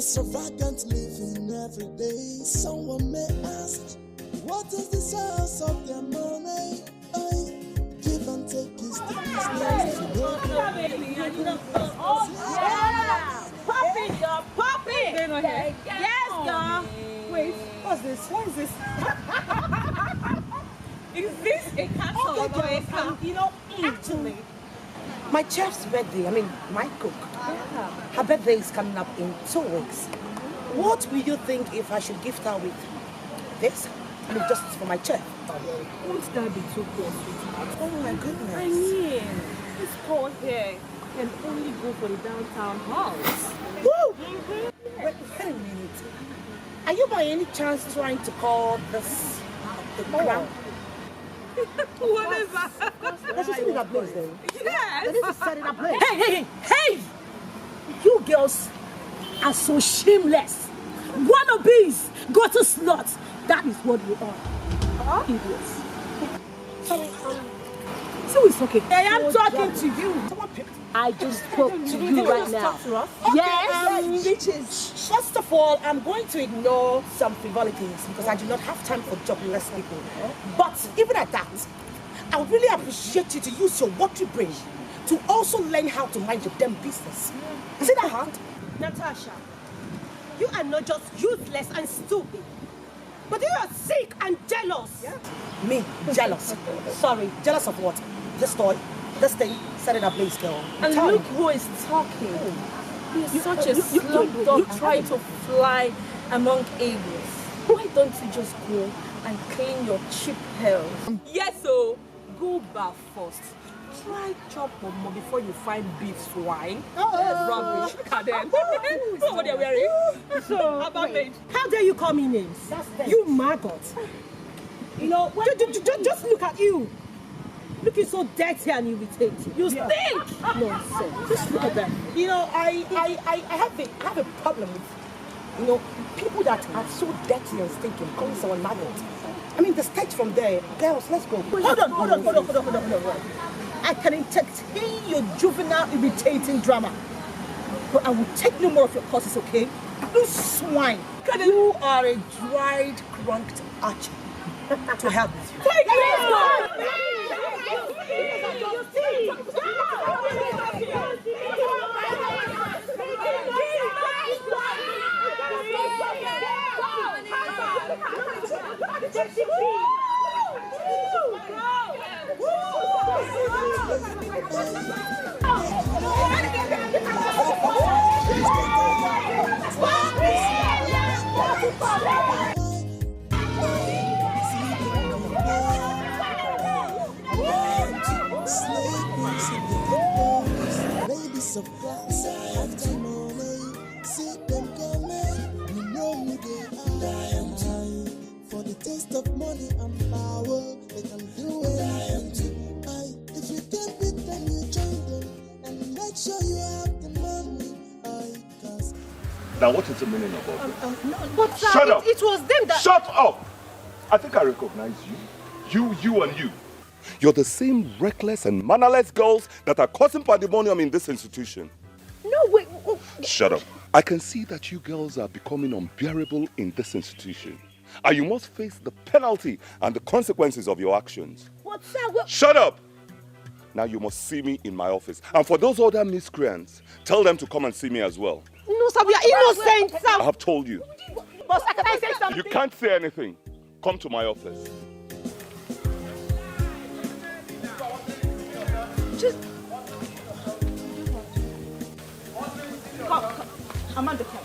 Extravagant living every day. Someone may ask, what is the source of their money? Give and take is the business. Oh, yeah! Pop it, girl, pop it! Yes, girl! Wait, what's this? What is this? Is this a castle or a camp? You know, actually, my chef's birthday, my cook, her birthday is coming up in 2 weeks. What will you think if I should gift her with this? Just for my chef. Won't that be too close, sweetheart? Oh my goodness. I mean, this call here can only go for the downtown house. Woo! Wait a minute. Are you by any chance trying to call this the ground? What is that? Let's just set that place then. Yes! Let us set it up place. Hey! You girls are so shameless. Wannabes, go to sluts. That is what you are. Idiots. Sorry, So it's okay. I am talking to you. I just spoke to you right now. Okay, Yes. bitches. First of all, I'm going to ignore some frivolities because I do not have time for jobless people. But even at that, I would really appreciate you to use your watery brain to also learn how to mind your damn business. Is it that hard? Natasha, you are not just useless and stupid, but you are sick and jealous. Me, jealous. Sorry, jealous of what? This toy, this thing, set it ablaze, girl. And Tell look me. who is talking. You're such a slum dog trying to fly among eagles. Why don't you just go and clean your cheap hell? Yes, so go bath first. Try chop more before you find beef swine. Rubbish. Look at them. Look what they're wearing. So, how about me? How dare you call me names? You maggot. You know, just look at you. Looking so dirty and irritating. You stink! Nonsense. Just look at that. You know, I have a problem with, people that are so dirty and stinking, calling someone maggot. The stage from there, girls, let's go. Hold on. I can entertain your juvenile irritating drama, but I will take no more of your courses, okay? You swine. You are a dried, crunked archer. To help with you. Take Ladies of class, after money, see them coming. You know who they are. For the taste of money and power, they can do anything. If you can't beat them, you join them and make sure you have the money. Cause Now, what is the meaning of all this? No, but sir, Shut up! It was them that... Shut up! I think I recognize you. You and you. You're the same reckless and mannerless girls that are causing pandemonium in this institution. No, wait. Shut up. I can see that you girls are becoming unbearable in this institution. And you must face the penalty and the consequences of your actions. What, sir? Shut up! Now you must see me in my office. And for those other miscreants, tell them to come and see me as well. No, sir, we are innocent, sir. I have told you. Boss, can I say something? You can't say anything. Come to my office. Just... Come. Amanda, come.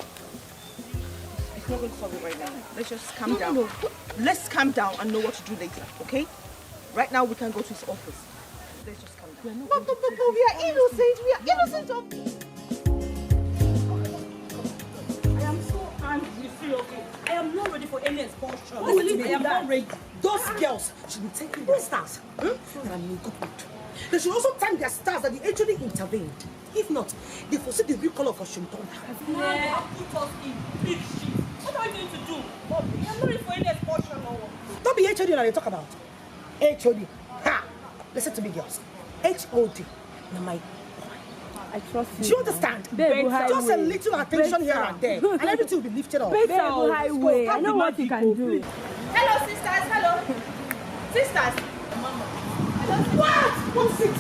It's not going to solve it right now. Let's just calm down. No. Let's calm down and know what to do later, okay? Right now, we can go to his office. Let's just calm down. But we are innocent. We are innocent of... I am so angry, seriously. I am not ready for any expulsion. I am not ready. Those girls should be taking their stars. And I'm in good mood. They should also thank their stars that they actually intervened. If not, they foresee the real color of Washington. Yeah. Put us in big shit. What are we going to do? I am not ready for any expulsion or what? Don't be HOD that they talk about. HOD. Ha! Listen to me, girls. HOD. Now my boy. I trust you. Do you understand? Just a little attention here and there, and everything will be lifted up. Highway. I know what you can do. Hello, sisters. Hello. Sisters. What? What's it?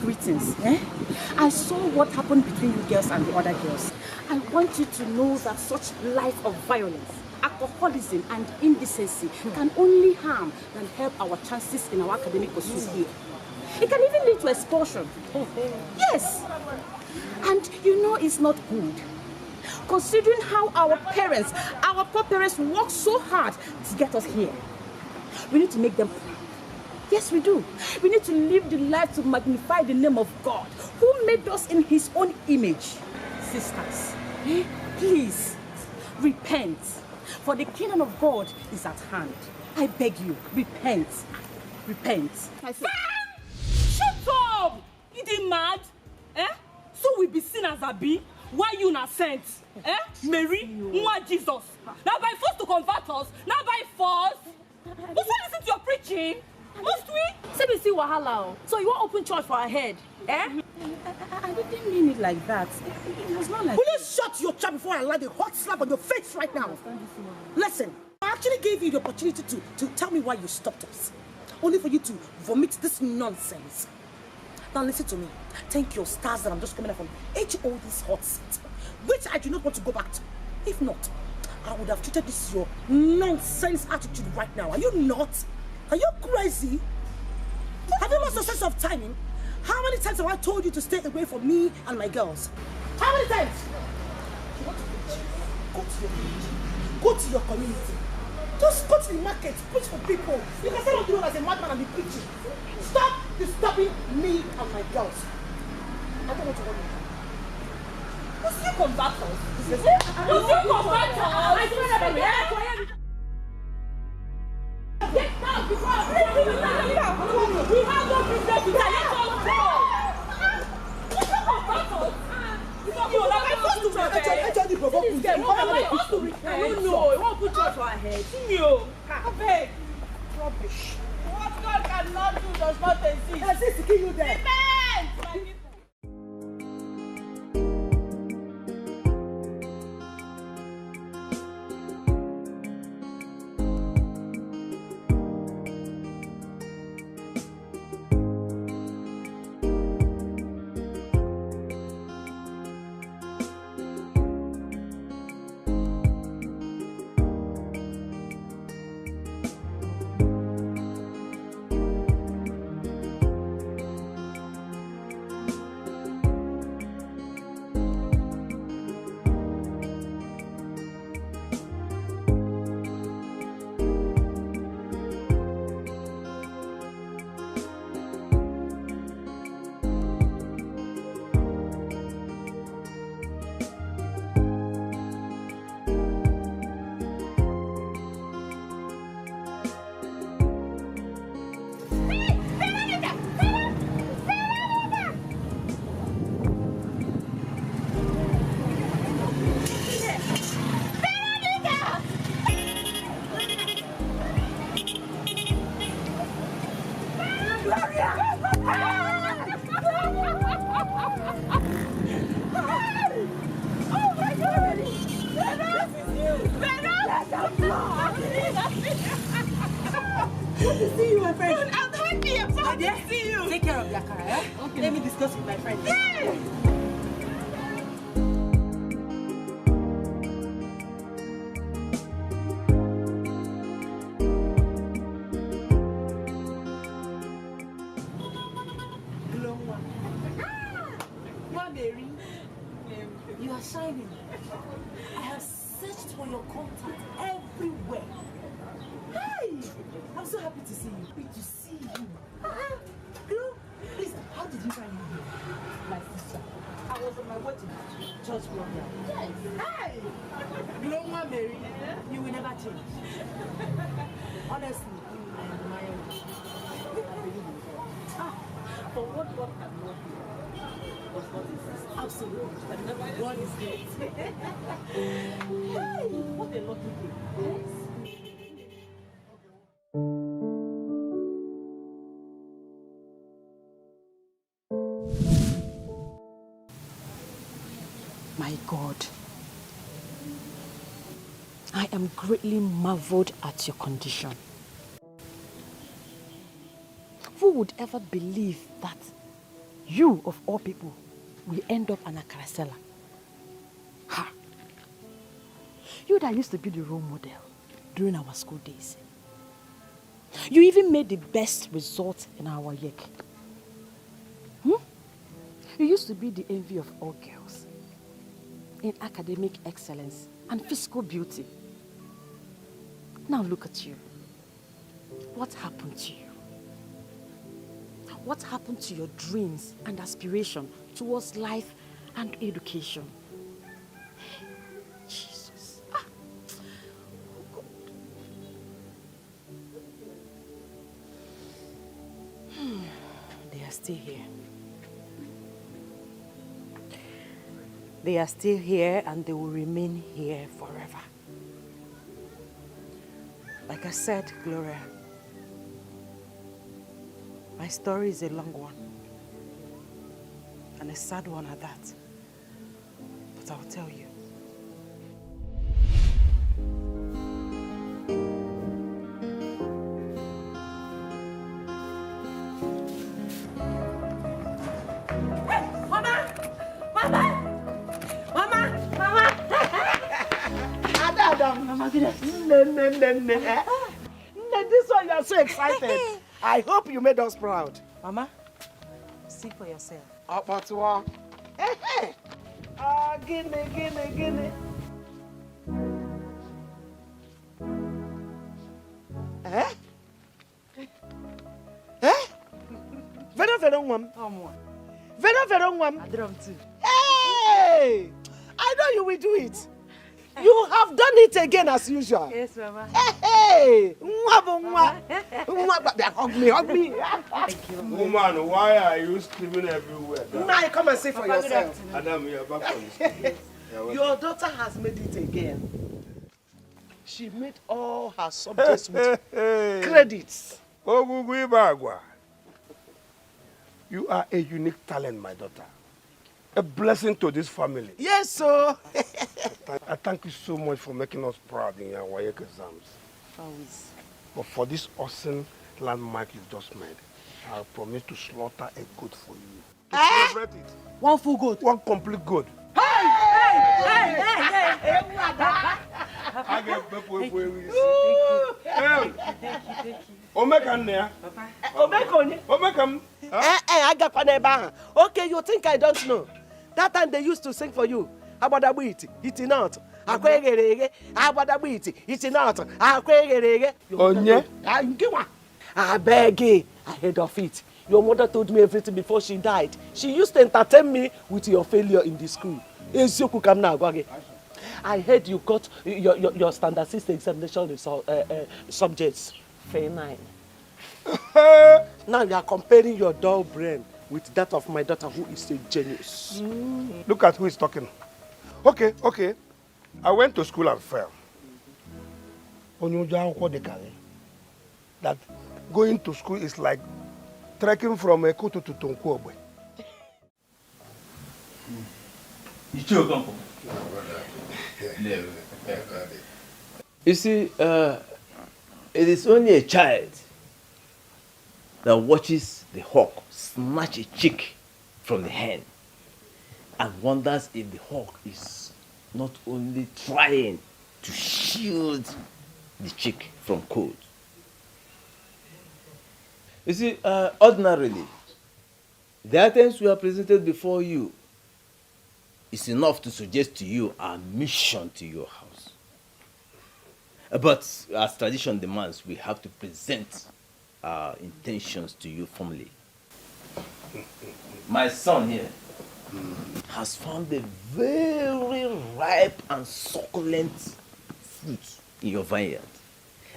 Greetings. I saw what happened between you girls and the other girls. I want you to know that such life of violence, alcoholism and indecency can only harm than help our chances in our academic pursuits here. It can even lead to expulsion. Yes. And you know it's not good. Considering how our poor parents work so hard to get us here. We need to make them proud. Yes, we do. We need to live the life to magnify the name of God, who made us in his own image. Sisters, please, repent. For the kingdom of God is at hand. I beg you, repent. Repent. Shut up! You dey mad? So we be seen as a bee? Why you not sent? Mary, Nwa Jesus. Now by force to convert us, now by force. Must we listen to your preaching? Must we? Say we see wahala. So you want open church for our head? I didn't mean it like that. It was not like. Will you shut your trap before I land a hot slap on your face right now? Listen, I actually gave you the opportunity to tell me why you stopped us. Only for you to vomit this nonsense. Now listen to me. Thank your stars that I'm just coming out from HOD's hot seat, which I do not want to go back to. If not, I would have treated this your nonsense attitude right now. Are you not? Are you crazy? Have you lost a sense of timing? How many times have I told you to stay away from me and my girls? How many times? You want to preach? Go to your village. Go to your community. Just go to the market, preach for people. You can say what you want as a madman and be preaching. Stop disturbing me and my girls. I don't want to worry. You still convert us? You still convert us? I swear that get down before we have no business with that. Let us go. You still convert us? You're not supposed to repent. I don't know. I won't put church for our head. Abeg. Rubbish. What God cannot do does not exist. Exist to kill you there. Repent! Good to see you, my friend. I'm happy. I'm so happy to see you. Take care of your car, eh? Okay. Let me discuss with my friend. Yeah. Mary, you are shining. I have searched for your contact everywhere. Hi! I'm so happy to see you. Happy to see you. Girl, please, how did you find me here? My sister. I was on my way to church program. Yes. Hi! Gloma Mary, you will never change. Honestly, I admire you. I believe in God. For what God cannot do. Absolutely. God is great. Hey, what a lucky day. Yes. My God. I am greatly marveled at your condition. Who would ever believe that you, of all people, will end up an akara seller? Ha! You that used to be the role model during our school days. You even made the best result in our YEC. You used to be the envy of all girls in academic excellence and physical beauty. Now look at you. What happened to you? What happened to your dreams and aspiration towards life and education? Jesus. Ah. Oh God. They are still here. They are still here and they will remain here forever. Like I said, Gloria, my story is a long one. And a sad one at that. But I'll tell you. This one, you are so excited. I hope you made us proud. Mama, see for yourself. Apatua. Guinea. Very one. Very one. I drum too. Hey! I know you will do it. You have done it again as usual. Yes, Mama. Hey! Hug me. Thank you. Woman, why are you screaming everywhere? Now come and see for yourself. Adam, you're back from school. Your daughter has made it again. She made all her subjects with credits. You are a unique talent, my daughter. A blessing to this family. Yes, sir. I thank you so much for making us proud in your WAEC exams. Always. But for this awesome landmark you've just made, I promise to slaughter a goat for you. To celebrate it. One full goat. One complete goat. Hey! I get people Thank you. Okay, you think I don't know? That time they used to sing for you. Abadabiti, it's not. Abadabiti, it's not. Onye? I beg you, ahead of it. Your mother told me everything before she died. She used to entertain me with your failure in the school. I heard you got your standard 6 examination subjects. Fair 9. Now you are comparing your dull brain with that of my daughter, who is a genius. Look at who is talking. Okay. I went to school and fell. That going to school is like trekking from Ekoto to Tonkwobwe. You see, it is only a child that watches the hawk snatch a chick from the hen and wonders if the hawk is not only trying to shield the chick from cold. You see, ordinarily, the items we are presented before you is enough to suggest to you our mission to your house. But as tradition demands, we have to present our intentions to you formally. My son here has found a very ripe and succulent fruit in your vineyard,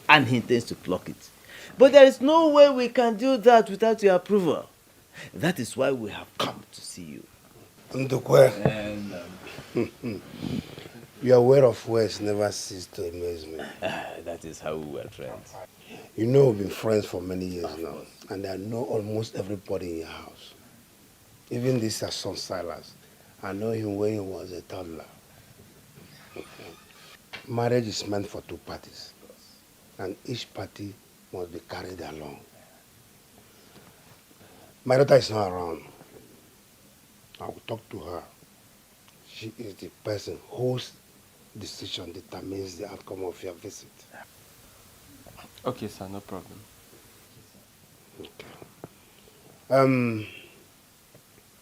and he intends to pluck it. But there is no way we can do that without your approval. That is why we have come to see you. And, Your word of words never cease to amaze me. That is how we were trained. You know we've been friends for many years now, and I know almost everybody in your house. Even this son Silas. I know him when he was a toddler. Marriage is meant for two parties, and each party must be carried along. My daughter is not around. I will talk to her. She is the person whose decision determines the outcome of your visit. Okay, sir, no problem. Okay.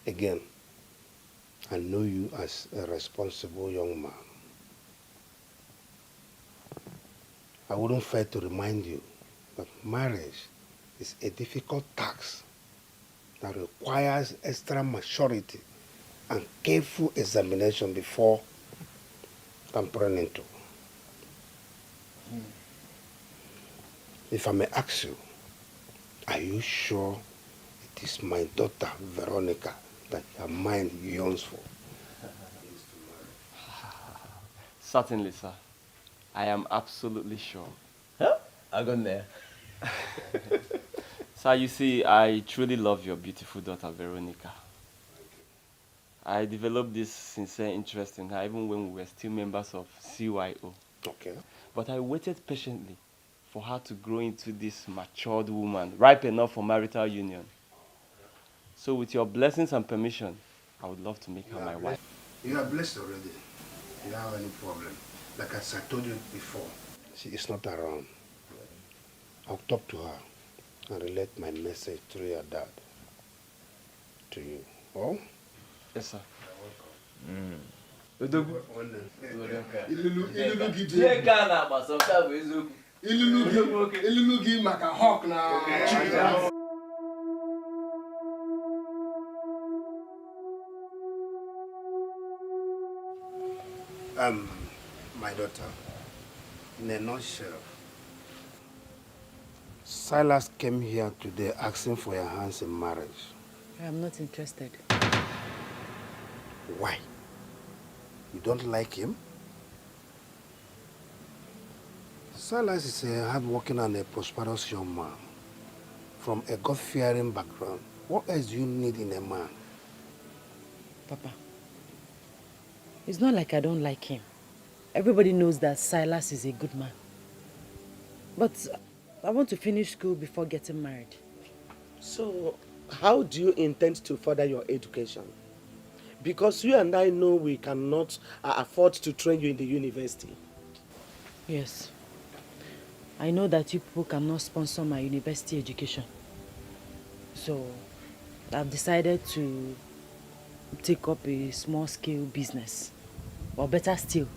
Again, I know you as a responsible young man. I wouldn't fail to remind you that marriage is a difficult task that requires extra maturity and careful examination before tampering into. If I may ask you, are you sure it is my daughter, Veronica, that your mind yearns for? Certainly, sir. I am absolutely sure. Huh? I got there. Sir, you see, I truly love your beautiful daughter, Veronica. I developed this sincere interest in her even when we were still members of CYO. Okay. But I waited patiently for her to grow into this matured woman, ripe enough for marital union. So with your blessings and permission, I would love to make her my wife. You are blessed already. You don't have any problem. Like as I told you before, she is not around. I'll talk to her and relate my message through your dad to you. Oh? Yes, sir. My daughter, in a nutshell, Silas came here today asking for your hands in marriage. I am not interested. Why? You don't like him? Silas is a hard-working and a prosperous young man from a God-fearing background. What else do you need in a man? Papa, it's not like I don't like him. Everybody knows that Silas is a good man. But I want to finish school before getting married. So, how do you intend to further your education? Because you and I know we cannot afford to train you in the university. Yes. I know that you people cannot sponsor my university education. So, I've decided to take up a small-scale business. Or better still,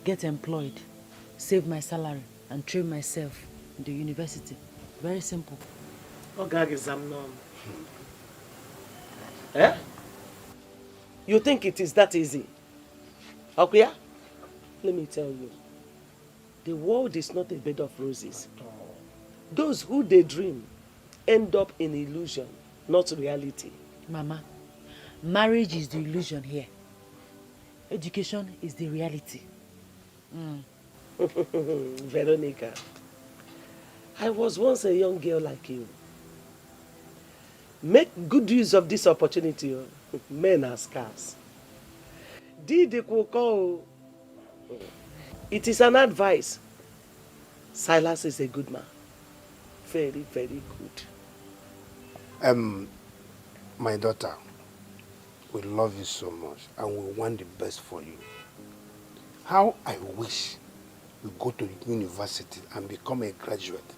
get employed, save my salary, and train myself in the university. Very simple. Eh? You think it is that easy? Okay? Let me tell you. The world is not a bed of roses. Those who daydream end up in illusion, not reality. Mama, marriage is the illusion here. Education is the reality. Veronica, I was once a young girl like you. Make good use of this opportunity. Men are scarce. Didi Kwoko. It is an advice. Silas is a good man. Very, very good. My daughter, we love you so much and we want the best for you. How I wish you go to university and become a graduate.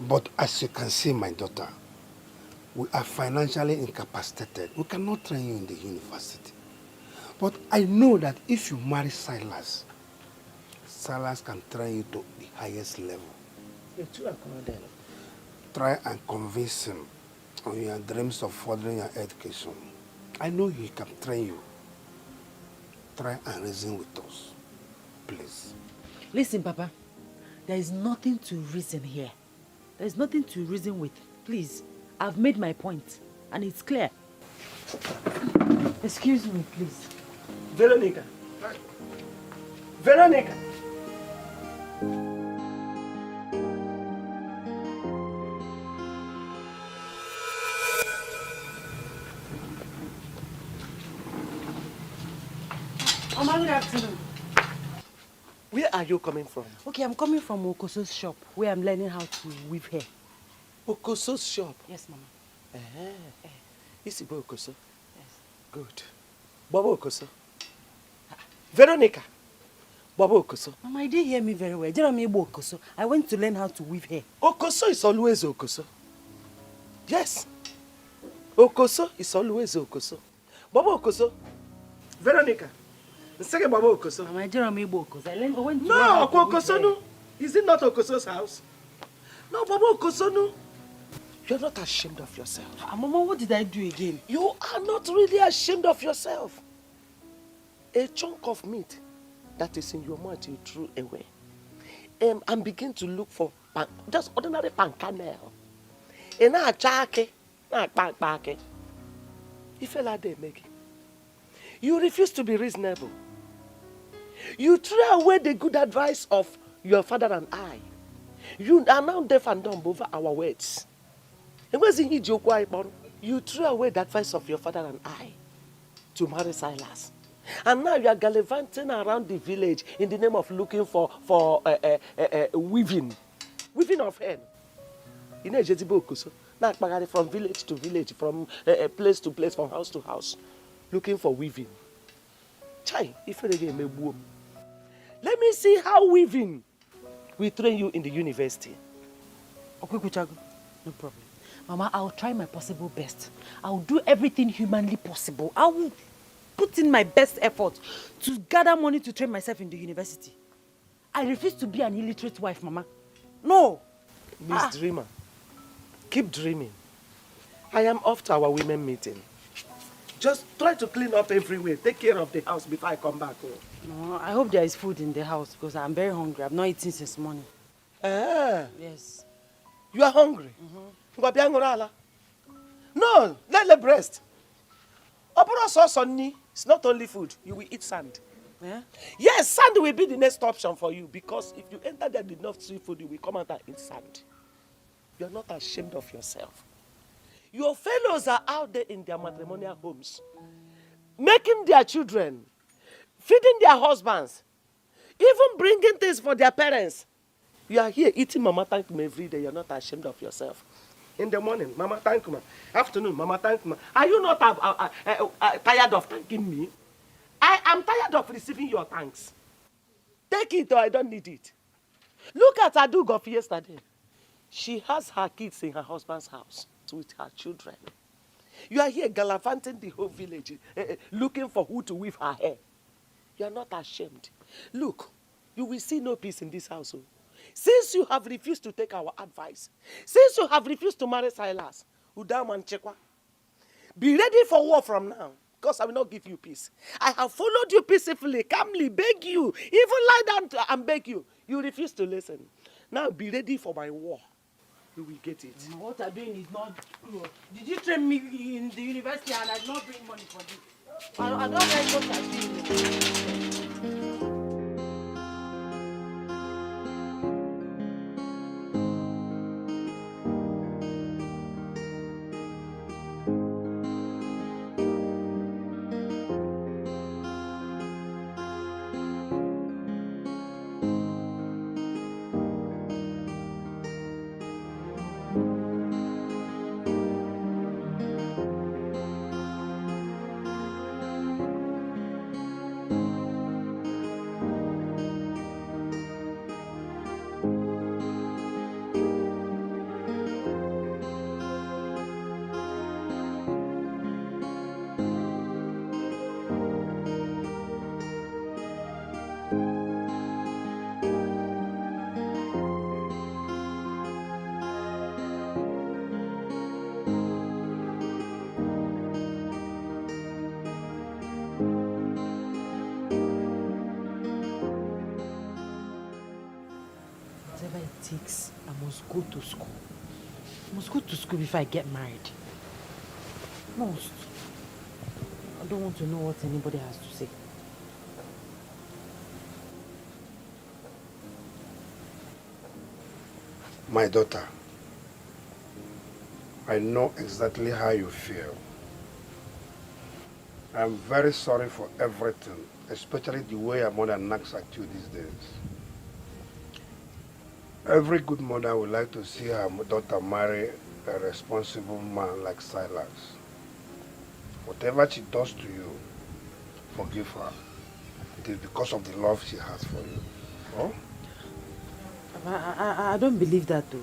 But as you can see, my daughter, we are financially incapacitated. We cannot train you in the university. But I know that if you marry Silas, Silas can train you to the highest level. You're too accorded. Try and convince him on your dreams of furthering your education. I know he can train you. Try and reason with us, please. Listen, Papa, there is nothing to reason here. There is nothing to reason with. Please, I've made my point, and it's clear. Excuse me, please. Veronica. Veronica. Mama, good afternoon. Where are you coming from? Okay, I'm coming from Okoso's shop where I'm learning how to weave hair. Okoso's shop? Yes, Mama. Is it Okoso? Yes. Good. Baba Okoso. Veronica. Baba Okoso. Mama, you didn't hear me very well. Jeremy Okoso. I went to learn how to weave hair. Okoso is always Okoso. Yes. Okoso is always Okoso. Baba Okoso. Veronica. Second Baba Okoso. Mama, Jeremy Okoso. I went to No, Okoso no. Is it not Okoso's house? No, Baba Okoso no. You're not ashamed of yourself. Mama, what did I do again? You are not really ashamed of yourself. A chunk of meat that is in your mouth you threw away. And begin to look for just ordinary pancanel. And now chake, now pack. You fell out there, Maggie. You refuse to be reasonable. You threw away the good advice of your father and I. You are now deaf and dumb over our words. And where's the you threw away the advice of your father and I to marry Silas. And now you are gallivanting around the village in the name of looking for weaving of hair. You know, now from village to village, from place to place, from house to house, looking for weaving. Chai, if you let me see how weaving will train you in the university. Okay, Kuchago, no problem. Mama, I'll try my possible best. I'll do everything humanly possible. I will put in my best effort to gather money to train myself in the university. I refuse to be an illiterate wife, Mama. No. Miss Dreamer, keep dreaming. I am off to our women meeting. Just try to clean up everywhere. Take care of the house before I come back home. No, I hope there is food in the house because I'm very hungry. I've not eaten since morning. Yes. You are hungry? No, let the breast. It's not only food. You will eat sand. Yeah? Yes, sand will be the next option for you because if you enter there with enough seafood, you will come out and eat sand. You are not ashamed of yourself. Your fellows are out there in their matrimonial homes, making their children, feeding their husbands, even bringing things for their parents. You are here eating Mama Thank Me every day. You are not ashamed of yourself. In the morning, Mama Thank Me. Afternoon, Mama Thank Me. Are you not tired of thanking me? I am tired of receiving your thanks. Take it or I don't need it. Look at Adug of yesterday. She has her kids in her husband's house with her children. You are here gallivanting the whole village, looking for who to weave her hair. You are not ashamed. Look, you will see no peace in this household. Since you have refused to take our advice, since you have refused to marry Silas, Udam and Chekwa, be ready for war from now, because I will not give you peace. I have followed you peacefully, calmly, beg you, even lie down and beg you. You refuse to listen. Now be ready for my war. You will get it. What I'm doing is not true. Did you train me in the university and I did not bring money for this? I don't like what I'm doing. I must go to school. I must go to school before I get married. Must. I don't want to know what anybody has to say. My daughter, I know exactly how you feel. I'm very sorry for everything, especially the way your mother knocks at you these days. Every good mother would like to see her daughter marry a responsible man like Silas. Whatever she does to you, forgive her. It is because of the love she has for you. Oh? I don't believe that though.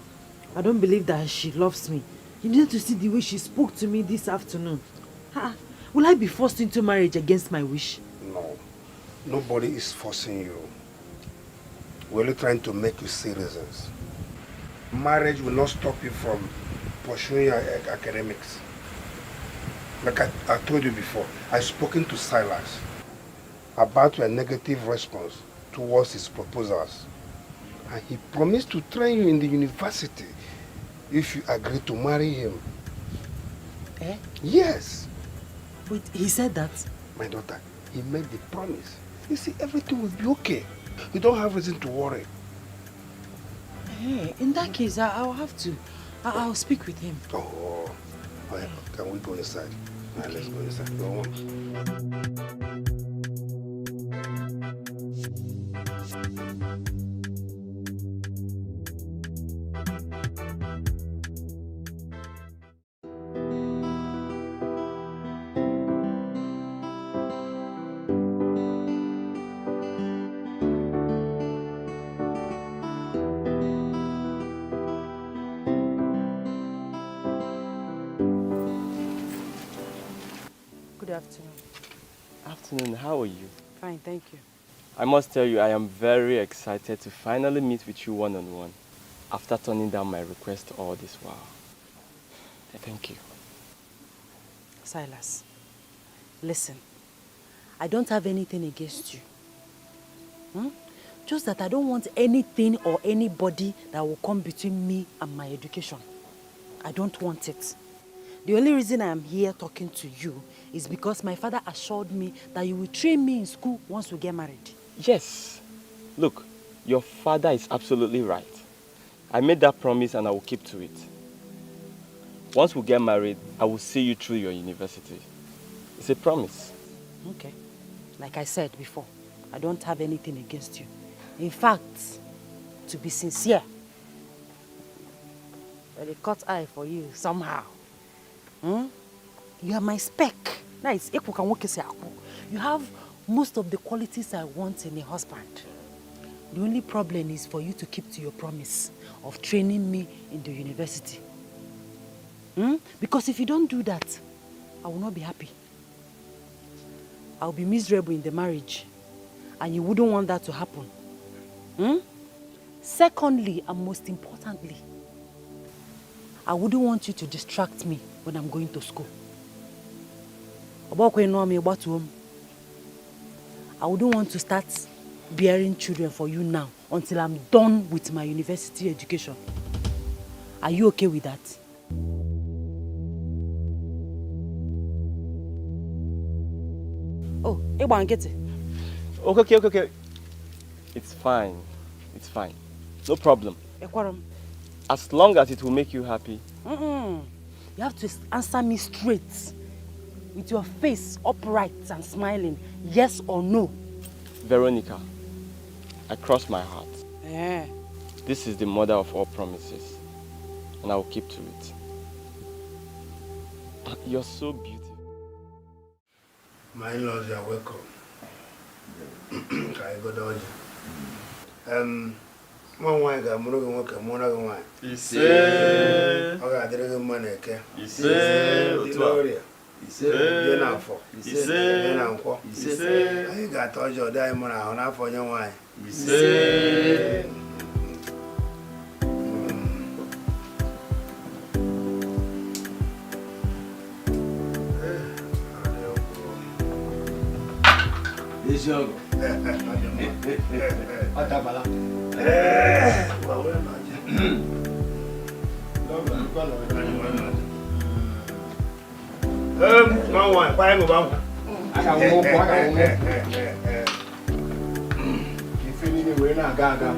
I don't believe that she loves me. You need to see the way she spoke to me this afternoon. Will I be forced into marriage against my wish? No. Nobody is forcing you. We're only trying to make you see reasons. Marriage will not stop you from pursuing your academics. Like I told you before, I've spoken to Silas about your negative response towards his proposals. And he promised to train you in the university if you agree to marry him. Eh? Yes. Wait, he said that? My daughter, he made the promise. You see, everything will be okay. You don't have reason to worry. Hey, in that case, I'll have to. I'll speak with him. Oh, okay. Can we go inside? Okay. Right, let's go inside. Go on. Good afternoon. Afternoon, how are you? Fine, thank you. I must tell you, I am very excited to finally meet with you one-on-one after turning down my request all this while. Thank you. Silas, listen, I don't have anything against you. Just that I don't want anything or anybody that will come between me and my education. I don't want it. The only reason I am here talking to you is because my father assured me that you will train me in school once we get married. Yes. Look, your father is absolutely right. I made that promise and I will keep to it. Once we get married, I will see you through your university. It's a promise. Okay. Like I said before, I don't have anything against you. In fact, to be sincere, I cut eye for you somehow. You are my spec. Nice. You have most of the qualities I want in a husband. The only problem is for you to keep to your promise of training me in the university. Because if you don't do that, I will not be happy. I will be miserable in the marriage. And you wouldn't want that to happen. Secondly, and most importantly, I wouldn't want you to distract me when I'm going to school. I wouldn't want to start bearing children for you now until I'm done with my university education. Are you okay with that? Oh, get it. Okay. It's fine. It's fine. No problem. As long as it will make you happy. You have to answer me straight. With your face upright and smiling. Yes or no? Veronica, I cross my heart. Yeah. This is the mother of all promises. And I will keep to it. You're so beautiful. My in-laws, you are welcome. Can I go down? One wine got more than wine. He said, okay, I didn't money. He said, He said, I got all your diamond on for your wine. He said, this young. One wine, why am I got one. You feel me? We're not gaga.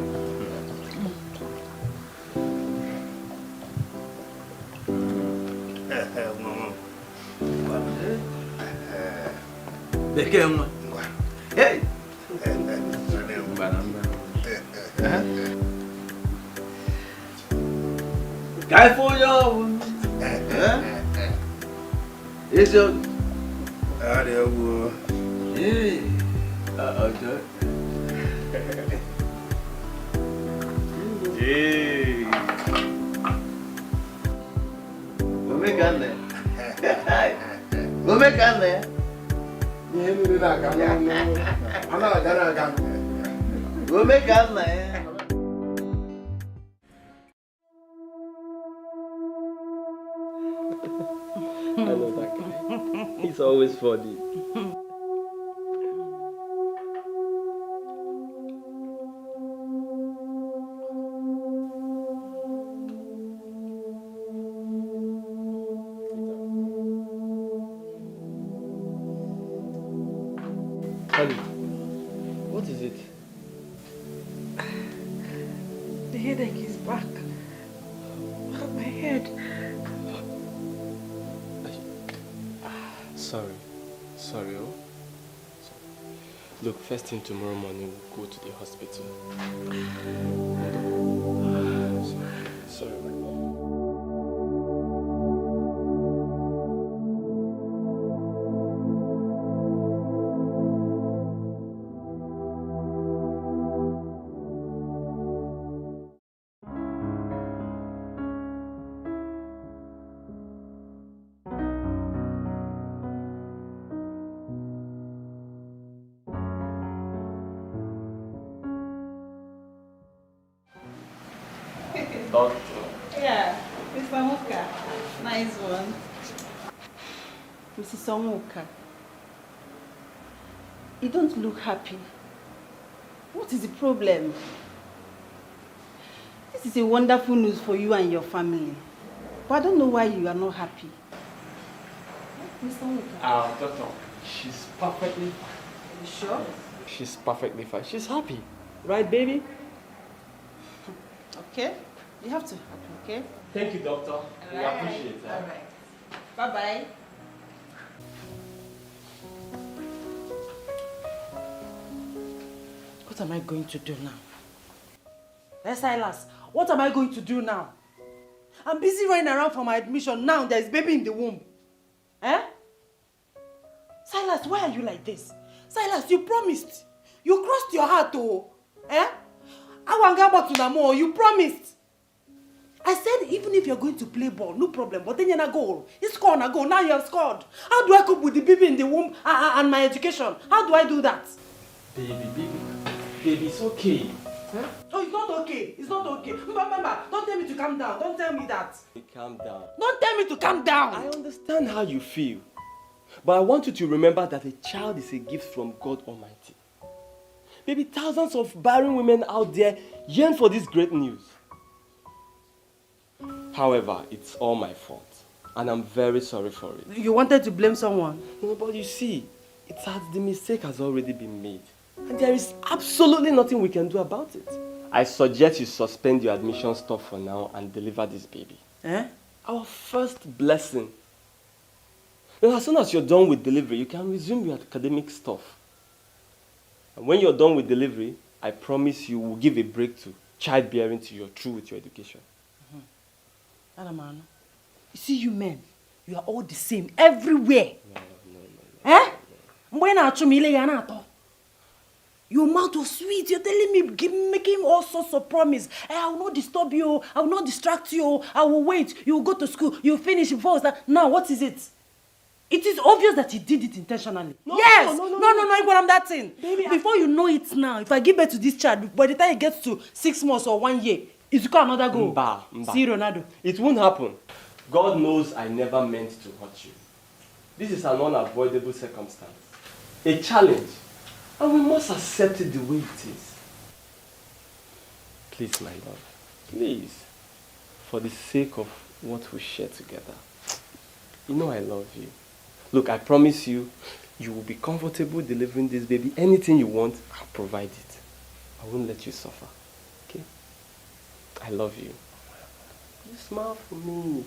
Bekee nwa. Hey. Guy for you. Is your Hey. Hey. Gomekane. Gomekane. Gomekane. I know that guy. He's always funny. Holly, what is it? The headache is back. My head. Sorry, oh. Look, first thing tomorrow morning, we'll go to the hospital. Sorry. Doctor. Yeah, Mr. Moka. Nice one. Mrs. Omoka, you don't look happy. What is the problem? This is a wonderful news for you and your family. But I don't know why you are not happy. Mr. Moka. Doctor, she's perfectly fine. Are you sure? She's perfectly fine. She's happy. Right, baby? Okay. You have to happy, okay? Thank you, doctor. We appreciate it. All right. Bye-bye. What am I going to do now? Silas, what am I going to do now? I'm busy running around for my admission. Now there's baby in the womb. Eh? Silas, why are you like this? Silas, you promised. You crossed your heart, oh. Eh? You promised. I said even if you're going to play ball, no problem. But then you're not goal. You score na goal. Now you have scored. How do I cope with the baby in the womb and my education? How do I do that? Baby, it's okay. Huh? Oh, it's not okay. It's not okay. Mama, don't tell me to calm down. Don't tell me that. Calm down. Don't tell me to calm down. I understand how you feel. But I want you to remember that a child is a gift from God Almighty. Baby, thousands of barren women out there yearn for this great news. However, it's all my fault. And I'm very sorry for it. You wanted to blame someone? No, but you see, the mistake has already been made. And there is absolutely nothing we can do about it. I suggest you suspend your admission stuff for now and deliver this baby. Eh? Our first blessing. Now, as soon as you're done with delivery, you can resume your academic stuff. And when you're done with delivery, I promise you will give a break to childbearing till you're through with your education. Anamano, you see you men, you are all the same everywhere. No. Eh? Your mouth was sweet. You're telling me, making all sorts of promise. I will not disturb you. I will not distract you. I will wait. You will go to school. You will finish first. Now, what is it? It is obvious that he did it intentionally. No, yes. No, I'm that thing. Baby, before you know it now, if I give birth to this child, by the time it gets to 6 months or 1 year, it's got another goal. Mba. See Ronaldo. It won't happen. God knows I never meant to hurt you. This is an unavoidable circumstance. A challenge. And we must accept it the way it is. Please, my love. Please. For the sake of what we share together. You know I love you. Look, I promise you, you will be comfortable delivering this baby. Anything you want, I'll provide it. I won't let you suffer. Okay? I love you. You smile for me.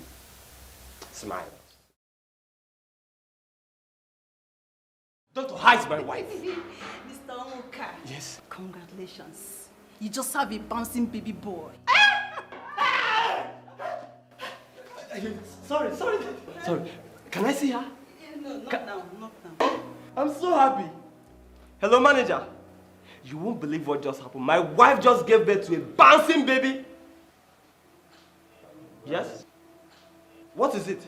Smile. Not to hide my wife. Mr. Omuka. Yes. Congratulations. You just have a bouncing baby boy. Sorry. Can I see her? No, not now. I'm so happy. Hello, manager. You won't believe what just happened. My wife just gave birth to a bouncing baby. Yes? What is it?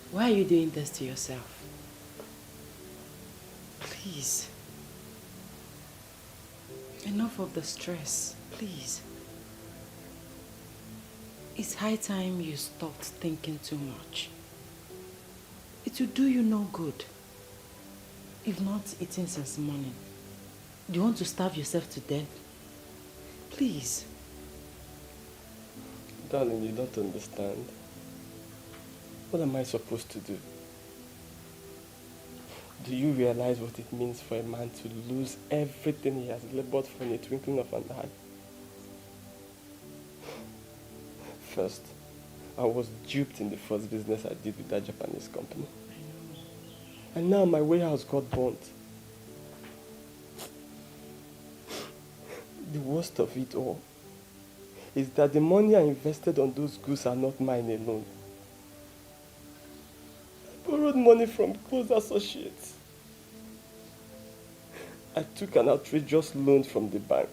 Why are you doing this to yourself? Please. Enough of the stress, please. It's high time you stopped thinking too much. It will do you no good. You've not eaten since morning. Do you want to starve yourself to death? Please. Darling, you don't understand. What am I supposed to do? Do you realize what it means for a man to lose everything he has labored for in a twinkling of an eye? First, I was duped in the first business I did with that Japanese company. And now my warehouse got burnt. The worst of it all is that the money I invested on those goods are not mine alone. I borrowed money from close associates. I took an outrageous loan from the bank.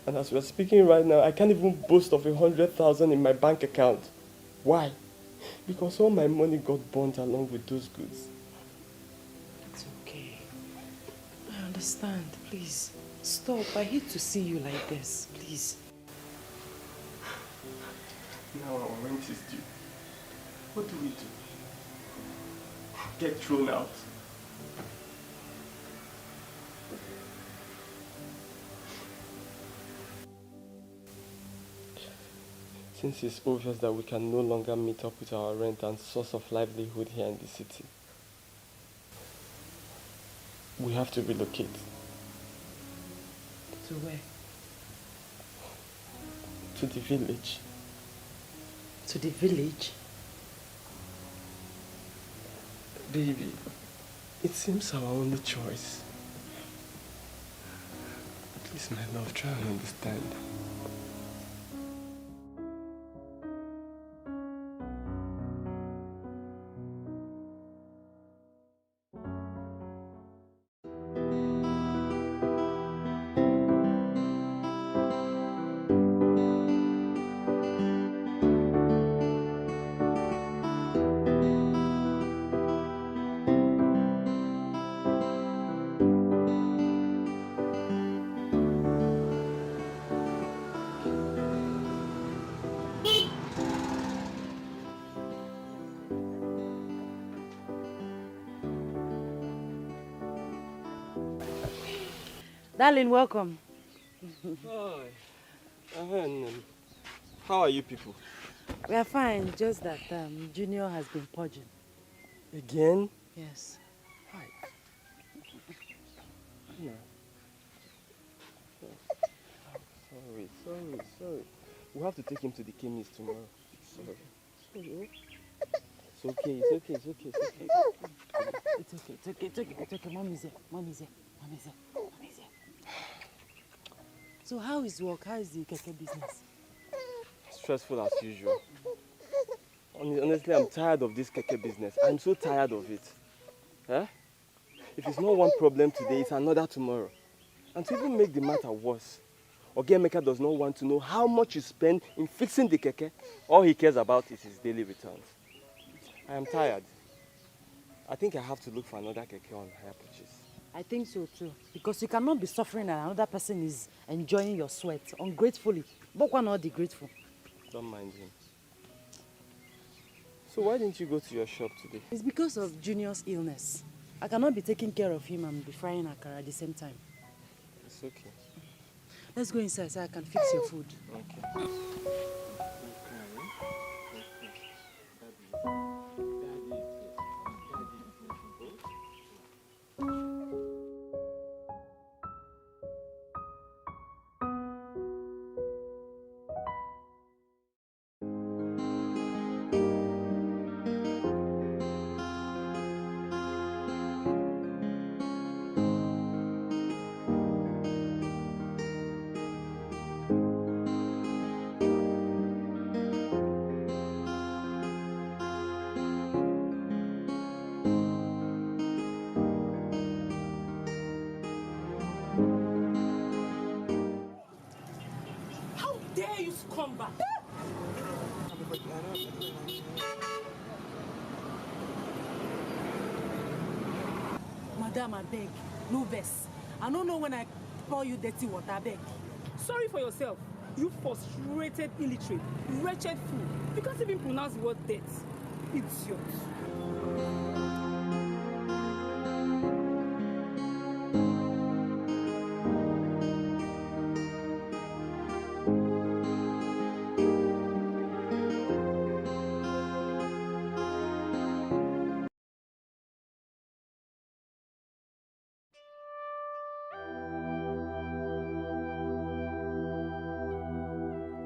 And as we're speaking right now, I can't even boast of 100,000 in my bank account. Why? Because all my money got burnt along with those goods. It's okay. I understand. Please, stop. I hate to see you like this. Please. Now our rent is due. What do we do? Get thrown out? Since it's obvious that we can no longer meet up with our rent and source of livelihood here in the city, we have to relocate. To where? To the village. To the village? Baby, it seems our only choice. Please, my love, try and understand. Darling, welcome. Hi. How are you people? We are fine, just that Junior has been purging. Again? Yes. Hi. No. Sorry. We'll have to take him to the chemist tomorrow. Sorry. It's okay. It's okay. Mommy's here. So how is work? How is the keke business? Stressful as usual. Honestly, I'm tired of this keke business. I'm so tired of it. Huh? If it's not one problem today, it's another tomorrow. And to even make the matter worse, Ogemeka does not want to know how much you spend in fixing the keke. All he cares about is his daily returns. I am tired. I think I have to look for another keke on hire purchase. I think so too. Because you cannot be suffering and another person is enjoying your sweat ungratefully. But why not the grateful? Don't mind him. So why didn't you go to your shop today? It's because of Junior's illness. I cannot be taking care of him and be frying akara at the same time. It's okay. Let's go inside so I can fix your food. Okay. How dare you come back? Madam, I beg, no vex. I don't know when I pour you dirty water, I beg. Sorry for yourself. You frustrated, illiterate, wretched fool. You can't even pronounce the word death. Idiot.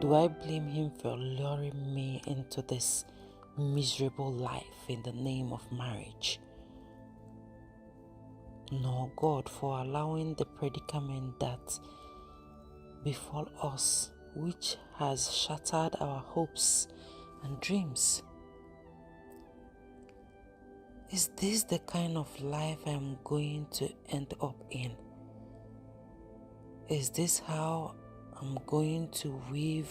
Do I blame him for luring me into this miserable life in the name of marriage? Nor God for allowing the predicament that befall us, which has shattered our hopes and dreams. Is this the kind of life I'm going to end up in? Is this how I'm going to wave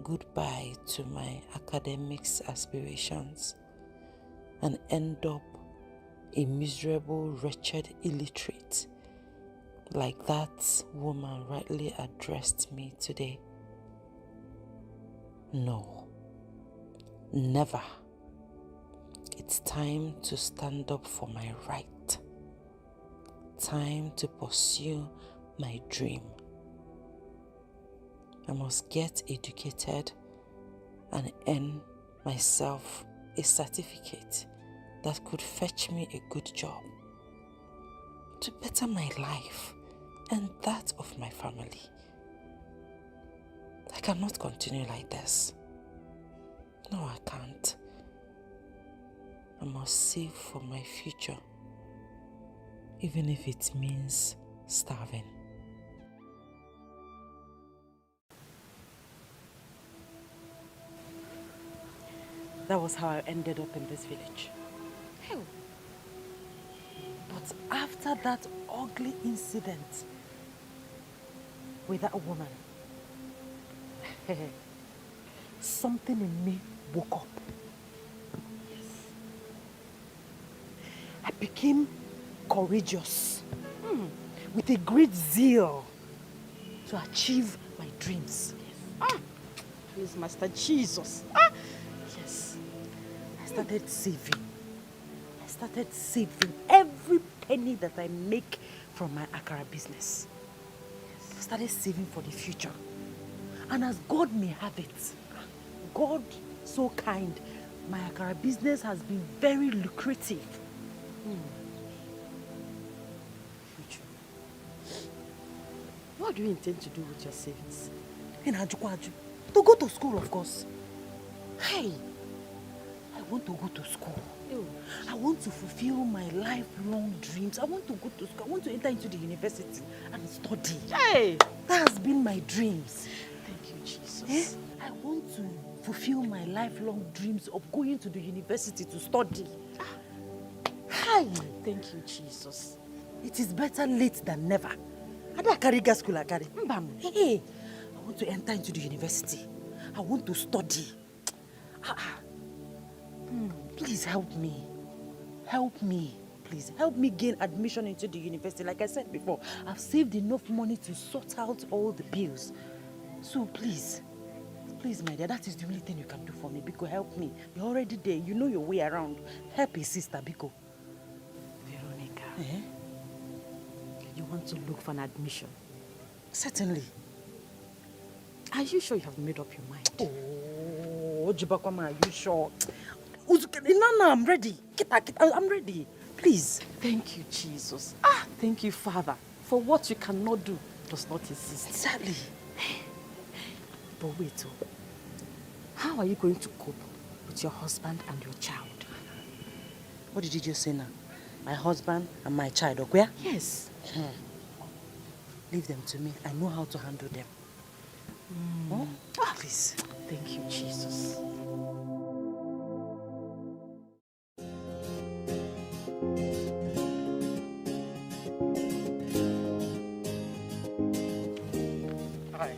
goodbye to my academics aspirations and end up a miserable, wretched illiterate like that woman rightly addressed me today? No, never. It's time to stand up for my right. Time to pursue my dream. I must get educated and earn myself a certificate that could fetch me a good job to better my life and that of my family. I cannot continue like this. No, I can't. I must save for my future, even if it means starving. That was how I ended up in this village. Hell. But after that ugly incident with that woman, something in me woke up. I became courageous, with a great zeal to achieve my dreams. Praise Master Jesus. Yes. I started saving. I started saving every penny that I make from my akara business. I started saving for the future. And as God may have it, God so kind, my akara business has been very lucrative. Future. What do you intend to do with your savings? To go to school, of course. Hey, I want to go to school. I want to fulfill my lifelong dreams. I want to go to school. I want to enter into the university and study. Hey! That has been my dreams. Thank you, Jesus. I want to fulfill my lifelong dreams of going to the university to study. Hi! Thank you, Jesus. It is better late than never. I don't carry gas school, I carry. Hey, I want to enter into the university. I want to study. Please help me. Help me. Please help me gain admission into the university. Like I said before, I've saved enough money to sort out all the bills. So please, my dear, that is the only thing you can do for me. Biko, help me. You're already there. You know your way around. Help your sister, Biko. Veronica, you want to look for an admission? Certainly. Are you sure you have made up your mind? Oh, Jibakwama, are you sure? No, I'm ready. I'm ready. Please. Thank you, Jesus. Thank you, Father. For what you cannot do does not exist. Exactly. But wait, how are you going to cope with your husband and your child? What did you just say now? My husband and my child, okay? Yes. Leave them to me. I know how to handle them. Oh, please. Thank you, Jesus. Hi.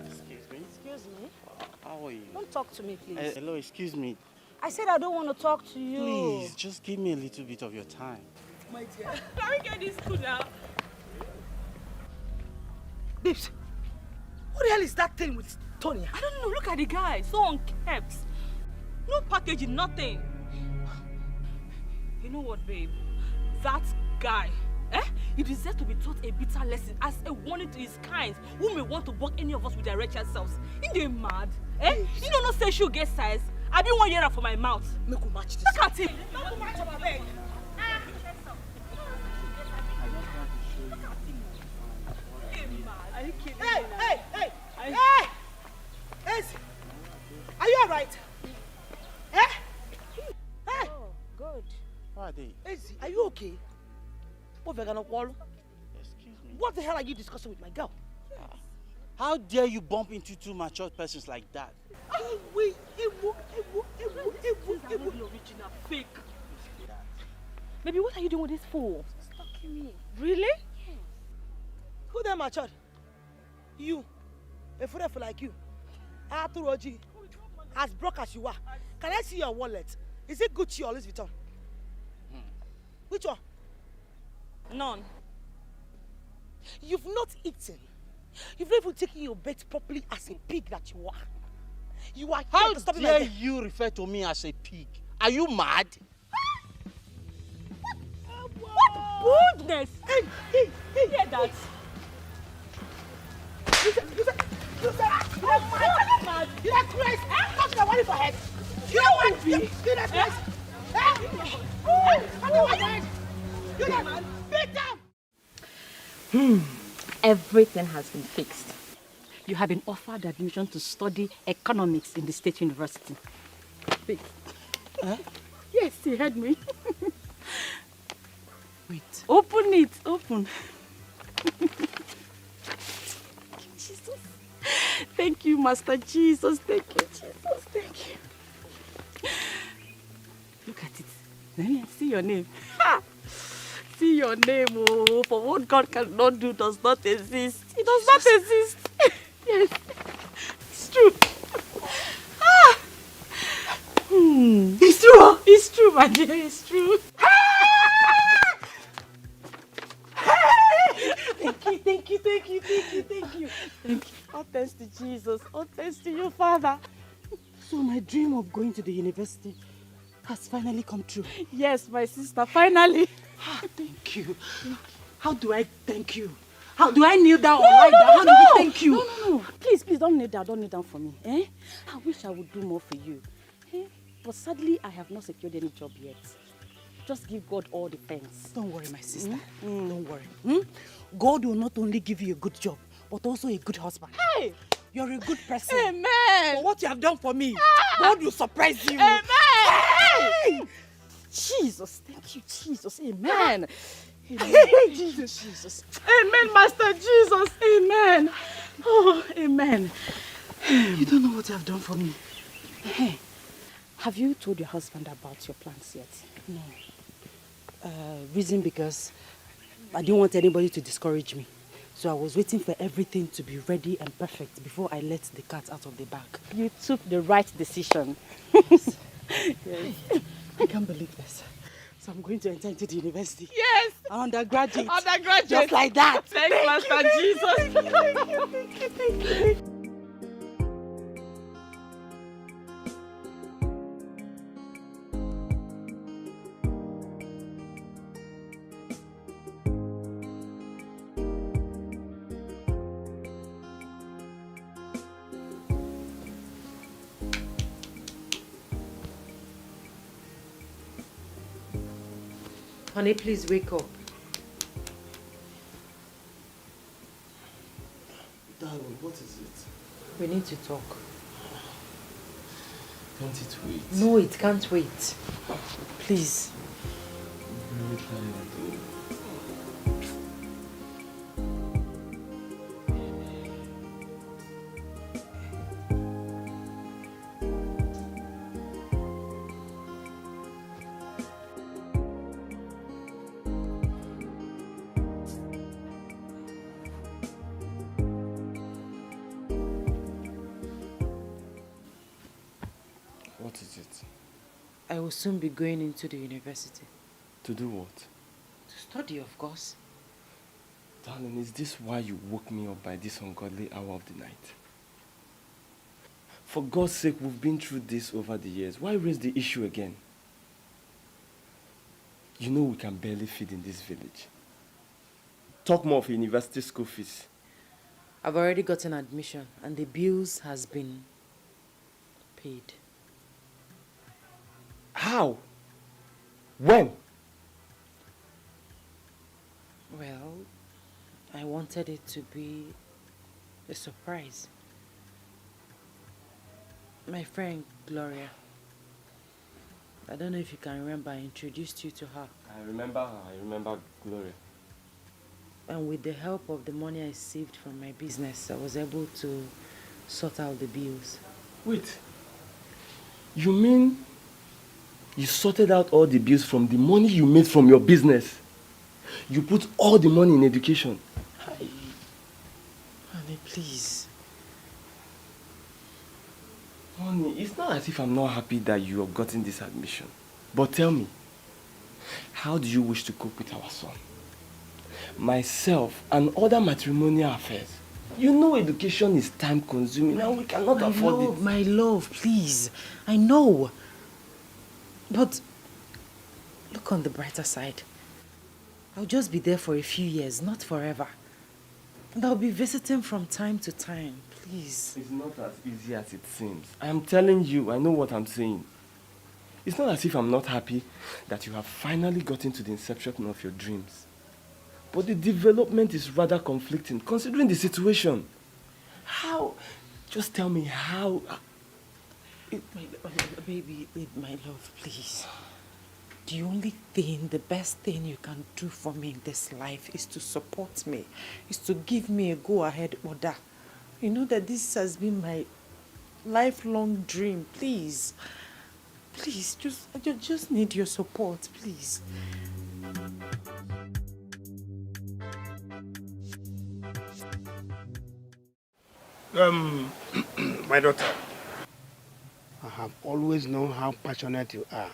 Excuse me. Excuse me? How are you? Don't talk to me, please. Hello, excuse me. I said I don't want to talk to you. Please, just give me a little bit of your time. My dear, can we get this food now? Babes, what the hell is that thing with Tonya? I don't know. Look at the guy. So unkept. No packaging, nothing. You know what, babe? That guy, he deserves to be taught a bitter lesson as a warning to his kind who may want to bug any of us with their wretched selves. Ain't they mad? You don't know say she'll get size. I been 1 year for my mouth. Make we match this. Look at him. Make we match our bag. Are you kidding me? Hey! Ezi, are you alright? Hey! Oh, good. Why are they? Ezi, are you okay? Excuse me. What the hell are you discussing with my girl? How dare you bump into two mature persons like that? Original fake. Baby, what are you doing with this fool? Stalking me. Really? Yes. Who them matured? You. A fool like you. Aturoji. As broke as you are. Can I see your wallet? Is it Gucci or Louis Vuitton? Which one? None. You've not eaten. You've not even taken your bait properly as a pig that you are. You are How here to stop me dare like that. you refer to me as a pig? Are you mad? What goodness! Hey! Hear that? You said, mad. You like Christ? Touch my body for head. You don't want me. You like Christ? You like man. Beat them. Everything has been fixed. You have been offered admission to study economics in the State University. Wait. Yes, you heard me. Wait. Open it. Open. Jesus. Thank you, Master Jesus. Thank you, Jesus. Thank you. Look at it. Let me see your name. See your name. Oh, for what God cannot do does not exist. It does not exist. Yes. It's true. It's true. It's true, my dear. It's true. Thank you. All thanks to Jesus. All thanks to you, Father. So my dream of going to the university has finally come true. Yes, my sister, finally. Thank you. How do I thank you? How do I kneel down or lie down? How do I thank you? No. Please, don't kneel down. Don't kneel down for me. I wish I would do more for you. But sadly, I have not secured any job yet. Just give God all the thanks. Don't worry, my sister. Don't worry. God will not only give you a good job, but also a good husband. Hey! You're a good person. Amen! For what you have done for me, God will surprise you. Amen! Hey! Jesus, thank you, Jesus. Amen. Jesus. Amen, Master Jesus. Amen. Oh, amen. You don't know what you have done for me. Hey, have you told your husband about your plans yet? No. Reason because I didn't want anybody to discourage me. So I was waiting for everything to be ready and perfect before I let the cat out of the bag. You took the right decision. Yes. I can't believe this. So I'm going to enter into the university. Yes! An undergraduate. Undergraduate. Just like that. Thanks, Master Jesus. Honey, please wake up. Darling, what is it? We need to talk. Can't it wait? No, it can't wait. Please. I'm very tired, though. What is it? I will soon be going into the university. To do what? To study, of course. Darling, is this why you woke me up by this ungodly hour of the night? For God's sake, we've been through this over the years. Why raise the issue again? You know we can barely feed in this village. Talk more of university school fees. I've already gotten admission and the bills has been paid. How? When? Well, I wanted it to be a surprise. My friend Gloria, I don't know if you can remember, I introduced you to her. I remember Gloria. And with the help of the money I saved from my business, I was able to sort out the bills. Wait. You mean you sorted out all the bills from the money you made from your business? You put all the money in education? Honey, please. Honey, it's not as if I'm not happy that you have gotten this admission. But tell me, how do you wish to cope with our son? Myself and other matrimonial affairs. You know education is time consuming and we cannot afford it. My love, please. I know. But look on the brighter side. I'll just be there for a few years, not forever. And I'll be visiting from time to time, please. It's not as easy as it seems. I am telling you, I know what I'm saying. It's not as if I'm not happy that you have finally gotten to the inception of your dreams. But the development is rather conflicting, considering the situation. How? Just tell me how. Baby, my love, please. The only thing, the best thing you can do for me in this life is to support me, is to give me a go-ahead order. You know that this has been my lifelong dream. Please, please, I just need your support, please. My daughter, I have always known how passionate you are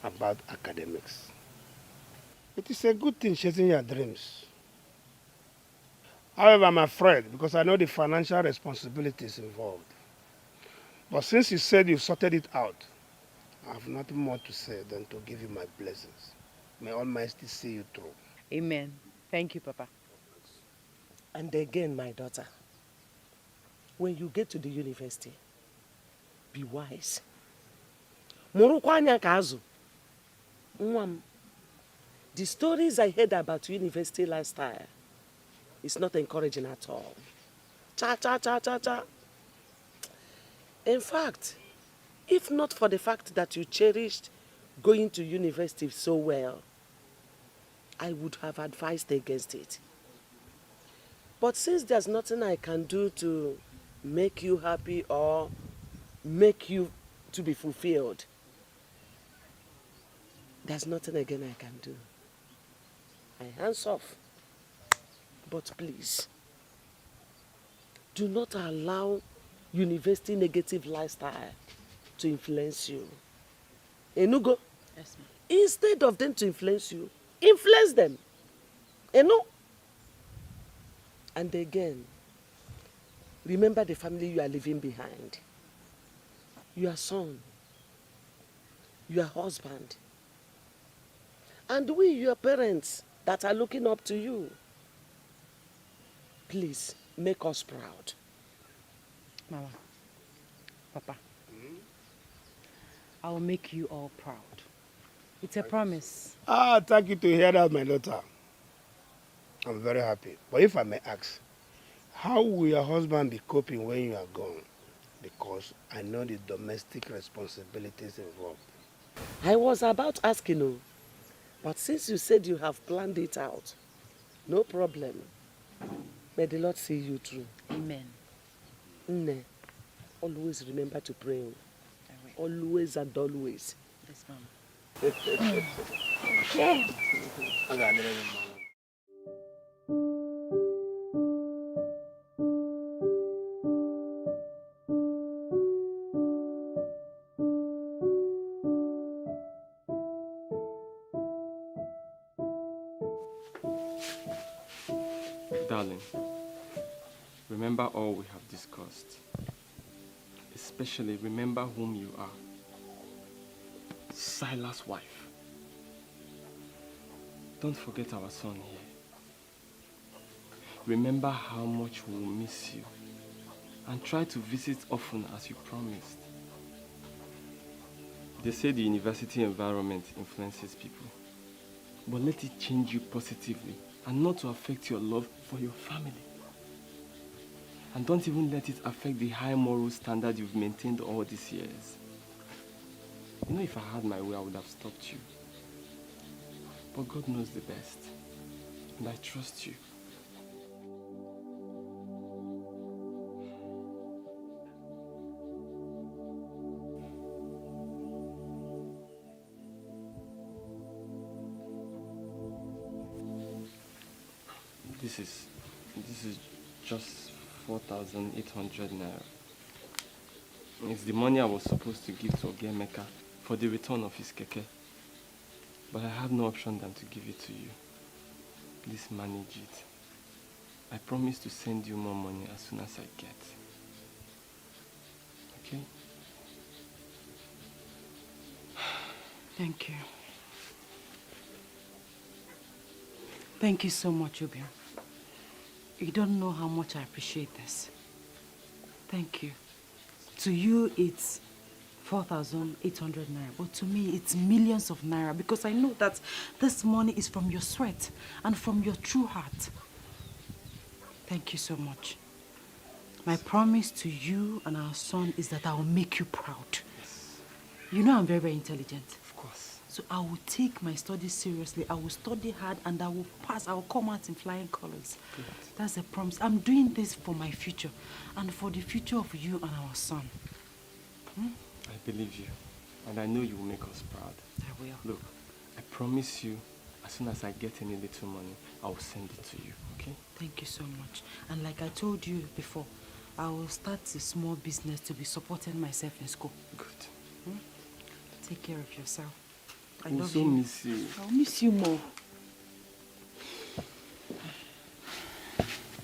about academics. It is a good thing chasing your dreams. However, I'm afraid because I know the financial responsibilities involved. But since you said you've sorted it out, I have nothing more to say than to give you my blessings. May Almighty see you through. Amen. Thank you, Papa. And again, my daughter, when you get to the university, be wise. The stories I heard about university lifestyle is not encouraging at all. Cha, cha, cha, cha, cha. In fact, if not for the fact that you cherished going to university so well, I would have advised against it. But since there's nothing I can do to make you happy or make you to be fulfilled, there's nothing again I can do. My hands off. But please, do not allow university negative lifestyle to influence you. Enugo? Yes, ma'am. Instead of them to influence you, influence them. Enu? And again, remember the family you are leaving behind. Your son, your husband, and we, your parents, that are looking up to you. Please, make us proud. Mama, Papa, I will make you all proud. It's a promise. Thank you to hear that, my daughter. I'm very happy. But if I may ask, how will your husband be coping when you are gone? Because I know the domestic responsibilities involved. I was about asking you, but since you said you have planned it out, no problem. May the Lord see you through. Amen. Nne, always remember to pray. Always and always. Yes, Mama. Okay. Darling, remember all we have discussed. Especially remember whom you are. Silas' wife. Don't forget our son here. Remember how much we will miss you. And try to visit often as you promised. They say the university environment influences people. But let it change you positively and not to affect your love for your family. And don't even let it affect the high moral standard you've maintained all these years. You know, if I had my way, I would have stopped you. But God knows the best. And I trust you. This is just 4,800 naira. It's the money I was supposed to give to Ogemeka for the return of his keke. But I have no option than to give it to you. Please manage it. I promise to send you more money as soon as I get. Okay? Thank you. Thank you so much, Obion. You don't know how much I appreciate this. Thank you. To you, it's 4,800 naira, but to me, it's millions of naira because I know that this money is from your sweat and from your true heart. Thank you so much. My promise to you and our son is that I will make you proud. Yes. You know I'm very, very intelligent. Of course. So I will take my studies seriously. I will study hard and I will pass. I will come out in flying colors. Good. That's a promise. I'm doing this for my future and for the future of you and our son. I believe you. And I know you will make us proud. I will. Look, I promise you, as soon as I get any little money, I will send it to you, okay? Thank you so much. And like I told you before, I will start a small business to be supporting myself in school. Good. Take care of yourself. I will love so you. miss you. I'll miss you more.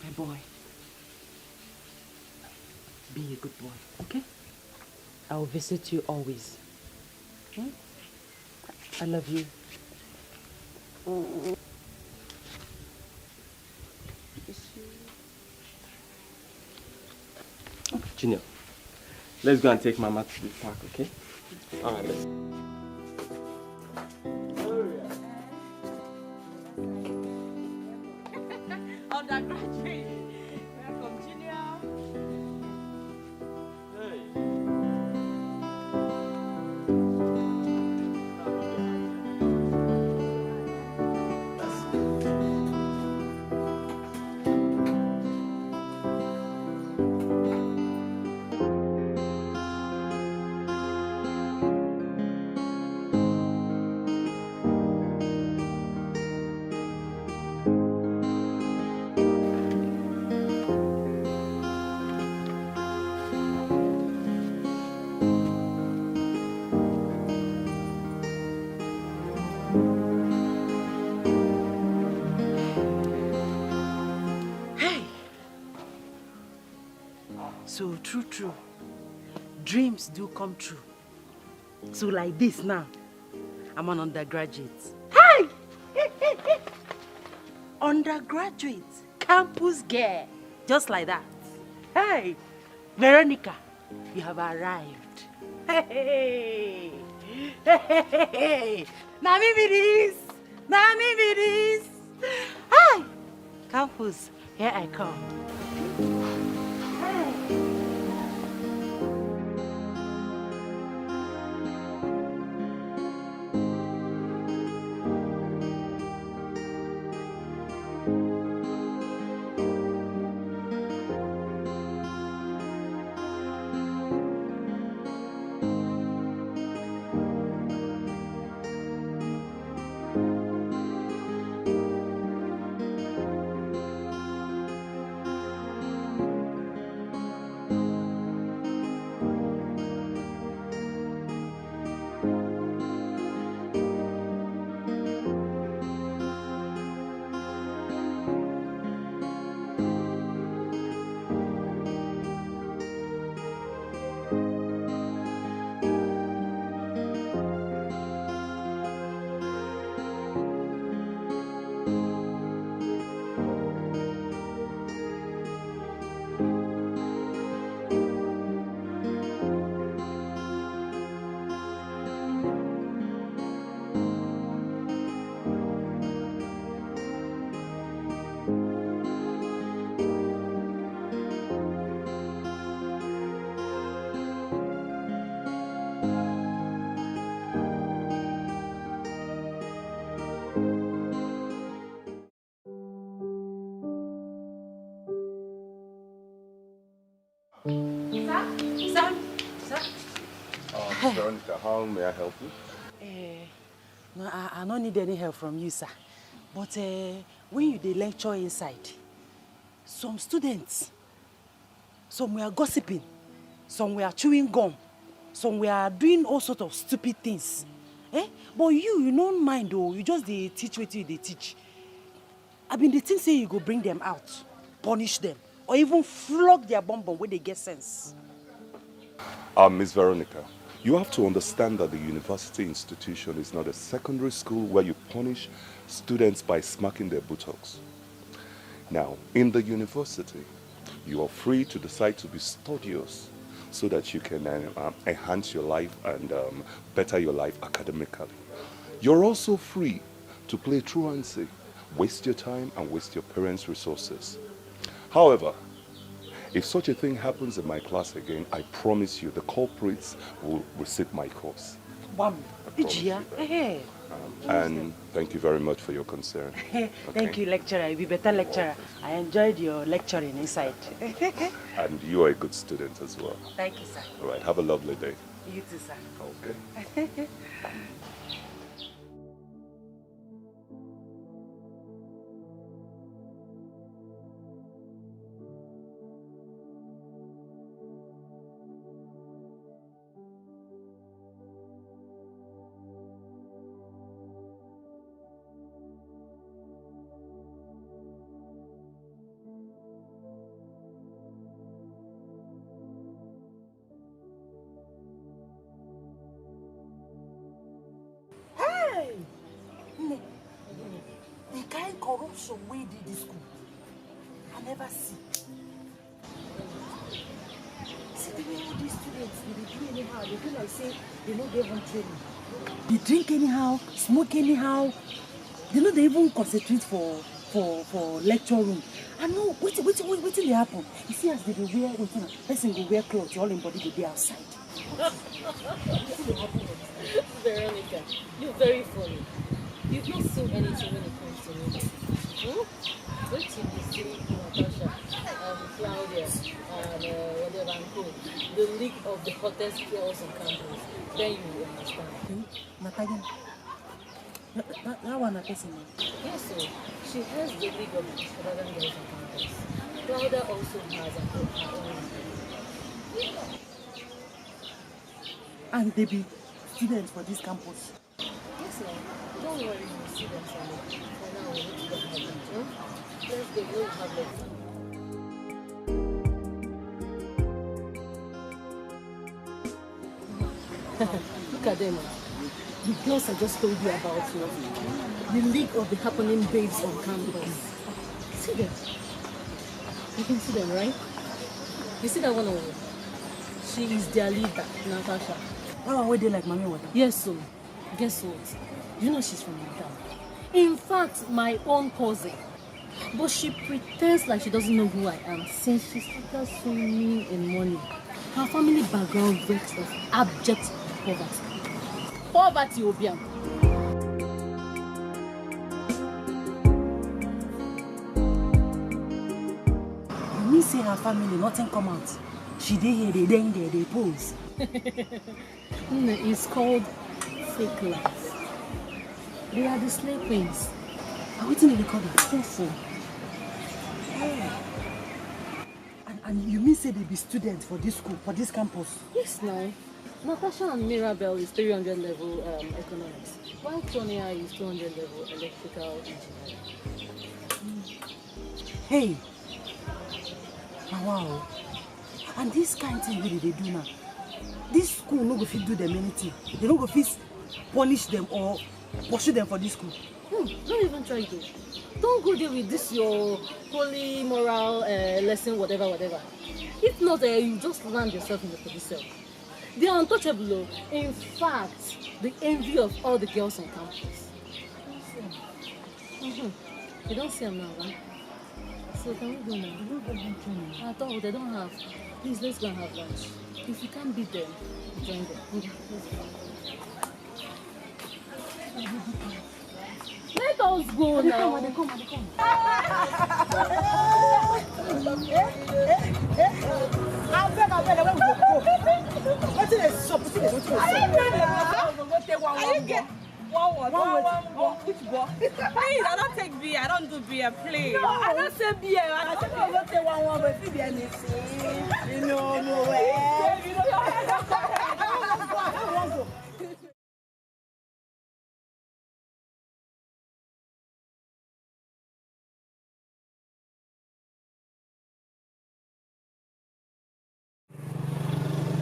My boy. Be a good boy, okay? I will visit you always. I love you. Junior, let's go and take Mama to the park, okay? All right, let's. Undergraduate. Welcome, Junior. So true. Dreams do come true. So like this now, I'm an undergraduate. Hey! Undergraduate, campus girl, just like that. Hey, Veronica, you have arrived. Hey! Now me be this. Hey! Campus, here I come. Veronica, how may I help you? No, I don't need any help from you, sir. But when you dey lecture inside, some students, some were gossiping, some were chewing gum, some were doing all sorts of stupid things. But you don't mind though, you just dey teach what you dey teach. I mean, the thing say you go bring them out, punish them, or even flog their bum when they get sense. Miss Veronica, you have to understand that the university institution is not a secondary school where you punish students by smacking their buttocks. Now, in the university, you are free to decide to be studious so that you can enhance your life and better your life academically. You're also free to play truancy, waste your time and waste your parents' resources. However, if such a thing happens in my class again, I promise you the culprits will receive my course. And thank you very much for your concern. Thank you, lecturer. You'll be better lecturer. I enjoyed your lecturing inside. And you are a good student as well. Thank you, sir. All right, have a lovely day. You too, sir. Okay. The kind corruption we did this school, I never see. See the way all these students, they do anyhow, they do like say they know they want training. They drink anyhow, smoke anyhow. They know they even concentrate for lecture room. I know, wait till they happen. You see as they wear, person go wear clothes, all in body go be outside. Veronica, you're very funny. You've not seen anything when it comes to me. Wait till you see Natasha, Claudia, and whatever and co. The league of the hottest girls on campus. Then you will understand. Natalia, that one a person. Yes, sir. She has the league of the extravagant girls on campus. Claudia also has her own. And they be students for this campus. Yes, sir. Don't worry, you see them Sunday. For now, we need to get my lunch. Let's go. We'll have lunch. Look at them. The girls I just told you about, the league of the happening babes on campus. See them? You can see them, right? You see that one over there? She is their leader, Natasha. Oh, where they like mommy water? Yes, so guess what? You know she's from my town. In fact, my own cousin. But she pretends like she doesn't know who I am since she started swimming in money. Her family background reeks of abject poverty. Poverty, Obiam. You mean say her family nothing come out? She dey here, they then there, they pose. It's called fake life. They are the slave queens. And what did they call them? Careful. And you mean say they be students for this school, for this campus? Yes, now. Natasha and Mirabelle is 300 level economics, while Tonya is 200 level electrical engineering. Hey! Wow. And this kind of thing what they do now? This school no go fit do them anything. They don't go fit punish them or pursue them for this school. Don't even try to. Don't go there with this your holy moral lesson, whatever. If not, you just land yourself in the police cell. They are untouchable. In fact, the envy of all the girls on campus. You don't see them now, right? So can we go now? At all, they don't have. Please, let's go and have lunch. If you can't beat them, join them. Let's go. Let us go now. They come. I beg, where we go? What is this? What is this? One. Which ball? Please, I don't take beer. I don't do beer, please. No, I don't say beer. I said I don't take one, but if you you know, no way.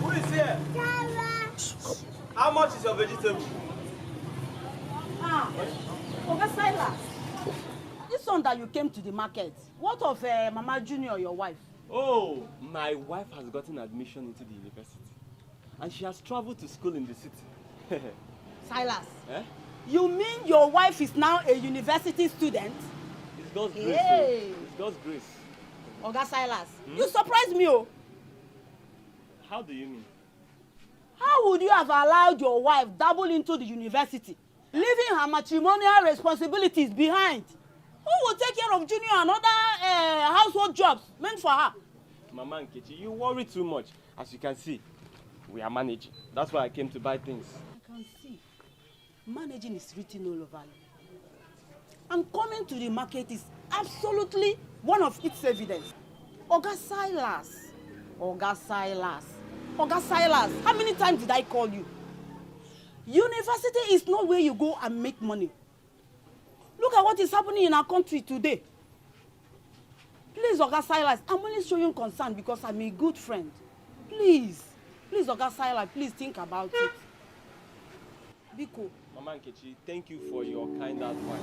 Who is here? How much is your vegetable? Oga Silas, this one that you came to the market, what of Mama Junior, your wife? Oh, my wife has gotten admission into the university. And she has traveled to school in the city. Silas, Eh? you mean your wife is now a university student? It's God's grace. Hey. It's God's grace. Oga Silas, you surprised me, oh. How do you mean? How would you have allowed your wife dabble into the university, leaving her matrimonial responsibilities behind? Who will take care of Junior and other household jobs meant for her? Mama Nkechi, you worry too much. As you can see, we are managing. That's why I came to buy things. I can see. Managing is written all over you. And coming to the market is absolutely one of its evidence. Oga Silas, how many times did I call you? University is not where you go and make money. Look at what is happening in our country today. Please, Oga Silas, I'm only showing concern because I'm a good friend. Please, Oga Silas, please think about it. Biko. Mama Nkechi, thank you for your kind advice.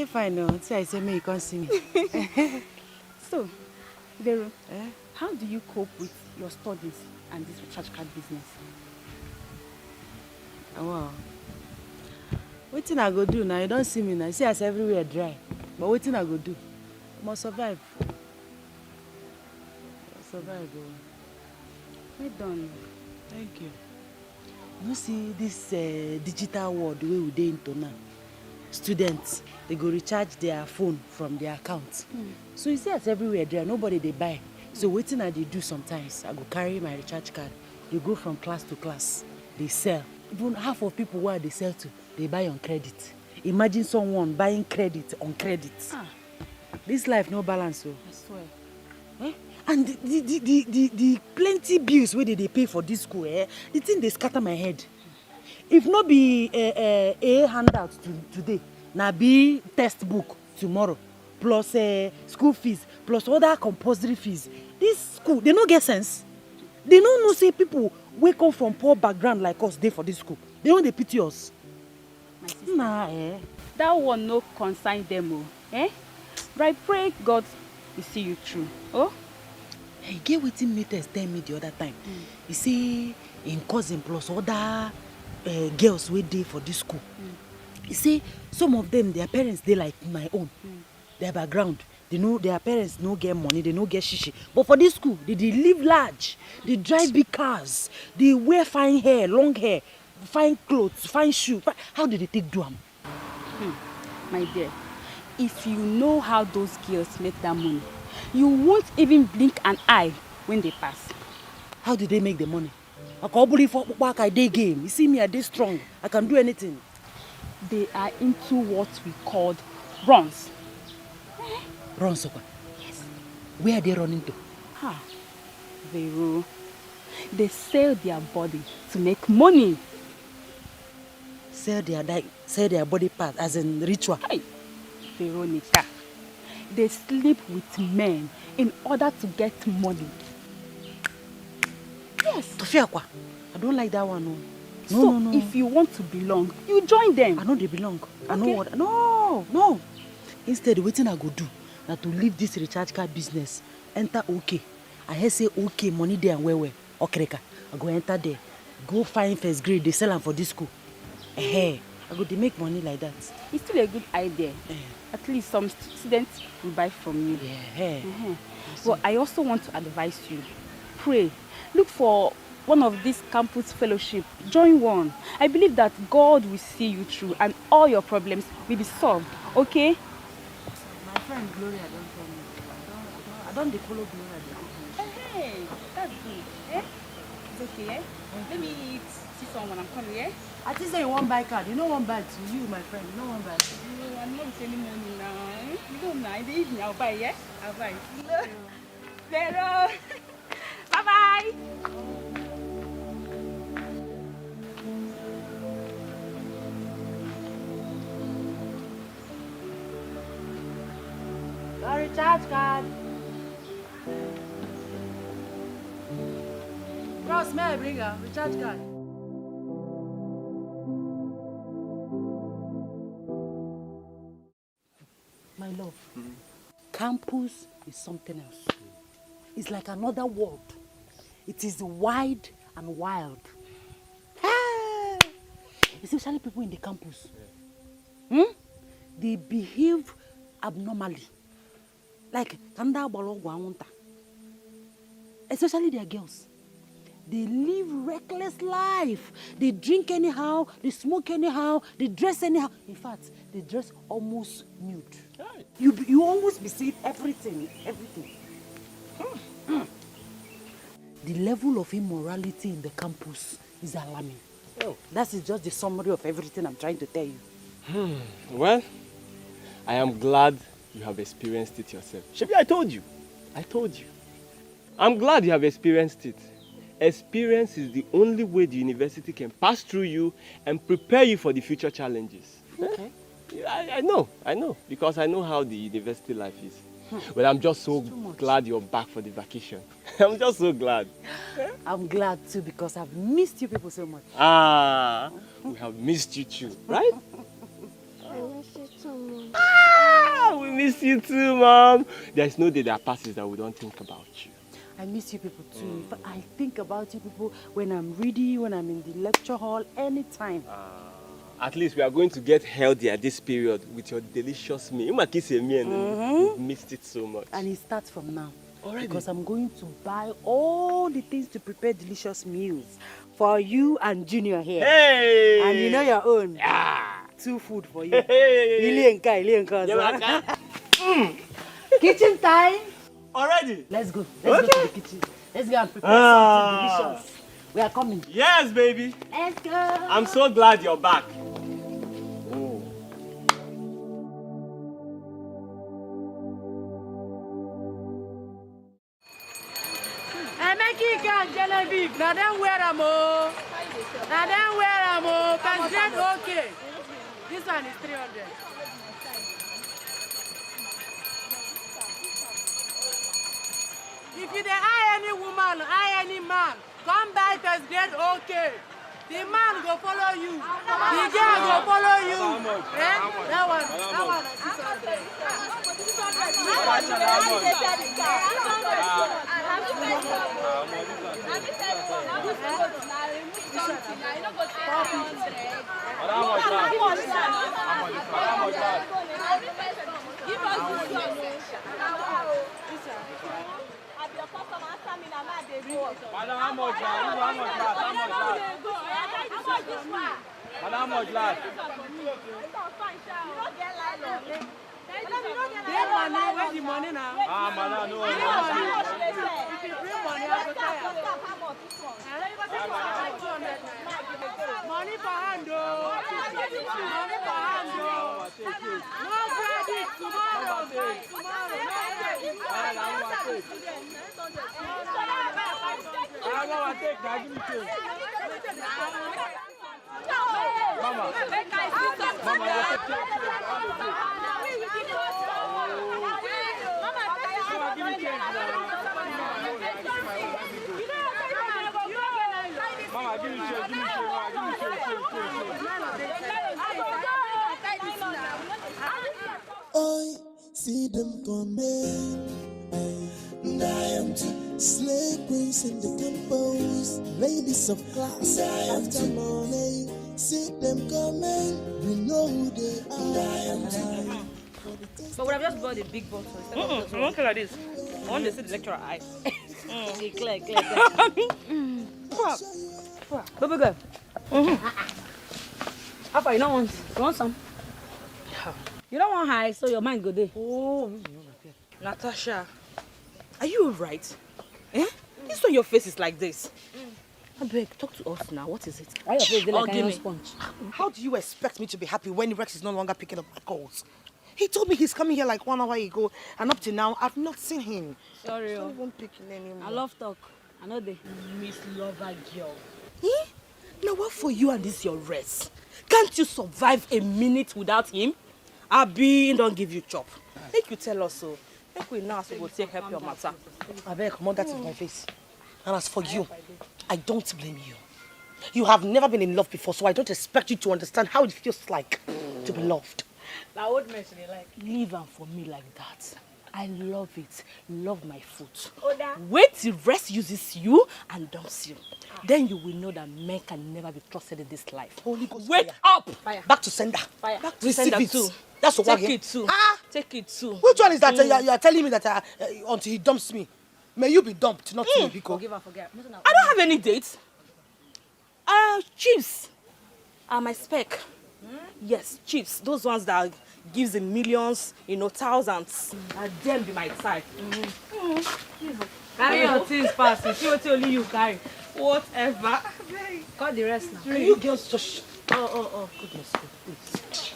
Fine, no. See, I say me, you can't see me. So, Vero, how do you cope with your studies and this church card business? Wow. What thing I go do now? You don't see me now. See, us everywhere dry. But what thing I go do? I must survive. Survive. Well done. Thank you. You see this digital world where we dey into now. students, they go recharge their phone from their account. So you see, it's everywhere there, nobody they buy. So waiting I they do sometimes. I go carry my recharge card. They go from class to class. They sell. Even half of people where they sell to, they buy on credit. Imagine someone buying credit on credit. This life no balance. So. I swear. Eh? And the plenty bills where they pay for this school, the thing they scatter my head. If not be a handout today, now be textbook tomorrow, plus school fees, plus other compulsory fees. This school, they don't get sense. They don't know say people wake up from poor background like us, they for this school. They don't they pity us. My sister, that one no consign them, eh? But I pray God will see you through. Oh? Hey, get what Meters tell me the other time. You see, in cousin plus other girls were there for this school. You see, some of them, their parents, they like my own. Their background, they know their parents no get money, they no get shishi. But for this school, they live large. They drive big cars. They wear fine hair, long hair, fine clothes, fine shoes. How did they take do them? My dear, if you know how those girls make that money, you won't even blink an eye when they pass. How did they make the money? I can't believe what I day game. You see me, I day strong. I can do anything. They are into what we called runs. Runs, okay? Yes. Where are they running to? They sell their body to make money. Sell their body part as in ritual. Hey, Veronica. They sleep with men in order to get money. Yes. Tofiakwa, I don't like that one. No. If you want to belong, you join them. I know they belong. I know what. No. Instead, waiting I go do now to leave this recharge card business. Enter OK. I hear say OK, money there and where. Okreka. I go enter there. Go find first grade. They sell them for this school. I go to make money like that. It's still a good idea. At least some students will buy from you. But I also want to advise you. Pray. Look for one of these campus fellowship. Join one. I believe that God will see you through and all your problems will be solved. Okay? My friend Gloria don't tell me. I don't follow Gloria. Hey, that's good. It's okay, Let me see someone. I'm coming, I just say you want buy card. You know one buy to you, my friend. You know one buy. I'm not sending money now. You don't know. In the evening, I'll buy, I'll buy. Vero. Bye-bye. Recharge card. Bros, may I bring her? Recharge card. My love, campus is something else. It's like another world. It is wide and wild. Especially people in the campus. They behave abnormally. Like, especially their girls. They live reckless life. They drink anyhow, they smoke anyhow, they dress anyhow. In fact, they dress almost nude. Right. You almost see everything. The level of immorality in the campus is alarming. That is just the summary of everything I'm trying to tell you. Well, I am glad you have experienced it yourself. Shebi, I told you. I'm glad you have experienced it. Experience is the only way the university can pass through you and prepare you for the future challenges. Okay. I know, because I know how the university life is. But I'm just so glad you're back for the vacation. I'm just so glad. I'm glad too because I've missed you people so much. We have missed you too, right? I miss you too, Mom. We miss you too, Mom. There's no day that passes that we don't think about you. I miss you people too. But I think about you people when I'm reading, when I'm in the lecture hall, anytime. At least we are going to get healthier this period with your delicious meal. We've missed it so much. And it starts from now. Already? Because I'm going to buy all the things to prepare delicious meals for you and Junior here. Hey! And you know your own. two food for you. Kitchen time. Already? Let's go. Let's go to the kitchen. Let's go and prepare something delicious. We are coming. Yes, baby. Let's go. I'm so glad you're back. I make it can jalebi. Now then wear them all. Now then wear them all. President, okay. This one is 300. If you eye any woman, eye any man, come buy first grade, okay. The man go follow you. The girl go follow you. Eh? That one is 600. Madam, how much Madam, how much lad? Where's the money now? Madam, no. If you bring money, I will tell you. Money for hand, though. Money for hand, though. No credit tomorrow. Mama. Mama, give me change. I see them coming. I am to slay queens in the temples, ladies of class. After money, see them coming. We know who they are. But we have just bought a big bottle. I want to like this. I want to see the lecturer eyes. Clear. Baby girl. How far you don't want? You want some? You don't want high, so your mind go there. Oh, Natasha, are you alright? Eh? This way your face is like this. I beg, talk to us now. What is it? Why your face is like give a me. sponge? How do you expect me to be happy when Rex is no longer picking up my calls? He told me he's coming here like 1 hour ago, and up to now, I've not seen him. Sorry, He's not even picking anymore. I love talk. I know they. Miss Lover girl. Eh? Now what for you and this your rest? Can't you survive a minute without him? Abi don't give you chop. Make you tell us so. Make we now so we'll take help your matter. I beg, come on, that is my face. And as for you, I don't blame you. You have never been in love before, so I don't expect you to understand how it feels like to be loved. That old mess they like. Leave am for me like that. I love it. Love my foot. Oda. Wait till Rest uses you and dumps you. Then you will know that men can never be trusted in this life. Holy Ghost, wake up! Fire. Back to sender. Fire. Back to Receive sender it. too. That's what Take it too. Take it too. Which one is that you are telling me that until he dumps me? May you be dumped, not me, Biko. Forgive and forget. I don't have any dates. Chiefs are my spec. Yes, chiefs. Those ones that gives in millions, thousands. And them be my type. Carry your things fast. You see what only you carry. Whatever. Cut the rest now. Can you girls just... Oh. Goodness, please.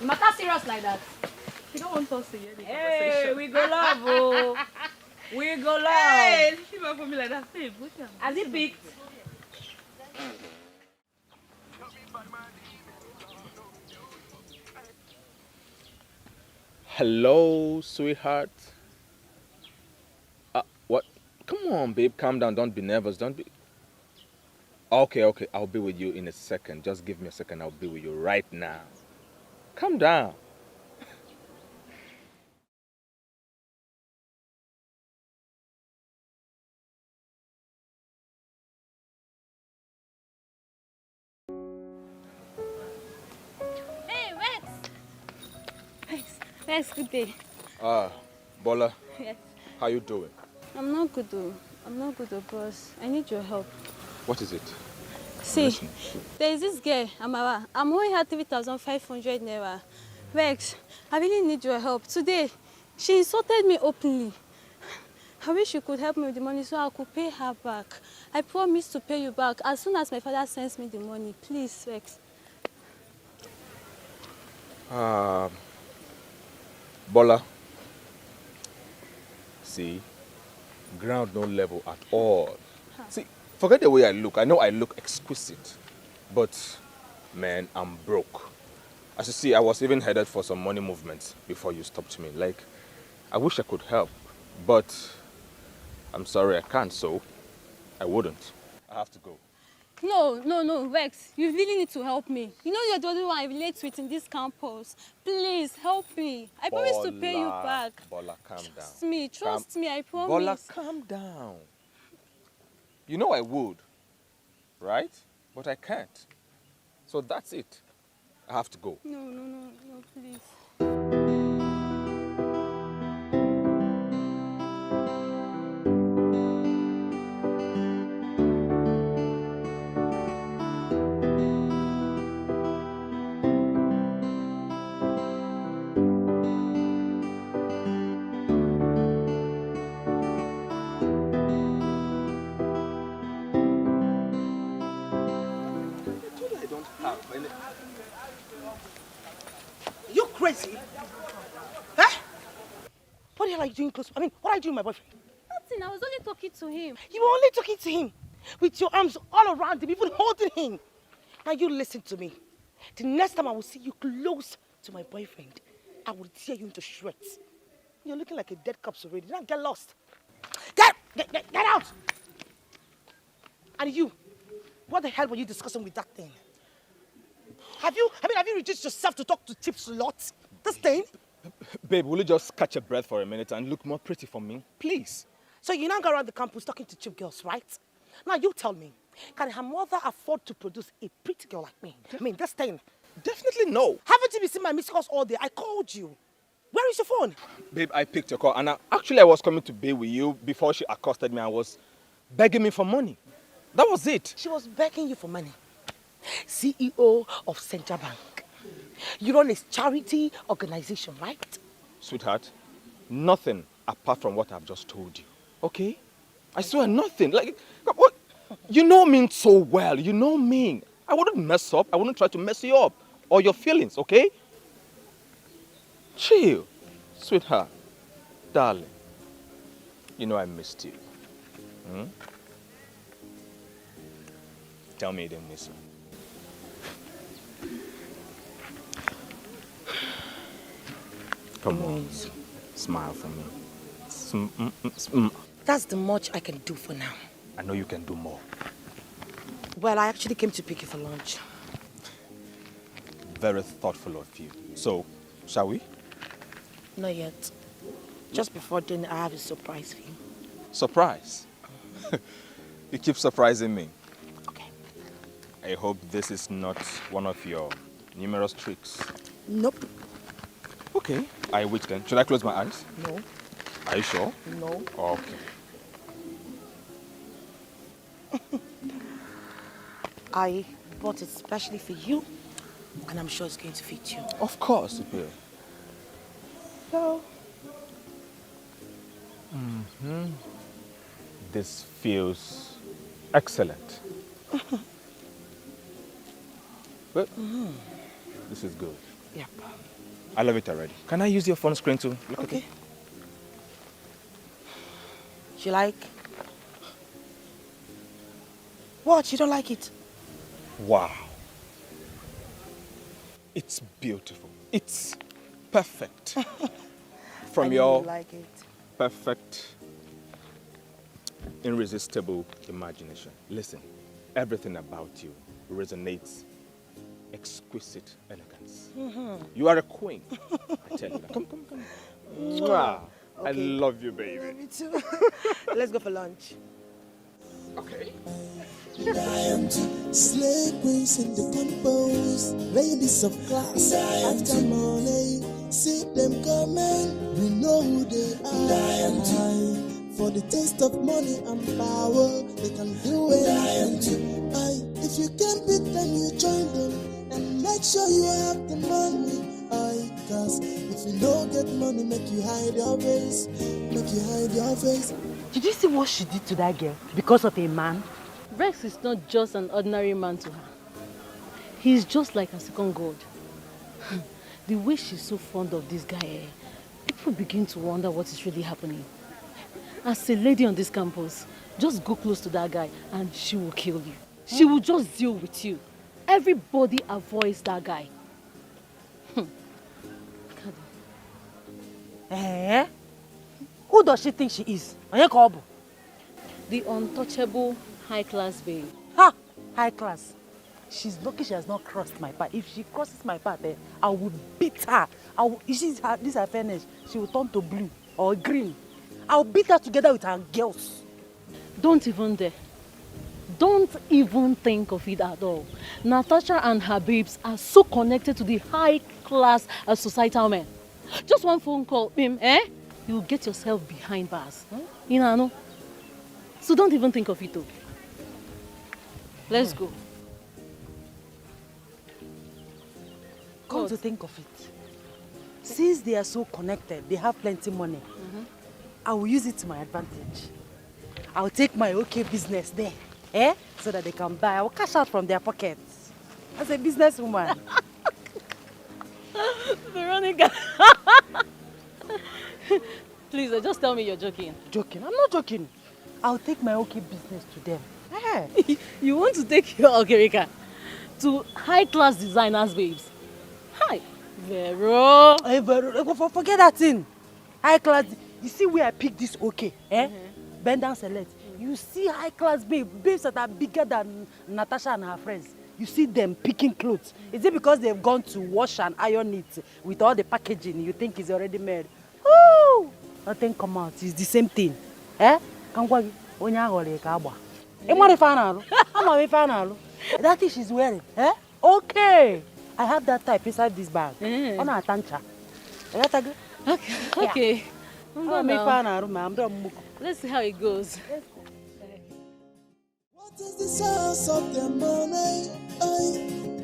You matter serious like that. You don't want us to hear the Hey, conversation. we go love, oh. We go love. Hey, she for me like that. Hey, Has he picked? Hello, sweetheart. What? Come on, babe. Calm down. Don't be nervous. Don't be... Okay. I'll be with you in a second. Just give me a second. I'll be with you right now. Calm down. Hey, Rex, good day. Bola. Yes. How you doing? I'm not good, boss. I need your help. What is it? See, there is this girl, Amara. I'm owing her 3,500 naira. Rex, I really need your help. Today, she insulted me openly. I wish you could help me with the money so I could pay her back. I promise to pay you back as soon as my father sends me the money. Please, Rex. Bola. See, ground no level at all. See, forget the way I look. I know I look exquisite, but man, I'm broke. As you see, I was even headed for some money movements before you stopped me. Like, I wish I could help, but I'm sorry I can't, so I wouldn't. I have to go. No, Rex. You really need to help me. You know you're the only one I relate with in this campus. Please, help me. I promise to pay you back. Bola, calm down. Trust me, I promise. Bola, calm down. You know I would, right? But I can't. So that's it. I have to go. No, please. You crazy? Huh? What the hell are you doing close? I mean, what are you doing, my boyfriend? Nothing. I was only talking to him. You were only talking to him with your arms all around him, even holding him. Now you listen to me. The next time I will see you close to my boyfriend, I will tear you into shreds. You're looking like a dead corpse already. Now get lost. Get out! And you, what the hell were you discussing with that thing? Have you reduced yourself to talk to cheap sluts? This thing? Babe, will you just catch a breath for a minute and look more pretty for me? Please. So you now go around the campus talking to cheap girls, right? Now you tell me, can her mother afford to produce a pretty girl like me? I mean, this thing. Definitely no. Haven't you been seeing my missed calls all day? I called you. Where is your phone? Babe, I picked your call and I was coming to be with you before she accosted me and was begging me for money. That was it. She was begging you for money. CEO of Central Bank. You run a charity organization, right? Sweetheart, nothing apart from what I've just told you. Okay? I swear nothing. Like, what? You know me so well. You know me. I wouldn't mess up. I wouldn't try to mess you up. Or your feelings, okay? Chill. Sweetheart. Darling. You know I missed you. Hmm? Tell me you didn't miss me. Come on. Smile for me. That's the much I can do for now. I know you can do more. Well, I actually came to pick you for lunch. Very thoughtful of you. So, shall we? Not yet. Just before dinner, I have a surprise for you. Surprise? You keep surprising me. Okay. I hope this is not one of your numerous tricks. Nope. Okay. I wait then. Should I close my eyes? No. Are you sure? No. Okay. I bought it specially for you, and I'm sure it's going to fit you. Of course it will. So, This feels excellent. But this is good. Yep. I love it already. Can I use your phone screen to look at it? You like? What? You don't like it? Wow. It's beautiful. It's perfect. From your like it. perfect, irresistible imagination. Listen, everything about you resonates exquisite elegance. You are a queen. I tell you that. Come. Mwah. I love you, baby. Me too. Let's go for lunch. Okay. Slay queens in the campus, ladies of class. After money, see them coming. We know who they are. For the taste of money and power, they can do anything. If you can't beat them, you join them. And make sure you have the money. Cause if you don't get money, make you hide your face. Make you hide your face. Did you see what she did to that girl because of a man? Rex is not just an ordinary man to her. He's just like a second god. The way she's so fond of this guy, people begin to wonder what is really happening. As a lady on this campus, just go close to that guy and she will kill you. She will just deal with you. Everybody avoids that guy. Who does she think she is? The untouchable high-class babe. Ha! High class. She's lucky she has not crossed my path. If she crosses my path, I will beat her. You see this her fairness, she will turn to blue or green. I'll beat her together with her girls. Don't even dare. Don't even think of it at all. Natasha and her babes are so connected to the high-class societal men. Just one phone call, you'll get yourself behind bars. You know? So don't even think of it, though. Let's go. Come to think of it, since they are so connected, they have plenty money, I will use it to my advantage. I'll take my okay business there, so that they can buy. I will cash out from their pockets. As a businesswoman. Veronica. Please, just tell me you're joking. Joking? I'm not joking. I'll take my okay business to them. You want to take your Okerika to high-class designers, babes? Hi, Vero. Hey, Vero, forget that thing. High-class. You see where I picked this okay? Bend down, select. You see high-class babes that are bigger than Natasha and her friends. You see them picking clothes. Is it because they've gone to wash and iron it with all the packaging? You think it's already made? Woo! Nothing come out. It's the same thing. That thing she's wearing. Okay. I have that type inside this bag. On a tancha. Okay. Let's see how it goes. What is the source of their money?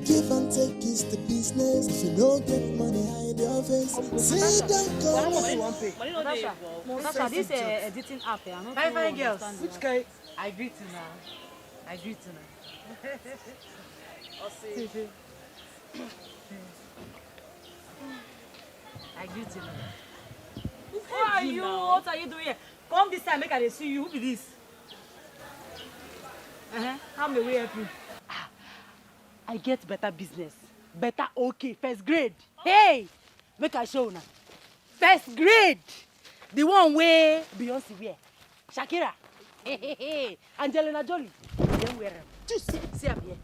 Give and take is the business. If you don't get money, hide your face. Sit down, come. Natasha, this editing app, Fine girls. Which guy? I agree to now. I agree to now. I agree to now. Who are you? What are you doing here? Come this time, make I see you. Who be this? How may we help you? I get better business. Better okay. First grade. Hey! Make I show now. First grade. The one where Beyonce wear. Shakira. Hey. Angelina Jolie. Then wear them. Just see up here.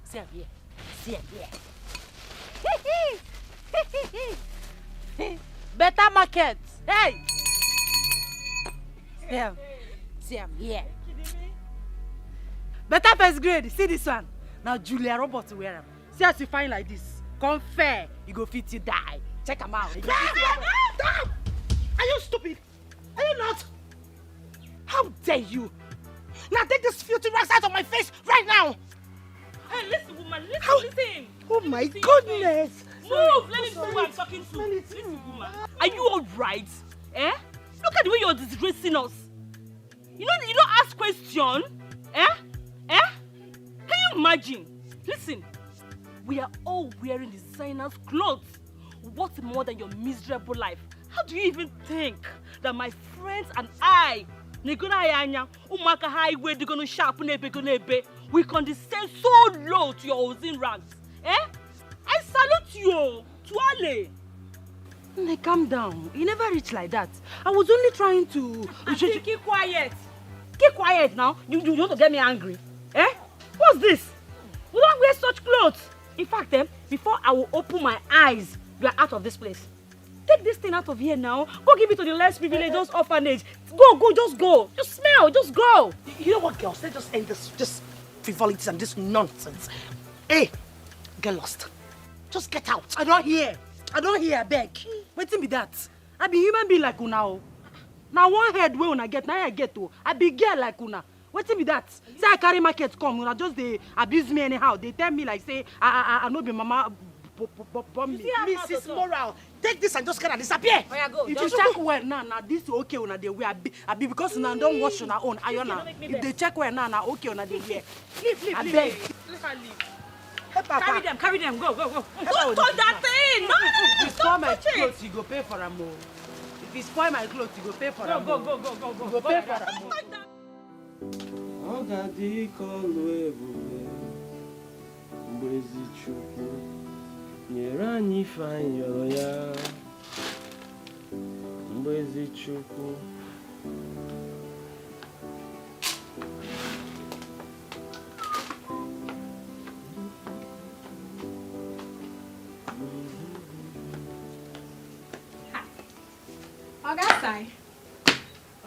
See up here. See up here. Better market. Hey! See up here. Better first grade. See this one. Now Julia Roberts wear them. See as you find like this. Come fair. You go fit you die. Check them out. Stop! Are you stupid? Are you not? How dare you? Now take this filthy rags out of my face right now. Hey, listen, woman. Listen. Oh my goodness. Move. Let me see who I'm talking to. Listen, woman. Are you all right? Look at the way you're disgracing us. You don't ask question. Can you imagine? Listen, we are all wearing designer's clothes. What more than your miserable life? How do you even think that my friends and I, we condescend so low to your Ozin ranks? I salute you, Tuale. Calm down. You never reach like that. I was only trying to... Keep quiet. Keep quiet now. You want to get me angry? What's this? We don't wear such clothes. In fact, before I will open my eyes, you are out of this place. Take this thing out of here now. Go give it to the less privileged, those orphanage. Go, just go. Just smell, just go. You know what, girls? Let's just end this frivolities and this nonsense. Hey, get lost. Just get out. I don't hear, I beg. Waiting be that. I be human being like you now. Now one head wey una get, now I get to. I be girl like una. Wetin be that? Say I carry market come, una just they abuse me anyhow. They tell me like say I no be mama bomb me. Mrs. Moral, take this and just kind of disappear. Oh, yeah, go. If you check well now, this okay una dey wear. I be because una don't wash una own iron. If they check well now, okay una dey wear. Leave. I beg. Let her leave. Carry them, go. Don't touch that thing! No! If you spoil my clothes, you go pay for them. If you spoil my clothes, you go pay for them. Go. You go pay for them. nyere anyị ife anyị yọrọ ya mgbezi Chukwu Ogasai.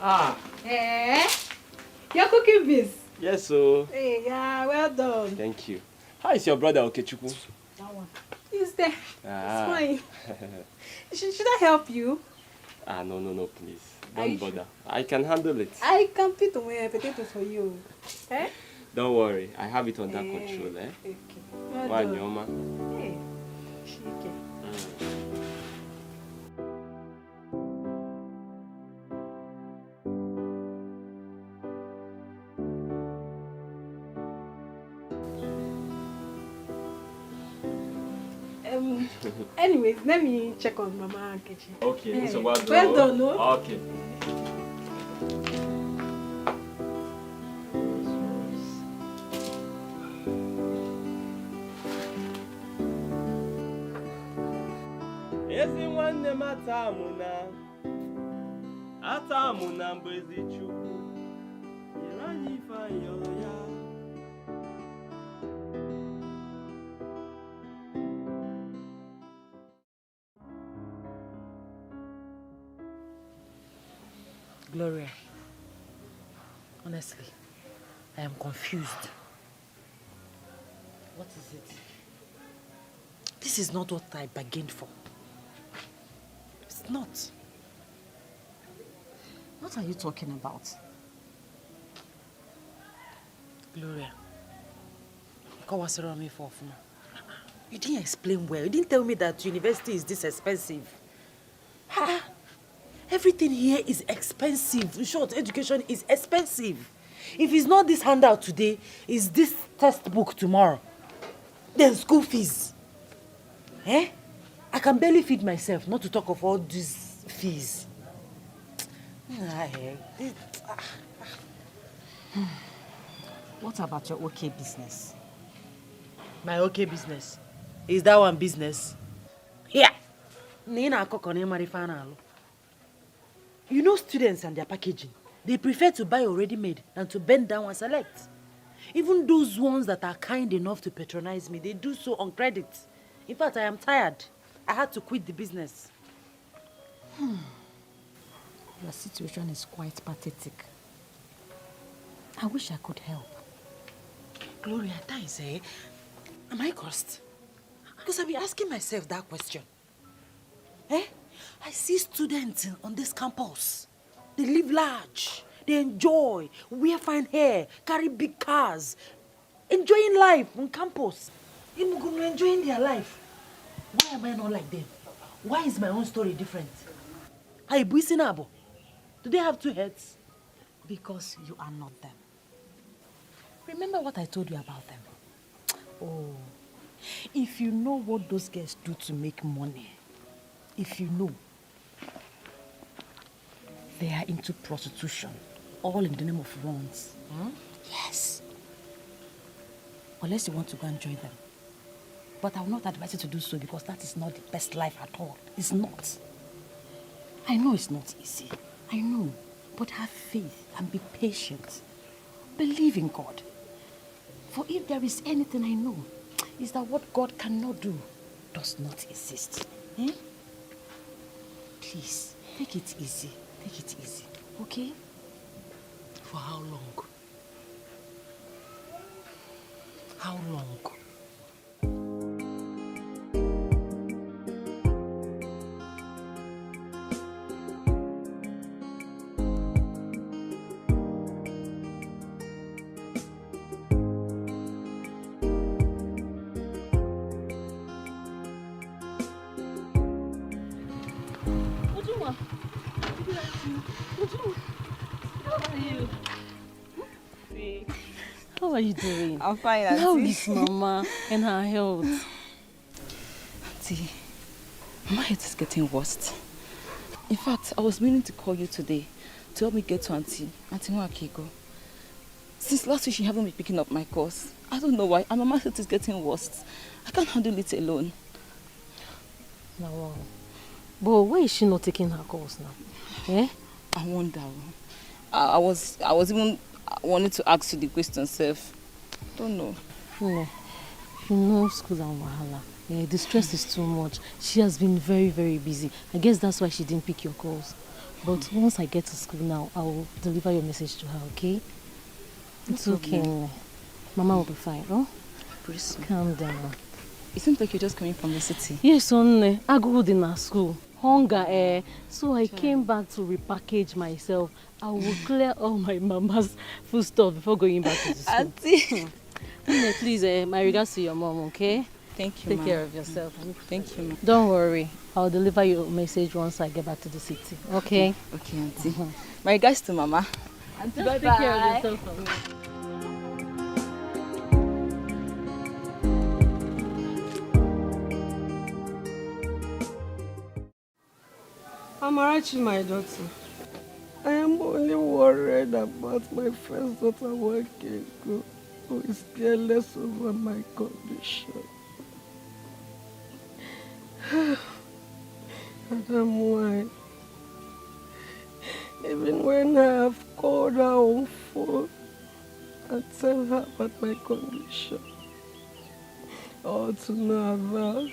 Ah. You're cooking beans. Yes, so. Hey, yeah, well done. Thank you. How is your brother Okechukwu? That one. He's there. Ah. It's fine. Should I help you? Ah, no, please. Are you Don't bother. I can handle it. I can put away potatoes for you. Eh? Don't worry. I have it under control, eh? Okay. Well Why, done. Nyoma? Hey. Shike. Anyways, let me check on Mama and Kechi. Okay, so well done. Well done, no? Okay. Ezi nwanne m atamuna mgbezi Chukwu nyere anyị ife anyị yọrọ ya. Gloria, honestly, I am confused. What is it? This is not what I bargained for. It's not. What are you talking about? Gloria, you didn't explain well. You didn't tell me that university is this expensive. Everything here is expensive. In short, education is expensive. If it's not this handout today, it's this textbook tomorrow. Then school fees. I can barely feed myself, not to talk of all these fees. What about your okay business? My okay business? Is that one business? Yeah. You know students and their packaging. They prefer to buy already made than to bend down and select. Even those ones that are kind enough to patronize me, they do so on credit. In fact, I am tired. I had to quit the business. Your situation is quite pathetic. I wish I could help. Gloria, at times, am I cursed? Because I've been asking myself that question. I see students on this campus. They live large. They enjoy, wear fine hair, carry big cars, enjoying life on campus. Enjoying their life. Why am I not like them? Why is my own story different? Do they have two heads? Because you are not them. Remember what I told you about them? Oh, if you know what those girls do to make money, if you know, they are into prostitution, all in the name of runs. Yes. Unless you want to go and join them. But I will not advise you to do so because that is not the best life at all. It's not. I know it's not easy. I know. But have faith and be patient. Believe in God. For if there is anything I know, is that what God cannot do does not exist. Please, take it easy. Take it easy, okay? For how long? How long? Mama. How are you? How are you doing? I'm fine, Auntie. How is Mama and her health? Auntie, my head is getting worse. In fact, I was meaning to call you today to help me get to Auntie Nwakego. Since last week, she haven't been picking up my calls. I don't know why, and Mama's health is getting worse. I can't handle it alone. Now, wow. But why is she not taking her calls now? Eh? I wonder. I was even wanting to ask you the question, self. Don't know. No. You know, school and wahala. Yeah, the stress is too much. She has been very, very busy. I guess that's why she didn't pick your calls. But once I get to school now, I will deliver your message to her, okay? It's okay. Mama will be fine, oh? Please. Calm down. It seems like you're just coming from the city. Yes, only. I go in our school. Hunger, so I came back to repackage myself. I will clear all my mama's food stuff before going back to the school. Auntie. Please, my regards to your mom, okay? Thank you, Take Ma. care of yourself. Thank you, Ma. Don't worry. I'll deliver your message once I get back to the city, okay? Okay, Auntie. My regards to Mama. Auntie, bye-bye. Take care of yourself for me. Amarachi, my daughter, I am only worried about my first daughter, Nwakego, who is careless over my condition. Madam, why? Even when I have called her on phone and tell her about my condition, all to no avail.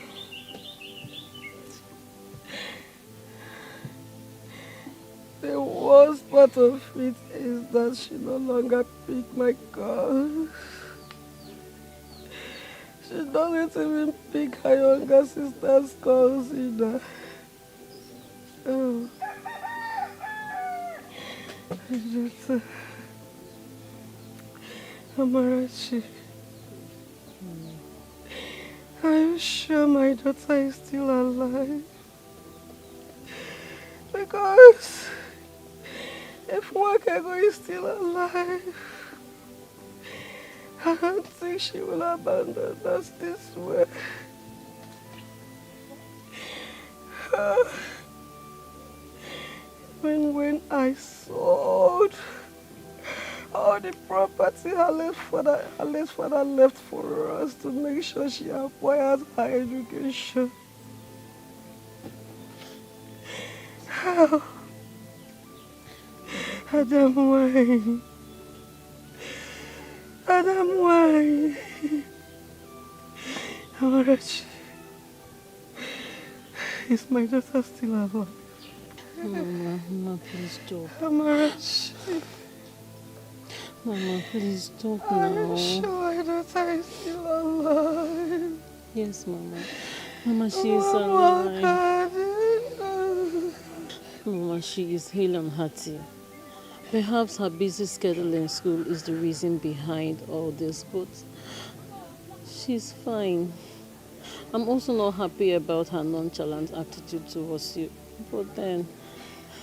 The worst part of it is that she no longer picks my calls. She doesn't even pick her younger sister's calls either. Oh. Amarachi, are you sure my daughter is still alive? Because if Nwakego is still alive, I don't think she will abandon us this way. When I sold all the property her late father left for us to make sure she acquired her education. How? Adam, why? Adam, why? Amarachi, is my daughter still alive? Mama, please stop. Amarachi. Mama, please stop Are now. you sure my daughter is still alive? Yes, Mama. Mama, she is alive. Mama, she is hale and hearty. Perhaps her busy schedule in school is the reason behind all this, but she's fine. I'm also not happy about her nonchalant attitude towards you, but then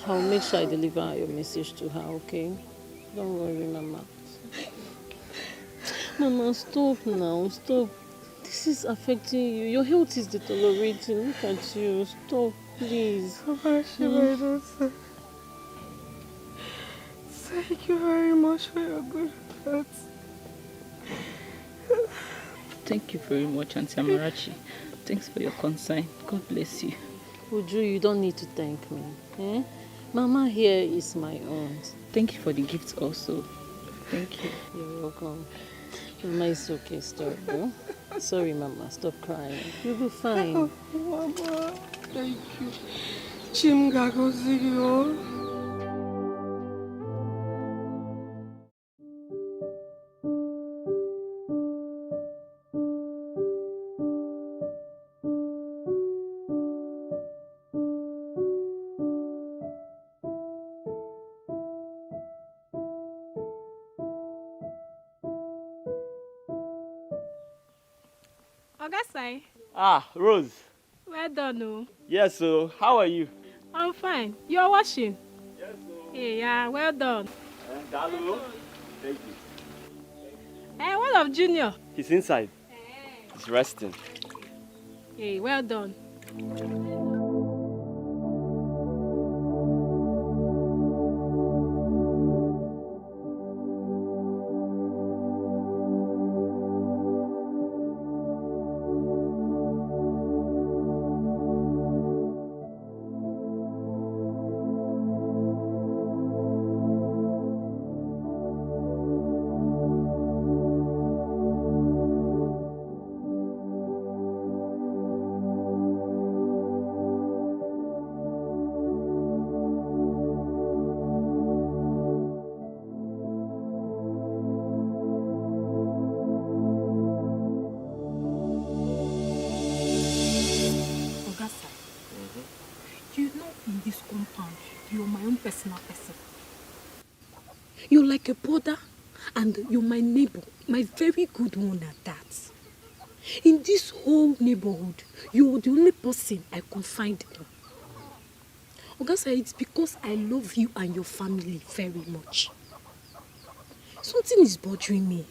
I'll make sure I deliver your message to her, okay? Don't worry, Mama. Mama, stop now, stop. This is affecting you. Your health is deteriorating. Look at you. Stop, please. My daughter. Thank you very much for your good heart. Thank you very much, Auntie Amarachi. Thanks for your concern. God bless you. Uju, you don't need to thank me. Eh? Mama here is my aunt. Thank you for the gifts also. Thank you. You're welcome. Mama, it's okay. Stop. Oh? Sorry, Mama. Stop crying. You'll be fine. Oh, Mama, thank you. Chimga goziyo. Ogasai, Ah, Rose. well done, oh. Yes, so how are you? I'm fine. You're washing? Yes, sir. Yeah, well done. Dalu, thank you. Hey, what of Junior? He's inside. He's resting. Hey, well done. You know, in this compound, you're my own personal person. You're like a brother, and you're my neighbor, my very good one at that. In this whole neighborhood, you're the only person I confide in. Ogasa, it's because I love you and your family very much. Something is bothering me,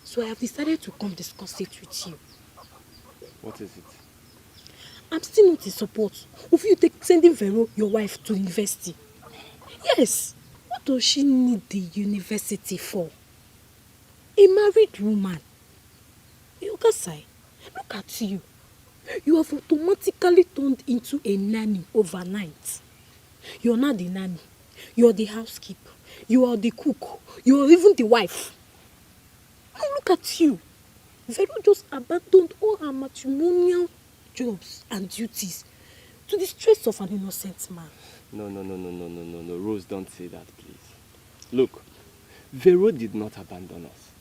so I have decided to come discuss it with you. What is it? I'm still not in support of you sending Vero, your wife, to university. Yes, what does she need the university for? A married woman. Yogasai, look at you. You have automatically turned into a nanny overnight. You're not the nanny. You're the housekeeper. You are the cook. You are even the wife. Now look at you. Vero just abandoned all her matrimonial jobs and duties to the stress of an innocent man. No. Rose, don't say that, please. Look, Vero did not abandon us.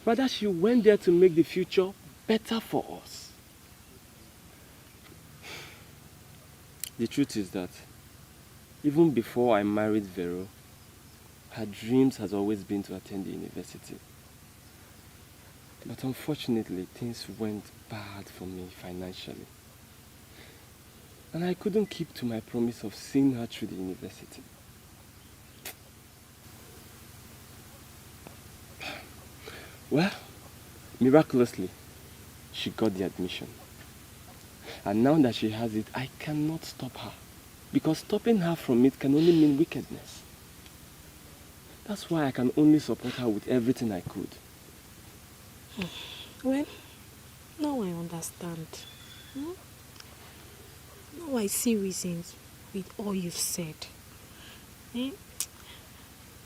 Rather, she went there to make the future better for us. The truth is that even before I married Vero, her dreams has always been to attend the university. But unfortunately, things went bad for me financially. And I couldn't keep to my promise of seeing her through the university. Well, miraculously, she got the admission. And now that she has it, I cannot stop her. Because stopping her from it can only mean wickedness. That's why I can only support her with everything I could. Well, now I understand. Now I see reasons with all you've said.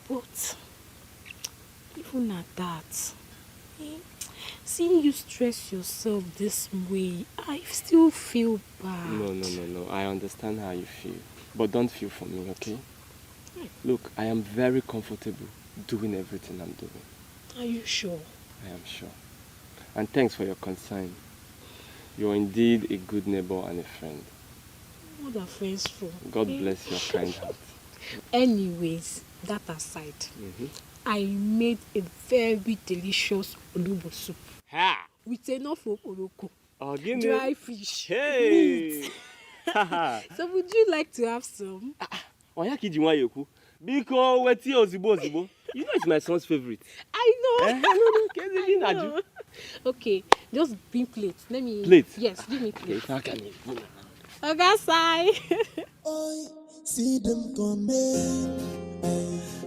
But even at that, seeing you stress yourself this way, I still feel bad. No. I understand how you feel. But don't feel for me, okay? Look, I am very comfortable doing everything I'm doing. Are you sure? I am sure. And thanks for your concern. You're indeed a good neighbor and a friend. What are friends for? God bless your kind heart. Anyways, that aside, I made a very delicious olubo soup. Ha! With enough oporoko, Again, dry fish, hey! meat. So would you like to have some? You know it's my son's favorite. I know. I know. Okay, just bring plates. Let me. Plate? Yes, give me plates. Okay. Ogasai. I see them coming.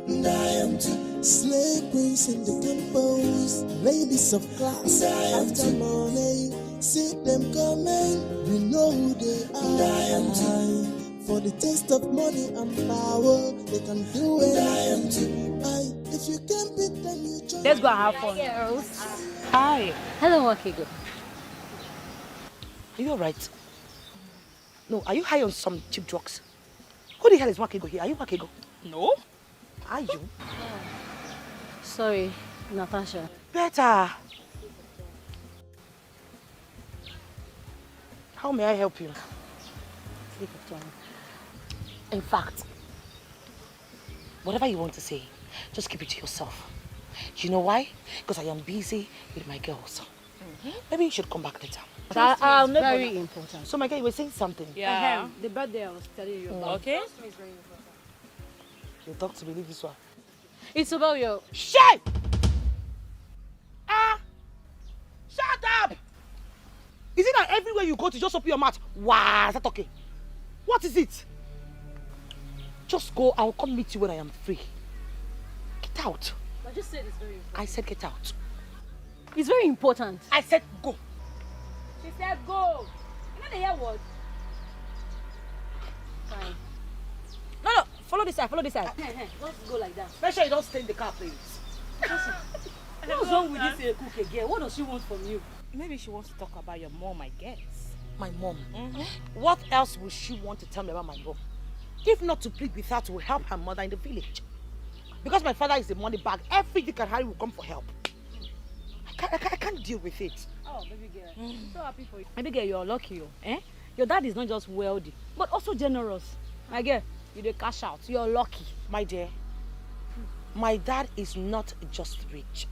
And I am to slay queens in the temples, ladies of class after money. See them coming, we know who they are. And I am to for the taste of money and power, they can do it. I am to if you can't beat them, you join. Let's go and have fun. Hi. Hello, Wakigo. Are you alright? No, are you high on some cheap drugs? Who the hell is Wakigo here? Are you Wakigo? No. Are you? Sorry, Natasha. Better. How may I help you? Sleep of tongue. In fact, whatever you want to say, just keep it to yourself. Do you know why? Because I am busy with my girls. Maybe you should come back later. But I'll never. very important. So, my guy, you were saying something. Yeah. The birthday I was telling you about. Okay. You talk to me, leave this one. It's about your... Shut! Shut up! Is it that everywhere you go to just open your mouth? Wow, is that okay? What is it? Just go, I'll come meet you when I am free. Get out. I just said it's very important. I said get out. It's very important. I said go. She said go. You know the hear word? Fine. No, follow this side, follow this side. Just go like that. Make sure you don't stay in the car, please. What's wrong with this cook again? What does she want from you? Maybe she wants to talk about your mom, I guess. My mom? What else would she want to tell me about my mom? If not to plead with her to help her mother in the village. Because my father is a money bag, everything can Harry will come for help. I can't deal with it. Oh, baby girl. I'm so happy for you. Baby girl, you're lucky. Your dad is not just wealthy, but also generous. My girl, you dey cash out. You're lucky. My dear, my dad is not just rich.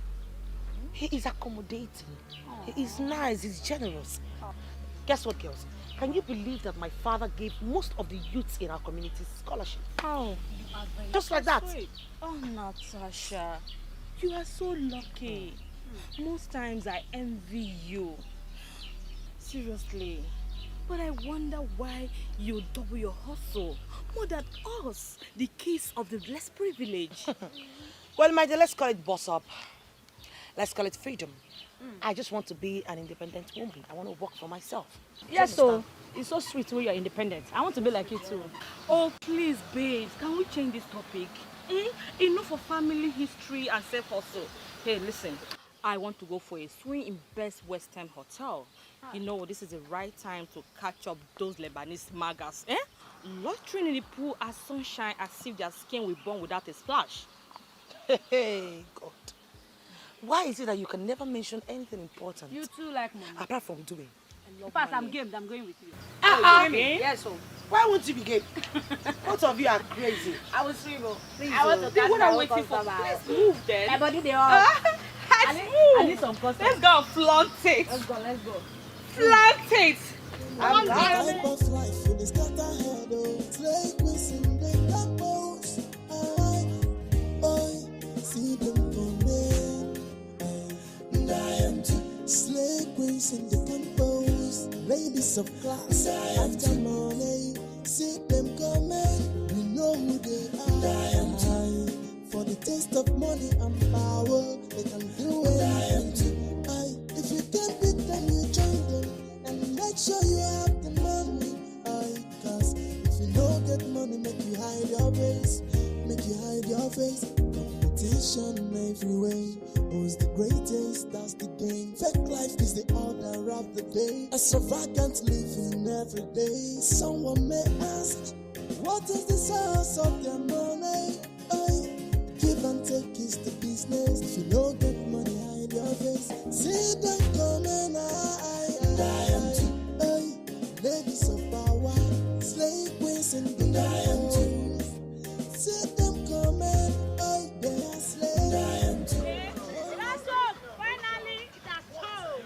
He is accommodating. He is nice, he's generous. Guess what, girls? Can you believe that my father gave most of the youths in our community scholarship? Oh, just like that. Sweet. Oh, Natasha, you are so lucky. Most times I envy you. Seriously. But I wonder why you double your hustle more than us, the kids of the less privileged. Well, my dear, let's call it boss up. Let's call it freedom. I just want to be an independent woman. I want to work for myself. Yes, so it's so sweet when you're independent. I want to be like you too. Oh, please, babes, can we change this topic? Enough of family history and self-hustle. Hey, listen, I want to go for a swim in Best Western Hotel. You know, this is the right time to catch up those Lebanese magas. Loitering in the pool as sunshine as if their skin will burn without a splash. Hey, God. Why is it that you can never mention anything important? You too like money. Apart from doing. In fact, I'm game. I'm going with you. Game? Yes, so. Why won't you be game? Both of you are crazy. I will swim. Please. I want to Then what I'm waiting for. Let's move then. My body, they all. I need some custom. Let's go flaunt it. Let's go. Flaunt it. I'm type of life in this got a head of slave missing the couples. See them coming. And I am too. Slave queens in the compose. Ladies of class, after money. See them coming. We know who they are. I am too. For the taste of money and power, they can do it. I am too. If you can't beat them, you join them. And make sure you have the money. Cause if you don't get money, make you hide your face. Make you hide your face. Competition every way. Who's the greatest? That's the game. Fake life is the order of the day. Extravagant living every day. Someone may ask, what is the source of their money? Give and take is the business. If you don't get money, hide your face. See them coming, I am too. Ladies of power, slave queens in the night. See them coming, they are slaves. I am too. That's all. Finally, it has come.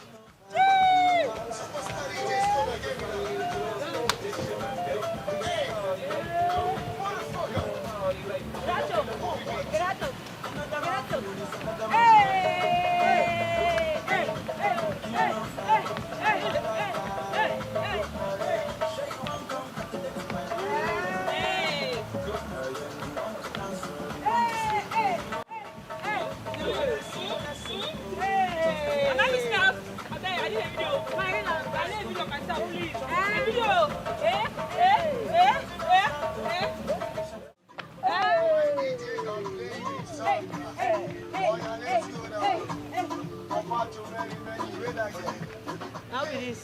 How it is?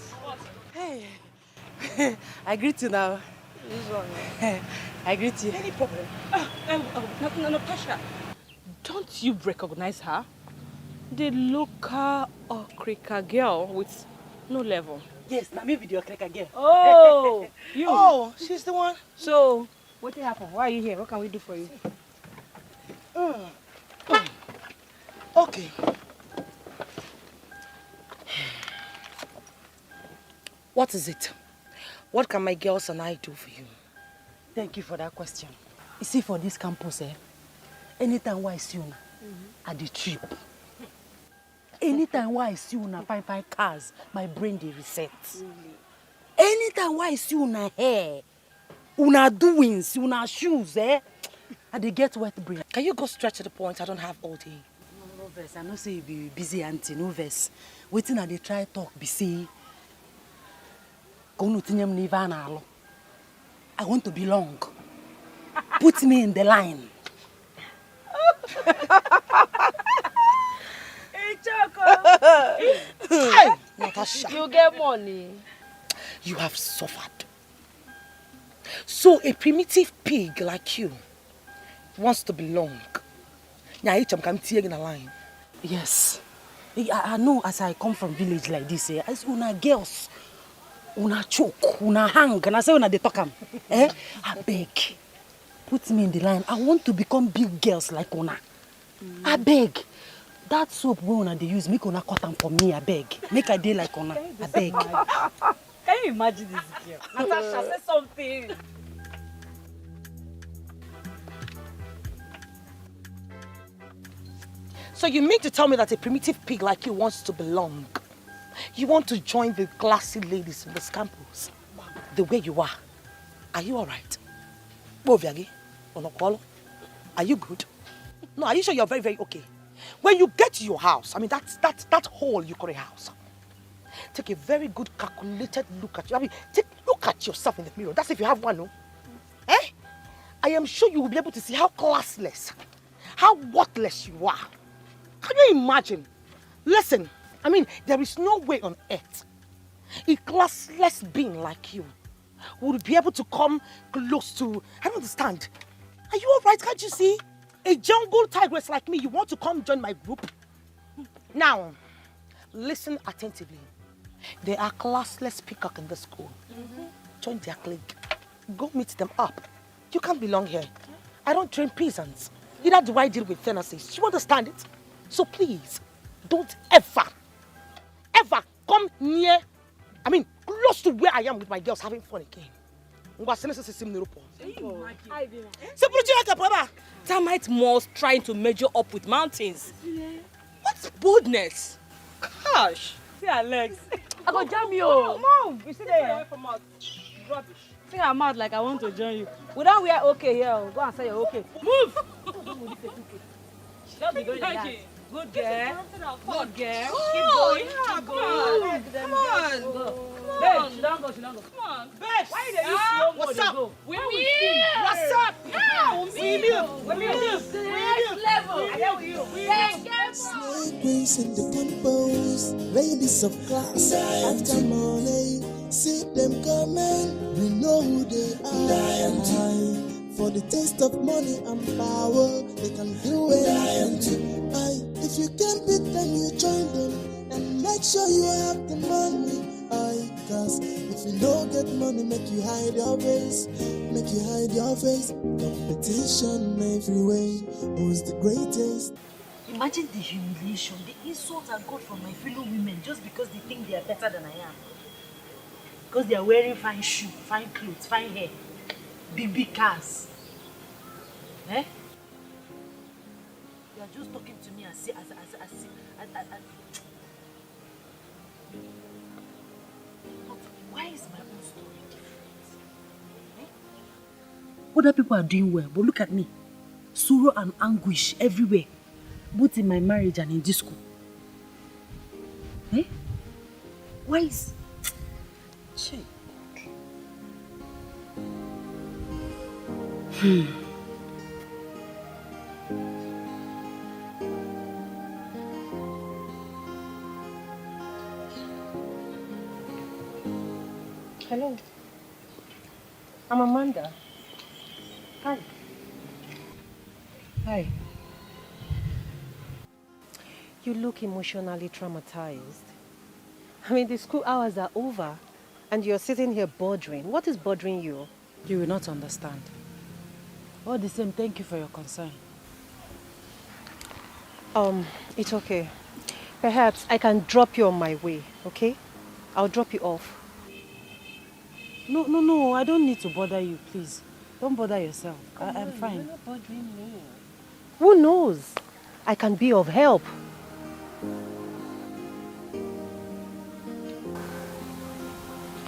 Hey, I greet you now. I greet you. Any problem? Natasha, don't you recognize her? The local Okrika girl with no level. Yes, now me video Okrika girl. Oh, you. Oh, she's the one. So, what happened? Why are you here? What can we do for you? Okay. What is it? What can my girls and I do for you? Thank you for that question. You see, for this campus, anytime I see you at the trip, anytime I see you fine cars, my brain they reset. Anytime I see you hair, una doings, una shoes, and they get wet brain. Can you go straight to the point? I don't have all day. No verse. I know say you be busy auntie, no verse. Waiting and they try talk, be say, I want to belong. Put me in the line. Hey, Choco. Hey, Natasha. You get money. You have suffered. So a primitive pig like you wants to belong. Now each come in a line. Yes. I know as I come from village like this, as una girls, una choke, una hang, and I say una they talk am. I beg. Put me in the line. I want to become big girls like una. I beg. That soap we una they use, make una cut am for me, I beg. Make a day like una. I beg. Can you imagine this girl? Natasha, say something. So you mean to tell me that a primitive pig like you wants to belong? You want to join the classy ladies in this campus? The way you are. Are you alright? Are you good? No, are you sure you're very, very okay? When you get to your house, I mean, that hole you call a house. Take a very good calculated look at you. I mean, look at yourself in the mirror. That's if you have one, no? I am sure you will be able to see how classless, how worthless you are. Can you imagine? Listen, I mean, there is no way on earth a classless being like you would be able to come close to, I don't understand. Are you alright? Can't you see? A jungle tigress like me, you want to come join my group? Now, listen attentively. There are classless peacock in the school. Join their clique. Go meet them up. You can't belong here. I don't train peasants. Neither do I deal with tendencies. You understand it? So please, don't ever come near, I mean, close to where I am with my girls having fun again. Termite moles trying to measure up with mountains. What's boldness? Gosh. See her legs. I go jam you. Move. You see there? Rubbish. See her mouth like I want to join you. We don't wear okay here. Go and say you're okay. Move. Just be going like that. Good girl. Good girl. Keep going. Come on. Come on. Go. Babe, She don't go. Come on. Babe, why did you slow what's up? go? We Where meet. What's up? Yeah, We move. Next level. I get with you. Slave queens in the campus, ladies of class. After money, see them coming. We know who they are. For the taste of money and power, they can do anything. If you can't beat them, you join them and make sure you have the money. Cause if you don't get money, make you hide your face. Make you hide your face. Competition every way. Who's the greatest? Imagine the humiliation, the insult I got from my fellow women just because they think they are better than I am. Because they are wearing fine shoes, fine clothes, fine hair, big cars. Eh? They are just talking to me as But why is my own story different? Eh? Other people are doing well, but look at me. Sorrow and anguish everywhere. Both in my marriage and in this school. Eh? Why is... Hello. I'm Amanda. Hi. Hi. You look emotionally traumatized. I mean, the school hours are over and you're sitting here bothering. What is bothering you? You will not understand. All the same, thank you for your concern. It's okay. Perhaps I can drop you on my way, okay? I'll drop you off. No, I don't need to bother you, please. Don't bother yourself. I'm fine. You're not bothering me. Who knows? I can be of help.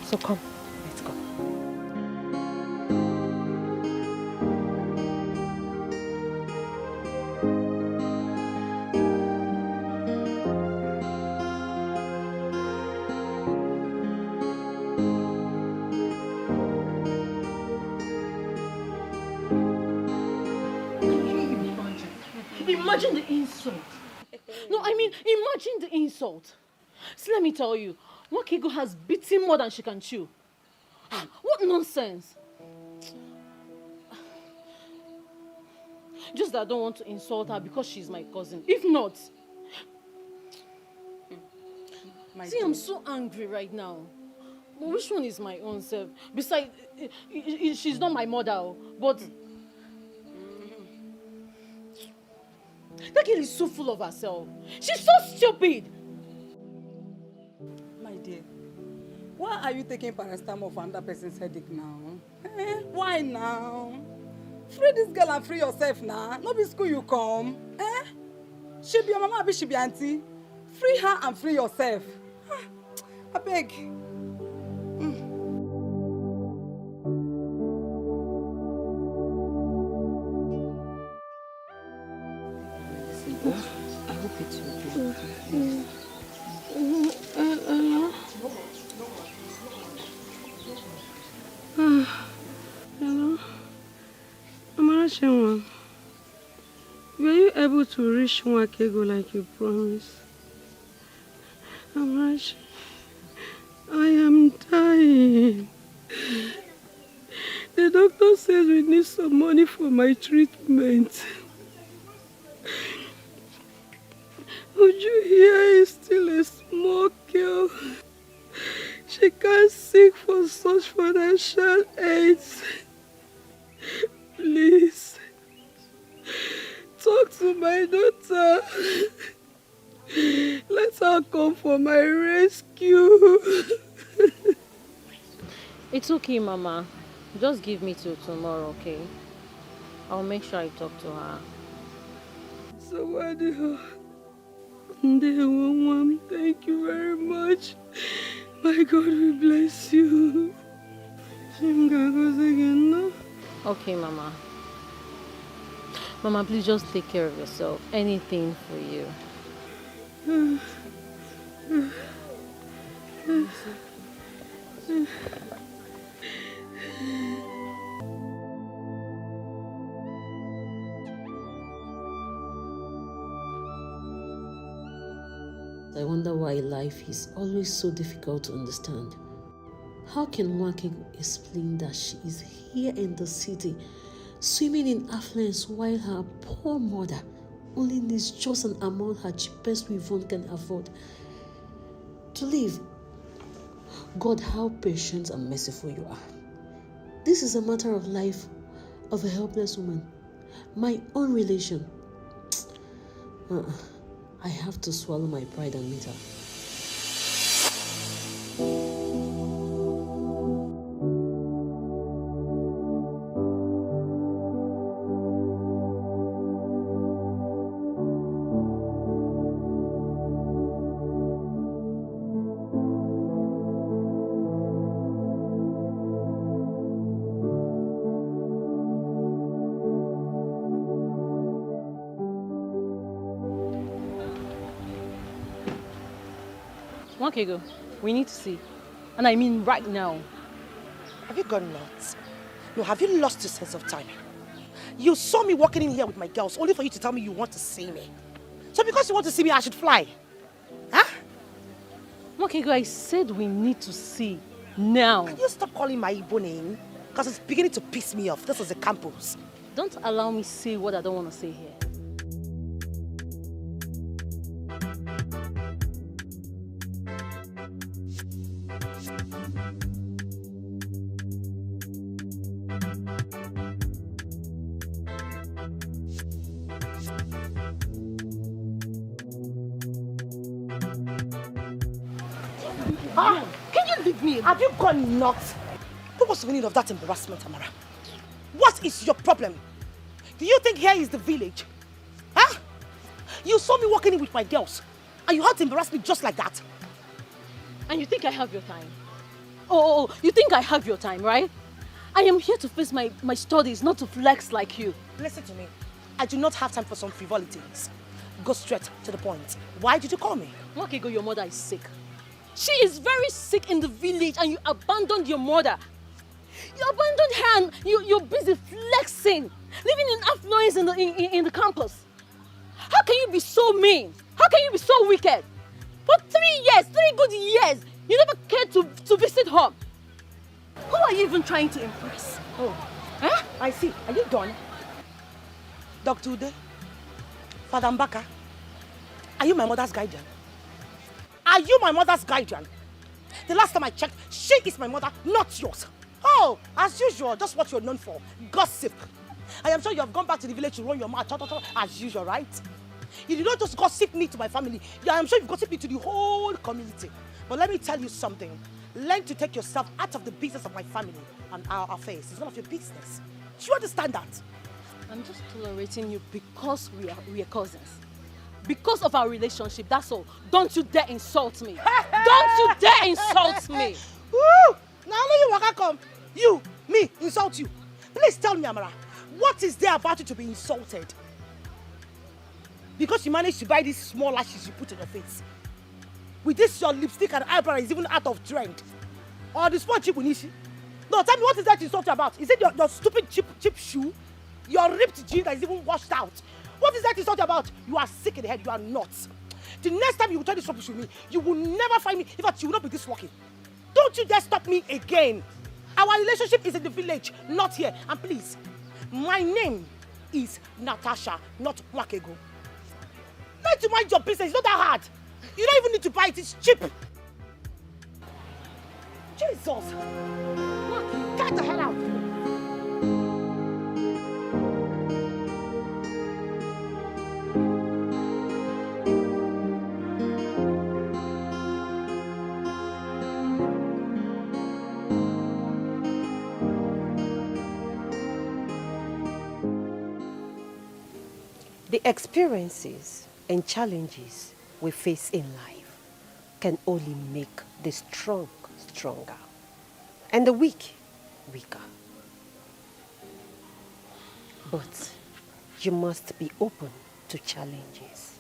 So come, let's go. Imagine the insult. No, I mean, imagine the insult. See, let me tell you, Wakigo has beaten more than she can chew. What nonsense. Just that I don't want to insult her because she's my cousin. If not... See, I'm so angry right now. But which one is my own self? Besides, she's not my mother, but... That girl is so full of herself. She's so stupid. My dear, why are you taking paracetamol for another person's headache now? Why now? Free this girl and free yourself now. No be school you come. She be your mama, she be auntie. Free her and free yourself. I beg. I hope it's okay. Hello? Amarachewa, were you able to reach Wakego like you promised? Amarache, I am dying. The doctor says we need some money for my treatment. Uju here is still a small girl. She can't seek for such financial aids. Please, talk to my daughter. Let her come for my rescue. It's okay, Mama. Just give me till tomorrow, okay? I'll make sure I talk to her. So what do you... Thank you very much. My God will bless you. Okay, Mama. Mama, please just take care of yourself. Anything for you. I wonder why life is always so difficult to understand. How can Nwake explain that she is here in the city, swimming in affluence while her poor mother only needs just an amount her cheapest weavon can afford to live? God, how patient and merciful you are. This is a matter of life of a helpless woman, my own relation. I have to swallow my pride and meet her. Wakego, we need to see. And I mean right now. Have you gone nuts? No, have you lost your sense of timing? You saw me walking in here with my girls only for you to tell me you want to see me. So because you want to see me, I should fly. Huh? Wakego, I said we need to see now. Can you stop calling my Igbo name? Because it's beginning to piss me off. This is a campus. Don't allow me say what I don't want to say here. Can you leave me? Have you gone nuts? What was the meaning of that embarrassment, Amara? What is your problem? Do you think here is the village? Huh? You saw me walking in with my girls, and you had to embarrass me just like that. And you think I have your time? Oh, you think I have your time, right? I am here to face my studies, not to flex like you. Listen to me. I do not have time for some frivolities. Go straight to the point. Why did you call me? Wakego, your mother is sick. She is very sick in the village and you abandoned your mother. You abandoned her and you're busy flexing, living in affluence in the campus. How can you be so mean? How can you be so wicked? For 3 years, 3 good years, you never cared to visit her. Who are you even trying to impress? Oh, huh? I see. Are you done? Dr. Ude, Father Mbaka, are you my mother's guardian? Are you my mother's guardian? The last time I checked, she is my mother, not yours. Oh, as usual, just what you're known for, gossip. I am sure you have gone back to the village to run your mouth, as usual, right? You did not just gossip me to my family. I am sure you've gossiped me to the whole community. But let me tell you something. Learn to take yourself out of the business of my family and our affairs. It's none of your business. Do you understand that? I'm just tolerating you because we are cousins. Because of our relationship, that's all. Don't you dare insult me. Don't you dare insult me. Woo! Now you waka come. You, me, insult you. Please tell me, Amara, what is there about you to be insulted? Because you managed to buy these small lashes you put on your face. With this your lipstick and eyebrow is even out of trend. Or the small cheap Unishi. No, tell me, what is that insult about? Is it your stupid cheap shoe? Your ripped jeans that is even washed out? What is that insult about? You are sick in the head, you are not. The next time you will try this rubbish with me, you will never find me. In fact, you will not be this lucky. Don't you dare stop me again. Our relationship is in the village, not here. And please, my name is Natasha, not Wakego. Learn to mind your business, it's not that hard. You don't even need to buy it, it's cheap. Jesus. Get the hell out. The experiences and challenges we face in life can only make the strong stronger and the weak weaker. But you must be open to challenges.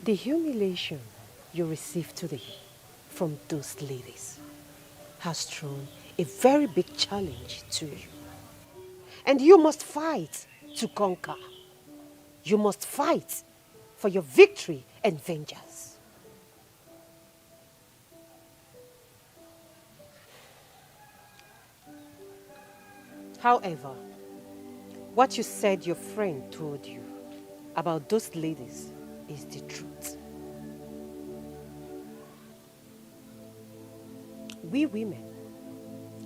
The humiliation you received today from those ladies has thrown a very big challenge to you. And you must fight to conquer. You must fight for your victory and vengeance. However, what you said your friend told you about those ladies is the truth. We women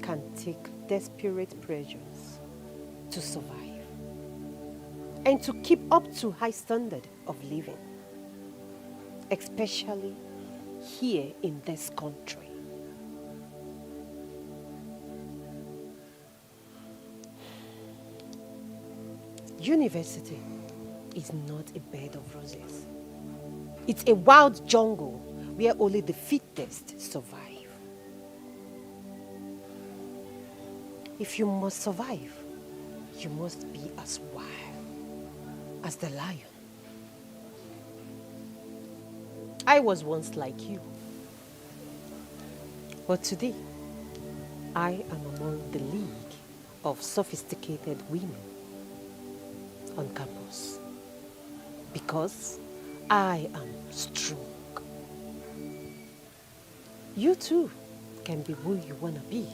can take desperate pressures to survive and to keep up to high standard of living, especially here in this country. University is not a bed of roses. It's a wild jungle where only the fittest survive. If you must survive, you must be as wild as the lion. I was once like you, but today I am among the league of sophisticated women on campus because I am strong. You too can be who you want to be,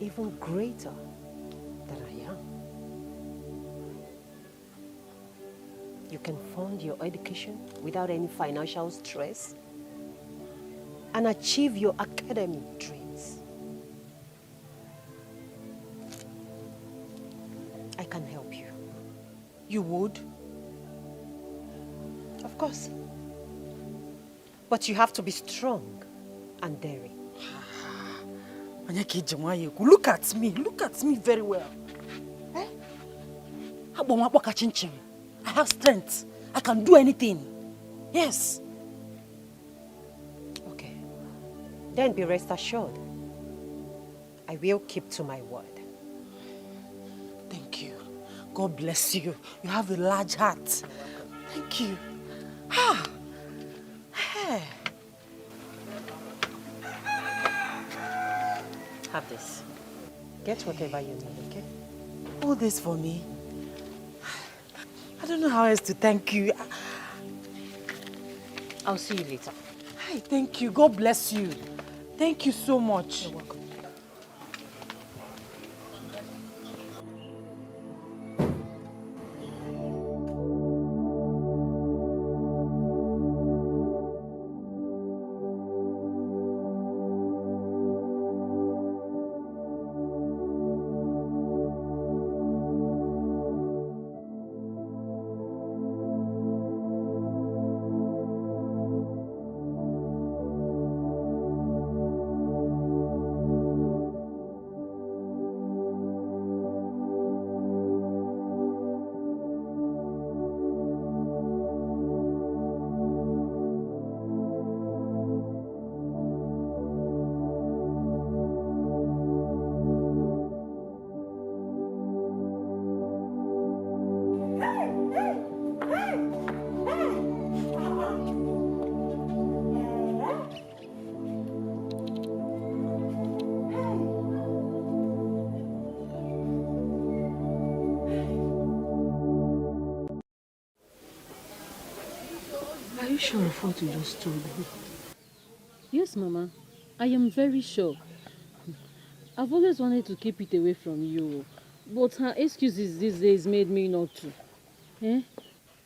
even greater than I am. You can fund your education without any financial stress and achieve your academic dreams. I can help you. You would? Of course. But you have to be strong and daring. Look at me. Look at me very well. Eh? I have strength. I can do anything. Yes. Okay. Then be rest assured. I will keep to my word. Thank you. God bless you. You have a large heart. Thank you. Ah. Hey. Have this. Get whatever you need, okay? All this for me. I don't know how else to thank you. I'll see you later. Hi, thank you. God bless you. Thank you so much. You're welcome. Are you sure of what you just told me? Yes, Mama. I am very sure. I've always wanted to keep it away from you, but her excuses these days made me not to. Eh?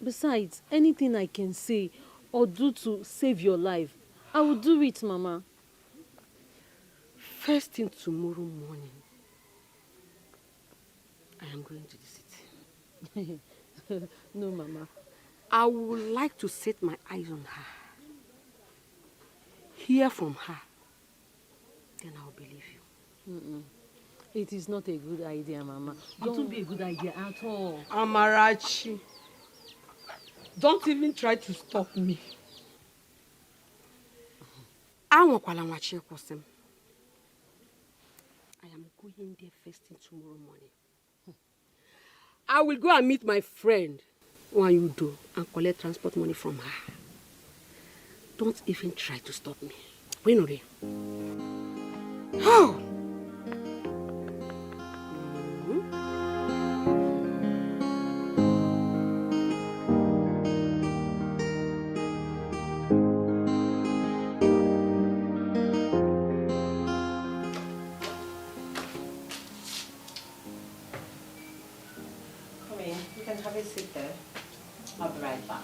Besides, anything I can say or do to save your life, I will do it, Mama. First thing tomorrow morning, I am going to the city. No, Mama. I would like to set my eyes on her. Hear from her. Then I'll believe you. Mm-mm. It is not a good idea, Mama. It won't be a good idea at all. Amarachi, don't even try to stop me. I am going there first thing tomorrow morning. I will go and meet my friend, Wanyudo, and collect transport money from her. Don't even try to stop me. Winore. Oh! Come in. You can have a seat there. I'll be right back.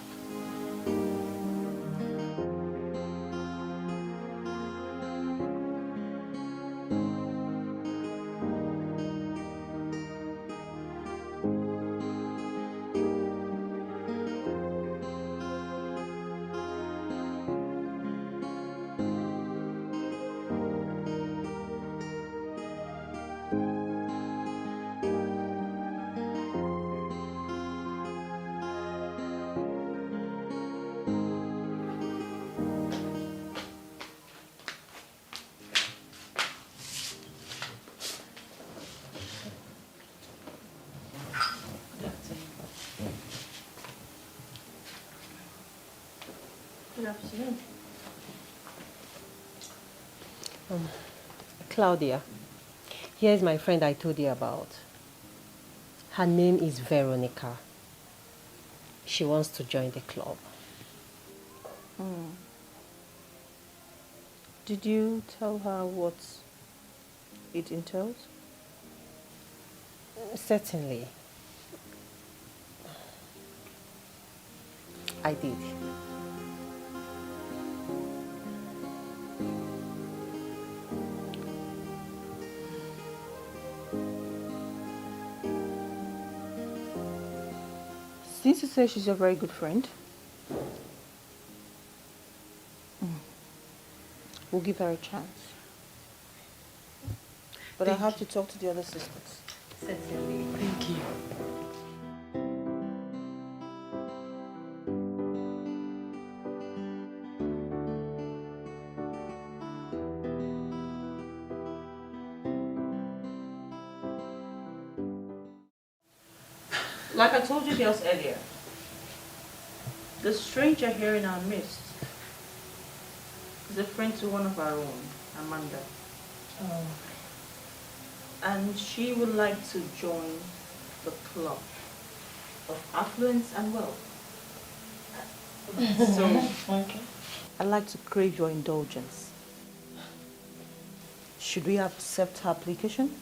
Good afternoon. Claudia, here's my friend I told you about. Her name is Veronica. She wants to join the club. Did you tell her what it entails? Certainly. I did. Since you say she's your very good friend, We'll give her a chance. But I have to talk to the other sisters. Certainly. Thank you. Like I told you girls earlier, the stranger here in our midst is a friend to one of our own, Amanda. Oh. And she would like to join the club of affluence and wealth. So, Okay. I'd like to crave your indulgence. Should we accept her application?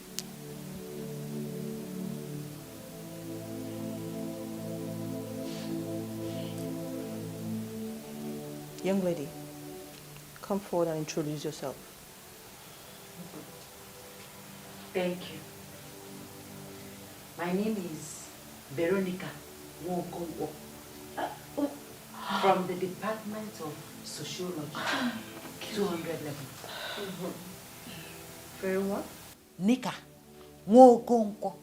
Young lady, come forward and introduce yourself. Thank you. My name is Veronica Wokowo from the Department of Sociology, 200 level. Very what? Nika Wokonkwo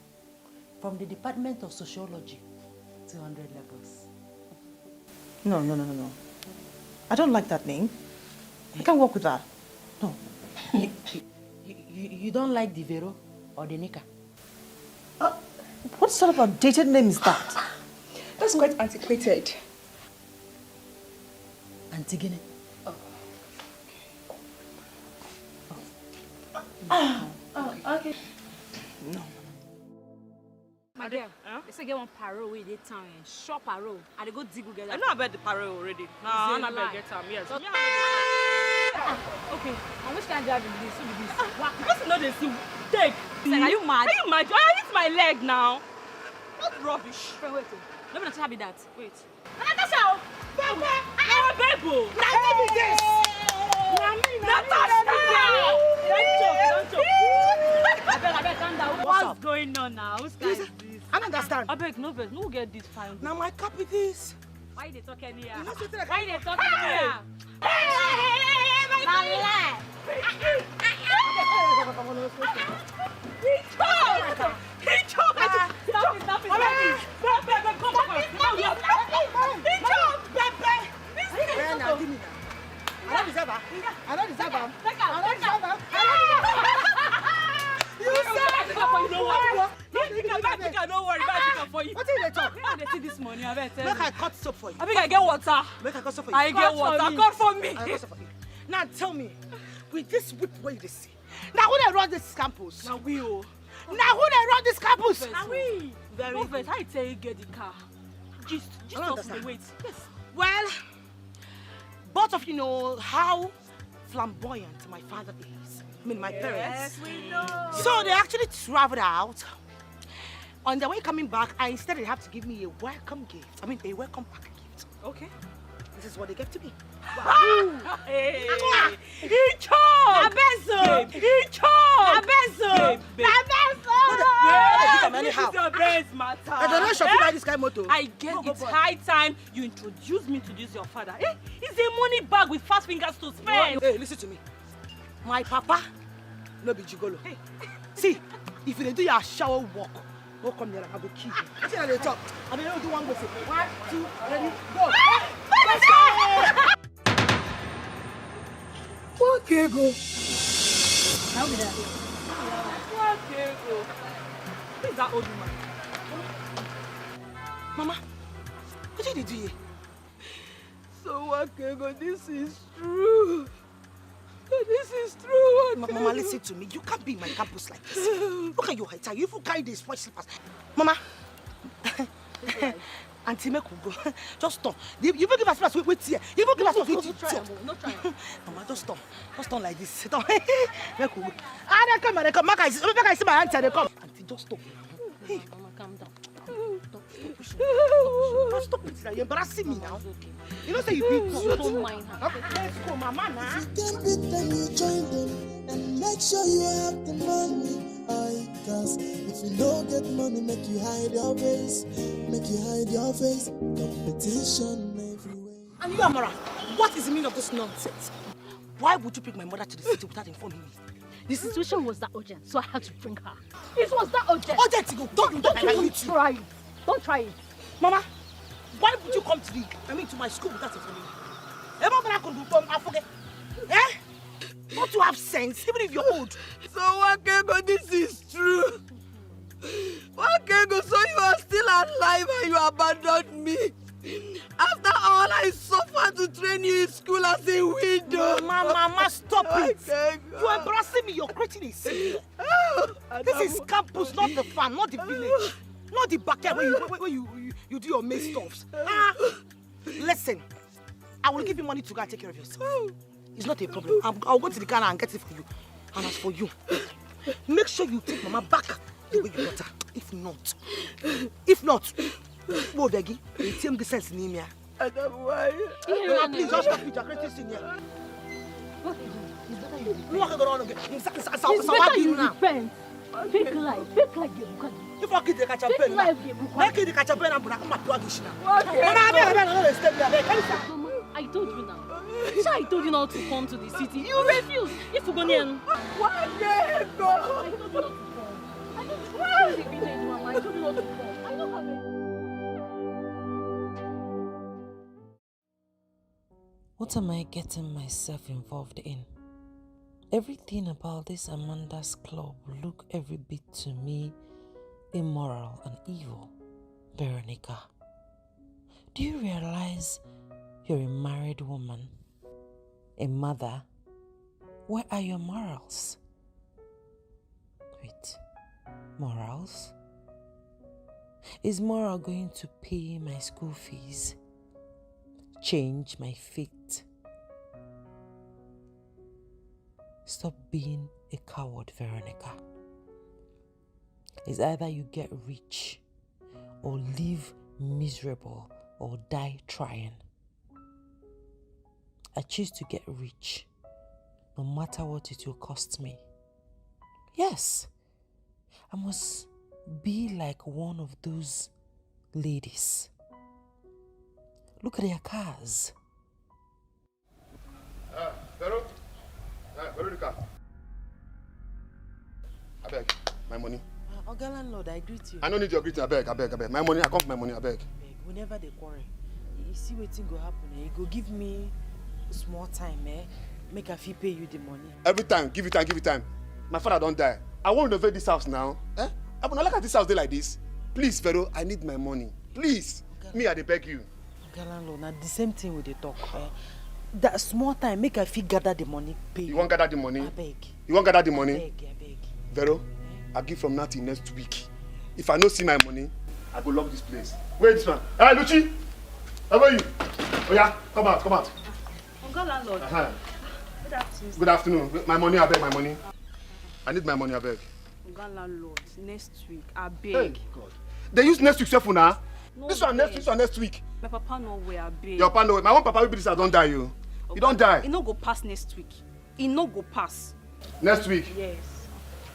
from the Department of Sociology, 200 levels. No. I don't like that name. I can't work with that. No. You don't like the Vero or the Nika? What sort of outdated name is that? That's quite antiquated. Antigone. Okay. No. My girl, they say get one parole with the town, shop parole. I go dig together. I know about the parole already. No, I'm not about to get time. Yes. Okay, and which kind of job is this? Who be this? What? Because know they see. Take. Are you mad? Are you mad? I hit my leg now. What rubbish? Wait. Let me not be that. Wait. Natasha! Bebo! Natasha! Calm down. What's going on now? Who's guy is this? I don't understand. I beg, no vex. No get this fine. Now my cup it is. Why they talk anyhow? You know something like Why they talk anyhow? I don't deserve her. Don't worry, for you. What did they talk? They see this money. I bet. Make I cut soap for you. I think I get water. Make I cut soap for you. I get water. Cut for me. I cut soap for you. Now tell me, with this whip where you see, now who they run this campus? Now we oh. Now who they run this campus? Now we. Very good. How you tell you get the car? Just off the wait. Yes. Well, both of you know how flamboyant my father is. I mean, my parents. Yes, we know. So they actually traveled out. On their way coming back, instead they have to give me a welcome gift. I mean, a welcome pack gift. Okay. This is what they gave to me. Hey. He chose! Abenzo! He chose! Abenzo! Abenzo! This is your best matter. I don't know shopping by this kind of motto. I guess it's high time you introduce me to this your father. Eh? It's a money bag with fast fingers to spend. Hey, listen to me. My papa, no be gigolo. Hey. See, if you do your shower walk, go come here and I go kill you. See how they talk. And they don't do one go say 1, 2, ready, go. Let's go! What can go? How did that? What can go? Who is that old woman? Mama, what did they do here? So what can go? This is true. This is true. Mama, listen to me. You can't be in my campus like this. Look at your hair. You even carry the spoiled slippers. Mama. Auntie, make we go. Just stop. You even give us place. Wait here. You even give us place. Not try. Mama, just stop. Just stop like this. Stop. Make we go. They come. Make I see my auntie. They come. Auntie, just stop. Hey. Mama, calm down. Stop it. You're embarrassing me now. You know, say you beat. You don't mind her. Let's go, Mama. Now. If you can't beat them, you join them. And make sure you have the money. Cause if you don't get money, make you hide your face. Make you hide your face. Competition everywhere. And you, Amara, what is the meaning of this nonsense? Why would you bring my mother to the city without informing me? The situation was that urgent, so I had to bring her. It was that urgent. Urgent, you don't even try it. Don't try it. Mama, why would you come to to my school without informing me? I forget. Eh? Don't you have sense, even if you're old? So Wakego, this is true. Wakego, so you are still alive and you abandoned me. After all I suffered to train you in school as a widow. Mama, stop it. You're embarrassing me. You're creating a scene. This is campus, not the farm, not the village. Not the backyard where you do your main stuffs. Listen, I will give you money to go and take care of yourself. It's not a problem. I'll go to the car and get it for you. And as for you, make sure you take Mama back the way you got her. If not, go Vegi. You take the sense in here. Why? Please just stop it. You're creating scene here. It's better you repent. Fake life you if I get the catch up pen, make it the catch up pen and I'm not doing this now. I told you now. I told you not to come to the city. You refused. If you're going why I told you not to come. I told you not to come. I don't have it. What am I getting myself involved in? Everything about this Amanda's club look every bit to me immoral and evil. Veronica, do you realize you're a married woman, a mother? Where are your morals? Wait, morals? Is moral going to pay my school fees? Change my fate? Stop being a coward, Veronica. It's either you get rich or live miserable or die trying. I choose to get rich, no matter what it will cost me. Yes, I must be like one of those ladies. Look at their cars. Veronica. I beg, my money. Oga landlord, I greet you. I don't need your greeting, I beg. My money, I come for my money, I beg. Whenever they quarrel, you see what thing go happen, you go give me small time, make a fee pay you the money. Every time, give you time. My father don't die. I want to renovate this house now. I will not look at this house day like this. Please, Vero, I need my money. Please. Me, I beg you. Oga landlord, now the same thing with the talk. That small time, make a fee gather the money, pay you. You won't gather the money? I beg. You won't gather the money? I beg. Vero, I'll give from now till next week. If I don't see my money, I go lock this place. Wait, this man. Hey, Luchi! How are you? Oh yeah, come out. Oga landlord. Good afternoon. Good afternoon. My money, I beg, my money. I need my money, I beg. Oga landlord, next week, I beg. Hey, God. They use next week, self now. No This one next week. My papa no way, I beg. Your papa no way. My one papa will be this, I don't die, you. You don't die. It no go pass next week. It no go pass. Next week? Yes.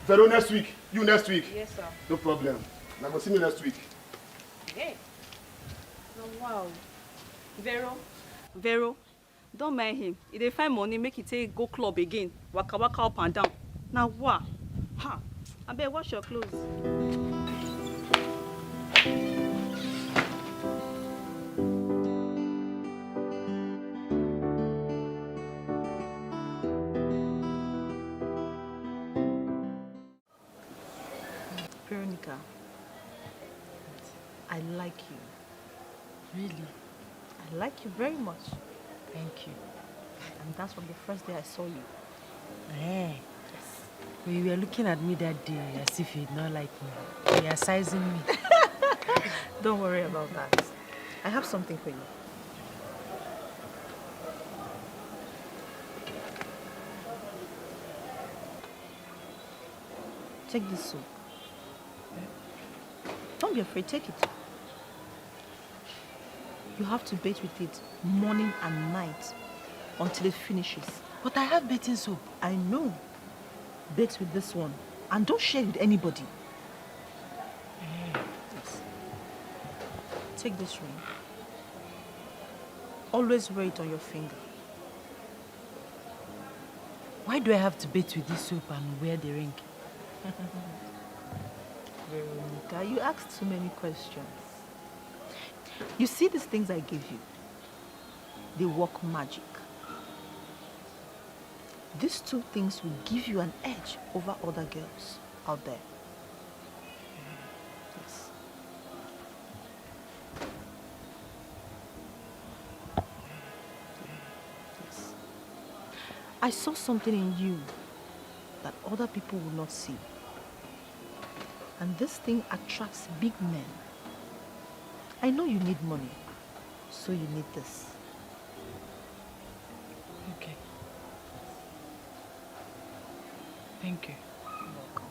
Vero next week. You next week? Yes, sir. No problem. Now go see me next week. Hey. Oh, wow. Vero, don't mind him. If they find money, make it take go club again. Waka up and down. Now what? Ha! I better wash your clothes. Veronica, I like you. Really? I like you very much. Thank you. And that's from the first day I saw you. Yes. When you were looking at me that day as if you did not like me. You are sizing me. Don't worry about that. I have something for you. Take this soup. Don't be afraid, take it. You have to bathe with it morning and night until it finishes. But I have bathing soap. I know. Bathe with this one. And don't share with anybody. Yes. Take this ring. Always wear it on your finger. Why do I have to bathe with this soap and wear the ring? Veronica, you asked too many questions. You see these things I give you? They work magic. These two things will give you an edge over other girls out there. Yes. Yes. I saw something in you that other people will not see. And this thing attracts big men. I know you need money, so you need this. Okay. Thank you. You're welcome.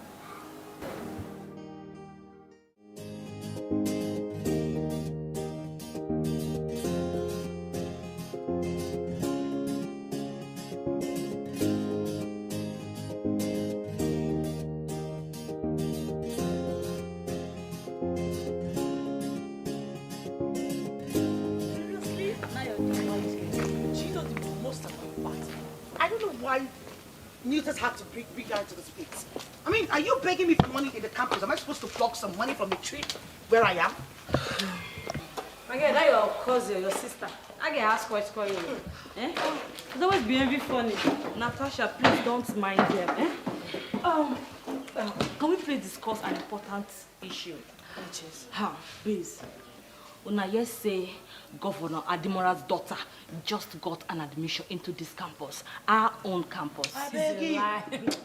Newtons had to bring her into this place. I mean, are you begging me for money in the campus? Am I supposed to pluck some money from the tree where I am? Again, that your cousin, your sister. I get asked what's going on. Eh? It's always behaving funny. Natasha, please don't mind them. Eh? Can we please discuss an important issue? Which is? Please. Una yes say Governor Adimora's daughter just got an admission into this campus, our own campus. I beg you.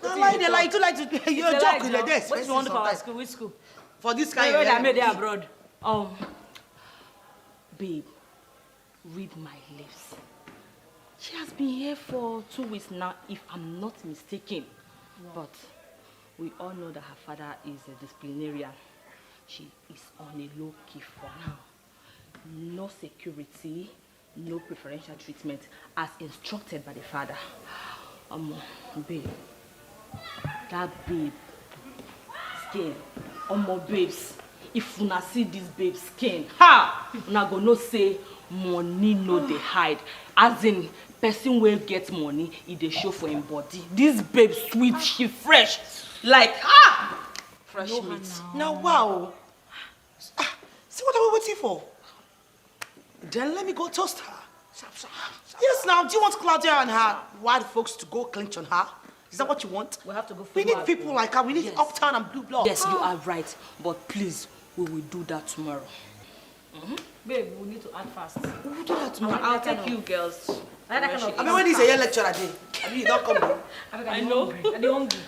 They lie. You like to. You're joking like this. What do you want for our school? Which school? For this kind of. I made it abroad. Babe, read my lips. She has been here for 2 weeks now, if I'm not mistaken. Wow. But we all know that her father is a disciplinarian. She is on a low key for now. No security, no preferential treatment, as instructed by the father. Babe, that babe skin, babes. If una see this babe skin, una go know say money no dey hide. As in, person will get money, it dey show for him body. This babe sweet, she fresh, like fresh meat. Now wow. See what are we waiting for? Then let me go toast her. Yes, now, do you want Claudia and her white folks to go clinch on her? Is that what you want? We have to go. We need people like her. We need uptown and blue blood. Yes, you are right. But please, we will do that tomorrow. Babe, we need to act fast. We will do that tomorrow. I'll take you girls. I mean, when is a year lecturer day? I mean, you don't come. I know. I'm hungry.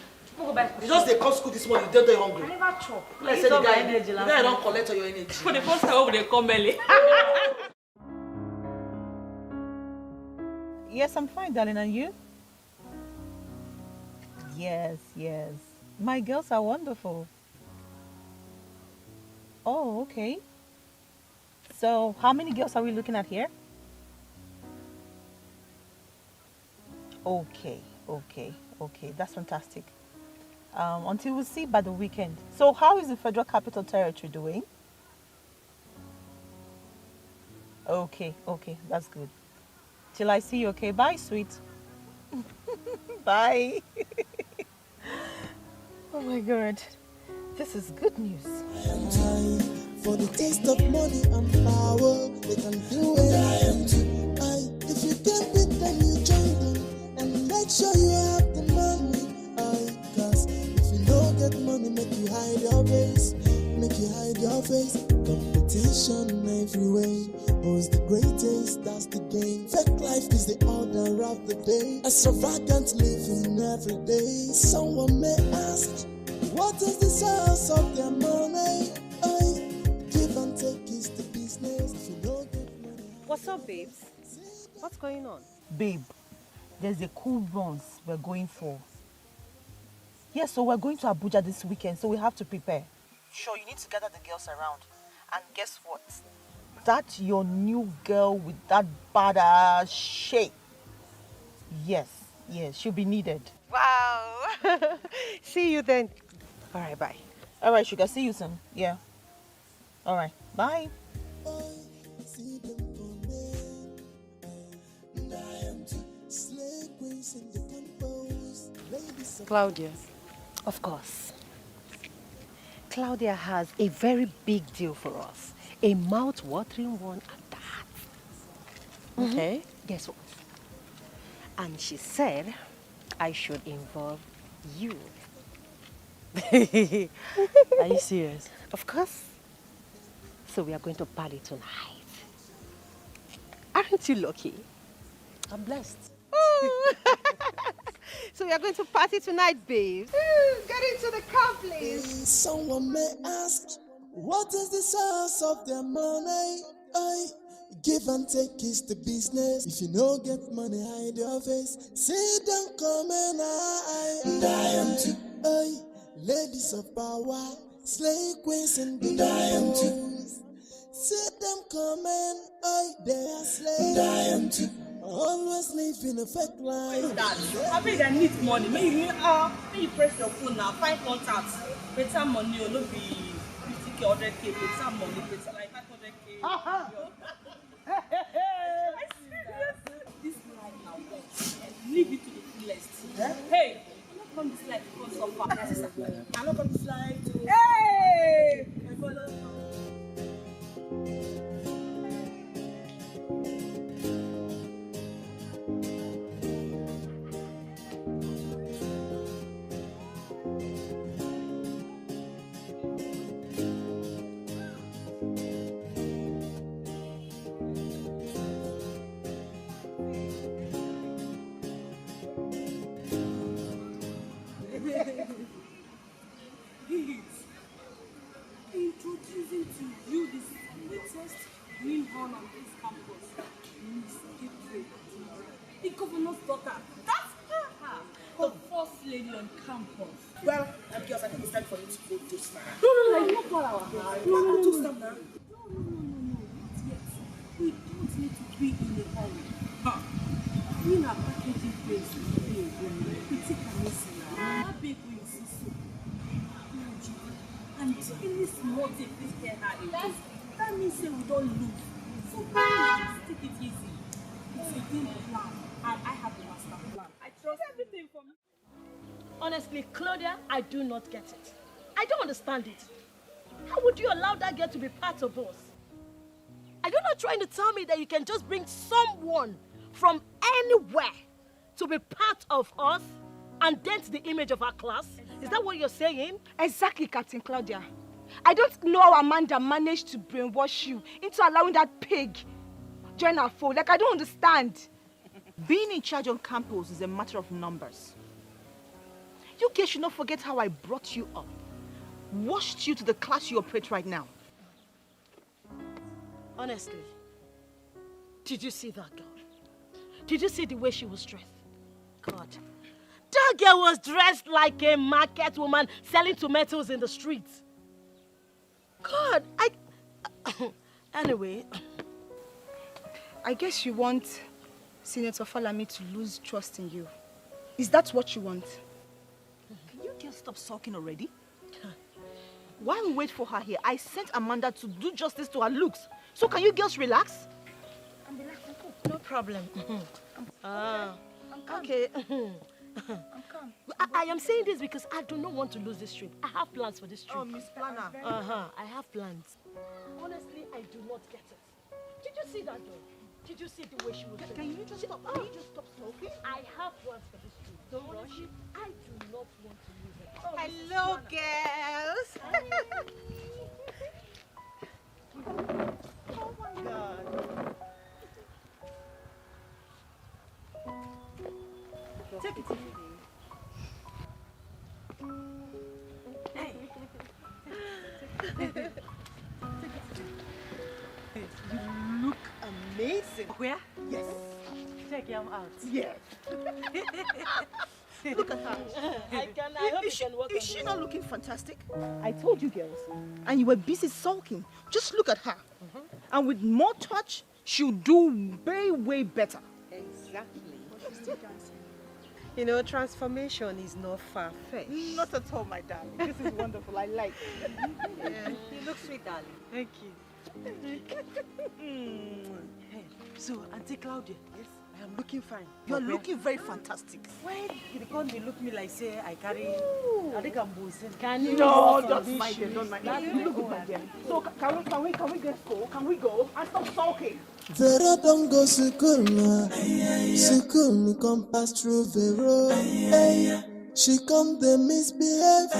You just they come school this morning, you don't hungry. I never chop. Let's say the guy don't collect all your energy. For the first time, they come early. Yes, I'm fine, darling. And you? Yes. My girls are wonderful. Oh, okay. So, how many girls are we looking at here? Okay. That's fantastic. Until we see by the weekend. So, how is the Federal Capital Territory doing? Okay. That's good. Till I see you, okay? Bye, sweet. Bye. Oh my God. This is good news. For the taste of money and power, they can do it. If you can't beat them, you join them. And make sure you have the money. Cause if you don't get money, make you hide your face. Competition everywhere. Who's the greatest? That's the game. Fake life is the order of the day. Extravagant living every day. Someone may ask, what is the source of their money? Give and take is the business. If you don't get money. What's up, babes? What's going on? Babe, there's a cool runs we're going for. Yes, so we're going to Abuja this weekend, so we have to prepare. Sure, you need to gather the girls around. And guess what? That your new girl with that badass shape. Yes, she'll be needed. Wow. See you then. All right, bye. All right, sugar, see you soon. Yeah. All right, bye. Slave queens in the campus. Claudia. Of course. Claudia has a very big deal for us. A mouth-watering one at that. Okay. Guess what? And she said I should involve you. Are you serious? Of course. So we are going to party tonight. Aren't you lucky? I'm blessed. So we are going to party tonight, babes. Get into the car, please. Someone may ask, what is the source of their money? Aye. Give and take is the business. If you no get money, hide your face. See them coming, I am too. Aye. Ladies of power, slay queens in the diamonds. See them coming, aye, they are slay. Diamond. Always live in a fake life. I mean, I need money. Maybe you press your phone now, find contacts. Better money, or not be 50K, 100K. Better money, better like 500K. This life now, leave it to the fullest. Hey, I'm not from this life because of suffer. I'm not from this life to. Hey! Introducing to you the sweetest green horn on this campus, Miss Gateway, the governor's daughter. That's her, the first lady on campus. Well, girls, I think it's time for you to go to stand. No, not for our house. No, to stand now. No, not yet. We don't need to be in a hurry. In our packaging place, we take a missing now. How big will you see so? And in this motive, this get her away. That means we don't lose. So please take it easy. It's a game plan, and I have the master plan. I trust everything from you. Honestly, Claudia, I do not get it. I don't understand it. How would you allow that girl to be part of us? Are you not trying to tell me that you can just bring someone from anywhere to be part of us and dent the image of our class? Is that what you're saying? Exactly, Captain Claudia. I don't know how Amanda managed to brainwash you into allowing that pig join our fold. Like, I don't understand. Being in charge on campus is a matter of numbers. You guys should not forget how I brought you up, washed you to the class you operate right now. Honestly, did you see that girl? Did you see the way she was dressed? God, that girl was dressed like a market woman selling tomatoes in the streets. God, anyway, I guess you want Senator Falami to lose trust in you. Is that what you want? Can you girls stop sulking already? While we wait for her here, I sent Amanda to do justice to her looks. So can you girls relax? I'm relaxing. No problem. Okay. I'm calm. I am saying this because I do not want to lose this trip. I have plans for this trip. Oh, Miss Planner. I have plans. Honestly, I do not get it. Did you see that girl? Did you see the way she was? Can you just stop? Can you just stop talking? I have plans for this trip. Don't rush. I do not want to lose it. Oh, hello, girls. Oh my God. Take it easy. Hey. You look amazing. Where? Yes. Check him out. Yes. Look at her. Is she not looking fantastic? I told you girls. And you were busy sulking. Just look at her. And with more touch, she'll do way, way better. Exactly. You know, transformation is not far-fetched. Not at all, my darling. This is wonderful. I like it. Yeah, you look sweet, darling. Thank you. Hey, so, Auntie Claudia, yes, I am looking fine. You are looking very fantastic. Why you can't they look me like say I carry? I think I'm boosting. Can you? No, don't mind them. Don't mind. You look good, my dear. So can we go? Can we go? And stop sulking. Vero don't go school now. School me come pass through Vero. Hey, she come they misbehave.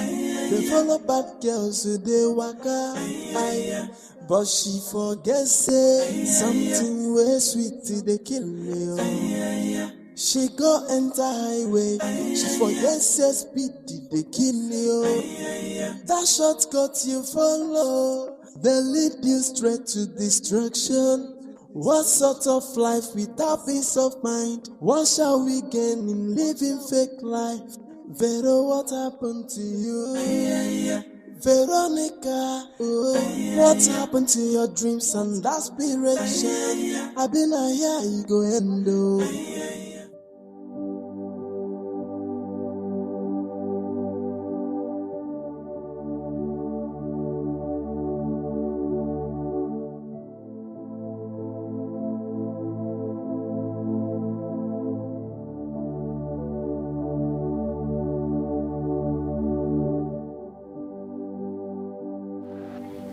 They follow bad girls so they waka. Aye. But she forget say something way sweet they kill me. Oh. She go enter highway. She forget say speed they kill me. Oh. That shortcut you follow, they lead you straight to destruction. What sort of life without peace of mind? What shall we gain in living fake life? Vero, what happened to you? Veronica, oh, what happened to your dreams and aspiration? I've been a here, you go end oh.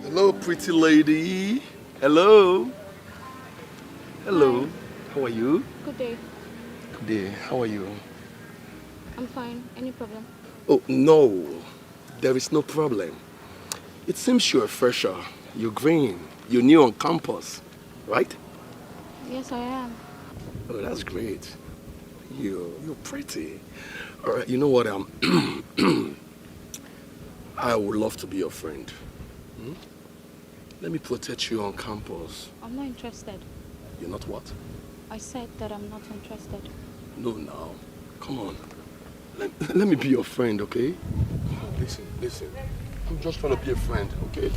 Hello, pretty lady. Hello. Hello. Hi. How are you? Good day. Good day. How are you? I'm fine. Any problem? Oh, no. There is no problem. It seems you're a fresher. You're green. You're new on campus, right? Yes, I am. Oh, that's great. You're pretty. All right, you know what? I would love to be your friend. Hmm? Let me protect you on campus. I'm not interested. You're not what? I said that I'm not interested. No, now. Come on. Let me be your friend, okay? Listen. I'm just trying to be a friend, okay?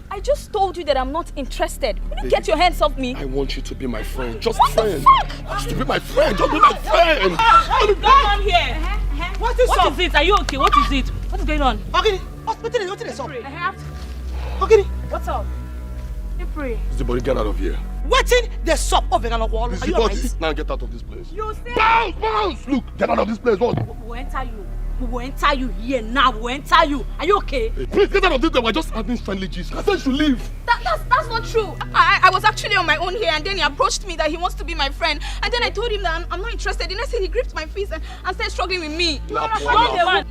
I just told you that I'm not interested. Will you get your hands off me? I want you to be my friend. Just What friend. the fuck? Just to be my friend. Just be my friend. What's going on here? What is What is it? Are you okay? What is it? What's going on? Okay, what is up? Okay. What's up? Pray. Is the body get out of here? Waiting the sup of the wall. Is Are the you body? alright? Now get out of this place. You say Bounce! Look, get out of this place. What? we will enter you. We will enter you here now. We will enter you. Are you okay? Hey, please get out of this place. We're just having friendly gist. I said you should leave. That's not true. I was actually on my own here, and then he approached me that he wants to be my friend. And then I told him that I'm not interested. The next thing he gripped my face and started struggling with me.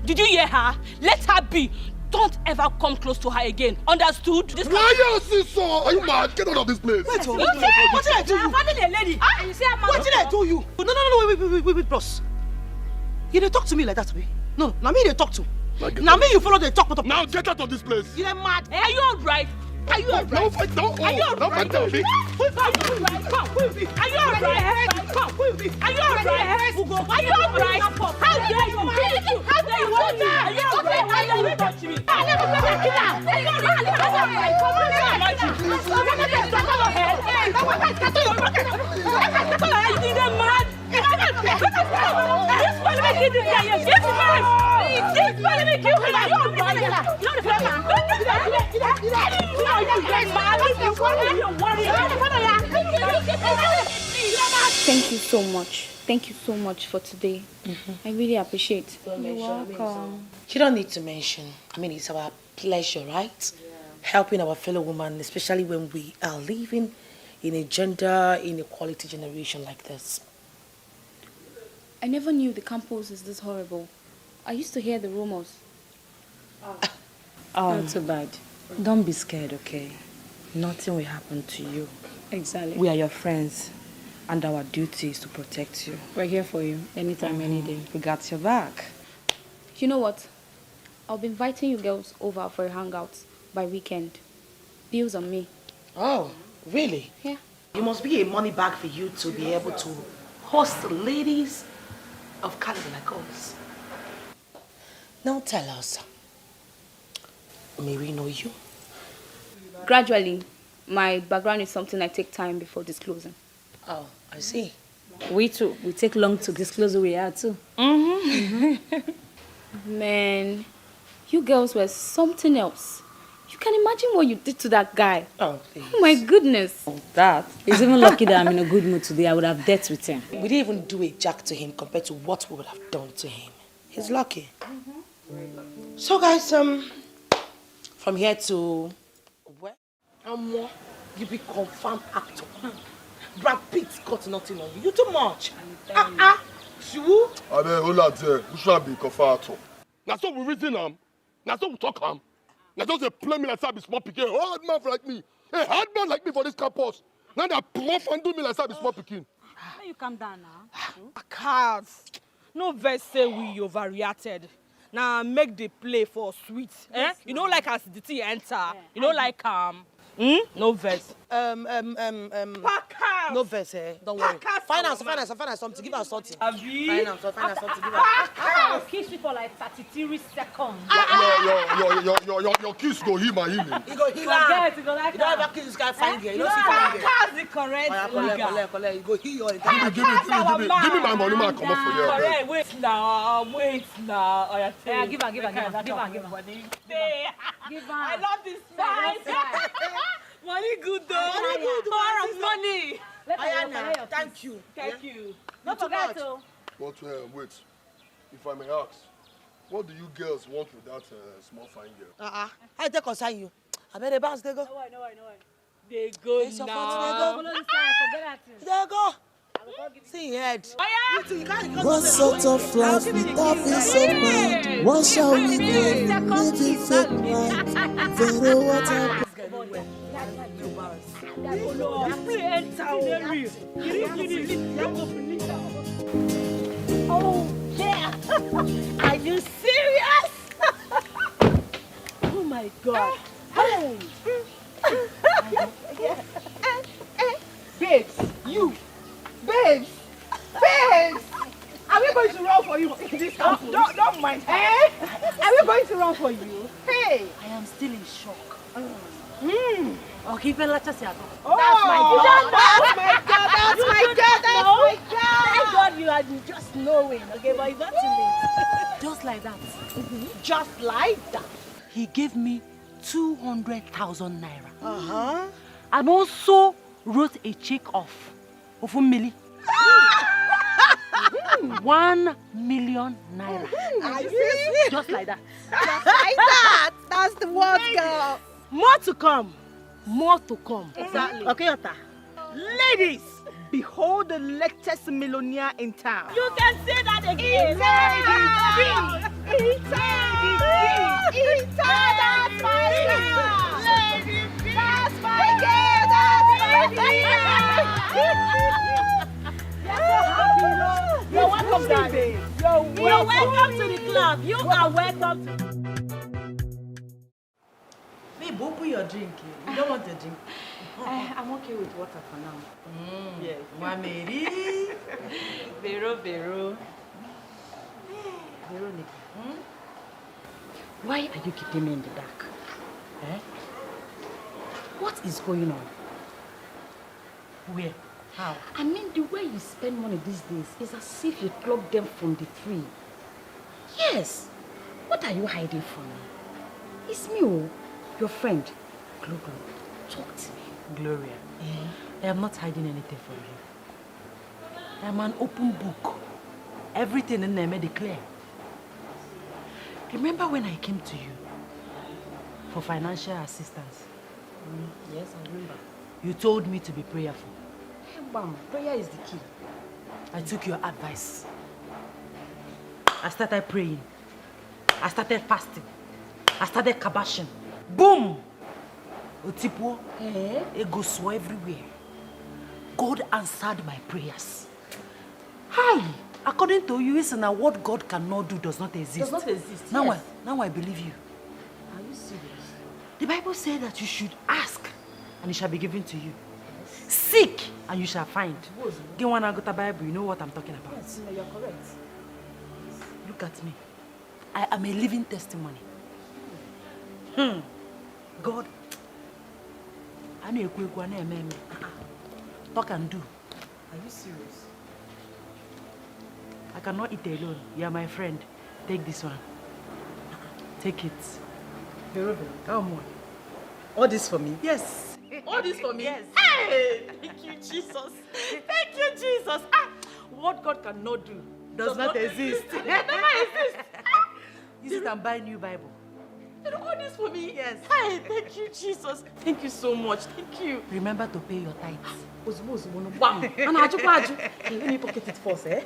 Did you hear her? Let her be. Don't ever come close to her again. Understood? This Why you so? Are you mad? Get out of this place. Wait, what did I do you? I'm a lady. You say I'm What did I do you? No, wait, bros. You didn't talk to me like that, babe. No, now me they talk to. Now me you follow the talk, but now get out of this place. You're mad. Are you alright? Are you alright? No fight, no. Are you alright? No fight, no. Are you alright? Come. Are you alright? Come. Are you alright? Are you alright? How dare you? How dare you touch me? Are you alright? How dare you touch me? I never said that killer. Are you alright? Come on, you get mad? This one make it this guy. Get mad. This one make you mad. Are you alright? You're the man. Thank you so much. Thank you so much for today. I really appreciate it. You're welcome. You don't need to mention. I mean, it's our pleasure, right? Yeah. Helping our fellow women, especially when we are living in a gender inequality generation like this. I never knew the campus is this horrible. I used to hear the rumors. Not too bad. Don't be scared, okay? Nothing will happen to you. Exactly. We are your friends, and our duty is to protect you. We're here for you, anytime, any day. We got your back. You know what? I'll be inviting you girls over for a hangout by weekend. Bills on me. Oh, really? Yeah. You must be a money bag for you to be able to host ladies of caliber like us. Now tell us, may we know you? Gradually, my background is something I take time before disclosing. Oh, I see. We too. We take long to disclose who we are too. Man, you girls were something else. You can imagine what you did to that guy. Oh, please. Oh my goodness. That is even lucky that I'm in a good mood today. I would have dealt with him. We didn't even do a jack to him compared to what we would have done to him. He's lucky. So guys, from here to where? You be confirmed actor. Brad Pitt got nothing on you. You too much. You? I mean, hold on there. Who should be confirmed actor? Now so we reason now so we talk now just they play me like I be small pikin. Hard man like me. A hard man like me for this campus. Now they prof and do me like I be small pikin. May you calm down now. Cars. No verse say we overreacted. Now make the play for sweet. Eh? You know like as the tea enter. You know like no verse. No verse, eh? Don't worry. Find out something. Give us something. Find out something. Give us. Kiss me for like 33 seconds. Your kiss go heal my healing. You go heal her. You don't ever kiss this guy fine girl. You don't see fine girl. Cars the correct. Collect. You go heal your Give me my money, man. Come up for you. Correct. Wait now. Oh, yeah, Give her. I love this side. Money good though. More of money. Thank you. Don't forget to. But wait, if I may ask, what do you girls want with that small fine girl? I take concern you. I bet the bounce they go. No worry. They go now. They go. See your head. What sort of life without peace of mind? What shall we do? Living fake life. Very what happened? Oh yeah! Are you serious? Oh my God! Hey! Babes, are we going to run for you in this campus? Don't mind. Are we going to run for you? Hey! I am still in shock. Okay, let's just That's my God! Thank God you are just knowing, okay, but it's not too late. Just like that. Just like that. He gave me 200,000 naira. And also wrote a check of 1 million. 1 million naira. Are you serious? Just like that. Just like that. That's the word, girl. More to come. Exactly. Okay, Yota. Ladies, behold the latest millionaire in town. You can say that again. That's my girl. That's my girl. You're welcome, darling. You're welcome to the club. You are welcome to. Babe, open your drink. You don't want a drink. I'm okay with water for now. Yes. Mameri. Vero. Veronica. Why are you keeping me in the dark? What is going on? Where? How? I mean, the way you spend money these days is as if you plucked them from the tree. Yes. What are you hiding from me? It's me, your friend. Glo. Talk to me. Gloria. I am not hiding anything from you. I am an open book. Everything in there made it clear. Remember when I came to you for financial assistance? Yes, I remember. You told me to be prayerful. Bam, prayer is the key. I took your advice. I started praying. I started fasting. I started kabashing. Boom! Otipo, ego saw everywhere. God answered my prayers. Hi! According to you, it's now what God cannot do does not exist. Does not exist. Now, yes. now I believe you. Are you serious? The Bible says that you should ask and it shall be given to you. Yes. Seek and you shall find. Get one and go to Bible, you know what I'm talking about. Yes, you're correct. Look at me. I am a living testimony. God, I know you talk and do. Are you serious? I cannot eat alone. You are my friend. Take this one. Take it. Very. Come on. All this for me? Yes. All this for me? Yes. Hey! Thank you, Jesus. Thank you, Jesus. What God cannot do Does not exist. It never exists. Use it and buy new Bible. You do all this for me? Yes. Hey, thank you, Jesus. Thank you so much. Thank you. Remember to pay your tithes. Bam. And let me pocket it first, eh?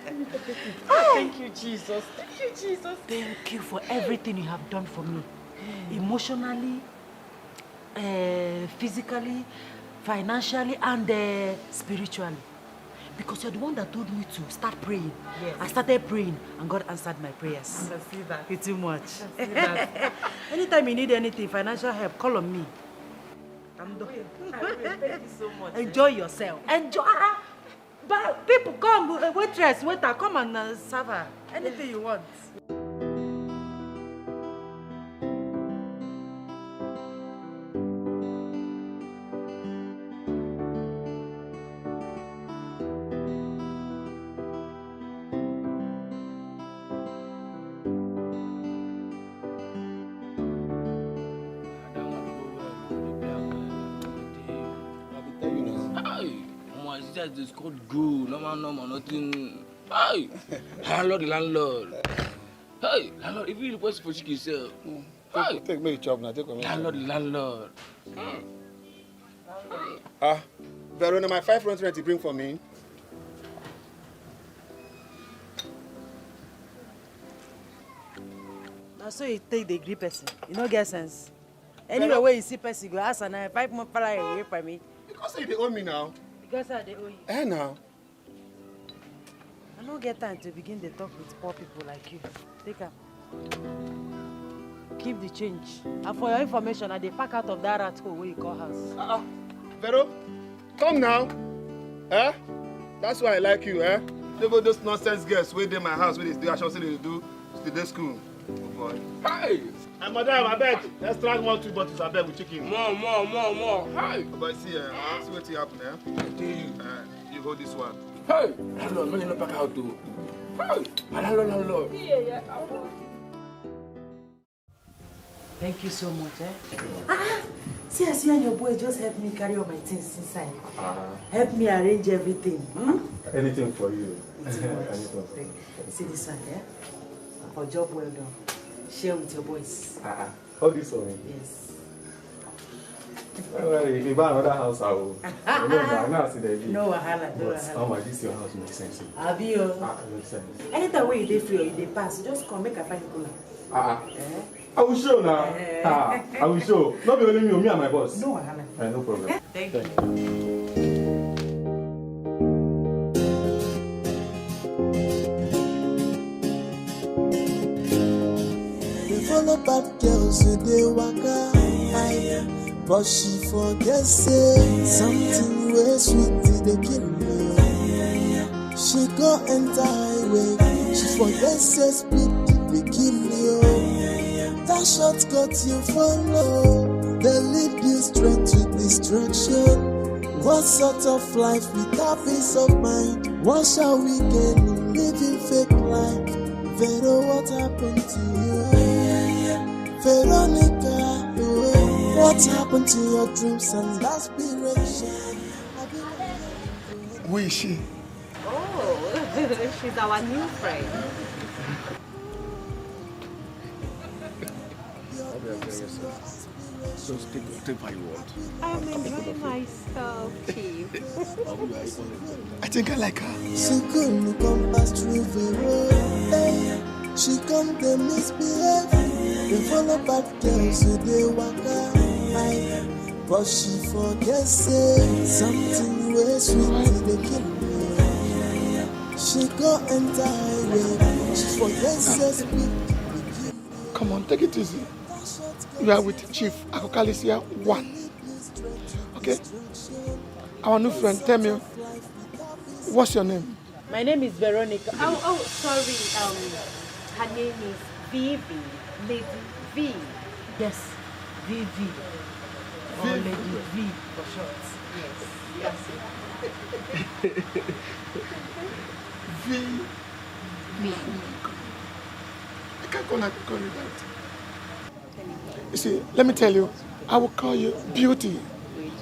Let me pocket it. Thank you, Jesus. Thank you, Jesus. Thank you for everything you have done for me. Emotionally, physically, financially, and spiritually. Because you're the one that told me to start praying. Yes. I started praying and God answered my prayers. I see that. It's too much. I see that. Anytime you need anything, financial help, call on me. I'm done. Thank you so much. Enjoy yourself. Enjoy. But people come, waitress, waiter, come and serve her. Anything you want. It's called good. No, nothing. Hey, landlord. Hey, landlord, if you request for chicken yourself. Hey, take me job now. Take me. Landlord. Verona, my 5 rent you bring for me. Now so you take the grip person. You no get sense. Anyway, where you see person, go ask and 5 more fly away from me. Because they owe me now. Because they owe you. Now. I don't get time to begin to talk with poor people like you. Take her. Keep the change. And for your information, I dey pack out of that rat hole where you call house. Vero, come now. That's why I like you, They go those nonsense girls where they my house, where they do actually they do today school. Oh boy. Hey! And madam, I beg. Let's try 1 2 bottles, I beg with chicken. More. Hey! But see, see what you happen, I tell you. You hold this one. Hey! Landlord, no, you no pack out too. Hey! Landlord. Yeah. Thank you so much, See, I see and your boy just help me carry all my things inside. Help me arrange everything. Anything for you. See this one, For job well done. Share with your boys. All this for me? Yes. Don't worry, if you buy another house, I will. No, see the No wahala, no wahala. How much this your house makes sense? Abi yo. Makes sense. Anytime when you dey free or you dey pass, just come make I find cooler. I will show now. I will show. Not be only me and my boss. No wahala. No problem. Thank you. Follow bad girls who dey waka, but she forget say something wey sweet dey kill me. She go enter highway, she forget say speed dey kill you. That shortcut you follow, they lead you straight to destruction. What sort of life without peace of mind? What shall we gain living fake life? Vero, what happened to you? Veronica, what happened to your dreams and aspirations? Who is she? Oh, she's our new friend. Just take what you want. I'm enjoying myself, Chief. I think I like her. She couldn't come past through the road. She come to misbehave. They follow back girls who they waka. But she forget say something way sweet they kill me. She go enter highway. She forget say speed. Come on, take it easy. You are with Chief Akokalisia 1. Okay? Our new friend, tell me, what's your name? My name is Veronica. Oh, sorry. Her name is Vivi. Lady V. Yes, Vivi. Or Lady V for short. Yes. V. I can't call you that. You see, let me tell you, I will call you beauty.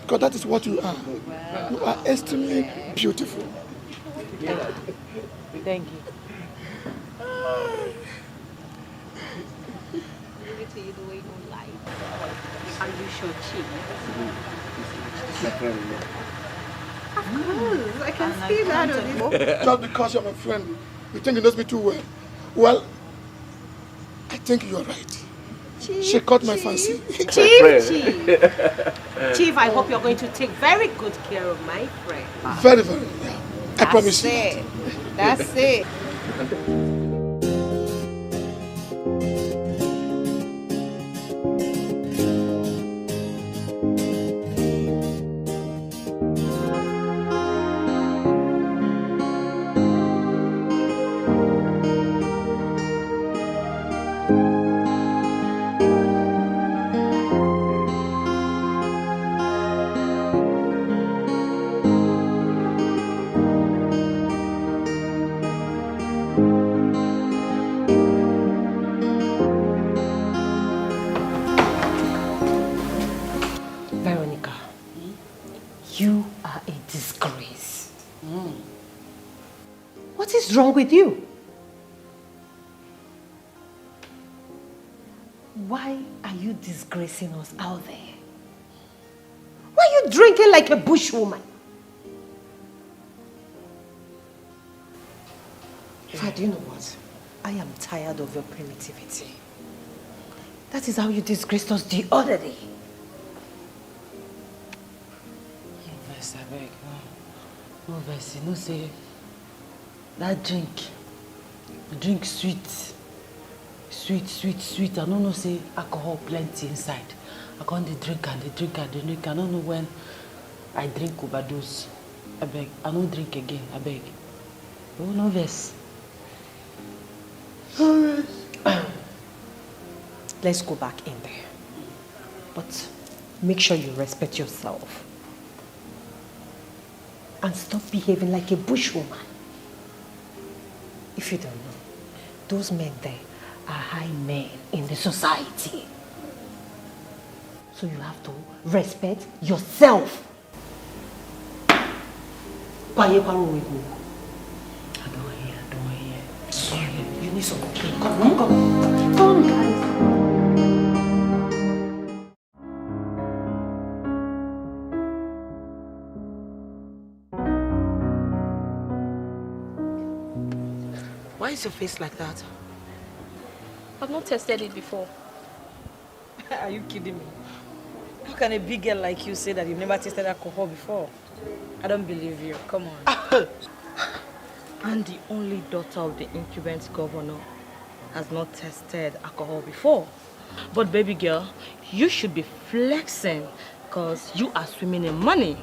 Because that is what you are. You are extremely beautiful. Thank you. Are you sure, Chief? My friend. Of course, I can see that on it. Just because you're my friend, you think you knows me too well. Well, I think you're right. Chief, She caught my fancy. Chief, I hope you're going to take very good care of my friend. Very, very, yeah. I promise you. That's it. Veronica, you are a disgrace. What is wrong with you? Why are you disgracing us out there? Why are you drinking like a bushwoman? In fact, do you know what? I am tired of your primitivity. That is how you disgraced us the other day. I beg. No vex, you know say that drink sweet. I don't know say alcohol plenty inside. I can't drink. I don't know when I drink overdose. I beg. I don't drink again. I beg. Oh no vex. Let's go back in there. But make sure you respect yourself. And stop behaving like a bushwoman. If you don't know, those men there are high men in the society. So you have to respect yourself. I don't hear. You need some cooking. Come on, guys. Why is your face like that? I've not tested it before. Are you kidding me? How can a big girl like you say that you've never tasted alcohol before? I don't believe you. Come on. I'm the only daughter of the incumbent governor has not tested alcohol before. But baby girl, you should be flexing because you are swimming in money.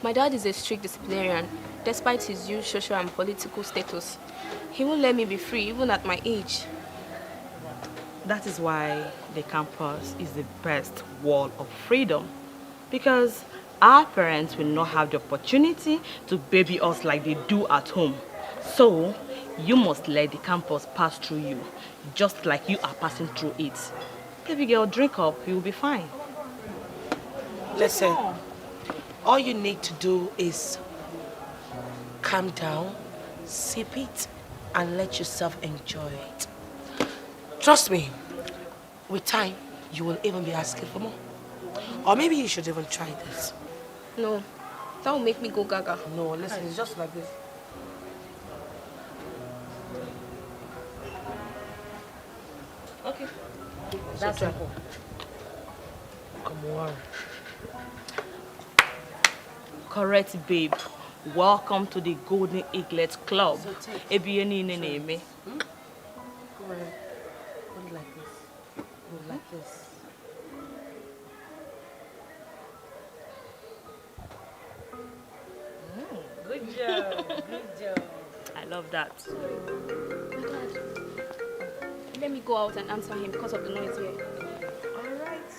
My dad is a strict disciplinarian, despite his huge social and political status. He won't let me be free, even at my age. That is why the campus is the best wall of freedom. Because our parents will not have the opportunity to baby us like they do at home. So, you must let the campus pass through you, just like you are passing through it. Baby girl, drink up, you'll be fine. Listen, all you need to do is calm down, sip it, and let yourself enjoy it. Trust me, with time, you will even be asking for more. Or maybe you should even try this. No, that will make me go gaga. No, listen, it's just like this. Okay. That's simple. Come on. Correct, babe. Welcome to the Golden Eaglet Club. Ebieni name. Hold like this. Hold like this. Good job. Good job. I love that. Let me go out and answer him because of the noise here. Alright.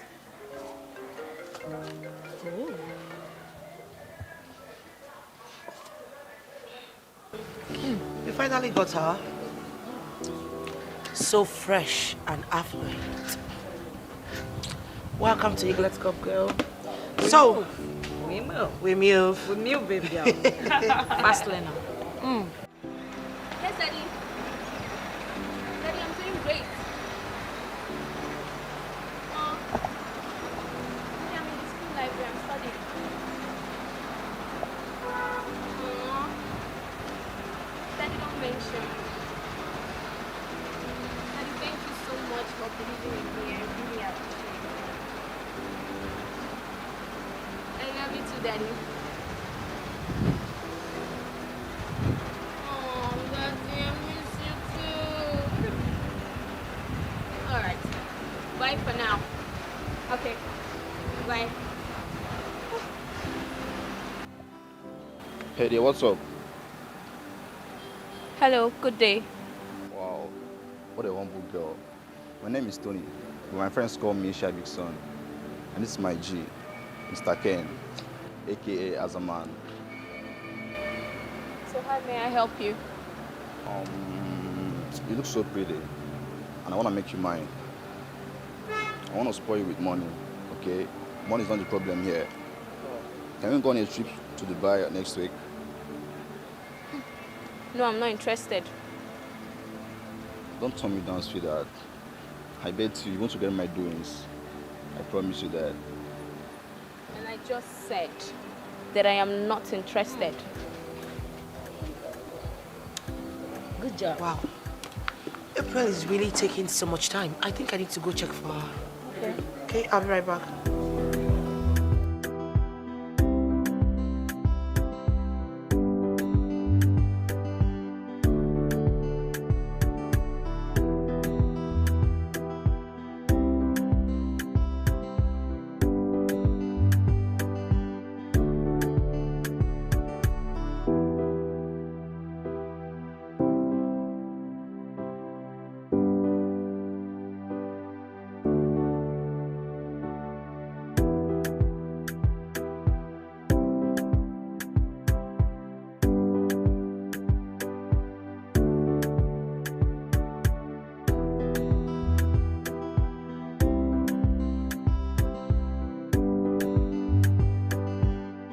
Oh. You finally got her. So fresh and affluent. Welcome to Eaglet's Cup, girl. So, we move. We move. We move, baby girl. Fast learner. Yes, Daddy. Daddy, I'm doing great. Daddy, I'm in the school library. I'm studying. Daddy, don't mention. Daddy, thank you so much for believing in me. I really appreciate it. I love you too, Daddy. Oh, Daddy, I miss you too. Alright. Bye for now. Okay. Bye. Hey there, what's up? Hello, good day. Wow, what a humble girl. My name is Tony, but my friends call me Shabik's son. And this is my G, Mr. Ken, aka Azaman. So how may I help you? You look so pretty, and I want to make you mine. I want to spoil you with money, okay? Money is not the problem here. Can we go on a trip to Dubai next week? No, I'm not interested. Don't turn me down, sweetheart. I bet you want to get my doings. I promise you that. And I just said that I am not interested. Good job. Wow. April is really taking so much time. I think I need to go check for her. Okay. Okay, I'll be right back.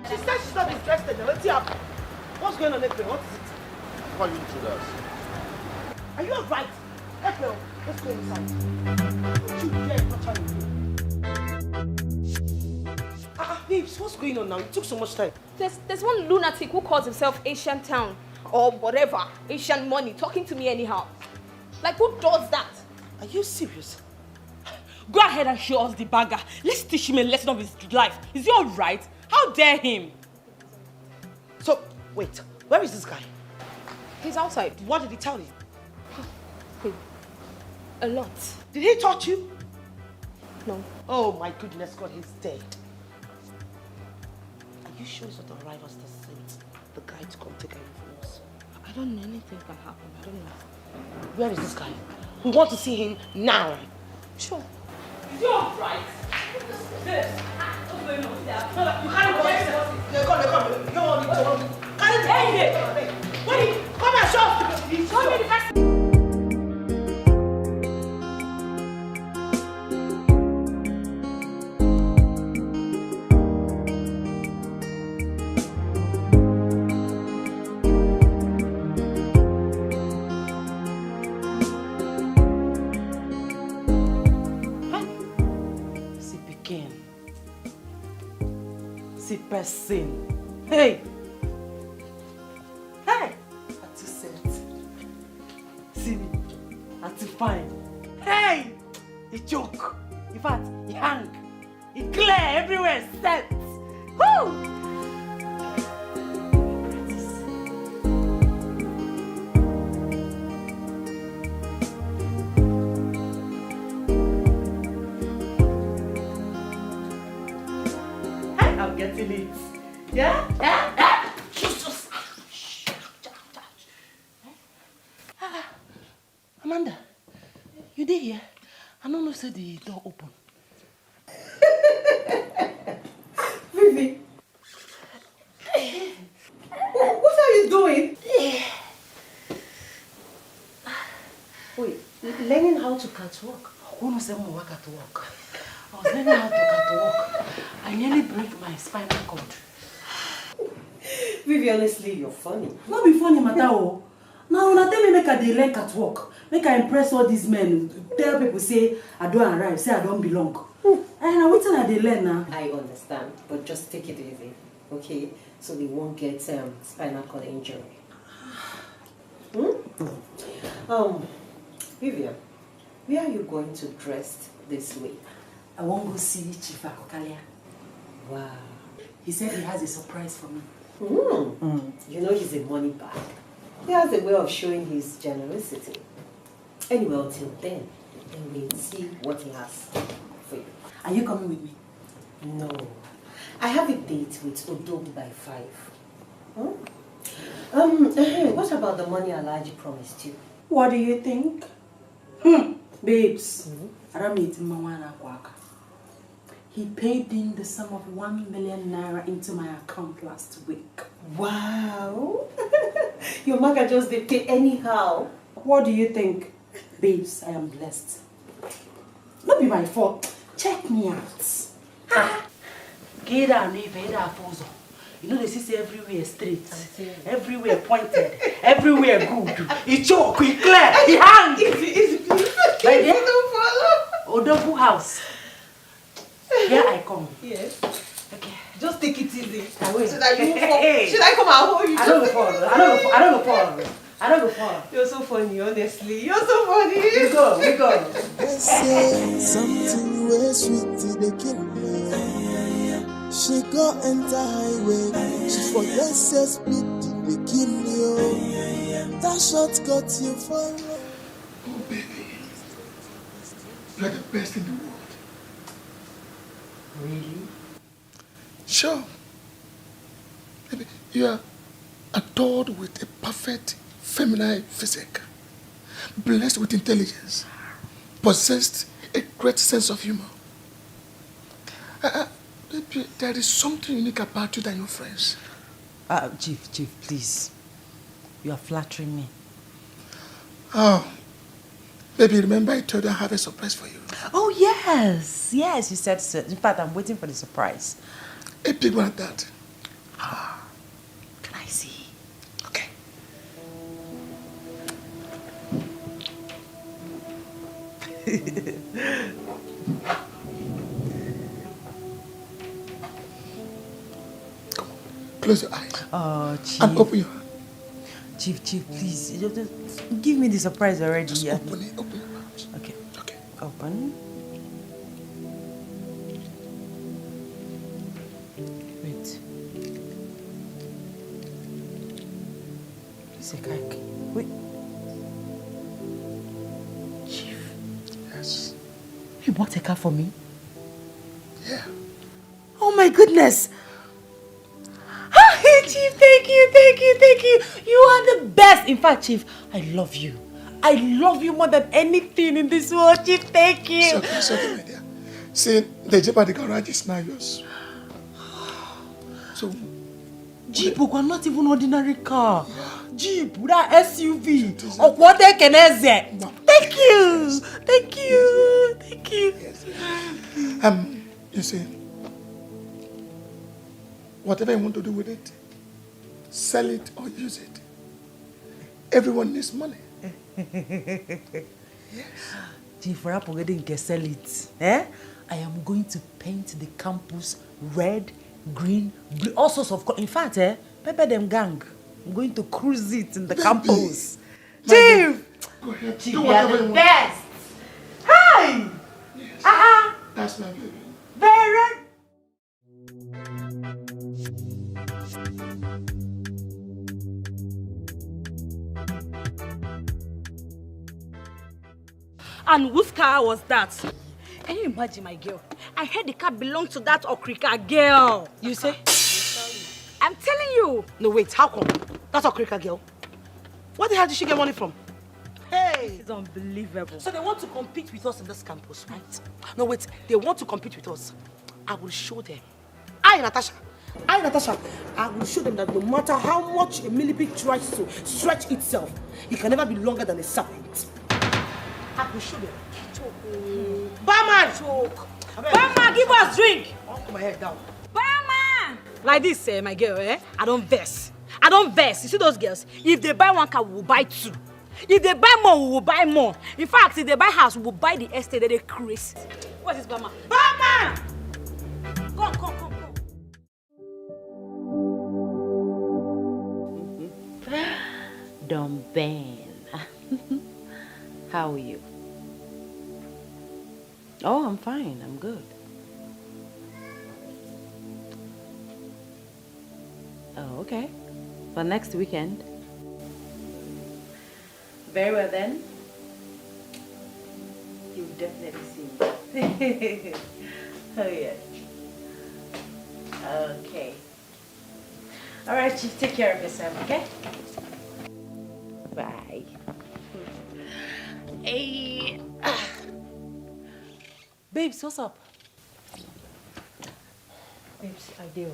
She said she's not interested. Now, let's see how. What's going on, April? What is it? Why you do that? Are you alright? April, let's go inside. Don't you dare touch her again. Babes, what's going on now? It took so much time. There's one lunatic who calls himself Asian Town or whatever, Asian Money, talking to me anyhow. Like, who does that? Are you serious? Go ahead and show us the bagger. Let's teach him a lesson of his life. Is he alright? How dare him? So, wait, where is this guy? He's outside. What did he tell you? A lot. Did he touch you? No. Oh my goodness, God, he's dead. Are you sure he's not arrived us to send the guy to come take everything from us? I don't know, anything can happen. I don't know. Where is this guy? We want to see him now. Sure. Is he alright? What's going on there? You can't go. They're coming. You don't need to. Carry the hey, Wait, come and show us. Show me the person. Person. Hey! Hey! Ati set. See me. Ati fine. Hey! He choke. In fact, he hang. He clear everywhere. Set. Woo! I'm getting it. Yeah? Jesus! Amanda, you did here? I don't know if the door open. Vivi! What are you doing? Wait, learning how to catwalk. Who knows them work at work? I was learning how to catwalk. I nearly broke my spinal cord. Vivi, honestly, you're funny. Not be funny, Matao. Now tell me make I dey learn catwalk. Make I impress all these men. Tell people say I don't arrive, say I don't belong. And now waiting I dey learn now. I understand, but just take it easy, okay? So they won't get spinal cord injury. Vivian, where are you going to dress this week? I won't go see Chief Akokalia. Wow. He said he has a surprise for me. You know he's a money bag. He has a way of showing his generosity. Anyway, until then we'll see what he has for you. Are you coming with me? No. I have a date with Odog by 5. What about the money Alaji promised you? What do you think? Babes, he paid in the sum of 1 million naira into my account last week. Wow! Your maga just did pay anyhow. What do you think? Babes, I am blessed. Not be my fault. Check me out. You know they see everywhere straight, everywhere pointed, everywhere good. He choke, he clear, he hang. Easy, right there? Odogu house. Here I come. Yes. Okay. Just take it easy. I will. So that you won't fall. Should I come and hold you? I don't go fall. You're so funny, honestly. You're so funny. We go. They say something way sweet till they kill me. She go enter highway. She forgets say speed till they kill me. That shot got you for. Oh baby, you're the best in the world. Really? Sure. Baby, you are adored with a perfect feminine physique, blessed with intelligence, possessed a great sense of humor. Baby, there is something unique about you than your friends. Chief, please. You are flattering me. Oh, baby, remember I told you I have a surprise for you. Oh, yes, you said so. In fact, I'm waiting for the surprise. A big one at that. Can I see? Okay. Come on, close your eyes. Oh, Chief. And open your hand. Chief, please. Just give me the surprise already. Just open your mouth. Okay. Okay. Open. Wait. It's a cake. Wait. Chief. Yes. You bought a car for me? Yeah. Oh my goodness. Chief, thank you. You are the best. In fact, Chief, I love you. I love you more than anything in this world, Chief. Thank you. It's okay, my dear. See, the Jeep at the garage is now yours. So, Jeep, we're not even ordinary car. Jeep, that SUV. Of what they can say. Thank you. Yes. You see, whatever you want to do with it, sell it or use it. Everyone needs money. Chief, we're going to sell it. I am going to paint the campus red, green, blue, all sorts of colors. In fact, pepper them gang. I'm going to cruise it in the campus. Chief! Go ahead. Chief, Do you whatever are the you want. best. Hi! Yes. That's my baby. Very. And whose car was that? Can you imagine, my girl? I heard the car belonged to that Okrika girl. You say? I'm telling you. No, wait, how come? That's Okrika girl. Where the hell did she get money from? Hey! This is unbelievable. So they want to compete with us in this campus, right? No, wait, they want to compete with us. I will show them. Natasha, I will show them that no matter how much a millipede tries to stretch itself, it can never be longer than a serpent. I will show them. Choke. Barman! Choke. Barman, give us drink. I'll put my head down. Barman! Like this, my girl, I don't vex. I don't vex. You see those girls? If they buy one car, we will buy two. If they buy more, we will buy more. In fact, if they buy house, we will buy the estate that they crazy. What is Barman? Barman! Come. Don Ben. How are you? Oh, I'm fine. I'm good. Oh, okay. For next weekend. Very well then. You'll definitely see me. Oh, yes. Okay. All right, Chief. Take care of yourself, okay? Bye. Hey. Babes, what's up? Babes, I do.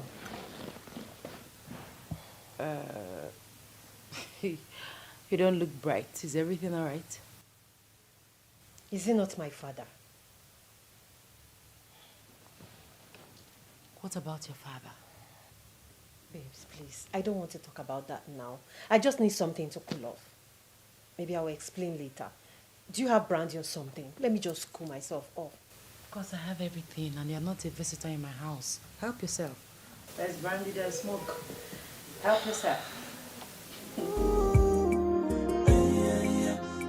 You don't look bright. Is everything all right? Is he not my father? What about your father? Babes, please. I don't want to talk about that now. I just need something to cool off. Maybe I will explain later. Do you have brandy or something? Let me just cool myself off. Of course, I have everything, and you're not a visitor in my house. Help yourself. There's brandy, there's smoke. Help yourself.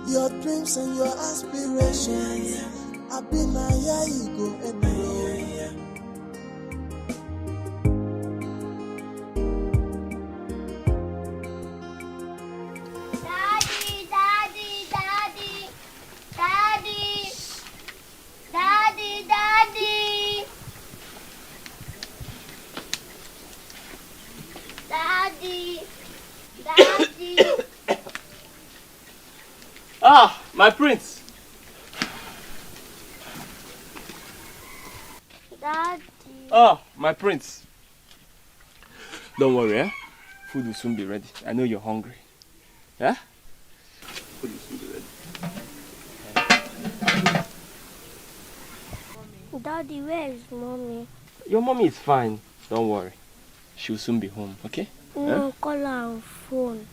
Your dreams and your aspirations, I've been my you go anywhere. Ah, my prince. Daddy. Oh, my prince. Don't worry, eh? Food will soon be ready. I know you're hungry. Yeah? Food will soon be ready. Daddy, where is mommy? Your mommy is fine. Don't worry. She'll soon be home, okay? No, Eh? call her on phone.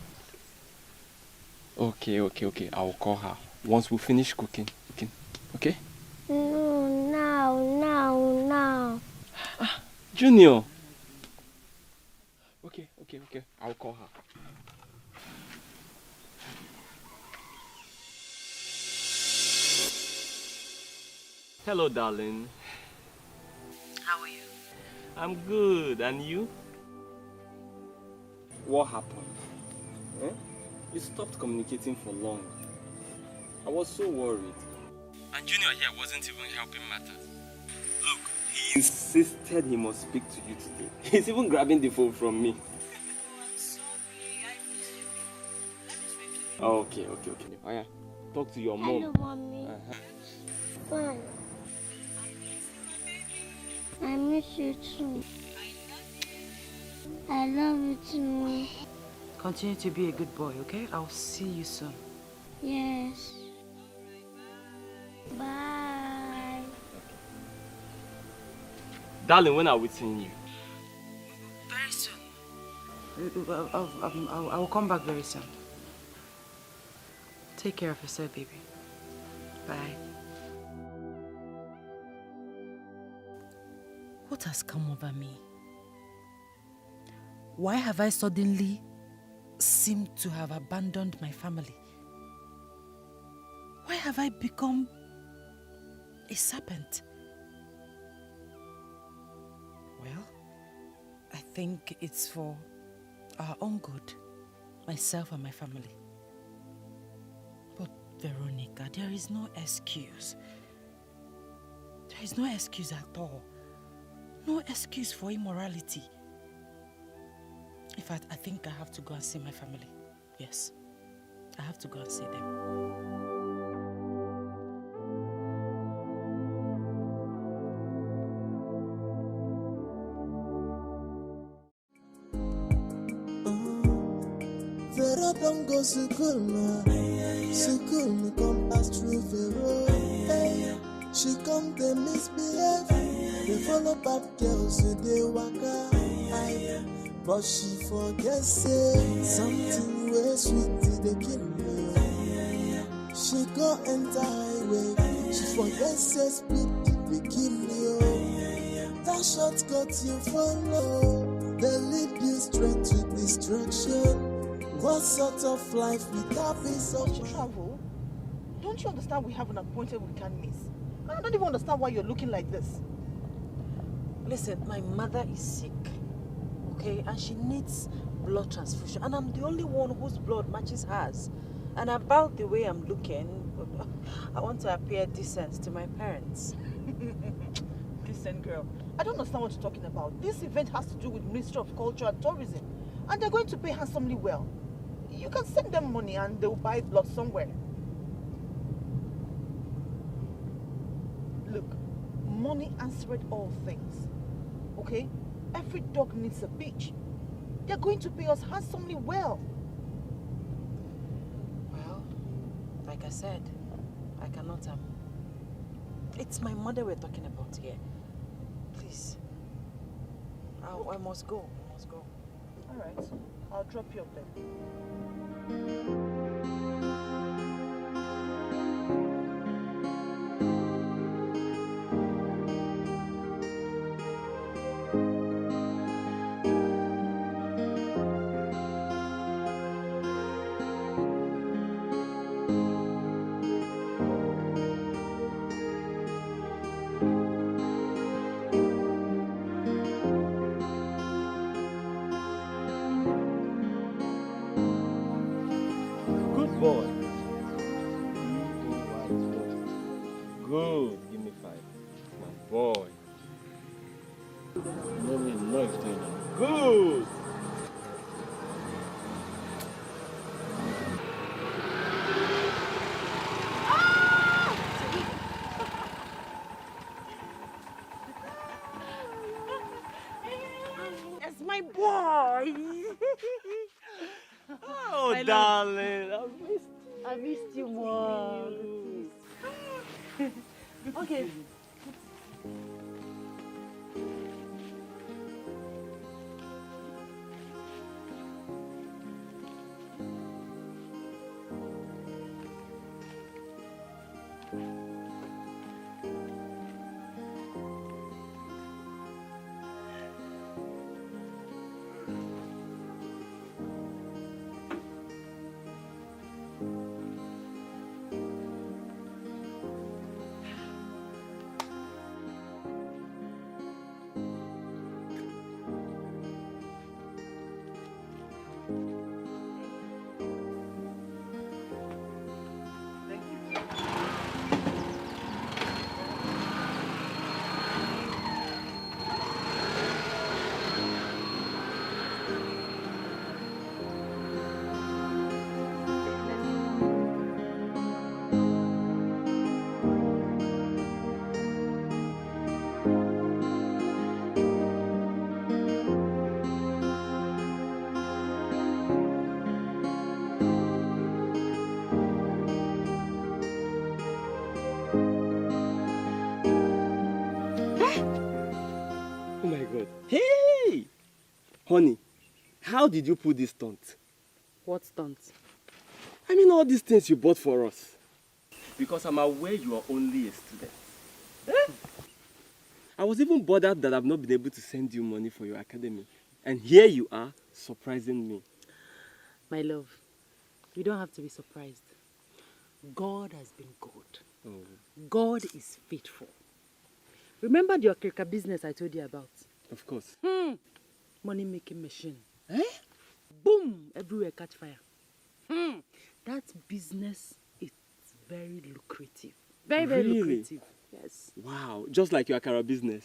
Okay. I will call her once we finish cooking. Okay? No, now. Junior. Okay. I'll call her. Hello, darling. How are you? I'm good. And you? What happened? Eh? You stopped communicating for long. I was so worried. And Junior here wasn't even helping matters. Look, he insisted he must speak to you today. He's even grabbing the phone from me. Oh, okay. Oh, yeah. Talk to your mom. Hello, mommy. Fine. I miss you too. I love you too. Continue to be a good boy, okay? I'll see you soon. Yes. Bye. Darling, when are we seeing you? Very soon. I will come back very soon. Take care of yourself, baby. Bye. What has come over me? Why have I suddenly seemed to have abandoned my family? Why have I become a serpent? Well, I think it's for our own good, myself and my family. But Veronica, there is no excuse. There is no excuse at all. No excuse for immorality. In fact, I think I have to go and see my family. Yes, I have to go and see them. Vero don't go school, ma. School me come pass through Vero. Hey. She come they misbehave. They follow bad girls who they waka. But she forget say something way sweet they kill me. She go enter highway. She forget say speed they kill you. That shortcut you follow, they lead you straight to destruction. What sort of life without peace of mind? Travel? Don't you understand we have an appointment we can't miss? I don't even understand why you're looking like this. Listen, my mother is sick, okay? And she needs blood transfusion. And I'm the only one whose blood matches hers. And about the way I'm looking, I want to appear decent to my parents. Decent girl. I don't understand what you're talking about. This event has to do with Ministry of Culture and Tourism. And they're going to pay handsomely well. You can send them money and they'll buy blood somewhere. Look, money answered all things. Okay? Every dog needs a beach. They're going to pay us handsomely well. Well, like I said, I cannot it's my mother we're talking about here. Please. I must go. I must go. Alright. I'll drop you up there. Good boy. Good. Give me 5. My boy. No extension. Good. It's my boy. Oh, My love. darling. I missed you more. Okay. Oh my God. Hey! Honey, how did you put this stunt? What stunt? I mean all these things you bought for us. Because I'm aware you are only a student. I was even bothered that I've not been able to send you money for your academy. And here you are, surprising me. My love, you don't have to be surprised. God has been good. Oh. God is faithful. Remember the Okrika business I told you about? Of course. Money making machine. Boom! Everywhere catch fire. That business is very lucrative. Very, very Really? lucrative. Yes. Wow, just like your Akara business.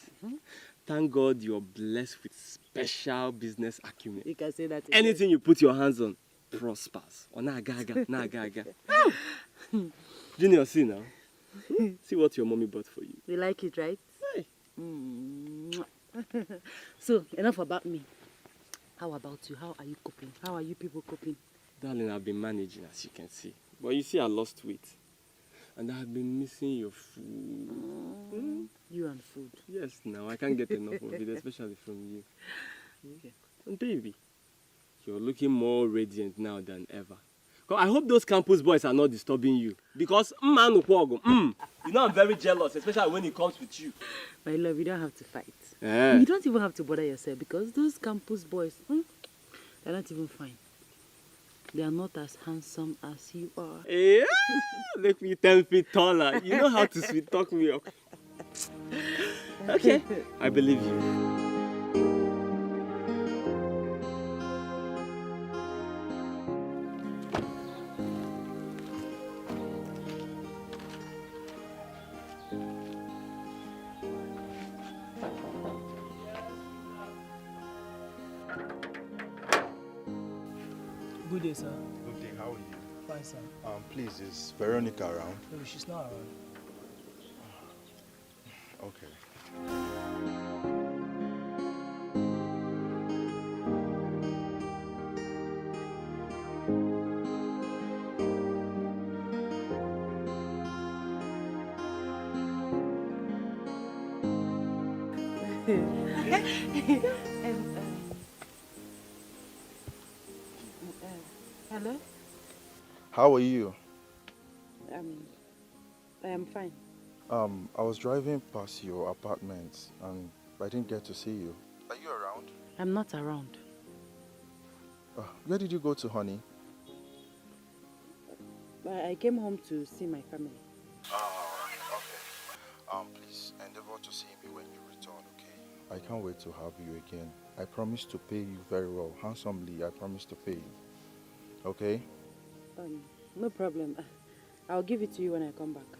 Thank God you're blessed with special business acumen. You can say that again. Anything you put your hands on prospers. Or na gaga, na gaga. Junior, see now. See what your mommy bought for you. You like it, right? Hey. So, enough about me. How about you? How are you coping? How are you people coping? Darling, I've been managing, as you can see. But you see, I lost weight. And I have been missing your food. You and food. Yes, now I can't get enough of it, especially from you. Okay. And baby, you're looking more radiant now than ever. I hope those campus boys are not disturbing you. Because, you know I'm very jealous, especially when it comes with you. My love, you don't have to fight. Yeah. You don't even have to bother yourself because those campus boys, they're not even fine. They are not as handsome as you are. Yeah, make me 10 feet taller. You know how to sweet talk me up. Okay, I believe you. Good day, sir. Good day, how are you? Fine, sir. Please, is Veronica around? No, she's not around. Okay. Hello? How are you? I am fine. I was driving past your apartment and I didn't get to see you. Are you around? I'm not around. Where did you go to, honey? I came home to see my family. Okay. Please endeavor to see me when you return, okay? I can't wait to have you again. I promise to pay you very well. Handsomely, I promise to pay you. Okay? No problem. I'll give it to you when I come back.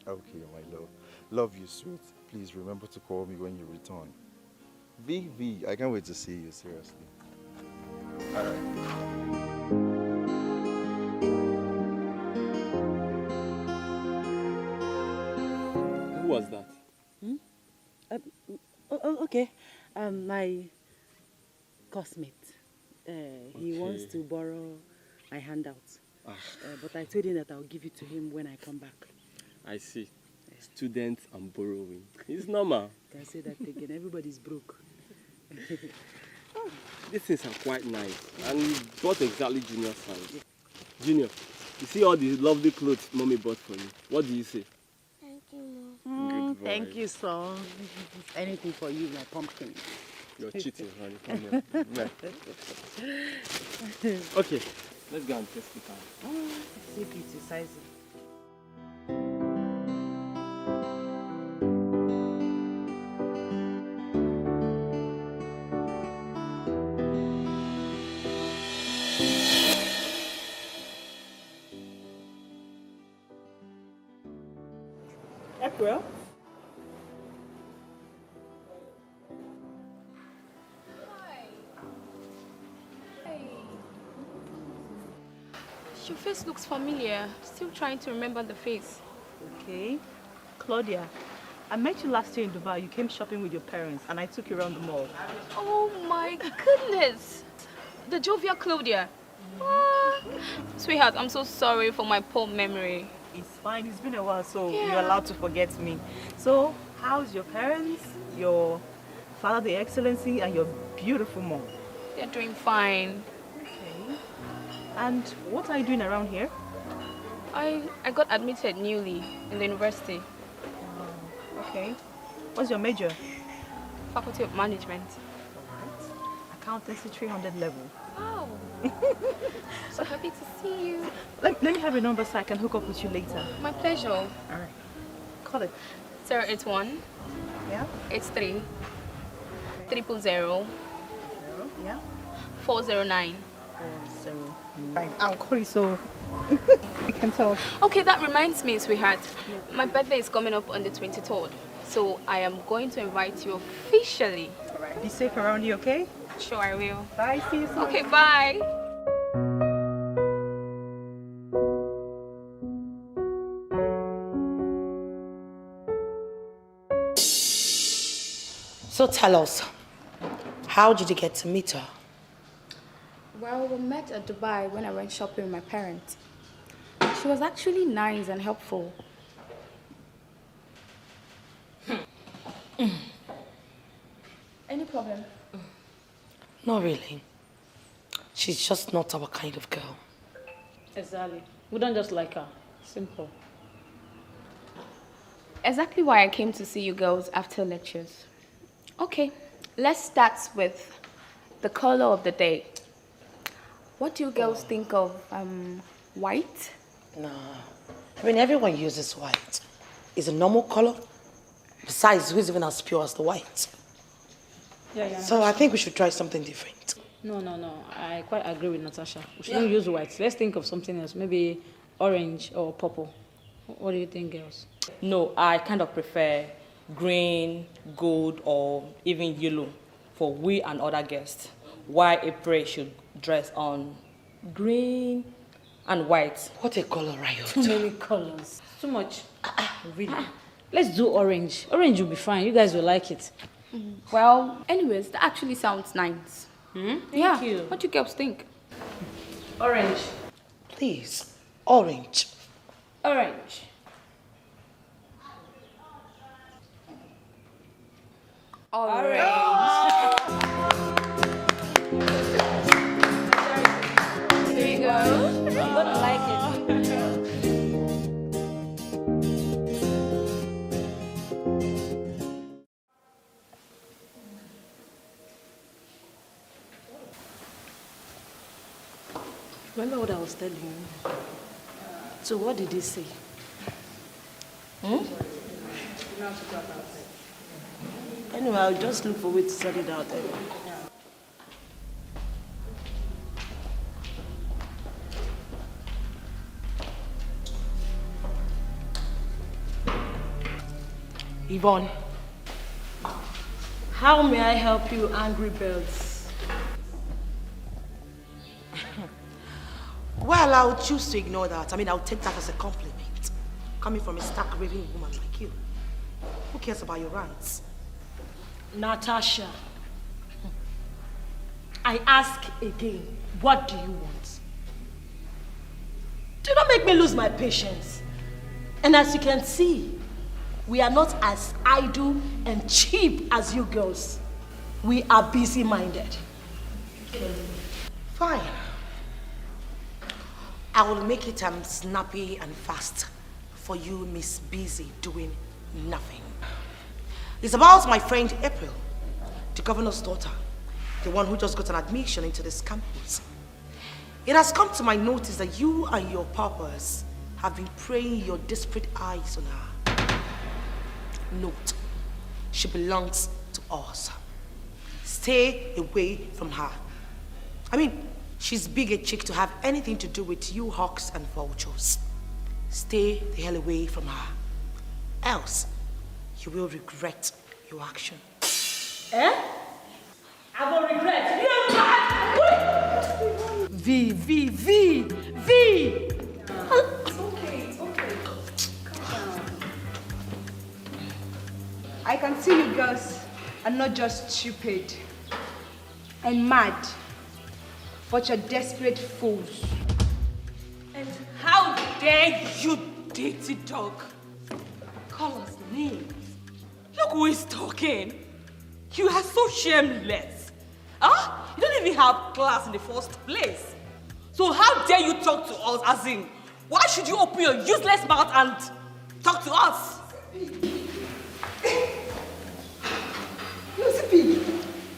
Okay, my love. Love you, sweet. Please remember to call me when you return. V, I can't wait to see you, seriously. Alright. Who was that? Okay. My classmate. He wants to borrow my handouts. But I told him that I'll give it to him when I come back. I see. Students and borrowing. It's normal. Can I say that again? Everybody's broke. These things are quite nice. And you bought exactly Junior's size. Junior, you see all the lovely clothes Mommy bought for you. What do you say? Thank you, Mom. Good boy. Thank you, son. Anything for you, my pumpkin. You're cheating, honey. Come here. Okay, let's go and test the car. See beauty sizing. April? Your face looks familiar. Still trying to remember the face. Okay. Claudia, I met you last year in Dubai. You came shopping with your parents and I took you around the mall. Oh my goodness. The jovial Claudia. Ah. Sweetheart, I'm so sorry for my poor memory. It's fine. It's been a while, so you're allowed to forget me. So, how's your parents, your father, the excellency, and your beautiful mom? They're doing fine. Okay. And what are you doing around here? I got admitted newly in the university. Okay. What's your major? Faculty of Management. Accountancy 300 level. Wow. So happy to see you. Let me have your number so I can hook up with you later. My pleasure. All right. Call it. 081. Yeah. 83. 000. Yeah. 409. 409. I'll call you so we can talk. Okay, that reminds me, sweetheart. My birthday is coming up on the 23rd. So I am going to invite you officially. All right. Be safe around you, okay? Sure, I will. Bye. See you soon. Okay, bye. So tell us, how did you get to meet her? Well, we met at Dubai when I went shopping with my parents. she was actually nice and helpful. Any problem? Not really. She's just not our kind of girl. Exactly. We don't just like her. Simple. Exactly why I came to see you girls after lectures. Okay, let's start with the color of the day. What do you girls think of white? Nah. I mean, everyone uses white. It's a normal color. Besides, who's even as pure as the white? Yeah. So I think we should try something different. No. I quite agree with Natasha. We shouldn't use white. Let's think of something else. Maybe orange or purple. What do you think, girls? No, I kind of prefer green, gold, or even yellow for we and other guests. Why April should dress on green and white. What a color, Riot. Too many colors. Too much. Really? Let's do orange. Orange will be fine. You guys will like it. Well, anyways, that actually sounds nice. Thank you. What do you girls think? Orange. Please, orange. Orange. There you go. I'm gonna like it. Remember what I was telling you? So what did he say? Anyway, I'll just look for a way to sort it out anyway. Yvonne. How may I help you, angry birds? Well, I'll choose to ignore that. I mean, I'll take that as a compliment. Coming from a stark raving woman like you. Who cares about your rights? Natasha, I ask again, what do you want? Do not make me lose my patience. And as you can see, we are not as idle and cheap as you girls. We are busy-minded. Fine. I will make it snappy and fast for you, Miss Busy, doing nothing. It's about my friend April, the governor's daughter, the one who just got an admission into this campus. It has come to my notice that you and your papas have been praying your desperate eyes on her. Note, she belongs to us. Stay away from her. I mean, she's big a chick to have anything to do with you hawks and vultures. Stay the hell away from her. Else, you will regret your action. Eh? I will regret. You're mad! V! It's okay. Calm down. I can see you girls are not just stupid and mad, but you're desperate fools. And how dare you, dirty dog, call us names? Look who is talking. You are so shameless. Huh? You don't even have class in the first place. So how dare you talk to us as in, why should you open your useless mouth and talk to us? Lucy pig.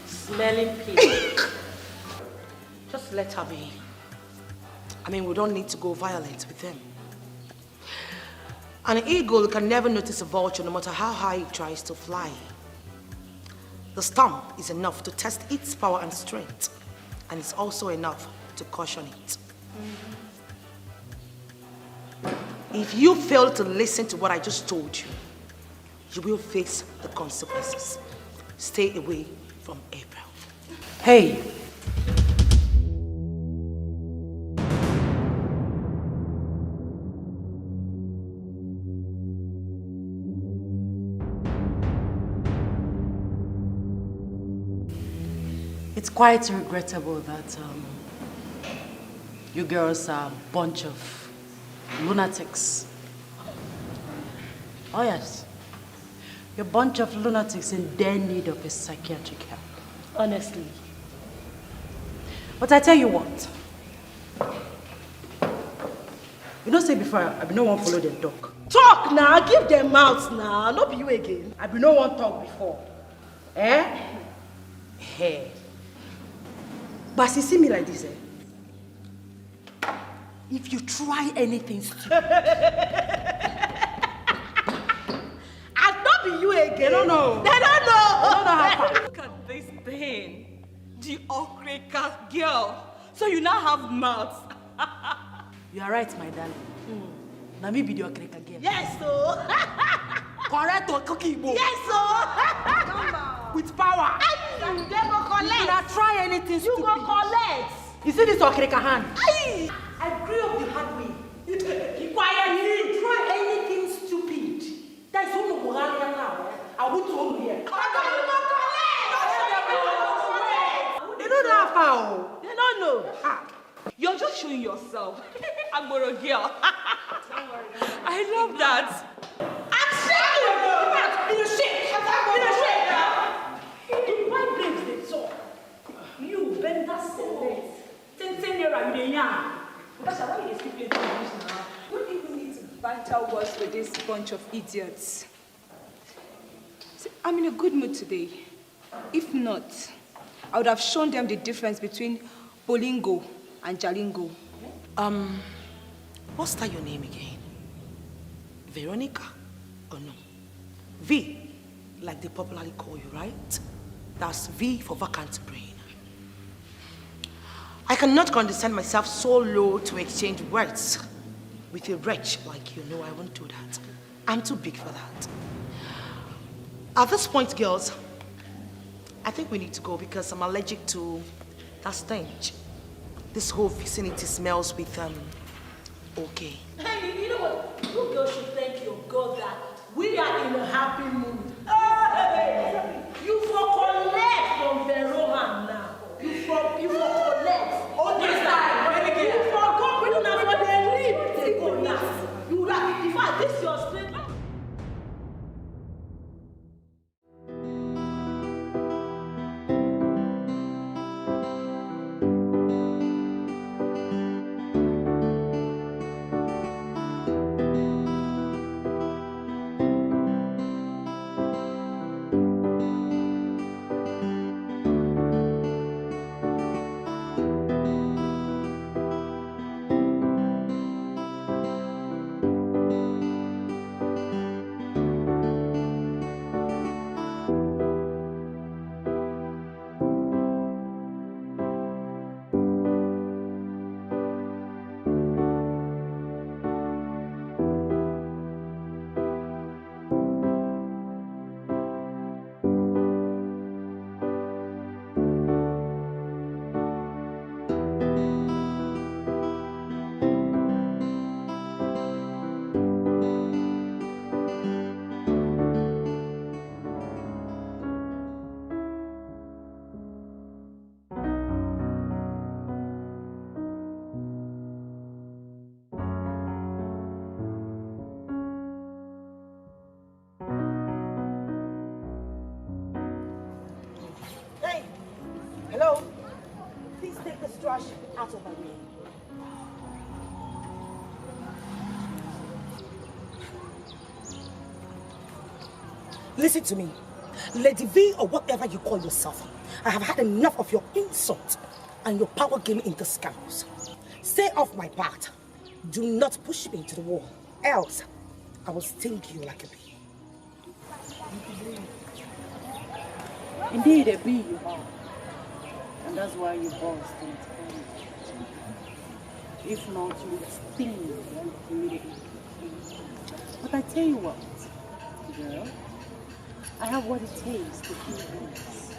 Smelling pig. Just let her be. I mean, we don't need to go violent with them. An eagle can never notice a vulture no matter how high it tries to fly. The stomp is enough to test its power and strength, and it's also enough to caution it. If you fail to listen to what I just told you, you will face the consequences. Stay away from April. Hey! It's quite regrettable that you girls are a bunch of Lunatics. Oh yes. You're a bunch of lunatics in dire need of a psychiatric help. Honestly. But I tell you what. You don't say before, I be no one follow them talk. Talk now, give them mouth now, not be you again. I be no one talk before. Eh? Hey. But as you see me like this, if you try anything stupid, I'll not be you again. They don't know. They don't know. They don't know how far. Look at this thing. The Okreka girl. So you now have mouth. You are right, my darling. Now me be the Okreka girl. Yes, so. Correct or cookie bowl. Yes, so. With power. They go collect. You not try anything stupid. You go collect. You see this Okreka hand? Aye. I grew up the hard way. Keep quiet. You try anything stupid. That's who no Buhari now. I won't hold you here. They don't know how far. They don't know. You're just showing yourself. Agboro girl. I love that. I'm shaking. In a shake. In a shake. In my place, they talk. You bend that sentence. 10 naira, you dey yarn. That's why you speak English now. You don't even need to banter words with this bunch of idiots. See, I'm in a good mood today. If not, I would have shown them the difference between Bolingo and Jalingo. What's that your name again? Veronica? Or no? V, like they popularly call you, right? That's V for vacant brain. I cannot condescend myself so low to exchange words with a wretch like you. No, I won't do that. I'm too big for that. At this point, girls, I think we need to go because I'm allergic to that stench. This whole vicinity smells with, okay. Hey, you know what? You girls should thank your God that we are in a happy mood. Hey, you for collect from Verohan now. You for collect. On this time, you forgot we don't have what they need. They go now. You like, in fact, this is your straight. Hello? Please take this trash out of my way. Listen to me. Lady V or whatever you call yourself. I have had enough of your insult and your power game in this campus. Stay off my path. Do not push me into the wall. Else, I will sting you like a bee. Indeed, a bee you are. And that's why you burst into fire. If not, you would sting immediately. But I tell you what, girl, I have what it takes to kill this.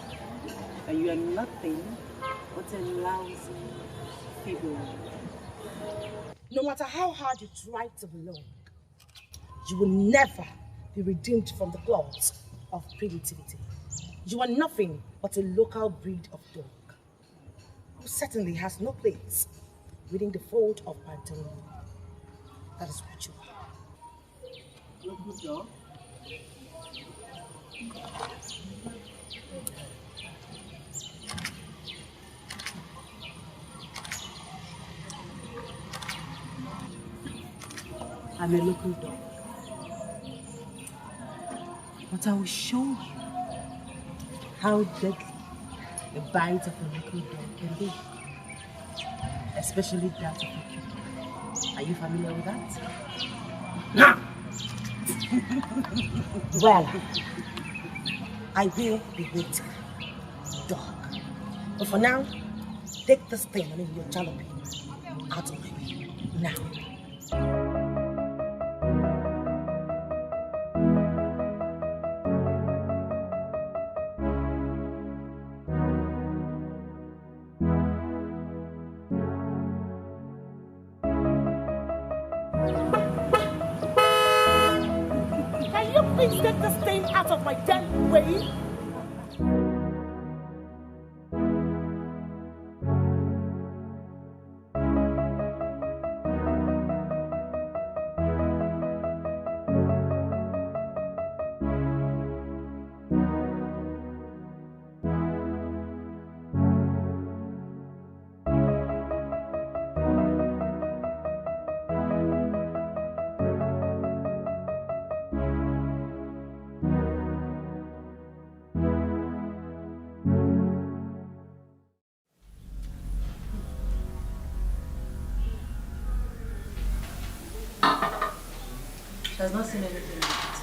And you are nothing but a lousy figure. No matter how hard you try to belong, you will never be redeemed from the claws of primitivity. You are nothing but a local breed of dog who certainly has no place within the fold of Pantheon. That is what you are. Good girl. I'm a local dog. But I will show you how deadly the bite of a local dog can be. Especially that of a cucumber. Are you familiar with that? Well, I will be waiting, dog. But for now, take this thing, your jalopy, out of my way. Now. Can you please take this thing out of my damn way? She has not seen anything yet.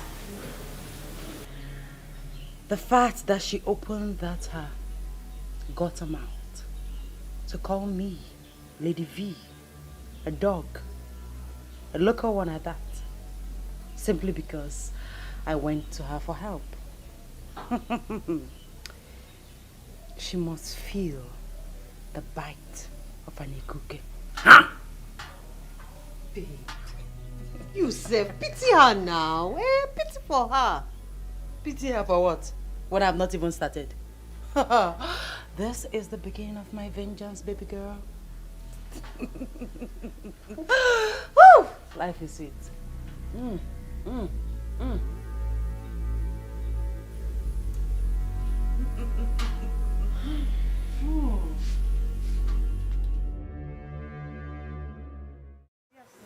The fact that she opened that her got her mouth to call me Lady V, a dog, a local one at that, simply because I went to her for help. She must feel the bite of an iguke. Babe, you say pity her now. Pity for her. Pity her for what? When I've not even started. This is the beginning of my vengeance, baby girl. Woo! Life is sweet.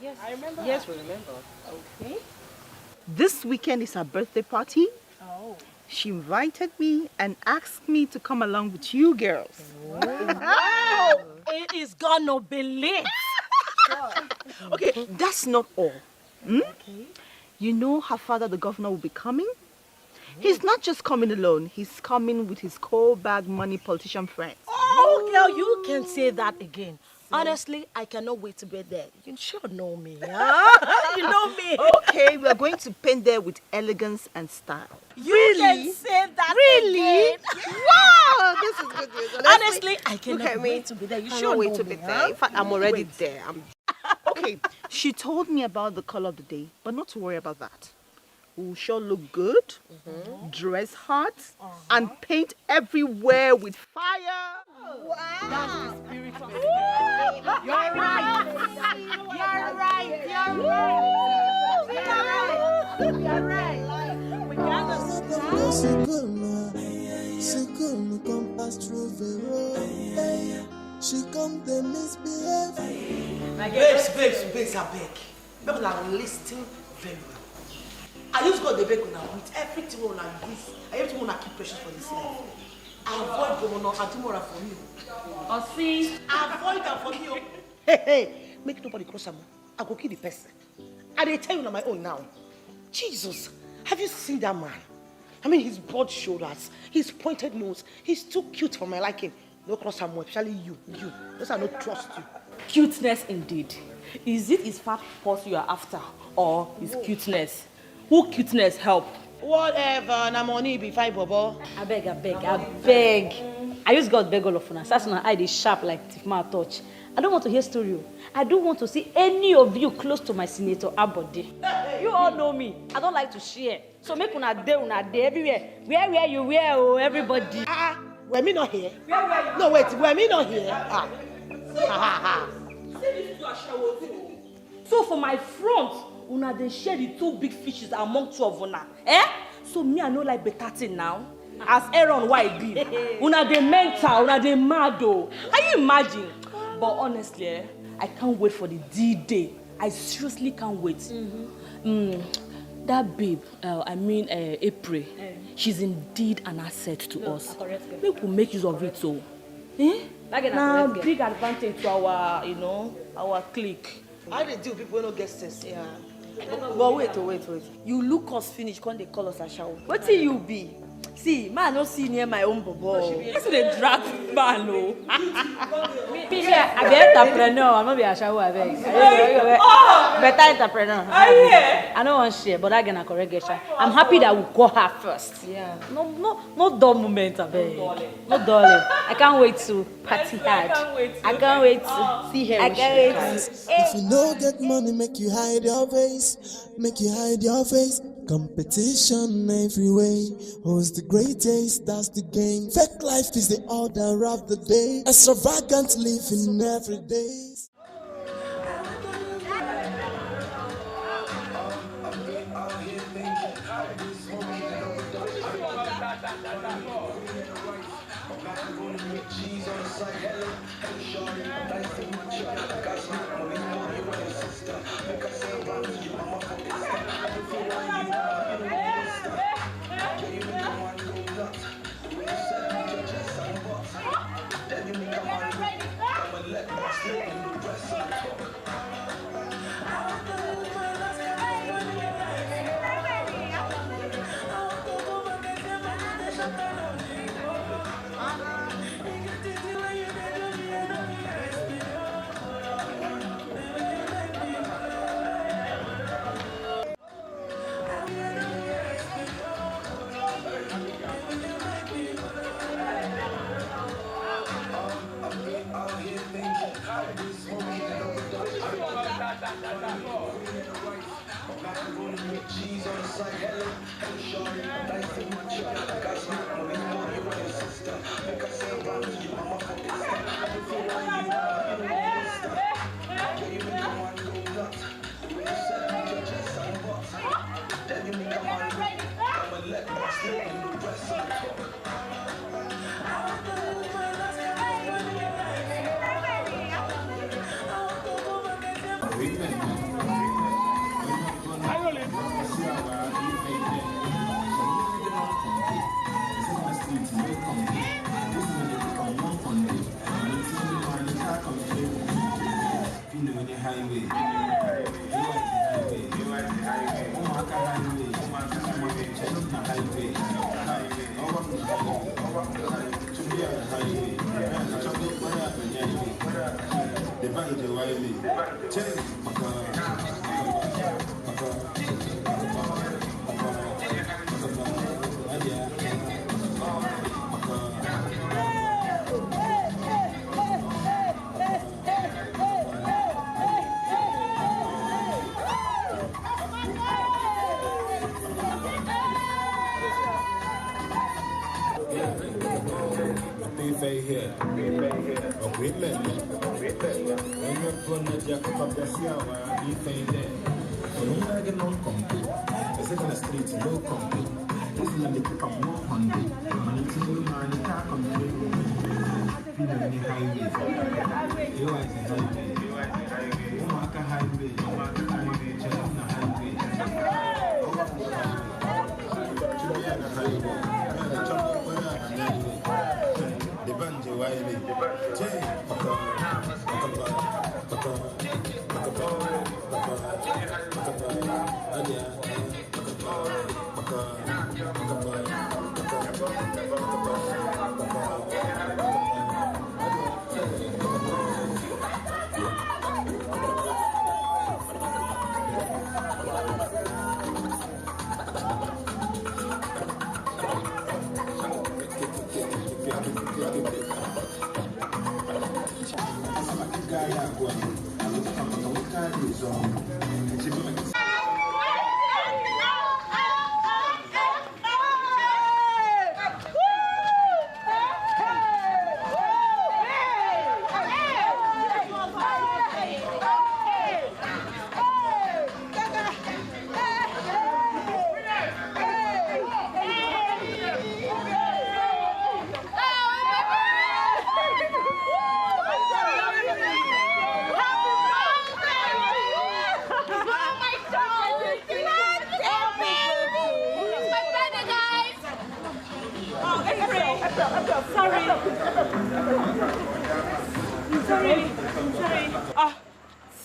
Yes, I remember. Yes, we remember. Okay. This weekend is her birthday party. Oh. She invited me and asked me to come along with you girls. Wow! It is gonna be lit. Okay, that's not all. Okay. You know her father, the governor, will be coming. He's not just coming alone. He's coming with his cold bag money politician friends. Oh, girl, you can say that again. Honestly, I cannot wait to be there. You sure know me, huh? You know me. Okay, we are going to paint there with elegance and style. You can say that Really? again. Wow, this is good news. Honestly, I cannot look at me. wait to be there. You I sure can't wait know to me, be huh? there. In fact, I'm already Wait. there. Okay, she told me about the color of the day, but not to worry about that. We will sure look good, dress hot, and paint everywhere with fire. Wow. That's the spirit of it. You're right. You're right. You're right. You're right. We She come pass through the road. She come to misbehave. Babes, I beg. People are listening very well. I used to go to the beg now with everything when I use. Everything when I keep precious for this life. Avoid governor and tomorrow for you. Or see. Avoid them for you. Hey, make nobody cross them. I go kill the person. And they tell you on my own now. Jesus, have you seen that man? I mean, his broad shoulders, his pointed nose. He's too cute for my liking. No cross him, especially you. Those are not trust you. Cuteness indeed. Is it his fat pulse you are after or his cuteness? Who cuteness help? Whatever, na money be fine, bobo. I beg. I use God beg all of us. That's my eye is sharp like Tifma touch. I don't want to hear story. I don't want to see any of you close to my Senator Abode. You all know me. I don't like to share. So make una day everywhere. Where you wear everybody. Were me not here? Where No, wait, were me not here? So for my front, una dey share the 2 big fishes among 2 of una. Eh? So me I no like better thing now. As Aaron why be? Una dey mental, una dey mad oh. Can you imagine? But honestly, I can't wait for the D-Day. I seriously can't wait. That babe, April, she's indeed an asset to us. We will make use of it so. Now big advantage to our, our clique. How they deal with people who don't get sense? Yeah. But wait. You look us finish, can't they call us a shower? What till you be? See, man, no see near my own bobo. This is a drag man, no. Me, I be entrepreneur. I'm not be a shower. Better entrepreneur. I don't want share, but I get a correction. I'm happy that we call her first. Yeah. No dull moment, I beg. No darling. I can't wait to party hard. I can't wait to see her. I can't wait. If you no get money, make you hide your face. Make you hide your face. Competition every way. Who's the greatest? That's the game. Fake life is the order of the day. Extravagant living every day.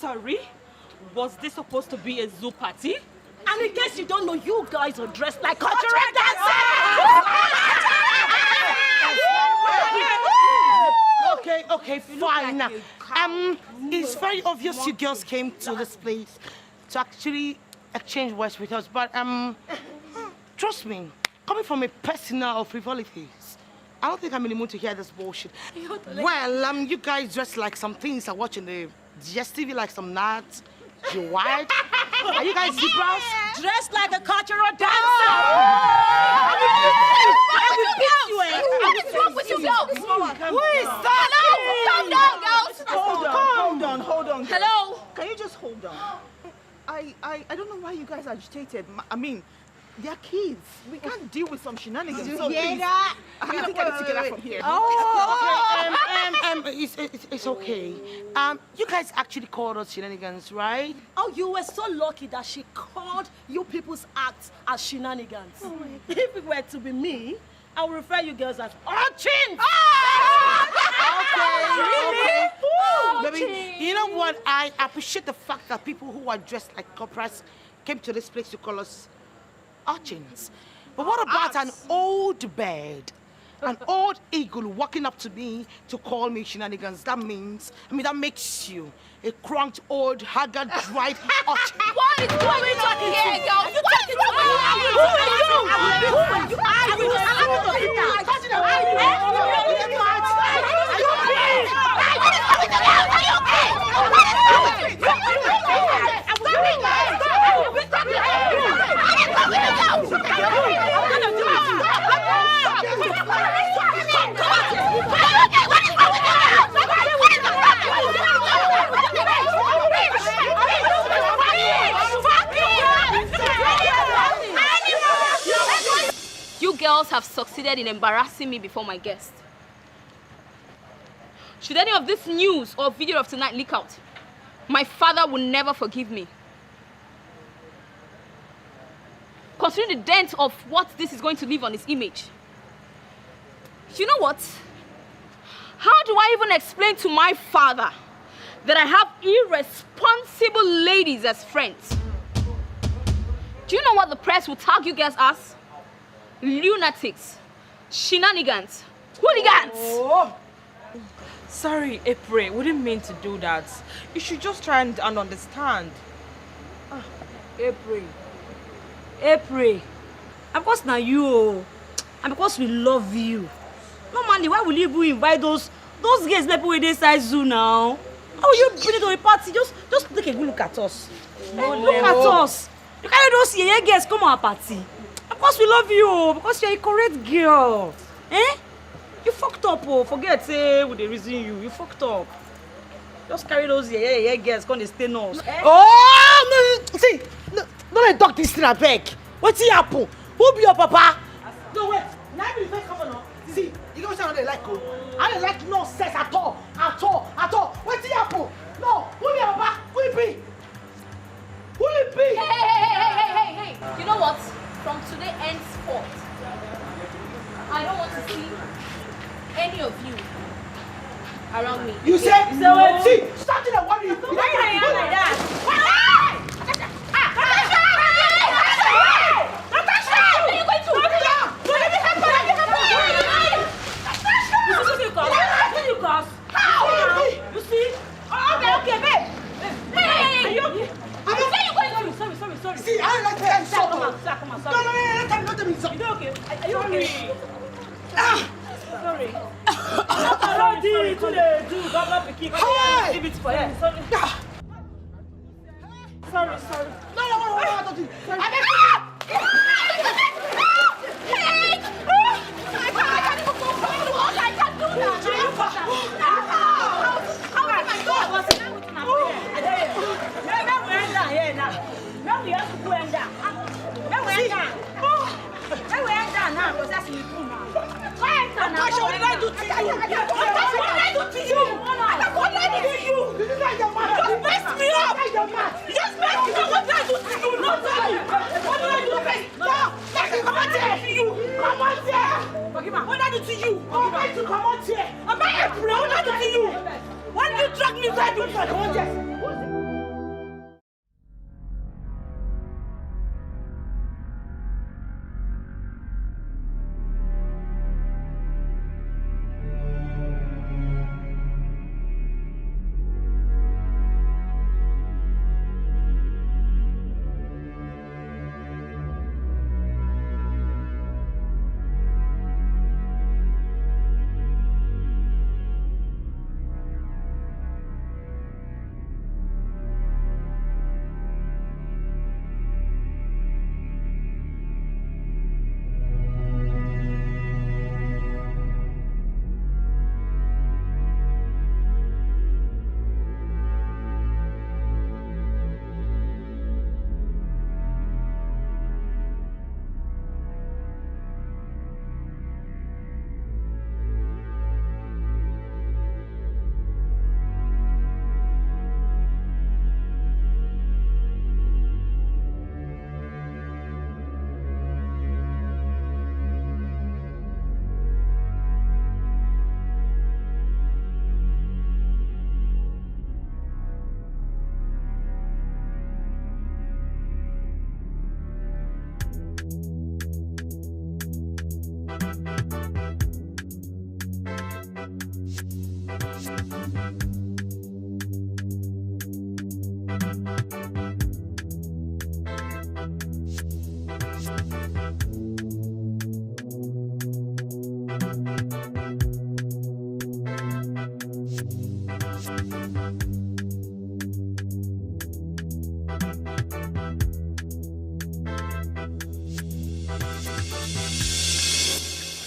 sorry. Was this supposed to be a zoo party? And in case you don't know, you guys are dressed like cultural dancers! Okay, fine. It's very obvious you girls came to this place to actually exchange words with us, but trust me, coming from a personal of frivolities, I don't think I'm in the mood to hear this bullshit. Well, you guys dress like some things I watch in the GSTV, like some nuts. You white? Are you guys zebras? Dressed like a cultural dancer! What's wrong with you girls? Who is that? Calm down, girls! Hold on. Hello? Can you just hold on? I don't know why you guys are agitated. I mean, they're kids. We can't deal with some shenanigans. Did you So hear please, that? I think I need to get out from here. It's okay. You guys actually called us shenanigans, right? Oh, you were so lucky that she called you people's acts as shenanigans. If it were to be me, I would refer you girls as urchins! Okay. Baby, you know what? I appreciate the fact that people who are dressed like corporals came to this place to call us urchins. But what about an old bird, an old eagle walking up to me to call me shenanigans? That makes you a crunked, old, haggard, dried urchin. What is going on here, girls? What is wrong with you? You girls have succeeded in embarrassing me before my guests. Should any of this news or video of tonight leak out, my father will never forgive me. Considering the dent of what this is going to leave on his image. You know what? How do I even explain to my father that I have irresponsible ladies as friends? Do you know what the press will tag you guys as? Lunatics, shenanigans, hooligans. Oh. Sorry, April. We didn't mean to do that. You should just try and understand. April. Of course now you, and because we love you. Normally, why will you invite those guys people with this size zoo now? How will you bring it to a party? Just take a good look at us. Look at us. You carry those guests come on our party. Of course we love you, because you're a correct girl. You fucked up, forget with the reason you fucked up. Just carry those guests, come and stay nose. Oh no! See, no let talk this thing, I beg. What's he happen? Who be your papa? No wait, now be first come on. See, you know what I don't like? I don't like nonsense at all. What's he happen? No, who be your papa? Who it be? Hey! You know what? From today henceforth, I don't want to see any of you around me. You say? No. See, start to worry. Why are you like that? Natasha! Are you going to? Let me help you, cause. How? You see? Okay, babe. Hey, are you okay? Sorry. See, I don't like that. Come on, sorry. No, let me stop. You okay? Are you okay? Sorry. Sorry. No, don't do it. Natasha, what did I do to you? What did I do to you? What did I do to you? You messed me up. You just messed me up. What did I do to you? Not to me. What did I do to you? Come on here. What did I do to you? I'm going to come on here. I'm not April. What did I do to you? Why did you drag me? What did I do to you? Come on here.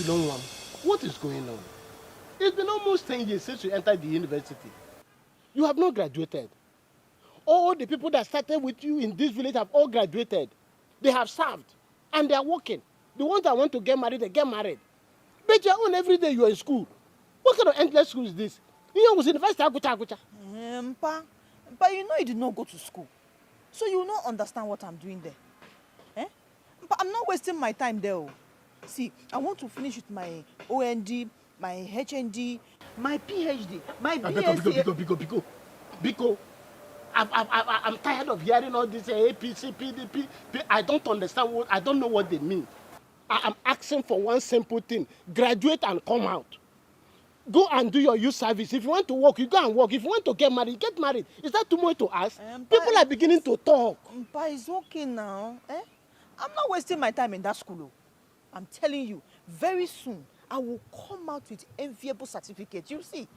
know one. What is going on? It's been almost 10 years since you entered the university. You have not graduated. All the people that started with you in this village have all graduated. They have served and they are working. The ones that want to get married, they get married. But your own every day you are in school. What kind of endless school is this? You was university Agucha. Pa, you know you did not go to school. So you will not understand what I'm doing there. But I'm not wasting my time there. See, I want to finish with my OND, my HND, my PhD, my BSc. Biko. I'm tired of hearing all this APC, PDP. I don't understand I don't know what they mean. I'm asking for one simple thing. Graduate and come out. Go and do your youth service. If you want to work, you go and work. If you want to get married, get married. Is that too much to ask? People are beginning to talk. Pa, it's okay now. I'm not wasting my time in that school. I'm telling you, very soon, I will come out with enviable certificate. You see.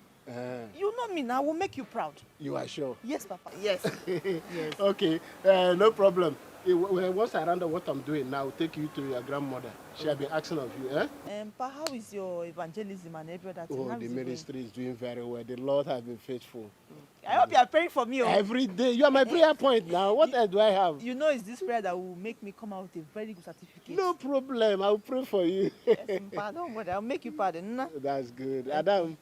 You know me now. I will make you proud. You are sure? Yes, Papa. Yes. Yes. Okay, no problem. Once I round up what I'm doing now, I'll take you to your grandmother. She'll be asking of you, Pa, how is your evangelism and every other thing? Oh, the ministry is doing very well. The Lord has been faithful. I hope you are praying for me. Every day. You are my prayer point now. What else do I have? You know it's this prayer that will make me come out with a very good certificate. No problem. I'll pray for you. Yes, Pa, don't worry. I'll make you pardon. That's good. Adam.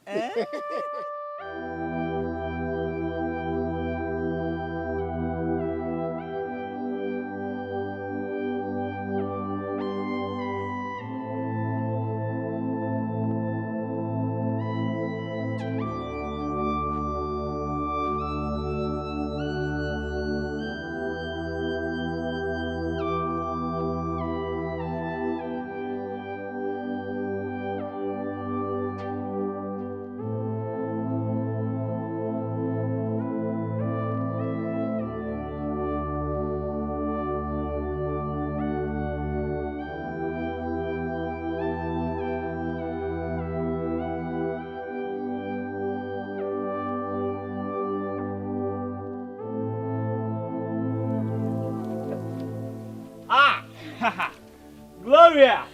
Gloria!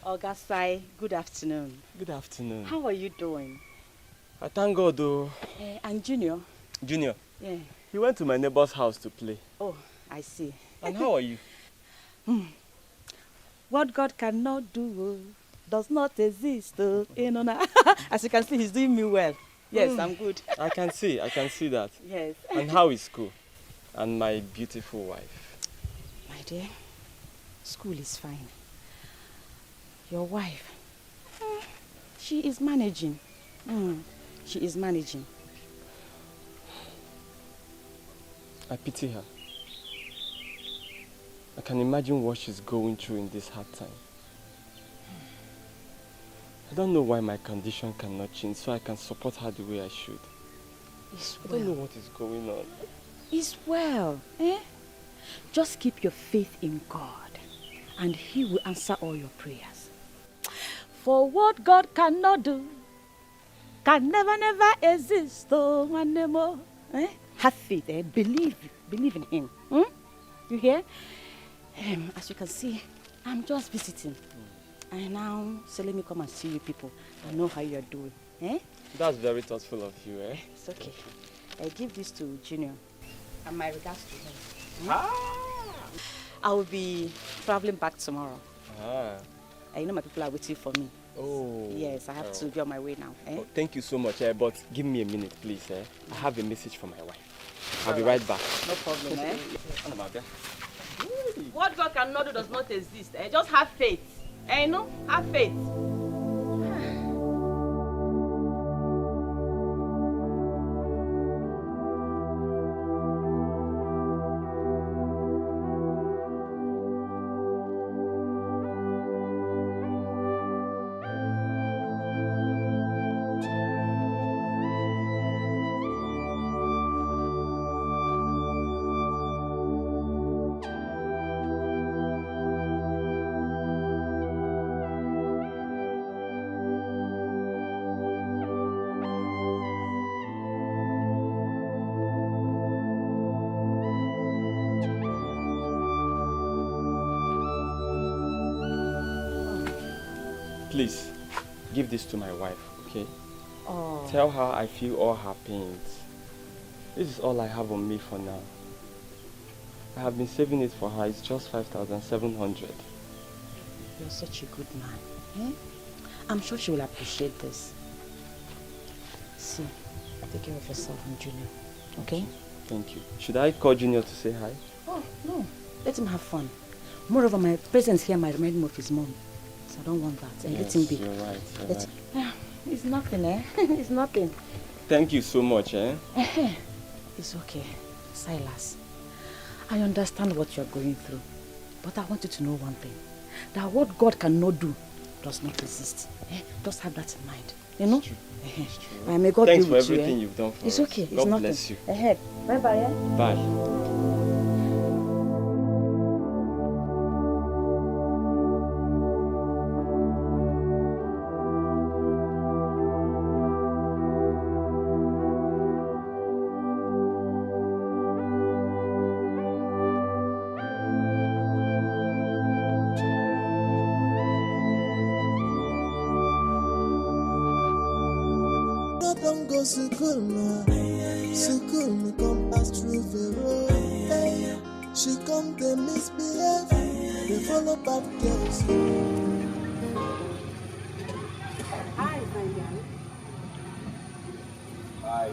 Ogasai, good afternoon. Good afternoon. How are you doing? I thank God though. And Junior? Junior? Yeah. He went to my neighbor's house to play. Oh, I see. And how are you? What God cannot do does not exist. As you can see, he's doing me well. Yes, I'm good. I can see that. Yes. And how is school? And my beautiful wife? My dear, school is fine. Your wife, she is managing. She is managing. I pity her. I can imagine what she's going through in this hard time. I don't know why my condition cannot change so I can support her the way I should. I don't know what is going on. It's well. Just keep your faith in God and He will answer all your prayers. For what God cannot do can never exist. Have faith, believe in Him. You hear? As you can see, I'm just visiting. And now, so let me come and see you people. I know how you're doing. That's very thoughtful of you, It's okay. I give this to Junior. And my regards to him. I will be traveling back tomorrow. I know my people are waiting for me. Oh. Yes, I have to be on my way now. Oh, thank you so much, but give me a minute, please. I have a message from my wife. I'll be right back. No problem, What God cannot do does not exist. Just have faith. Have faith. Please, give this to my wife, okay? Oh. Tell her I feel all her pains. This is all I have on me for now. I have been saving it for her. It's just 5,700. You're such a good man. Eh? I'm sure she will appreciate this. See, take care of yourself and Junior, okay? Thank you. Should I call Junior to say hi? Oh, no. Let him have fun. Moreover, my presence here might remind him of his mom. So I don't want that. And Yes, let him be. you're right. It's nothing, eh? It's nothing. Thank you so much, eh? It's okay. Silas, I understand what you're going through. But I want you to know one thing. That what God cannot do does not exist. Just have that in mind. You know? It's true. May God Thanks be for with you, everything you've done for it's us. okay. It's God nothing. bless you. Bye-bye, eh? Bye. No don't go school now. School me come pass through the road. Hey, she come to misbehave. They follow bad girls. Hi, my guy. Hi.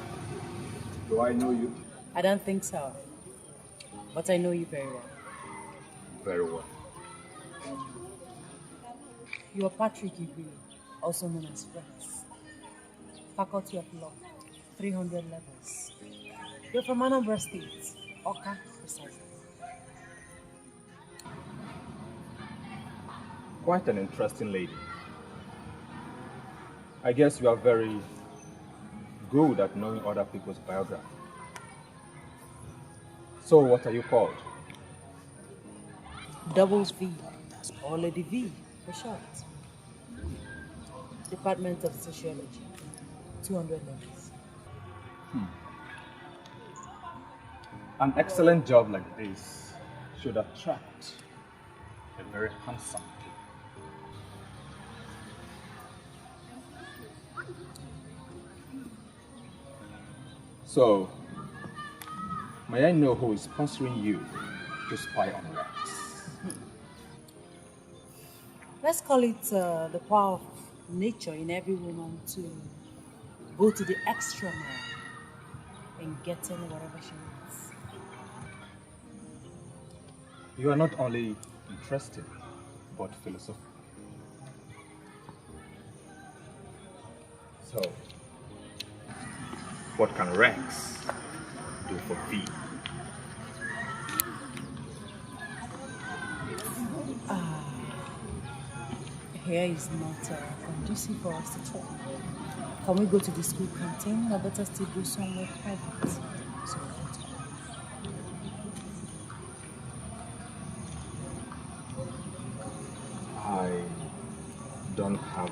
Do I know you? I don't think so. But I know you very well. Very well. You are Patrick Igwe, also known as Rex. Faculty of Law, 300 levels. You're from Anambra State, Oka, precisely. Quite an interesting lady. I guess you are very good at knowing other people's biography. So what are you called? Doubles V, or Lady V for short. Department of Sociology, 200 levels. An excellent job like this should attract a very handsome kid. So, may I know who is sponsoring you to spy on Rex? Let's call it the power of nature in every woman to go to the extra mile in getting whatever she wants. You are not only interested, but philosophical. So, what can Rex do for V? Here is not conducive for us to talk. Can we go to the school canteen or better still go somewhere private? So we can talk. I don't have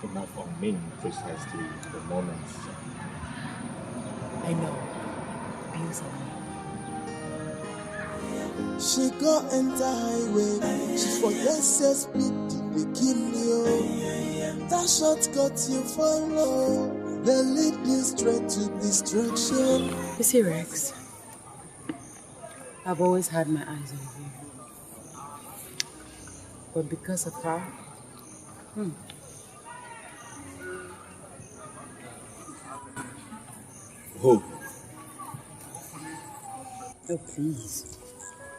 enough on me precisely at the moment. I know. Bills are She go enter highway. She forget say speed dey kill you. That shortcut you follow, they lead you straight to destruction. You see, Rex, I've always had my eyes on you. But because of her, Who? Oh, please.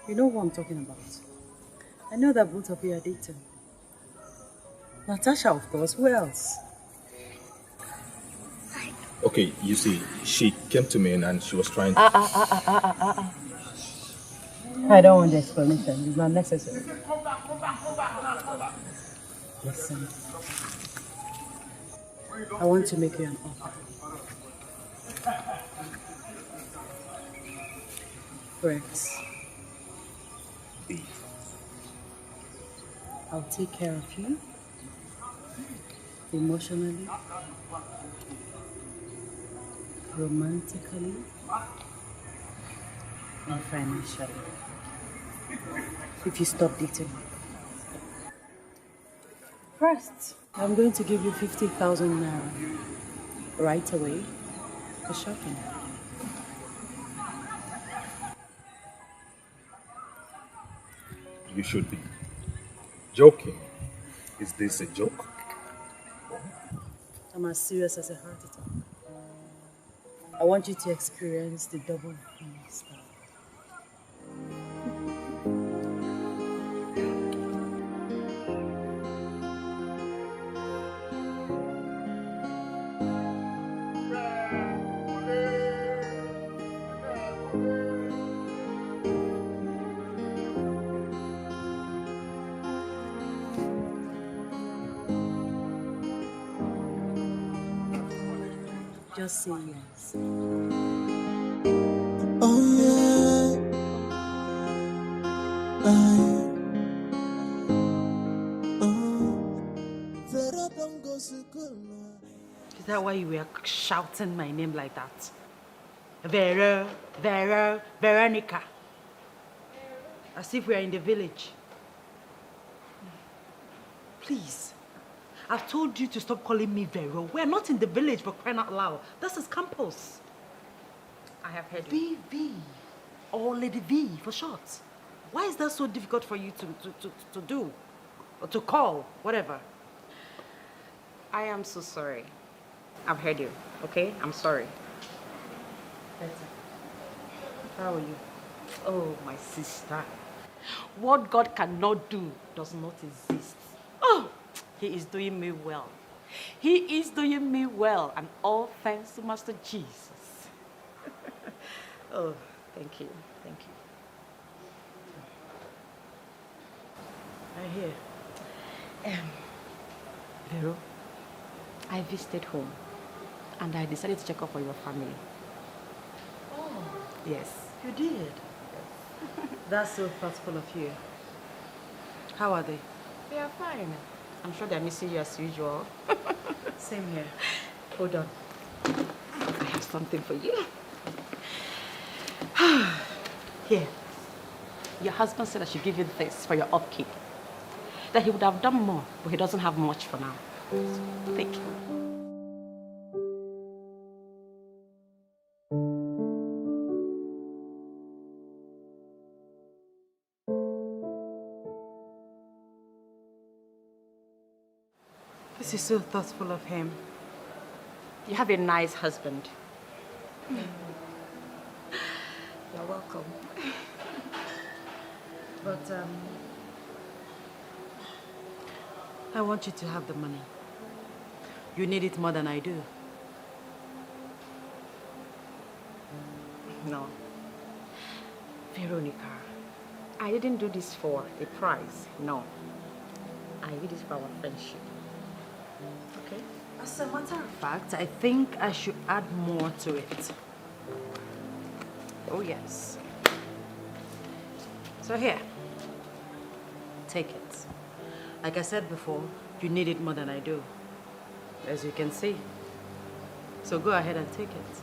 You know who I'm talking about. I know that both of you are dating. Natasha, of course. Who else? Okay, you see, she came to me and she was trying to... I don't want the explanation. It's not necessary. Listen. I want to make you an offer. Rex. I'll take care of you emotionally, romantically, and financially. If you stop dating me. First, I'm going to give you 50,000 naira right away for shopping. You should be joking. Is this a joke? I'm as serious as a heart attack. I want you to experience the double V style. Just say yes. Oh yeah. Vera don't go school now. Is that why you were shouting my name like that? Veronica. As if we are in the village. Please. I've told you to stop calling me Vero. We're not in the village, but crying out loud. This is campus. I have heard you. VV. Or Lady V for short. Why is that so difficult for you to do? Or to call? Whatever. I am so sorry. I've heard you, okay? I'm sorry. Better. How are you? Oh, my sister. What God cannot do does not exist. Oh, He is doing me well. He is doing me well, and all thanks to Master Jesus. Oh, thank you. Thank you. I hear. Vero, I visited home, and I decided to check up on your family. Oh, Yes. you did? That's so thoughtful of you. How are they? They are fine. I'm sure they're missing you as usual. Same here. Hold on. I have something for you. Here. Your husband said I should give you this for your upkeep. That he would have done more, but he doesn't have much for now. Thank you. This is so thoughtful of him. You have a nice husband. You're welcome. But, I want you to have the money. You need it more than I do. No. Veronica, I didn't do this for a prize. No. I did this for our friendship. Okay? As a matter of fact, I think I should add more to it. Oh, yes. So here, take it. Like I said before, you need it more than I do, as you can see. So go ahead and take it.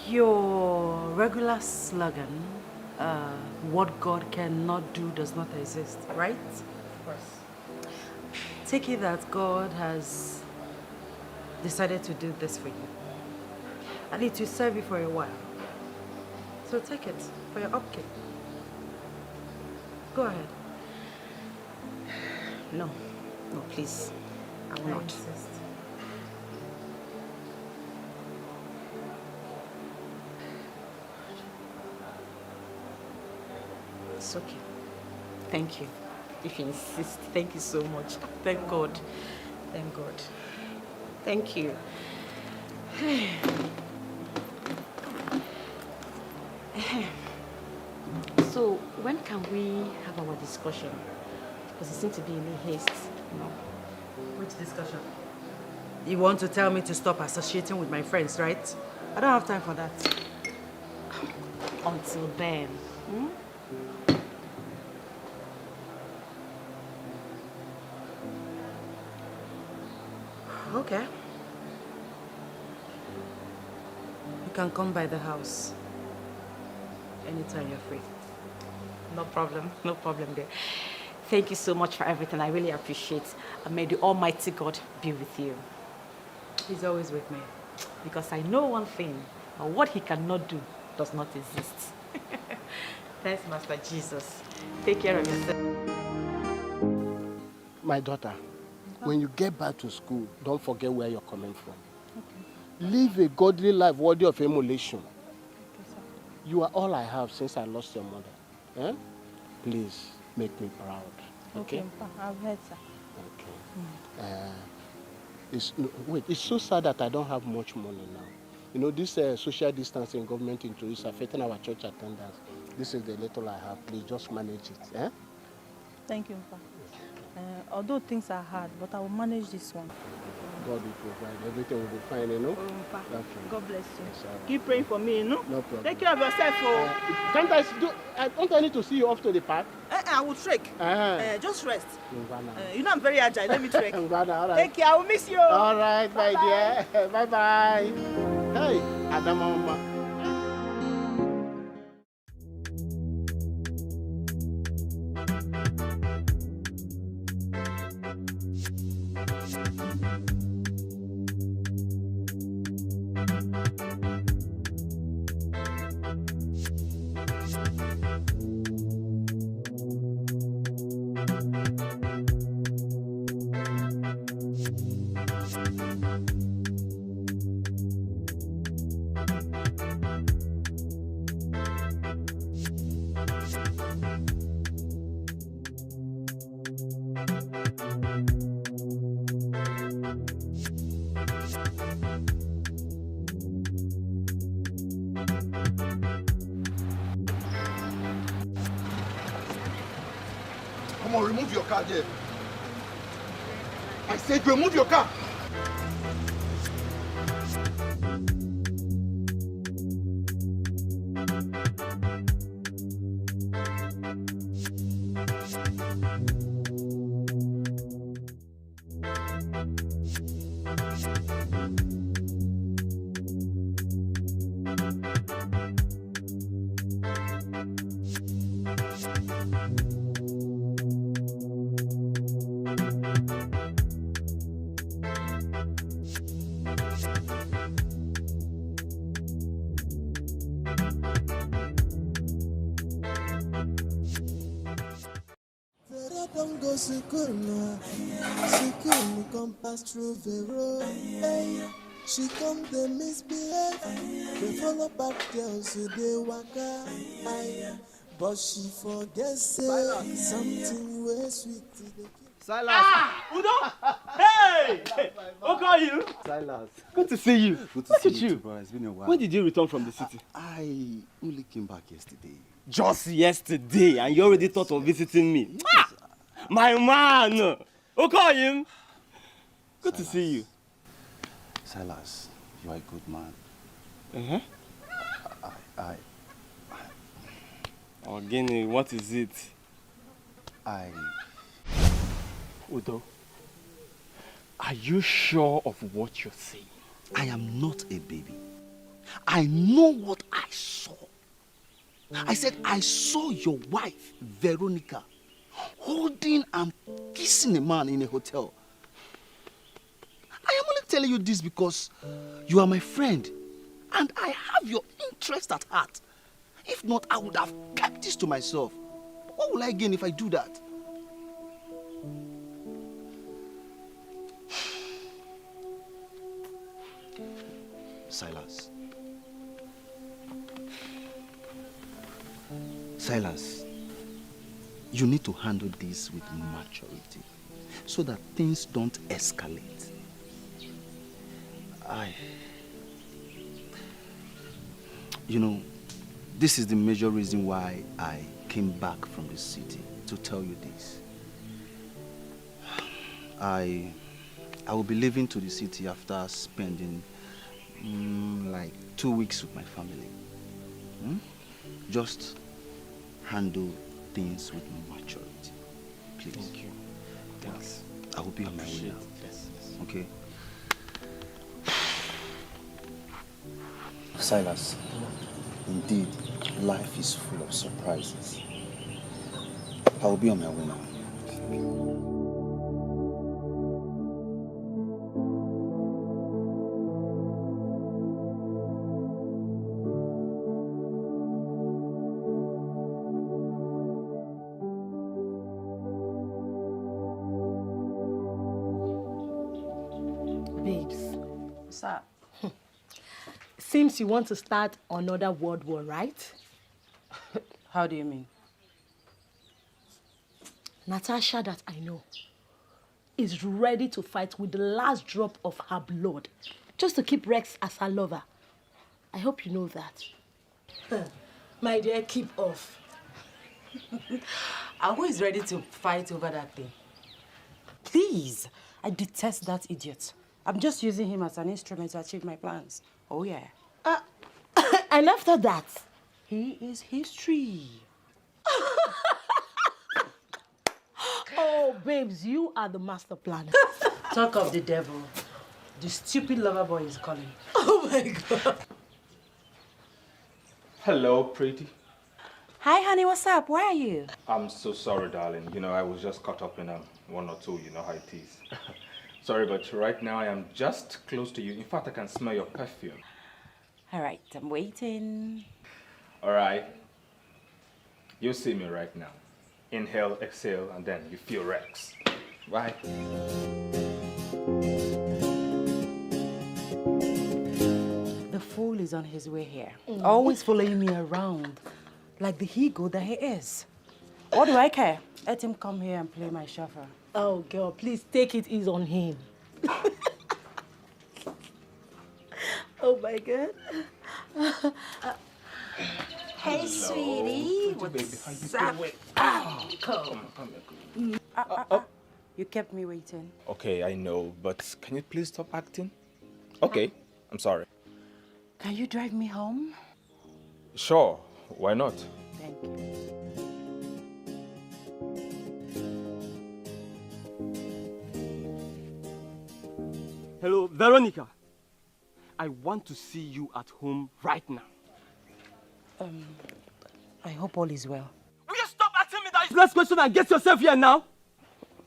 Your regular slogan, what God cannot do does not exist, right? Of course. Take it that God has decided to do this for you. And it will serve you for a while. So take it for your upkeep. Go ahead. No. No, please. I will not. insist. It's okay. Thank you. If you insist, thank you so much. Thank God. Thank God. Thank you. So, when can we have our discussion? Because it seems to be in a haste, you know. Which discussion? You want to tell me to stop associating with my friends, right? I don't have time for that. Until then. Okay. You can come by the house anytime you're free. No problem there. Thank you so much for everything. I really appreciate it. And may the Almighty God be with you. He's always with me. Because I know one thing, what he cannot do does not exist. Thanks, Master Jesus. Take care of yourself. My daughter, when you get back to school, don't forget where you're coming from. Live a godly life worthy of emulation. You are all I have since I lost your mother. Eh? Please make me proud. Okay? I've heard, sir. Okay. It's so sad that I don't have much money now. You know, this social distancing government introduced affecting our church attendance. This is the little I have. Please just manage it. Eh? Thank you, Pa. Although things are hard, but I will manage this one. God will provide. Everything will be fine, you know? God bless you. Yes, Keep praying for me, no? No problem. Take care of yourself. Don't I need to see you off to the park? I will trek. Just rest. You know I'm very agile. Let me trek. All right. Take care. I will miss you. All right, my dear. Bye-bye. Hey, Adamama. Come on, remove your car there. I said remove your car. Don't go Sukuna, Sukuna come pass through the road. Hey, she come they misbehave, they follow back girls who they waka. But she forgets say something way sweet. Silas! Udo! Hey! Who call you? Silas. Good to see you. Good to Look see at you, you. too, bro. It's been a while. When did you return from the city? I only came back yesterday. Just yesterday, and you already thought of visiting me. Yes. My man! Who call him? Good to see you. Silas, you are a good man. Again, what is it? Udo, are you sure of what you're saying? I am not a baby. I know what I saw. I said I saw your wife, Veronica, holding and kissing a man in a hotel. I am only telling you this because you are my friend and I have your interest at heart. If not, I would have kept this to myself. What will I gain if I do that? Silas. Silas, you need to handle this with maturity so that things don't escalate. You know, this is the major reason why I came back from the city to tell you this. I will be leaving to the city after spending like 2 weeks with my family. Just handle things with maturity, please. Thank you. Thanks. I will be on my way now. Yes. Okay? Silas, indeed, life is full of surprises. I will be on my way now. Babes, What's up? seems you want to start another world war, right? How do you mean? Natasha that I know is ready to fight with the last drop of her blood just to keep Rex as her lover. I hope you know that. My dear, keep off. Who is ready to fight over that thing? Please, I detest that idiot. I'm just using him as an instrument to achieve my plans. Oh, yeah. And after that, he is history. Oh, babes, you are the master planner. Talk of the devil. The stupid lover boy is calling. Oh, my God. Hello, pretty. Hi, honey, what's up? Where are you? I'm so sorry, darling. You know, I was just caught up in one or two, you know how it is. Sorry, but right now I am just close to you. In fact, I can smell your perfume. All right, I'm waiting. All right. You see me right now. Inhale, exhale, and then you feel Rex. Right? The fool is on his way here. Always following me around like the he-goat that he is. What do I care? Let him come here and play my chauffeur. Oh, girl, please take it easy on him. Oh, my God. Hey, sweetie. What's up? Come. You kept me waiting. Okay, I know, but can you please stop acting? Okay, I'm sorry. Can you drive me home? Sure, why not? Thank you. Hello, Veronica. I want to see you at home right now. I hope all is well. Will you stop asking me that useless question and get yourself here now?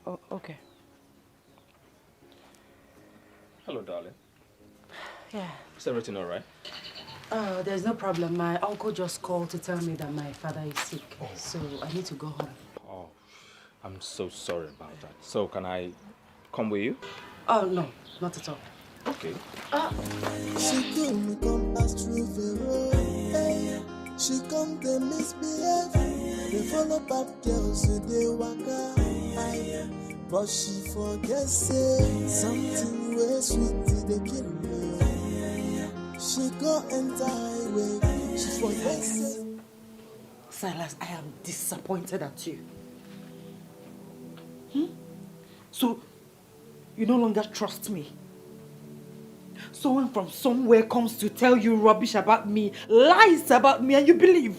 Oh, okay. Hello, darling. Yeah. Is everything all right? There's no problem. My uncle just called to tell me that my father is sick. So I need to go home. Oh, I'm so sorry about that. So can I come with you? Oh, no, not at all. Okay. She couldn't come pass through the road. She come to misbehave. They follow bad girls so they waka. But she forgets say something way sweet they kill me. She go enter highway. She forgets say. Silas, I am disappointed at you. So, you no longer trust me? Someone from somewhere comes to tell you rubbish about me, lies about me, and you believe.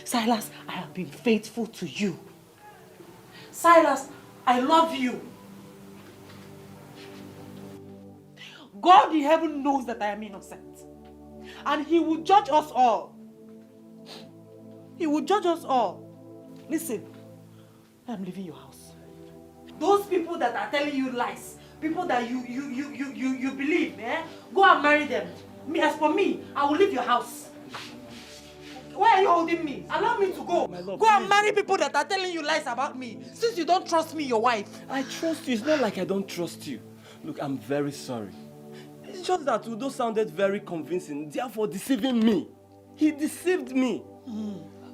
Silas, I have been faithful to you. Silas, I love you. God in heaven knows that I am innocent. And he will judge us all. He will judge us all. Listen, I'm leaving your house. Those people that are telling you lies, people that you believe, go and marry them. Me, as for me, I will leave your house. Why are you holding me? Allow me to go. Love, go and marry people that are telling you lies about me. Since you don't trust me, your wife. I trust you. It's not like I don't trust you. Look, I'm very sorry. It's just that Udo sounded very convincing, therefore deceiving me. He deceived me.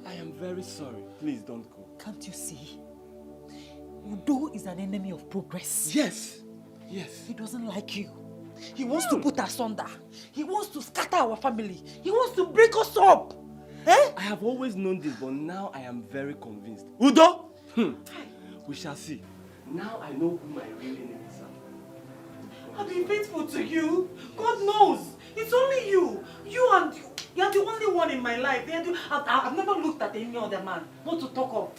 I am very sorry. Please don't go. Can't you see? Udo is an enemy of progress. Yes. Yes. He doesn't like you. He wants to put us under. He wants to scatter our family. He wants to break us up. I have always known this, but now I am very convinced. Udo! We shall see. Now I know who my real enemies are. I've been faithful to you. God knows. It's only you. You're the only one in my life. I've never looked at any other man. Not to talk of.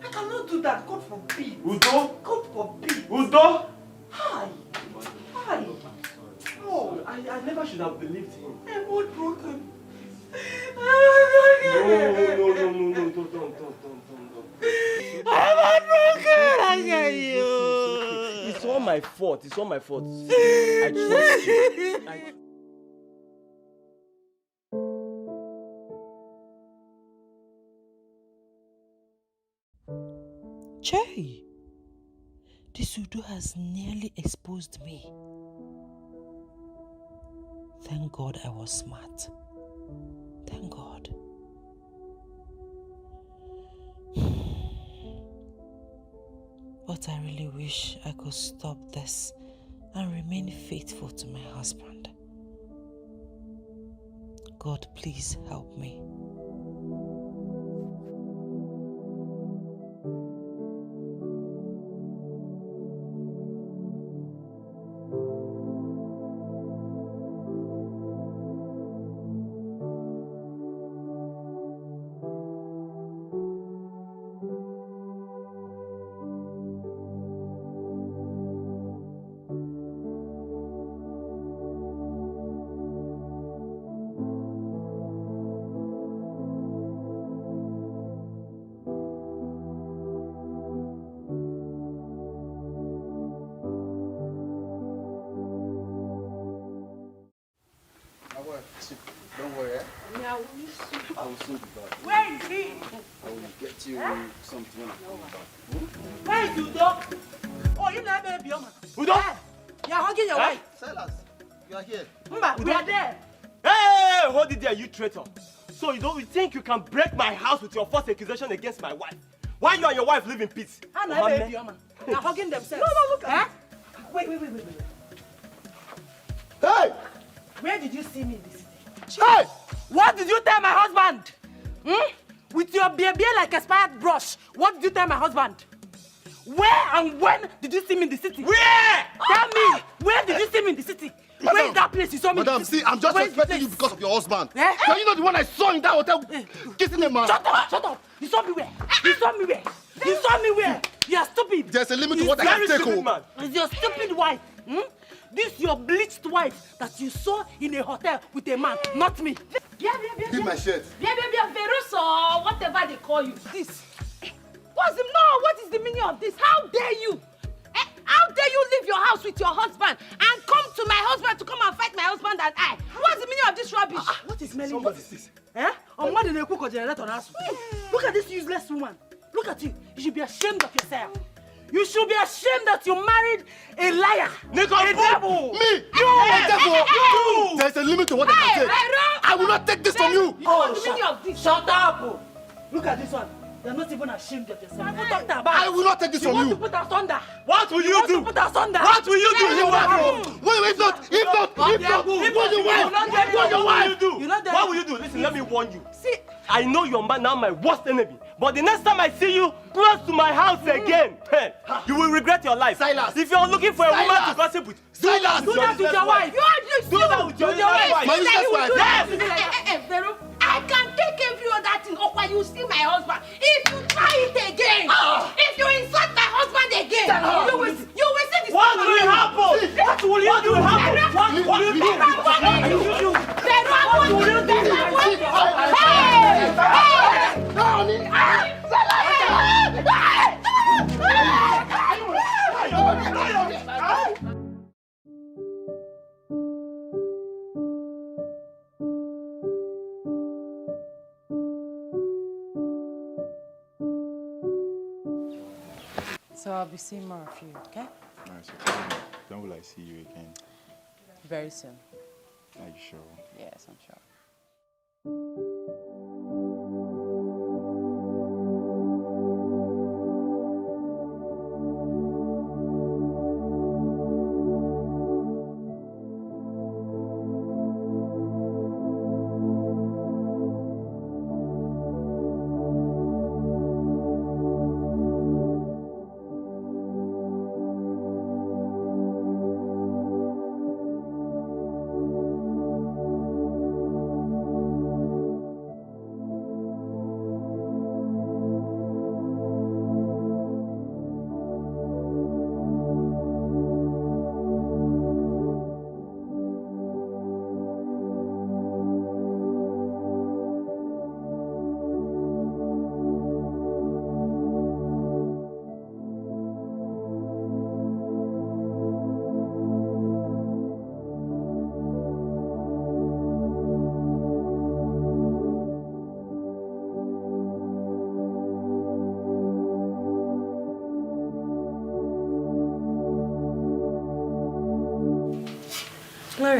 I cannot do that. God forbid. Udo? God forbid. Udo? Hi. Hi. Oh, I never should have believed him. I'm heartbroken. No, don't. I'm heartbroken. my fault. It's all my fault. I trust you. Jay, this Udo has nearly exposed me. Thank God I was smart. Thank God. But I really wish I could stop this and remain faithful to my husband. God, please help me. Don't worry, eh? Yeah, I will soon be back. where is he? I will get you something when I come back. Where is Udo? Oh, you never baby, man. Udo? You're hugging your wife. Silas, you are here. Mba, we are there. Hey, hold it there, you traitor. So you think you can break my house with your false accusation against my wife? Why you and your wife live in peace? I know baby, man. They're hugging themselves. No, look at Wait. Hey! Where did you see me in the city? Hey! What did you tell my husband? With your baby like expired brush, what did you tell my husband? Where and when did you see me in the city? Where? Tell me, where did you see me in the city? Where is that place you saw me in the Madam, city? see, I'm just Where is the respecting you place? because of your husband. Eh? Are you not the one I saw in that hotel kissing a man? Shut up! You saw me where? You saw me where? You saw me where? You are stupid. There's a limit to You what I can very take, stupid oh. man. It's your stupid wife. This your bleached wife that you saw in a hotel with a man, not me. Give my shirt. Verus or whatever they call you. This. What is the meaning of this? How dare you? How dare you leave your house with your husband and come to my husband to come and fight my husband and I? What's the meaning of this rubbish? What is smelling? What is this? Look at this useless woman. Look at you. You should be ashamed of yourself. You should be ashamed that you married a liar. A devil. Me? You! A devil? You! There's a limit to what I can take. I will not take this from you. Shut up! Look at this one. You're not even ashamed of yourself. What talked about? I will not take this from You you. want to put us under? What will you do? Put us under? What will you do? You Wait, if not, what will you do? Listen, let me warn you. See, I know you're now my worst enemy. But the next time I see you close to my house again, you will regret your life. Silas. If you're looking for a woman to gossip with, do that with your wife. Do that with your wife. My useless wife. Yes. I can take every other thing up while you see my husband. If you try it again, if you insult my husband again, you will see this. What will happen? What will you do? What will you do? So I'll be seeing more of you, okay? Alright, so when will I see you again? Very soon. Are you sure? Yes, I'm sure.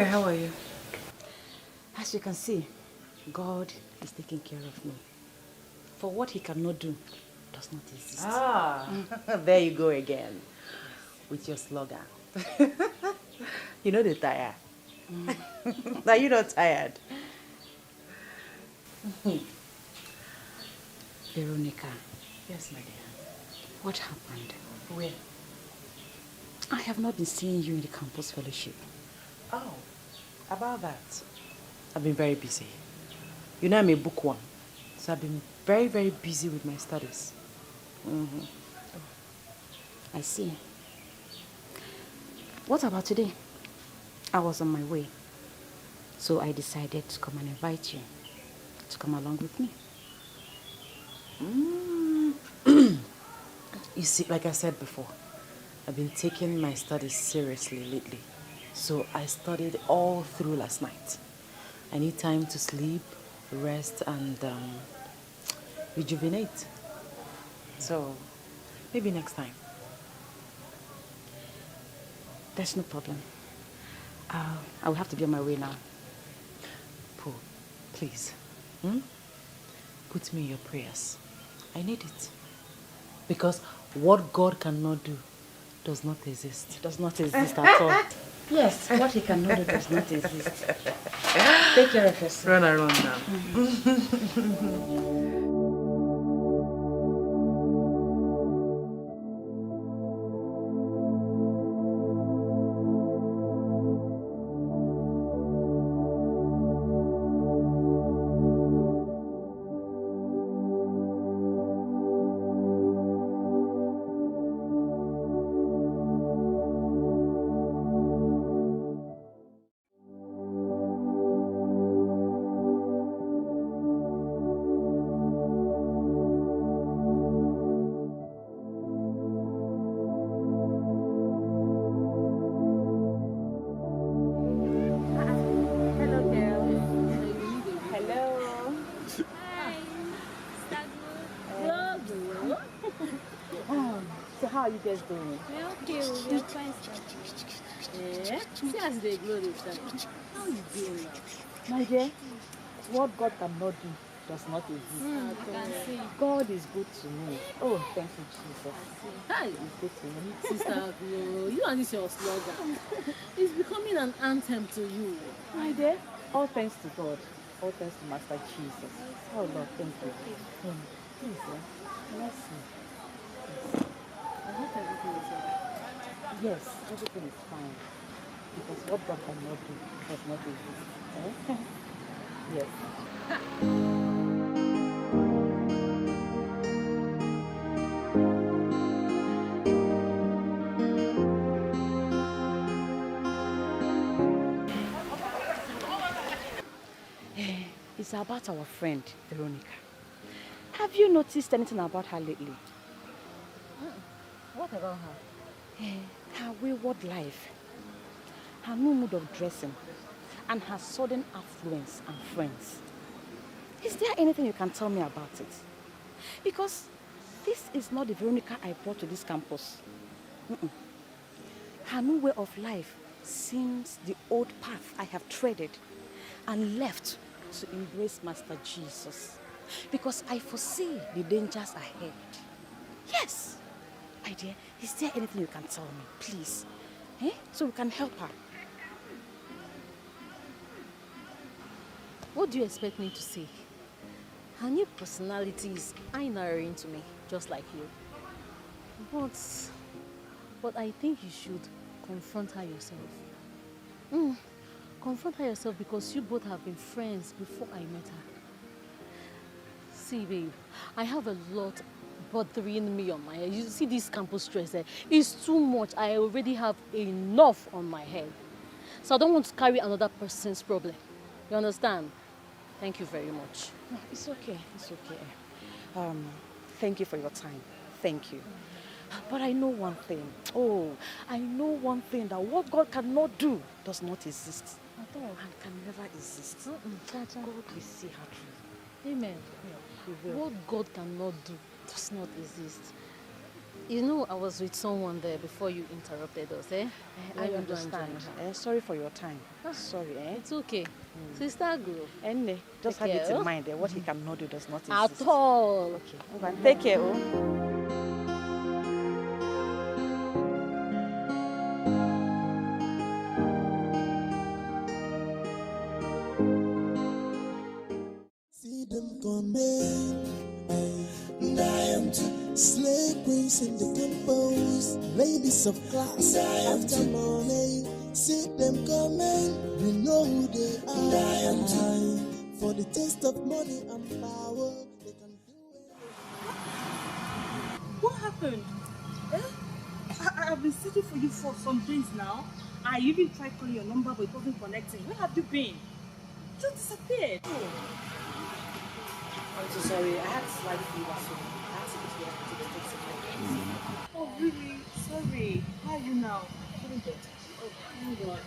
Hey, how are you? As you can see, God is taking care of me. For what he cannot do does not exist. Ah, there you go again with your slogan. You know they tired. Now you not tired. Veronica, Yes, my dear. what happened? Where? I have not been seeing you in the campus fellowship. Oh, about that. I've been very busy. You know I'm a bookworm, so I've been very, very busy with my studies. I see. What about today? I was on my way, so I decided to come and invite you to come along with me. You see, like I said before, I've been taking my studies seriously lately. So I studied all through last night. I need time to sleep, rest, and rejuvenate. So maybe next time. That's no problem. I will have to be on my way now. Paul, please, put me in your prayers. I need it. Because what God cannot do does not exist. Does not exist at all. Yes, what he cannot do does not exist. Take care of yourself. Run around now. How are you guys doing? We're okay, we're fine. Yeah? See as they glow this time. How you doing now? My dear, what God cannot do does not exist. I can see. God is good to me. Oh, thank you, Jesus. Hi. He's good to me. Sister, you and this your slogan. It's becoming an anthem to you. My dear, all thanks to God. All thanks to Master Jesus. Oh Lord, thank you. Please, bless you. I hope everything is okay. Yes, everything is fine. Because what God cannot do does not exist. Eh? Yes. It's about our friend, Veronica. Have you noticed anything about her lately? What about her? Her wayward life, her new mood of dressing, and her sudden affluence and friends. Is there anything you can tell me about it? Because this is not the Veronica I brought to this campus. Her new way of life seems the old path I have treaded and left to embrace Master Jesus. Because I foresee the dangers ahead. Yes! My dear, is there anything you can tell me, please? So we can help her. What do you expect me to say? Her new personality is eye-narrowing to me, just like you. But I think you should confront her yourself. Confront her yourself because you both have been friends before I met her. See, babe, I have a lot bothering me on my head. You see this campus stress, it's too much. I already have enough on my head. So I don't want to carry another person's problem. You understand? Thank you very much. No, it's okay. It's okay. Thank you for your time. Thank you. But I know one thing. I know one thing, that what God cannot do does not exist. At all. And can never exist. God will see her through. Amen. He will. What God cannot do does not exist. You know, I was with someone there before you interrupted us, eh? I understand. Sorry for your time. Sorry, eh? It's okay. Sister, grow. And just Take have it care, in oh? mind that what he cannot do does not At exist. all. Okay. Take care, oh. See them coming, and I am to slay queens in the temples, ladies of class. After money, see them coming, we know who they are. And I am to for the taste of money and power. They can do it. What happened? I've been searching for you for some days now. I even tried calling your number, but it wasn't connecting. Where have you been? You just disappeared. I'm so sorry. I had slight fever, so I had to go to the hospital to take some medicine. Oh, really? Sorry. How are you now? Feeling better. Oh, thank God.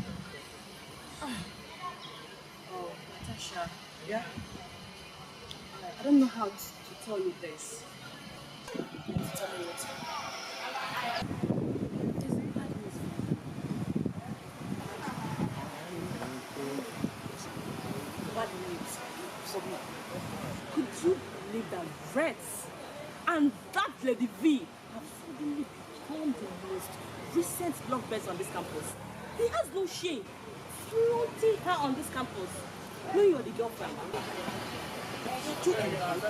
Oh, Natasha. Yeah? I don't know how to tell you this. Tell me what. Bad news for me. Could you believe that Rex and that Lady V have suddenly become the most recent lovebirds on this campus? He has no shame, flaunting her on this campus. No, you're the girlfriend. You're joking, right?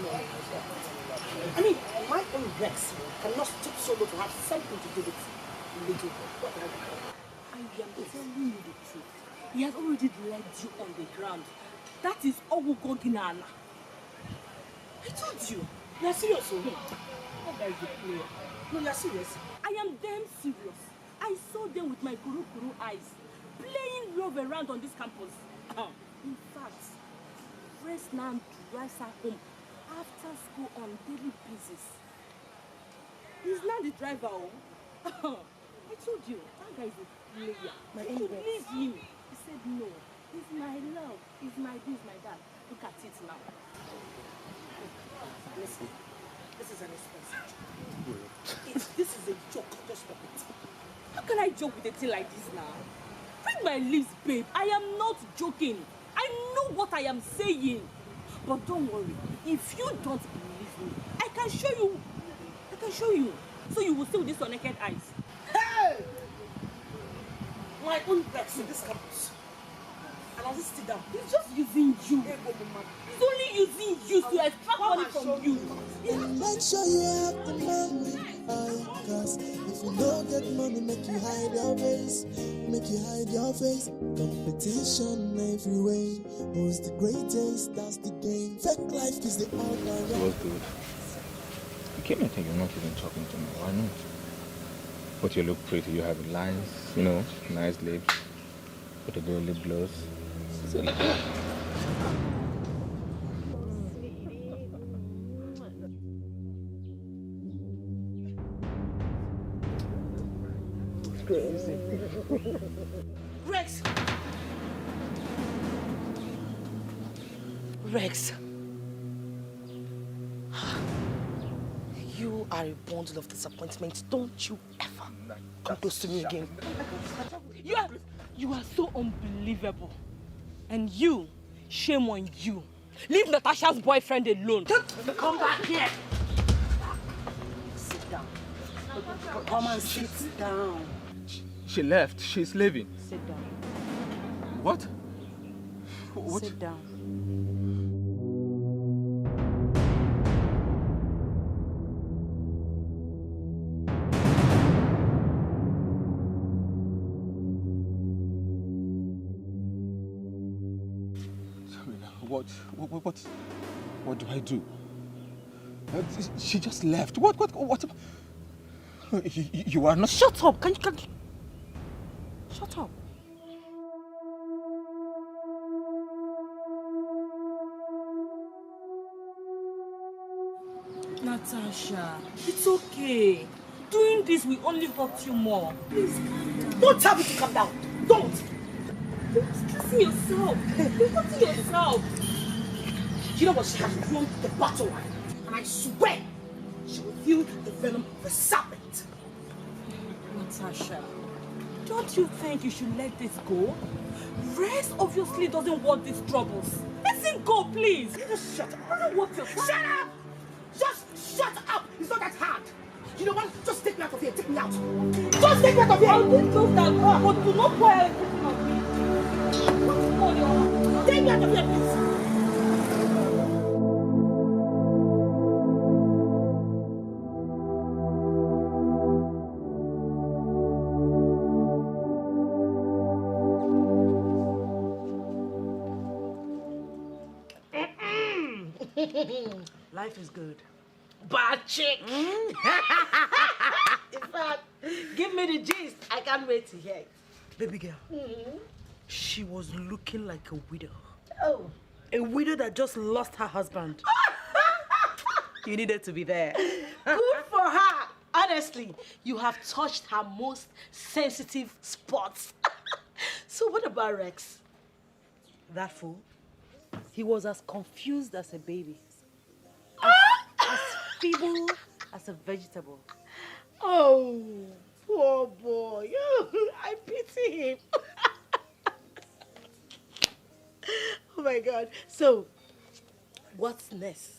No. I mean, my own Rex cannot stoop so low to have something to do with Lady. I am telling you the truth. He has already led you on the ground. That is Owogoginana. I told you. You are serious, oh? That guy is a player. No, you are serious. I am damn serious. I saw them with my kuru eyes, playing love around on this campus. In fact, Grace now drives her home after school on daily basis. He's now the driver. I told you, that guy is a player. My You own could Rex. leave him. He said no. He's my love. He's my this, my that. Look at it now. Listen, this is an expensive. This is a joke. Just stop it. How can I joke with a thing like this now? Read my lips, babe. I am not joking. I know what I am saying. But don't worry. If you don't believe me, I can show you. I can show you. So you will see with this your naked eyes. Hey! My own Rex in this campus. And I'll just sit down. He's just using you. He's only using you to extract money from you. Make sure you have the money, cause if you don't get money, make you hide your face, make you hide your face. Competition every way, who's the greatest? That's the game. Fake life is the outline. It was good. You came and think you're not even talking to me. Why not? But you look pretty. You have lines, nice lips. Put a good lip gloss. So, Rex! Rex! You are a bundle of disappointment. Don't you ever come close to me again. You are so unbelievable. And you, shame on you. Leave Natasha's boyfriend alone. Come back here. Sit down. Come and sit down. she left. She's leaving. Sit down. What? What? Sit down. What do I do? She just left. What? You are not. Shut up! Can you? Shut up! Natasha, it's okay. Doing this will only hurt you more. Please calm down. Don't tell me to calm down. Don't. You're stressing yourself. You're hurting yourself. You know what? She has won the battle. And I swear, she will feel the venom of a serpent. Natasha, don't you think you should let this go? Rex obviously doesn't want these troubles. Let him go, please. You just shut up. I don't know what you're Shut up! Just shut up! It's not that hard. You know what? Just take me out of here. Take me out. Just take me out of here. I didn't know that, but do not pour everything on me. Take me out of here, please. Life is good. Bad chick. In fact, give me the gist. I can't wait to hear it. Baby girl, she was looking like a widow. Oh. A widow that just lost her husband. You needed to be there. Good for her. Honestly, you have touched her most sensitive spots. So what about Rex? That fool? He was as confused as a baby. As feeble as a vegetable. Oh, poor boy. I pity him. Oh my God. So, what's next?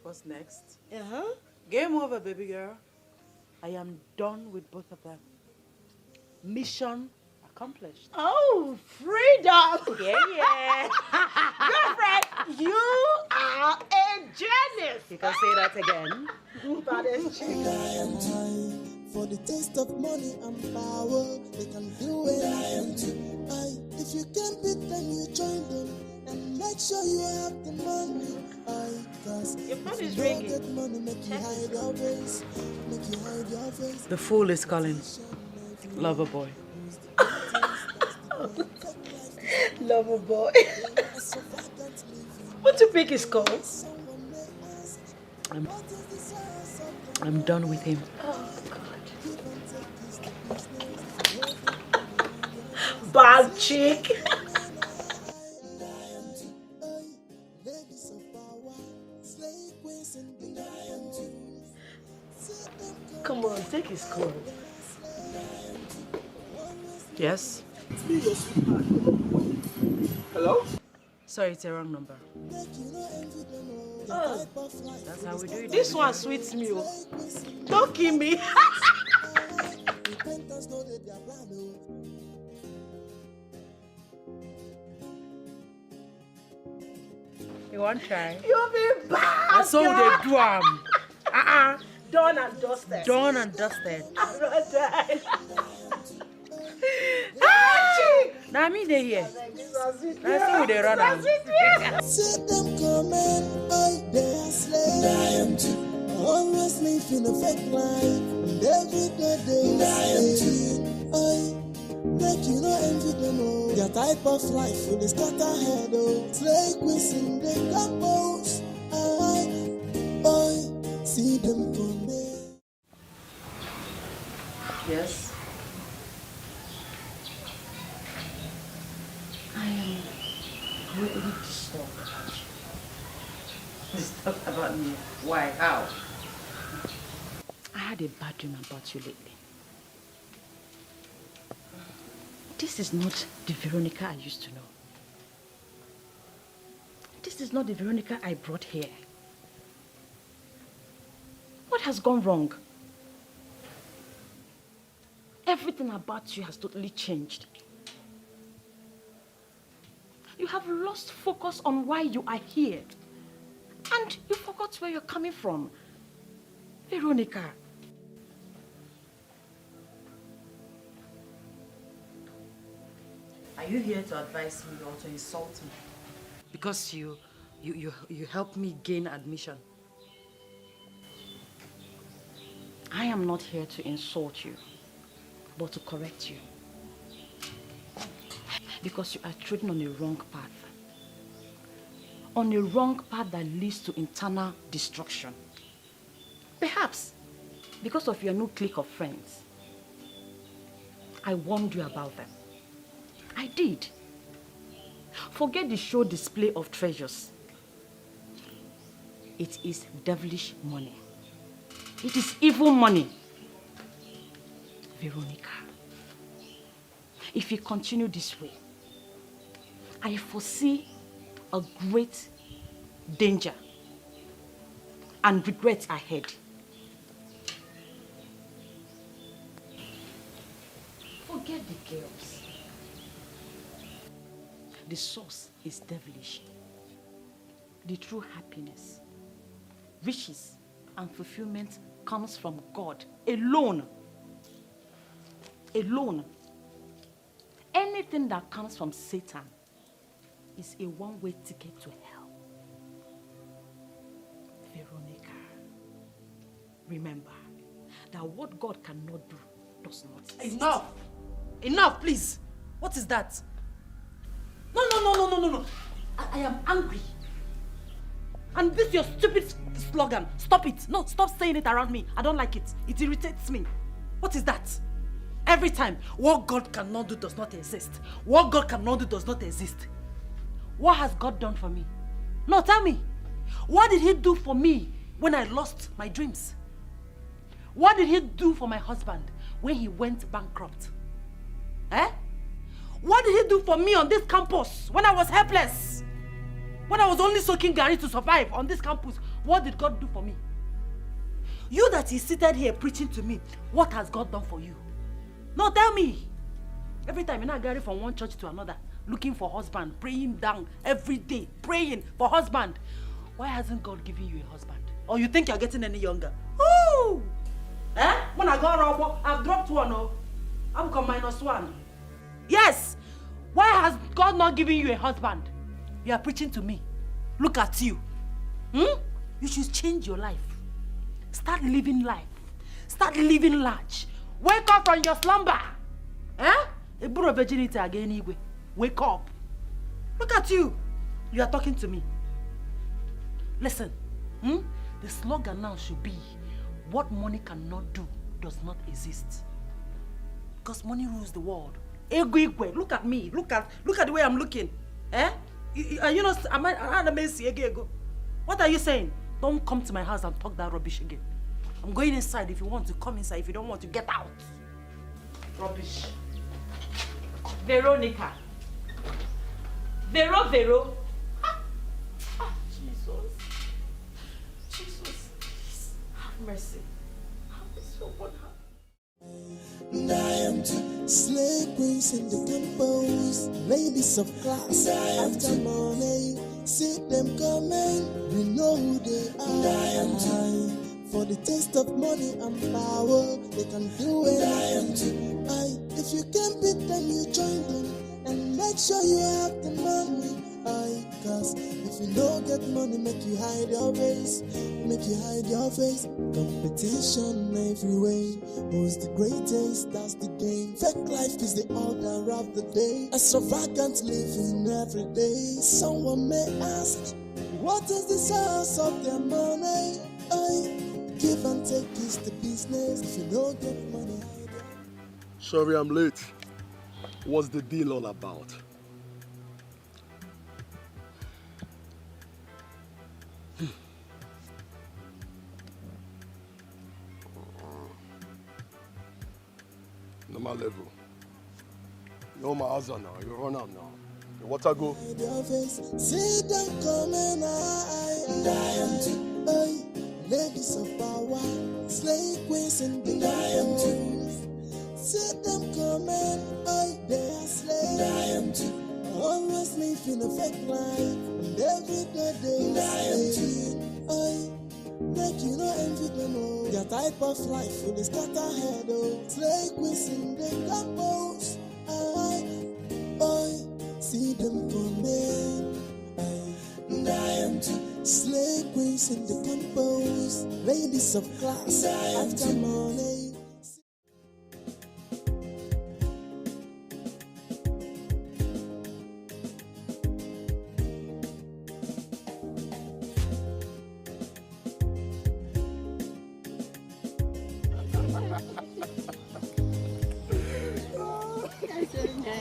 What's next? Uh-huh. Game over, baby girl. I am done with both of them. Mission accomplished. Oh, freedom! Yeah. Girlfriend, you are a genius! You can say that again. Baddest chick. For the taste of money and power, they can do anything. If you can't beat them, you join them. And make sure you have the money. Cause your phone is ringing. Get money, make you hide your face. Make you hide your face. The fool is calling. Lover boy. Lover boy. What you pick his called? I'm done with him. Oh, God. Bad chick. Come on, take his call. Yes? Hello? Sorry, it's a wrong number. Oh, that's how we do it. This one sweets me. Don't kill me. You want to try? You'll be bad. That's all they do. Done and dusted. Done and dusted. I'm not dying. Now me they here. Now see who they run am. See them coming, they slave. Always living a fake life, and every day they slave. Make you no envy them all. Their type of life will start ahead. Slave queens in the campus. See them coming. Yes. I am greatly disturbed about you. Disturbed about me? Why? How? I had a bad dream about you lately. This is not the Veronica I used to know. This is not the Veronica I brought here. What has gone wrong? Everything about you has totally changed. You have lost focus on why you are here. And you forgot where you're coming from. Veronica. Are you here to advise me or to insult me? Because you helped me gain admission. I am not here to insult you, but to correct you. Because you are treading on a wrong path. On a wrong path that leads to internal destruction. Perhaps because of your new clique of friends. I warned you about them. I did. Forget the show display of treasures. It is devilish money. It is evil money. Veronica, if you continue this way, I foresee a great danger and regret ahead. Forget the girls. The source is devilish. The true happiness, riches, and fulfillment comes from God alone. Alone. Anything that comes from Satan is a one-way ticket to hell. Veronica, remember that what God cannot do does not exist. Enough! Enough, please! What is that? No. I am angry. And this your stupid slogan. Stop it. No, stop saying it around me. I don't like it. It irritates me. What is that? Every time, what God cannot do does not exist. What God cannot do does not exist. What has God done for me? No, tell me. What did he do for me when I lost my dreams? What did he do for my husband when he went bankrupt? Eh? What did he do for me on this campus when I was helpless? When I was only soaking garri to survive on this campus, what did God do for me? You that is seated here preaching to me, what has God done for you? No, tell me. Every time you're not garri from one church to another, looking for husband, praying down every day, praying for husband. Why hasn't God given you a husband? Or you think you're getting any younger? Ooh! Eh? When I go around, I've dropped one, oh. I've become -1. Yes! Why has God not given you a husband? You are preaching to me. Look at you. You should change your life. Start living life. Start living large. Wake up from your slumber. Eh? A buru virginity again, Igwe. Wake up. Look at you. You are talking to me. Listen. The slogan now should be, what money cannot do does not exist. Because money rules the world. Igwe, look at me. Look at the way I'm looking. Eh? You know, what are you saying? Don't come to my house and talk that rubbish again. I'm going inside. If you want to come inside, if you don't want to get out. Rubbish. Veronica. Vero. Jesus. Have mercy. Have mercy upon her. I am to slave queens in the temples, ladies of class. After money, see them coming, we know who they are. I am to, for the taste of money and power, they can do it. I am to, if you can't beat them, you join them, and make sure you have the money. Cause if you don't get money, make you hide your face. Competition every way. Who's the greatest? That's the game. Fake life is the order of the day. Extravagant living every day. Someone may ask, what is the source of their money? Give and take is the business. If you don't get money, Sorry I'm late. What's the deal all about? Normal level. You know my husband now. You run up now. The water go. see them coming, ladies of power, slave queens in the temples. See them coming, they are slaves. Always living a fake life, and every day they slave. Make you no envy them, oh. Their type of life will scatter head, oh. Slave queens in the temples, see them coming, I am to slave queens in the temples, ladies of class, after money.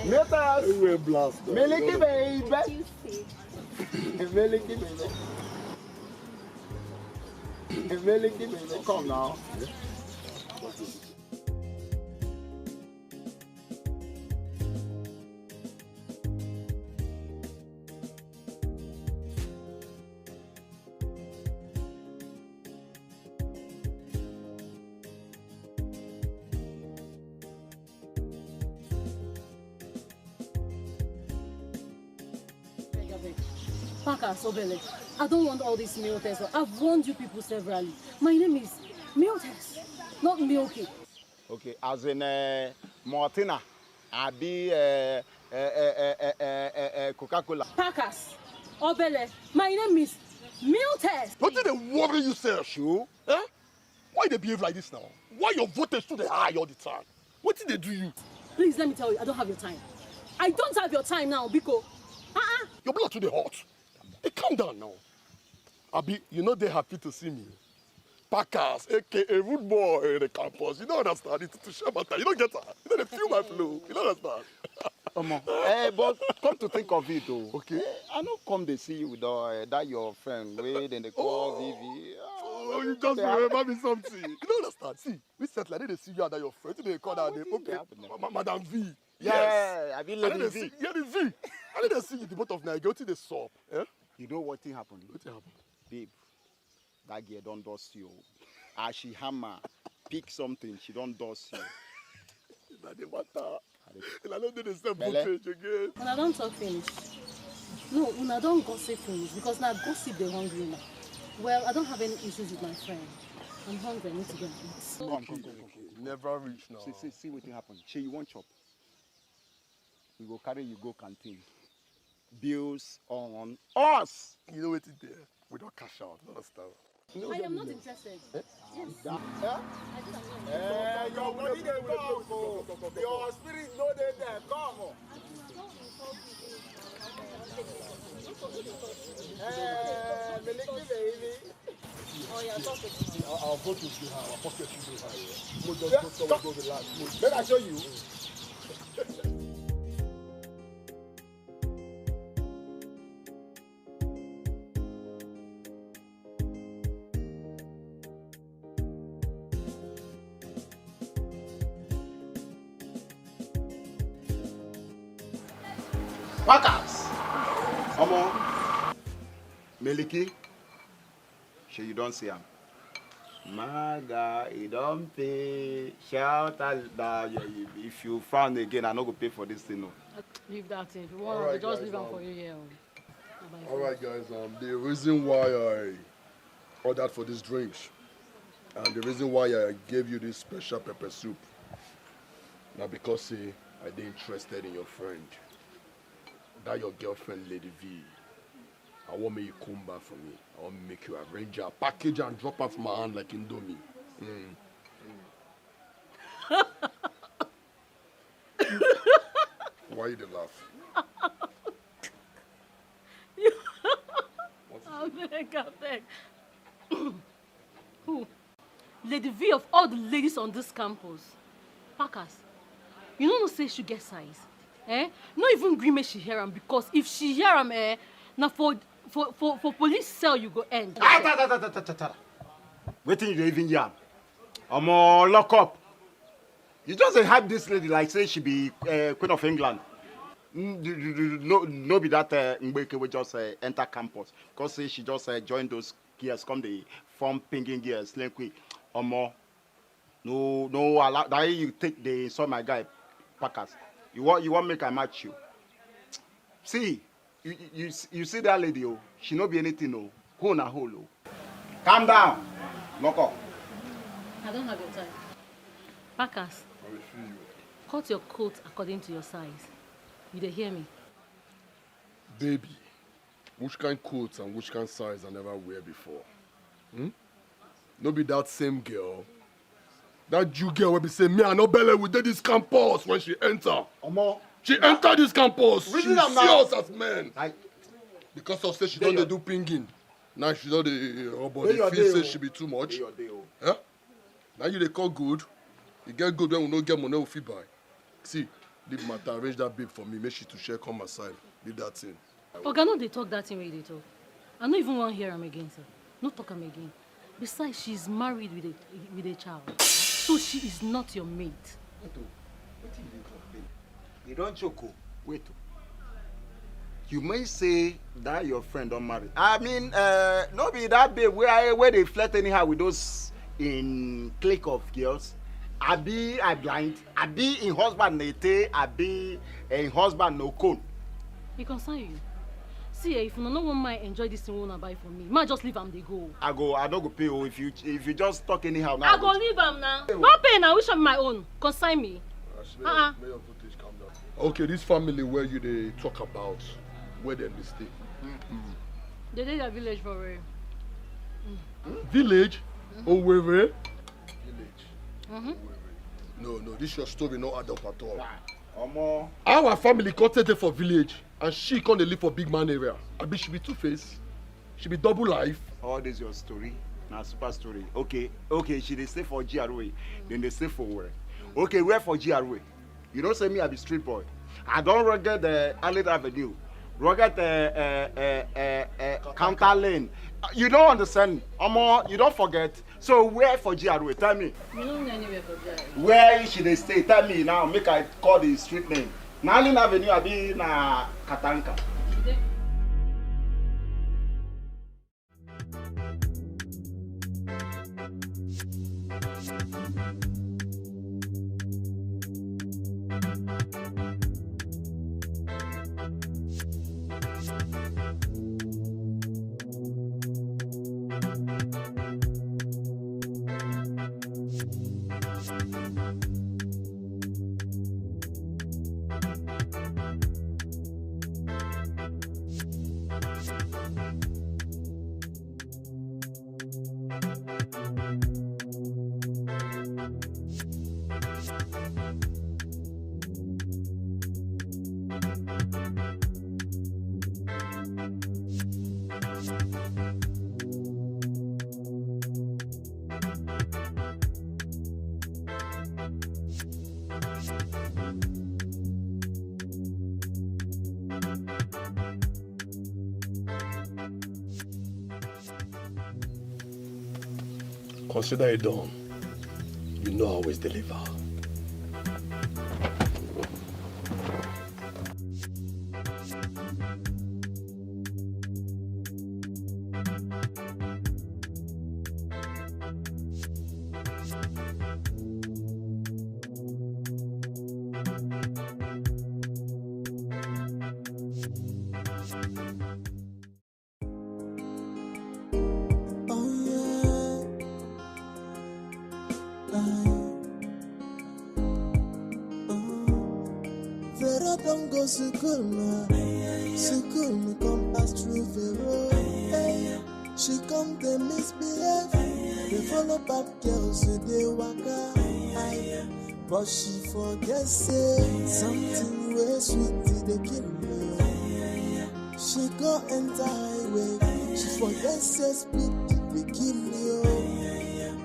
Let us. We will blast. Milky baby. Milky baby. Really, come now. Parker, Sobele, I don't want all these meal tests. I've warned you people severally. My name is meal test, not Milky. Okay, as in Martina, Abi Coca-Cola. Parkers, Obele, my name is meal test. What did they worry you, sir? Sure. Eh? Why they behave like this now? Why your voltage too high all the time? What did they do you? Please let me tell you, I don't have your time. I don't have your time now, Biko. Your blood too hot. Hey, calm down now. Abi, you know they happy to see me. Packers, aka rude boy in the campus. You don't understand. It's to share my time. You don't get that. You know they feel my flow. You don't understand. But come to think of it, though. Okay. I don't come to see you with that your friend. Wait, then they call Vivi. Oh, you just remember me something. You don't understand. See, we said like they see you and your friend. They call that name. Okay. Madam V. Yeah, I mean Lady V. Yeah, the V. I didn't see you the both of Nigeria. What did they stop? Eh? You know what thing happened? What happened? Babe, that girl don't dust you. As she hammer, pick something, she don't dust you. That the matter. And I don't do the same Bele. footage again. When I don't talk finish. No, when I don't gossip finish, because now gossip they're hungry now. Well, I don't have any issues with my friend. I'm hungry, I need to go and eat. Come. Never reach now. See what happened. She, you want chop. We go carry you go canteen. Bills on us. You know what it there? We don't cash out. Understand? I am not interested. Yes. Your body dey come. Your spirit no dey there. Come. Meliki baby. Oh, yeah, talk to me. Our photos dey high. Our pocket should dey high. We'll just go somewhere, go relax. Let I show you. Packers. Omo. Meliki. Sure you don't see him. Maga, he don't pay. Shout out that if you found again, I no go pay for this thing. No. Leave that thing. If you want, right, just leave them for you here. All right, guys. The reason why I ordered for these drinks, and the reason why I gave you this special pepper soup, now because I dey interested in your friend, that your girlfriend, Lady V. I want me you come back for me. I want to make you arrange her, package her and drop her from my hand like Indomie. Why you dey laugh? I beg. Who? Lady V of all the ladies on this campus. Packers. You know say she get size. Not even gree make she hear am, because if she hear am, now for police cell you go end. Waiting you even yam. Lock up. You just hype this lady like say she be Queen of England. No be that Mbeke will just enter campus. Because say she just joined those gears, come the form pinging gears, sling quick. No allow that you take the saw my guy Packers. You want make I match you. See, you see that lady, oh, she no be anything, oh. Hole na hole, oh. Calm down. Lock up. I don't have your time. Packers. I will feel you. Cut your coat according to your size. You dey hear me? Baby, which kind coats and which kind size I never wear before? No be that same girl. That Jew girl will be saying, me and Nobele we did this campus when she enter. She entered this campus. She see us as men. Because of say she don't do pinging. Now she don't but the feel say she be too much. Yeah? Now you they call good. You get good when we don't get money we fit buy. See, leave matter, arrange that babe for me. Make she to share come aside. Leave that thing. Oga, no dey talk that thing wey you dey talk. I no even wan hear am again, sir. No talk am again. Besides, she's married with a child. So she is not your mate. You don't joke. Wait. You may say that your friend don't marry. I mean, no be that babe where they flirt anyhow with those in clique of girls. I blind. I be in husband nete. I be in husband no cone. It concern you. See, if you no one might enjoy this thing, won't buy for me. Might just leave am they go. I don't go pay you if you just talk anyhow now. I go leave am now. Don't pay now. Which one my own? Consign me. May your footage calm down. Okay, this family where you they talk about where they stay. They did a village for real. Village? Owerri? Village. Mm-hmm. No, this your story no add up at all. Omo. Our family contented for village and she can't live for big man area. I be she be two-faced. She be double life. All this your story. Now super story. Okay, she they stay for GRA. Then they stay for where? Okay, where for GRA? You don't say me I be street boy. I don't rugged the Allen Avenue. Rugged Counter Lane. You don't understand. Omo, you don't forget. So where for GRA? Tell me. You don't know anywhere for GRA. Where should they stay? Tell me now. Make I call the street name. Na Allen Avenue I be na Katanka. Consider it done. You know I always deliver. School me come pass through the road. She come they misbehave. They follow back girls so they waka. But she forget say something way sweet they kill me. She go enter highway. She forget say speed they kill you.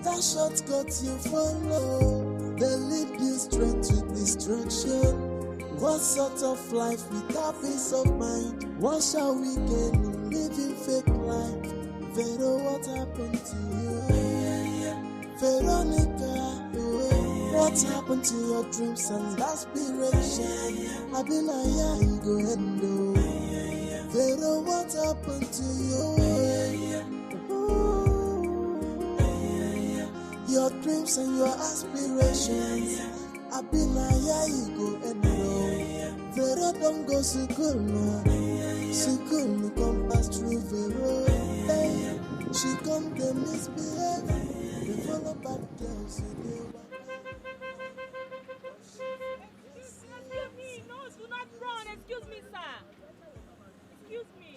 That shortcut you follow, they lead you straight to destruction. What sort of life without peace of mind? What shall we gain living fake life? Vero, what happened to you? Veronica, what happened to your dreams and aspirations? I've been a young go endo. Vero, what happened to you? Your dreams and your aspirations. I've been a young go endo. Vero don't go school now. School me come pass through Vero. Hey, she come to misbehave. They follow back girls in the Excuse me, no, do not run. Excuse me, sir. Excuse me.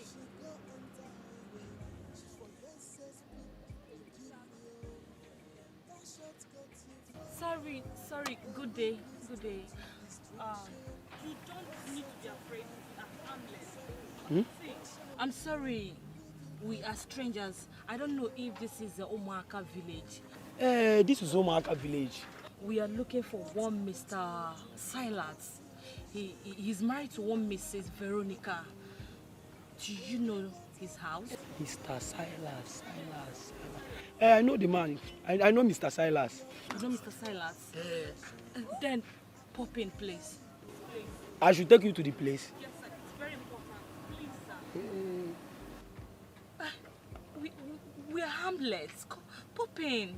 Sorry, good day. You don't need to be afraid. I'm harmless. See, I'm sorry. We are strangers. I don't know if this is the Omaka village. This is Omaka village. We are looking for one Mr. Silas. He's married to one Mrs. Veronica. Do you know his house? Mr. Silas. I know the man. I know Mr. Silas. You know Mr. Silas? Then pop in, please. I should take you to the place. Yes, sir. It's very important. Please, sir. We're harmless. Pop in.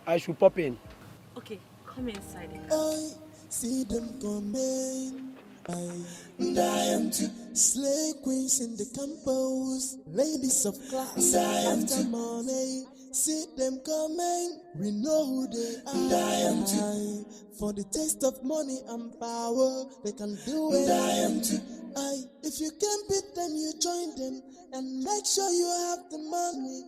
I should pop in. Okay, come inside. I see them coming. I am to slay queens in the campus, ladies of class. After money, see them coming. We know who they are. I am to for the taste of money and power. They can do it. I am to if you can't beat them, you join them and make sure you have the money.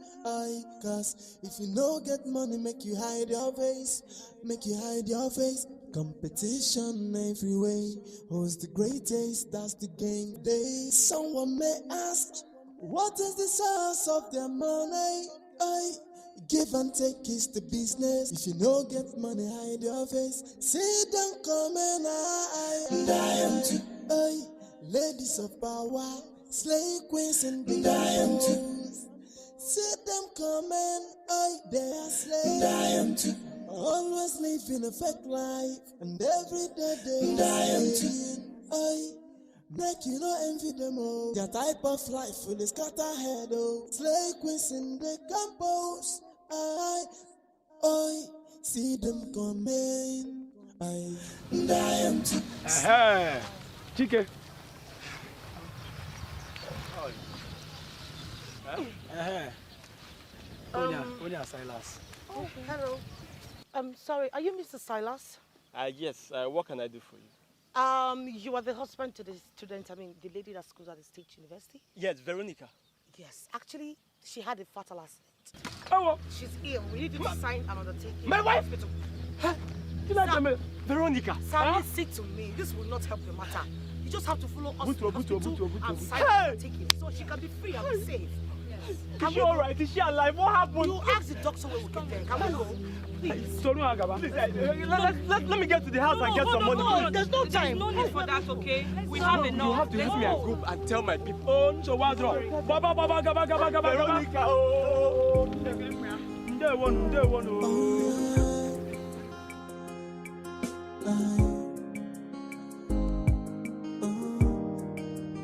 Cause if you no get money, make you hide your face. Make you hide your face. Competition every way. Who's the greatest? That's the game day. Someone may ask, what is the source of their money? Give and take is the business. If you no get money, hide your face. See them coming, I am to ladies of power, slay queens in the campus. See them coming, they are slaves. I am to always living a fake life, and every day they are saying, make you no envy them all. Their type of life will scatter head, oh. Slay queens in the campus, see them coming, I am to. Chike. Onya Silas. Oh, hello. Sorry, are you Mr. Silas? Yes. What can I do for you? You are the husband to the student, the lady that schools at the State University? Yes, Veronica. Yes, actually, she had a fatal accident. Oh, she's ill. We need you to sign an undertaking. My wife? Huh? Veronica. Sir, listen to me. This will not help the matter. You just have to follow us to the hospital and sign an undertaking so she can be free and be safe. Yes. Is she alright? Is she alive? What happened? You ask the doctor when we get there. Can we go? Please. Let me get to the house and get some money. No, there's no time. There's no need for that, okay? We have enough. You have to leave me a group and tell my people. Oh, so what's wrong? Veronica. Oh.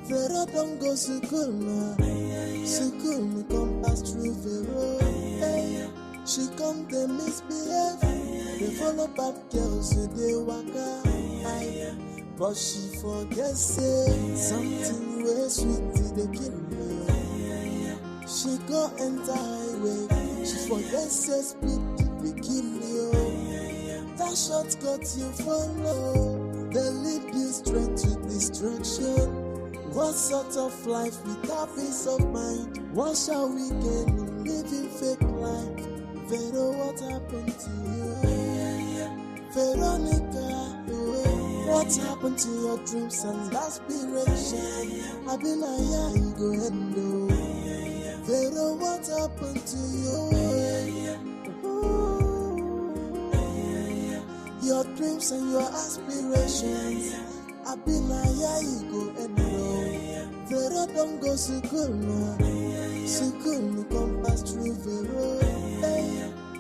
Vero don't go school, me come pass through Vero. She come they misbehave, they follow bad girls so they waka. But she forget say something way sweet they kill me. She go enter highway, she forget say speed they kill you. That shortcut you follow, they lead you straight to destruction. What sort of life without peace of mind? What shall we gain in living fake life? Vero, what happened to you? Veronica, what happened to your dreams and aspirations? I've been a young go and Vero, what happened to you? Your dreams and your aspirations. I've been a young go and Vero don't go school, me come pass through Vero.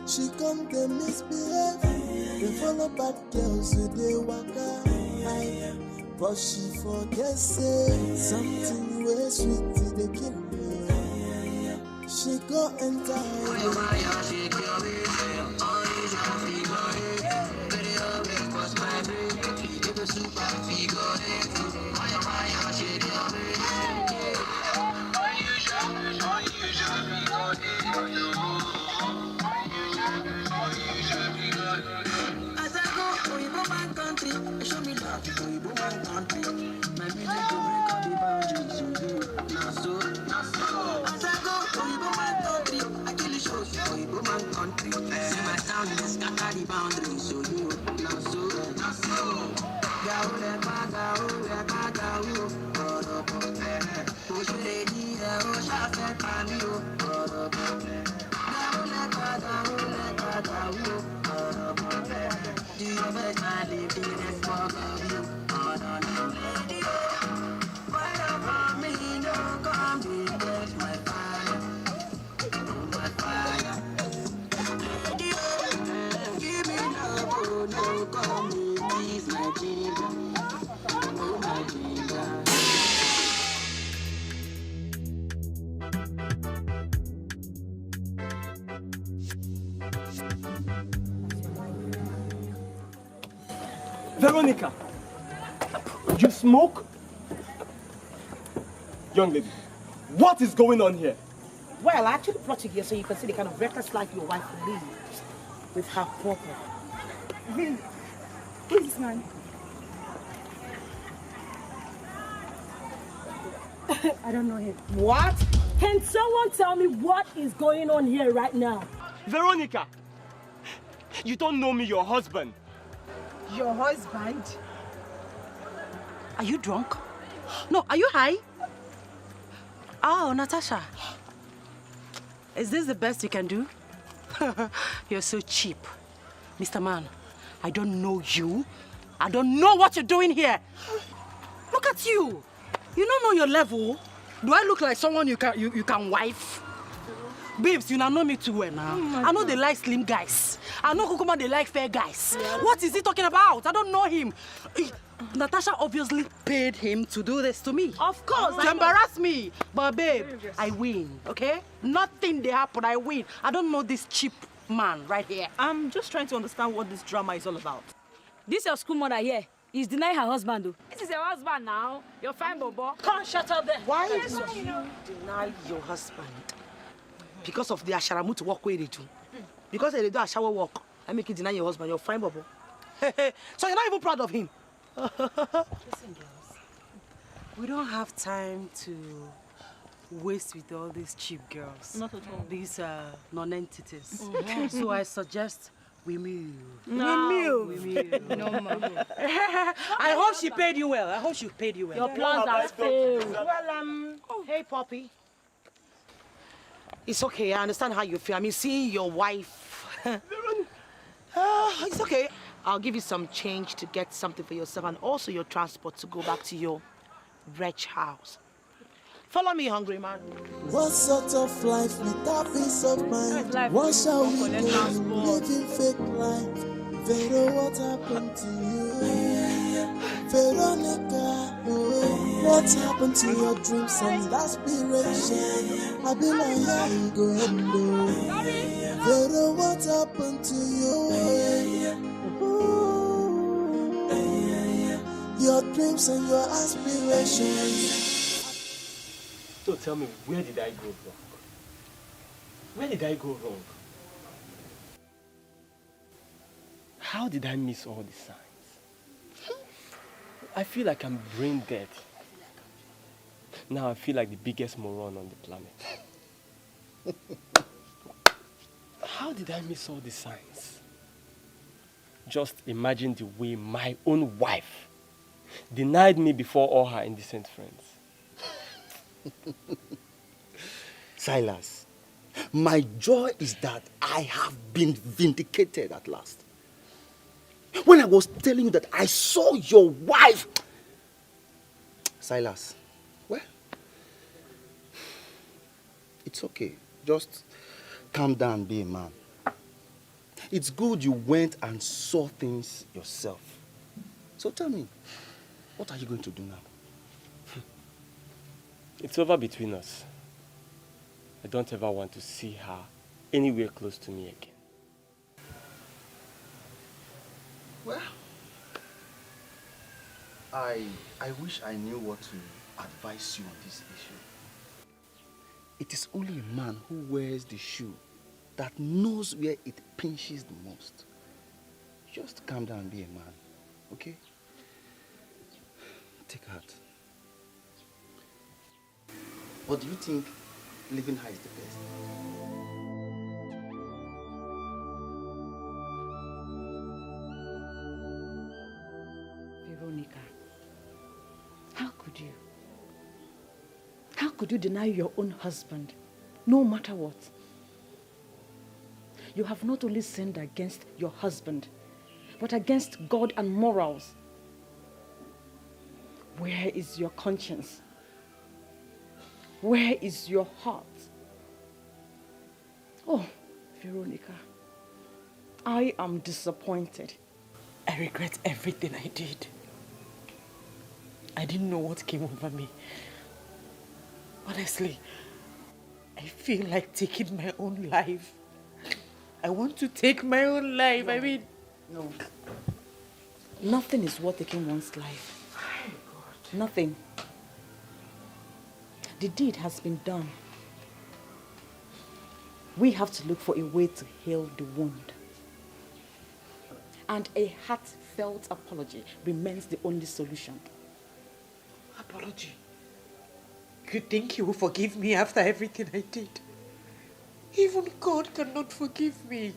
She come they misbehave, they follow bad girls so they waka. But she forget say something way sweet they kill me. She go enter show me love, Oyibo man country. My music go break all the boundaries. Now so. As I go, Oyibo man country. I kill the shows, Oyibo man country. See my sound, they scatter the boundaries. So you, now so. Gaule baga, push lady, oh, shafe pani, oh. Gaule baga, do you bet my living is for you? Oh, no, lady, why don't me no come be there? Veronica, you smoke? Young lady, what is going on here? Well, I actually brought you here so you can see the kind of reckless life your wife lives with her partner. Really? Who is this man? I don't know him. What? Can someone tell me what is going on here right now? Veronica, you don't know me, your husband. Your husband? Are you drunk? No, are you high? Oh, Natasha. Is this the best you can do? You're so cheap. Mr. Man, I don't know you. I don't know what you're doing here. Look at you. You don't know your level. Do I look like someone you can wife? Babes, you now know me too well now. I know they like slim guys. I know Kukuma they like fair guys. Yeah. What is he talking about? I don't know him. Natasha obviously paid him to do this to me. Of course. To embarrass me. But babe, I win, okay? Nothing they happen, I win. I don't know this cheap man right here. I'm just trying to understand what this drama is all about. This your school mother here is denying her husband though. This is your husband now. You're fine, Bobo. Come shut up there. Why Yes, would you deny your husband? Because of the Asharamutu work where they do. Because they do a shower work. I make you deny your husband. You're fine, Bobo. So you're not even proud of him. Listen, girls. We don't have time to waste with all these cheap girls. Not at all. These non-entities. So I suggest we move. No. We move. No, Mama. I hope she paid you well. I hope she paid you well. Your plans are failed. Well, hey, Poppy. It's okay. I understand how you feel. I mean, seeing your wife. It's okay. I'll give you some change to get something for yourself and also your transport to go back to your wretched house. Follow me, hungry man. What sort of life without peace of mind? What shall we do? Living fake life. Vero, what happened to you? Veronica, oh, what happened to your dreams and aspirations? I be like, yeah, you go and do. Vero, what happened to you? Your dreams and your aspirations. So tell me, where did I go wrong? Where did I go wrong? How did I miss all the signs? I feel like I'm brain dead. Now I feel like the biggest moron on the planet. How did I miss all the signs? Just imagine the way my own wife denied me before all her indecent friends. Silas, my joy is that I have been vindicated at last. When I was telling you that I saw your wife. Silas, well, it's okay. Just calm down, be a man. It's good you went and saw things yourself. So tell me, what are you going to do now? It's over between us. I don't ever want to see her anywhere close to me again. Well, I wish I knew what to advise you on this issue. It is only a man who wears the shoe that knows where it pinches the most. Just calm down and be a man, okay? Take heart. Or do you think living high is the best? Veronica, how could you? How could you deny your own husband, no matter what? You have not only sinned against your husband, but against God and morals. Where is your conscience? Where is your heart? Oh, Veronica, I am disappointed. I regret everything I did. I didn't know what came over me. Honestly, I feel like taking my own life. I want to take my own life. No. I mean... No. Nothing is worth taking one's life. Nothing. The deed has been done. We have to look for a way to heal the wound. And a heartfelt apology remains the only solution. Apology? You think you will forgive me after everything I did? Even God cannot forgive me.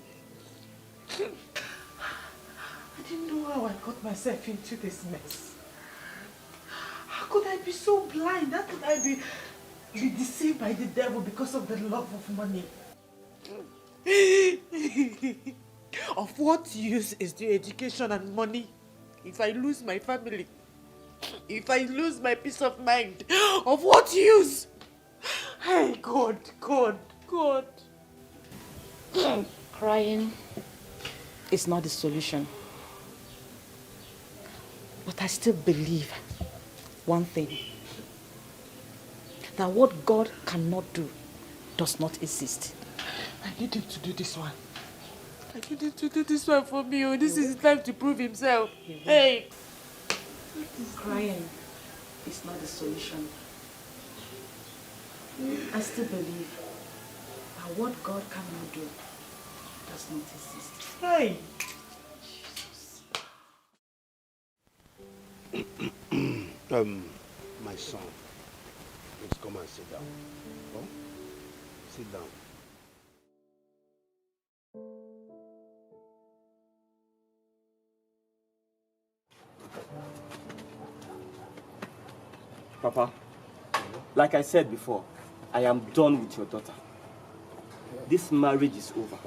I didn't know how I got myself into this mess. How could I be so blind? How could I be deceived by the devil because of the love of money? Of what use is the education and money if I lose my family? If I lose my peace of mind? Of what use? Hey, God. Crying is not the solution. But I still believe one thing. That what God cannot do does not exist. I need him to do this one. I need him to do this one for me. Oh, this is his time to prove himself. Hey! Crying is not the solution. I still believe that what God cannot do does not exist. Hey! My son, please come and sit down. Oh? Sit down. Papa, like I said before, I am done with your daughter. This marriage is over.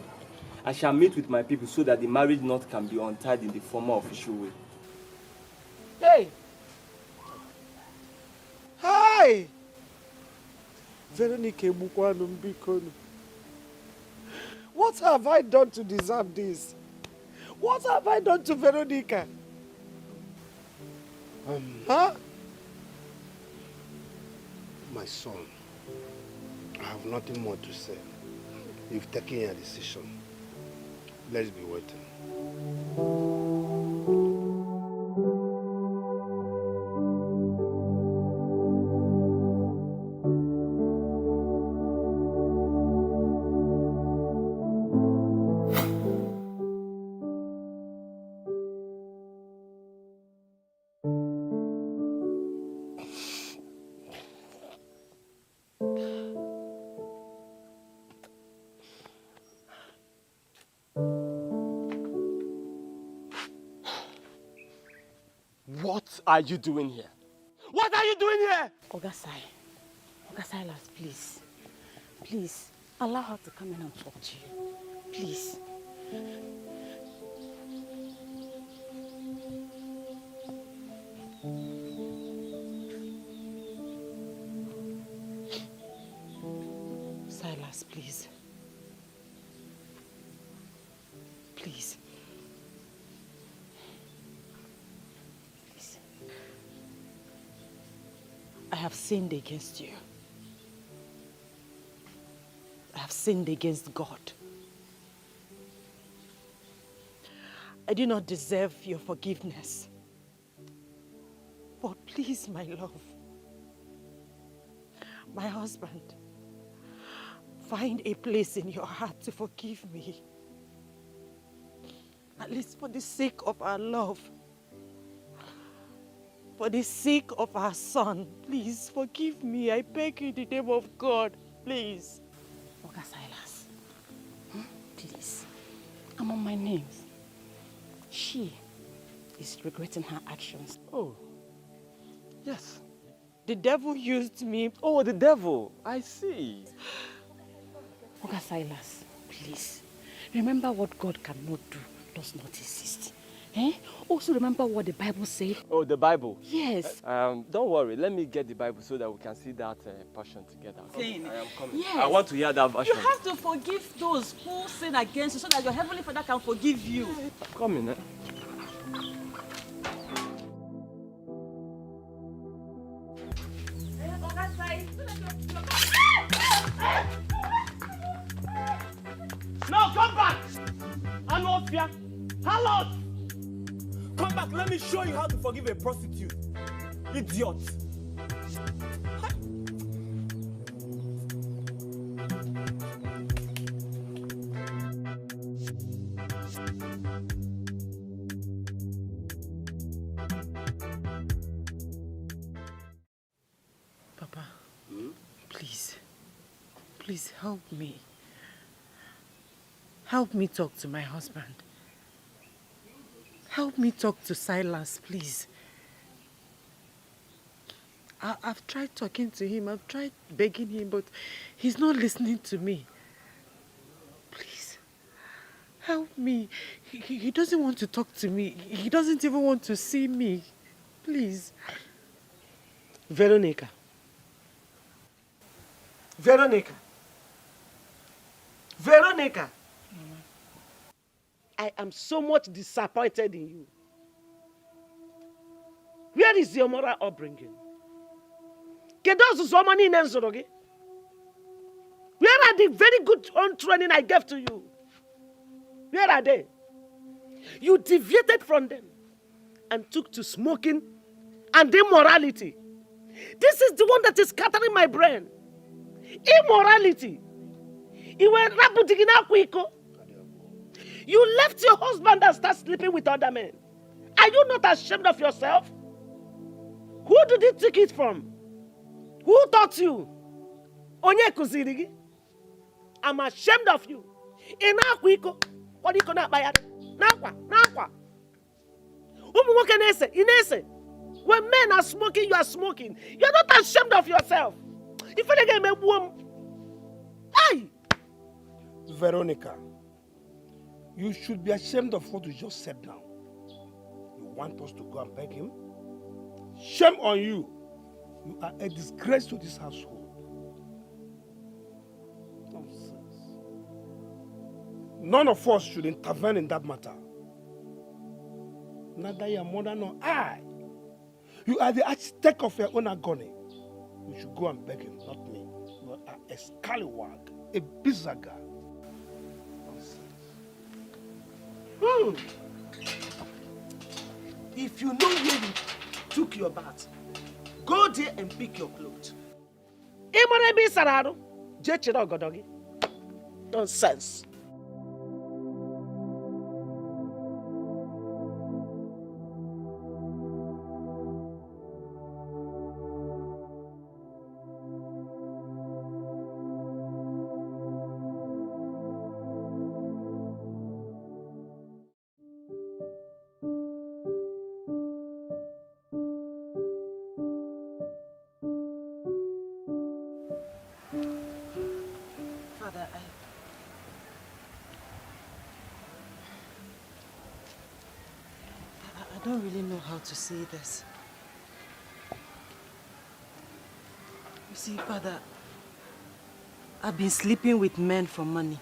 I shall meet with my people so that the marriage knot can be untied in the formal official way. Hey! Hi! Veronica Mukwanu Mbikono. What have I done to deserve this? What have I done to Veronica? Huh? My son, I have nothing more to say. You've taken your decision. Let's be waiting. What are you doing here? What are you doing here? Oga Silas, please. Please, allow her to come in and talk to you. Please. Silas, please. Please. I have sinned against you. I have sinned against God. I do not deserve your forgiveness. But please, my love, my husband, find a place in your heart to forgive me. At least for the sake of our love. For the sake of our son, please forgive me. I beg you in the name of God, please. Oga Silas, please, I'm on my knees. She is regretting her actions. Oh, yes. The devil used me. Oh, the devil. I see. Oga Silas, please, remember what God cannot do does not exist. Eh? Also remember what the Bible said. Oh, the Bible? Yes. Don't worry. Let me get the Bible so that we can see that portion together. Saying, I am coming. yes. I want to hear that version. You have to forgive those who sin against you so that your Heavenly Father can forgive you. Come in, eh? No, come back! I'm not here. Carlos! Come back, let me show you how to forgive a prostitute. Idiot. Papa, please. Please help me. Help me talk to my husband. Help me talk to Silas, please. I've tried talking to him. I've tried begging him, but he's not listening to me. Please, help me. He doesn't want to talk to me. He doesn't even want to see me. Please. Veronica. Veronica. Veronica. I am so much disappointed in you. Where is your moral upbringing? Where are the very good home training I gave to you? Where are they? You deviated from them and took to smoking and immorality. This is the one that is scattering my brain. Immorality. You left your husband and started sleeping with other men. Are you not ashamed of yourself? Who did you take it from? Who taught you? I'm ashamed of you. What do you call when men are smoking, you are smoking. You're not ashamed of yourself. If you get a woman, hey! Veronica, you should be ashamed of what you just said now. You want us to go and beg him? Shame on you. You are a disgrace to this household. Nonsense. None of us should intervene in that matter. Neither your mother nor I. You are the architect of your own agony. You should go and beg him, not me. You are a scallywag, a bizaga. If you know where you took your bath, go there and pick your clothes. Nonsense. Father, I don't really know how to say this. You see, Father, I've been sleeping with men for money.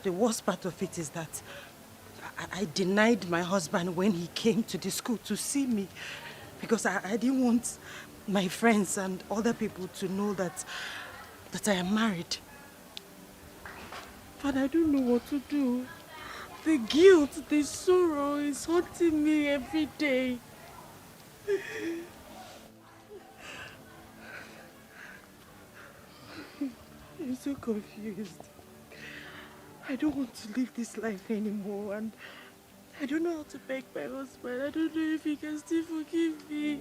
The worst part of it is that I denied my husband when he came to the school to see me because I didn't want my friends and other people to know that I am married. But I don't know what to do. The guilt, the sorrow is haunting me every day. I'm so confused. I don't want to live this life anymore, and I don't know how to beg my husband. I don't know if he can still forgive me.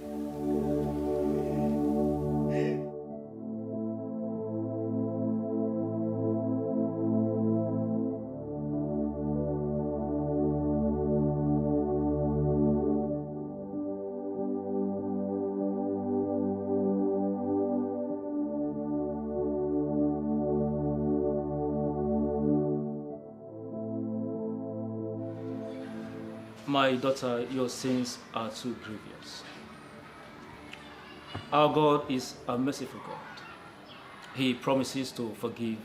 My daughter, your sins are too grievous. Our God is a merciful God. He promises to forgive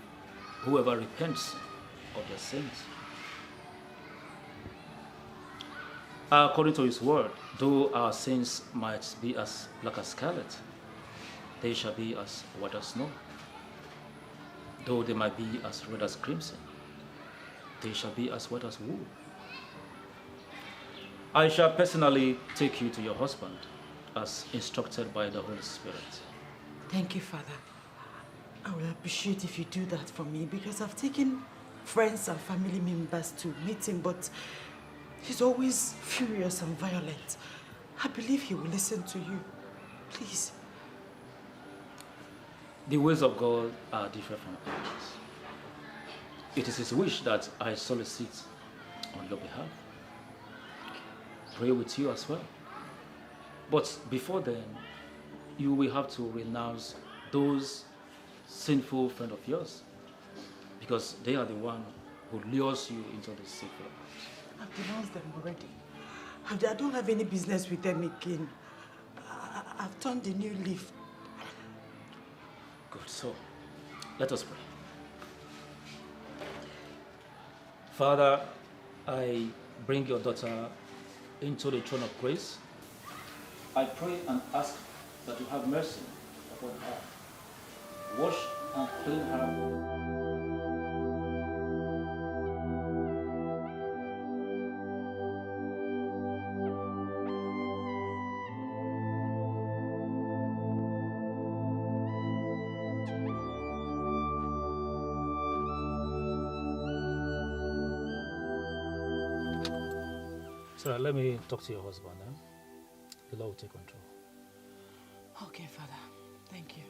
whoever repents of their sins. According to his word, though our sins might be as black as scarlet, they shall be as white as snow. Though they might be as red as crimson, they shall be as white as wool. I shall personally take you to your husband, as instructed by the Holy Spirit. Thank you, Father. I will appreciate if you do that for me because I've taken friends and family members to meet him, but he's always furious and violent. I believe he will listen to you. Please. The ways of God are different from ours. It is His wish that I solicit on your behalf. Pray with you as well. But before then, you will have to renounce those sinful friends of yours, because they are the one who lures you into the secret. I've denounced them already. I don't have any business with them again. I've turned a new leaf. Good, so let us pray. Father, I bring your daughter into the throne of grace. I pray and ask that you have mercy upon her. Wash and clean her. Sarah, let me talk to your husband. The Lord will take control. Okay, Father. Thank you.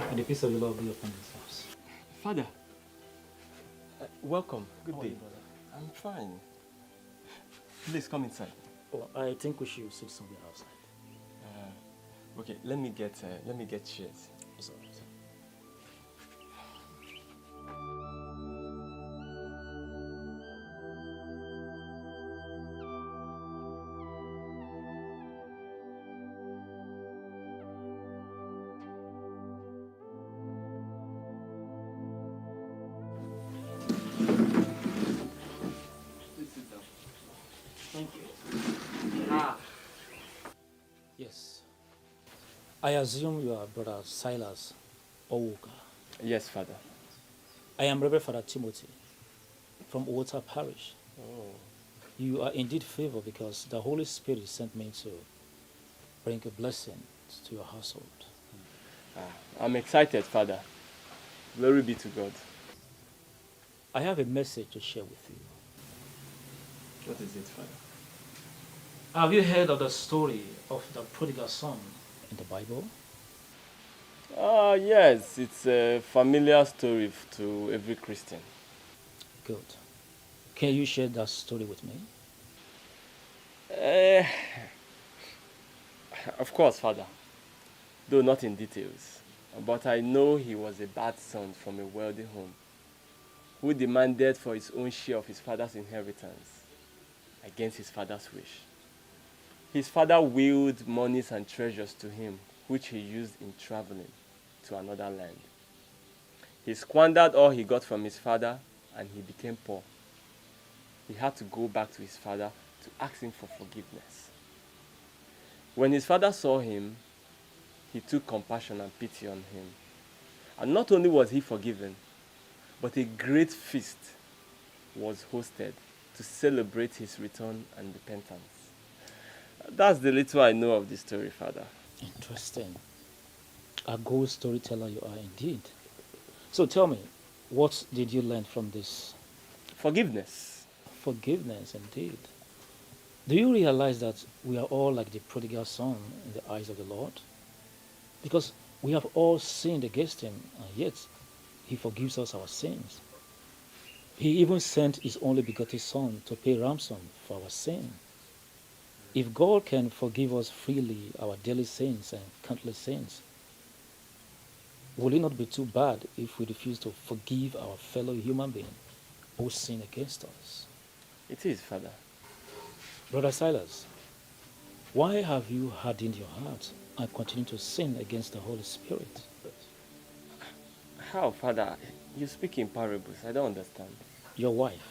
And the peace of the Lord be upon this house. Father, welcome. Good How are day. you, brother? I'm fine. Please come inside. Oh, I think we should sit somewhere outside. Okay, let me get chairs. It's all right. Yes. I assume you are Brother Silas Owuka. Yes, Father. I am Reverend Father Timothy from Owota Parish. Oh. You are indeed favored because the Holy Spirit sent me to bring a blessing to your household. I'm excited, Father. Glory be to God. I have a message to share with you. What is it, Father? Have you heard of the story of the prodigal son in the Bible? Yes, it's a familiar story to every Christian. Good. Can you share that story with me? Of course, Father. Though not in details. But I know he was a bad son from a wealthy home who demanded for his own share of his father's inheritance against his father's wish. His father willed monies and treasures to him, which he used in traveling to another land. He squandered all he got from his father and he became poor. He had to go back to his father to ask him for forgiveness. When his father saw him, he took compassion and pity on him. And not only was he forgiven, but a great feast was hosted to celebrate his return and repentance. That's the little I know of this story, Father. Interesting. A good storyteller you are indeed. So tell me, what did you learn from this? Forgiveness. Forgiveness, indeed. Do you realize that we are all like the prodigal son in the eyes of the Lord? Because we have all sinned against him, and yet he forgives us our sins. He even sent his only begotten Son to pay ransom for our sin. If God can forgive us freely our daily sins and countless sins, will it not be too bad if we refuse to forgive our fellow human being who sin against us? It is, Father. Brother Silas, why have you hardened your heart and continue to sin against the Holy Spirit? How, Father? You speak in parables. I don't understand. Your wife.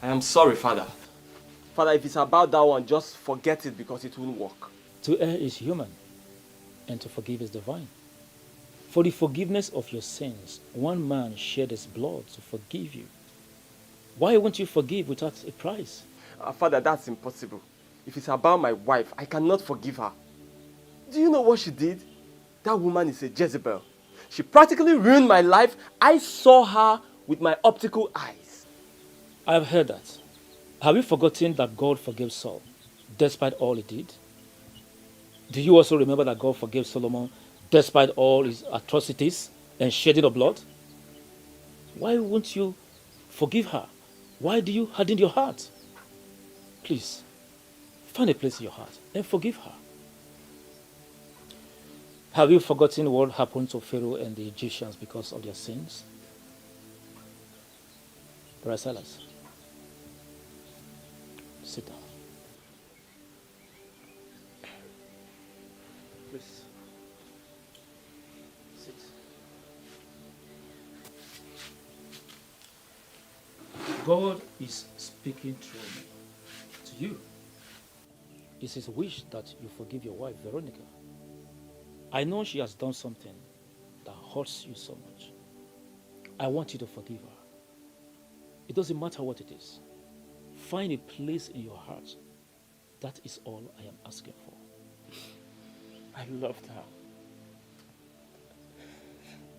I am sorry, Father. Father, if it's about that one, just forget it because it won't work. To err is human, and to forgive is divine. For the forgiveness of your sins, one man shed his blood to forgive you. Why won't you forgive without a price? Father, that's impossible. If it's about my wife, I cannot forgive her. Do you know what she did? That woman is a Jezebel. She practically ruined my life. I saw her with my optical eyes. I've heard that. Have you forgotten that God forgave Saul, despite all he did? Do you also remember that God forgave Solomon, despite all his atrocities and shedding of blood? Why won't you forgive her? Why do you harden your heart? Please, find a place in your heart and forgive her. Have you forgotten what happened to Pharaoh and the Egyptians because of their sins? Brother Silas, sit down. Please, sit. God is speaking through me to you. It's his wish that you forgive your wife, Veronica. I know she has done something that hurts you so much. I want you to forgive her. It doesn't matter what it is. Find a place in your heart. That is all I am asking for. I loved her.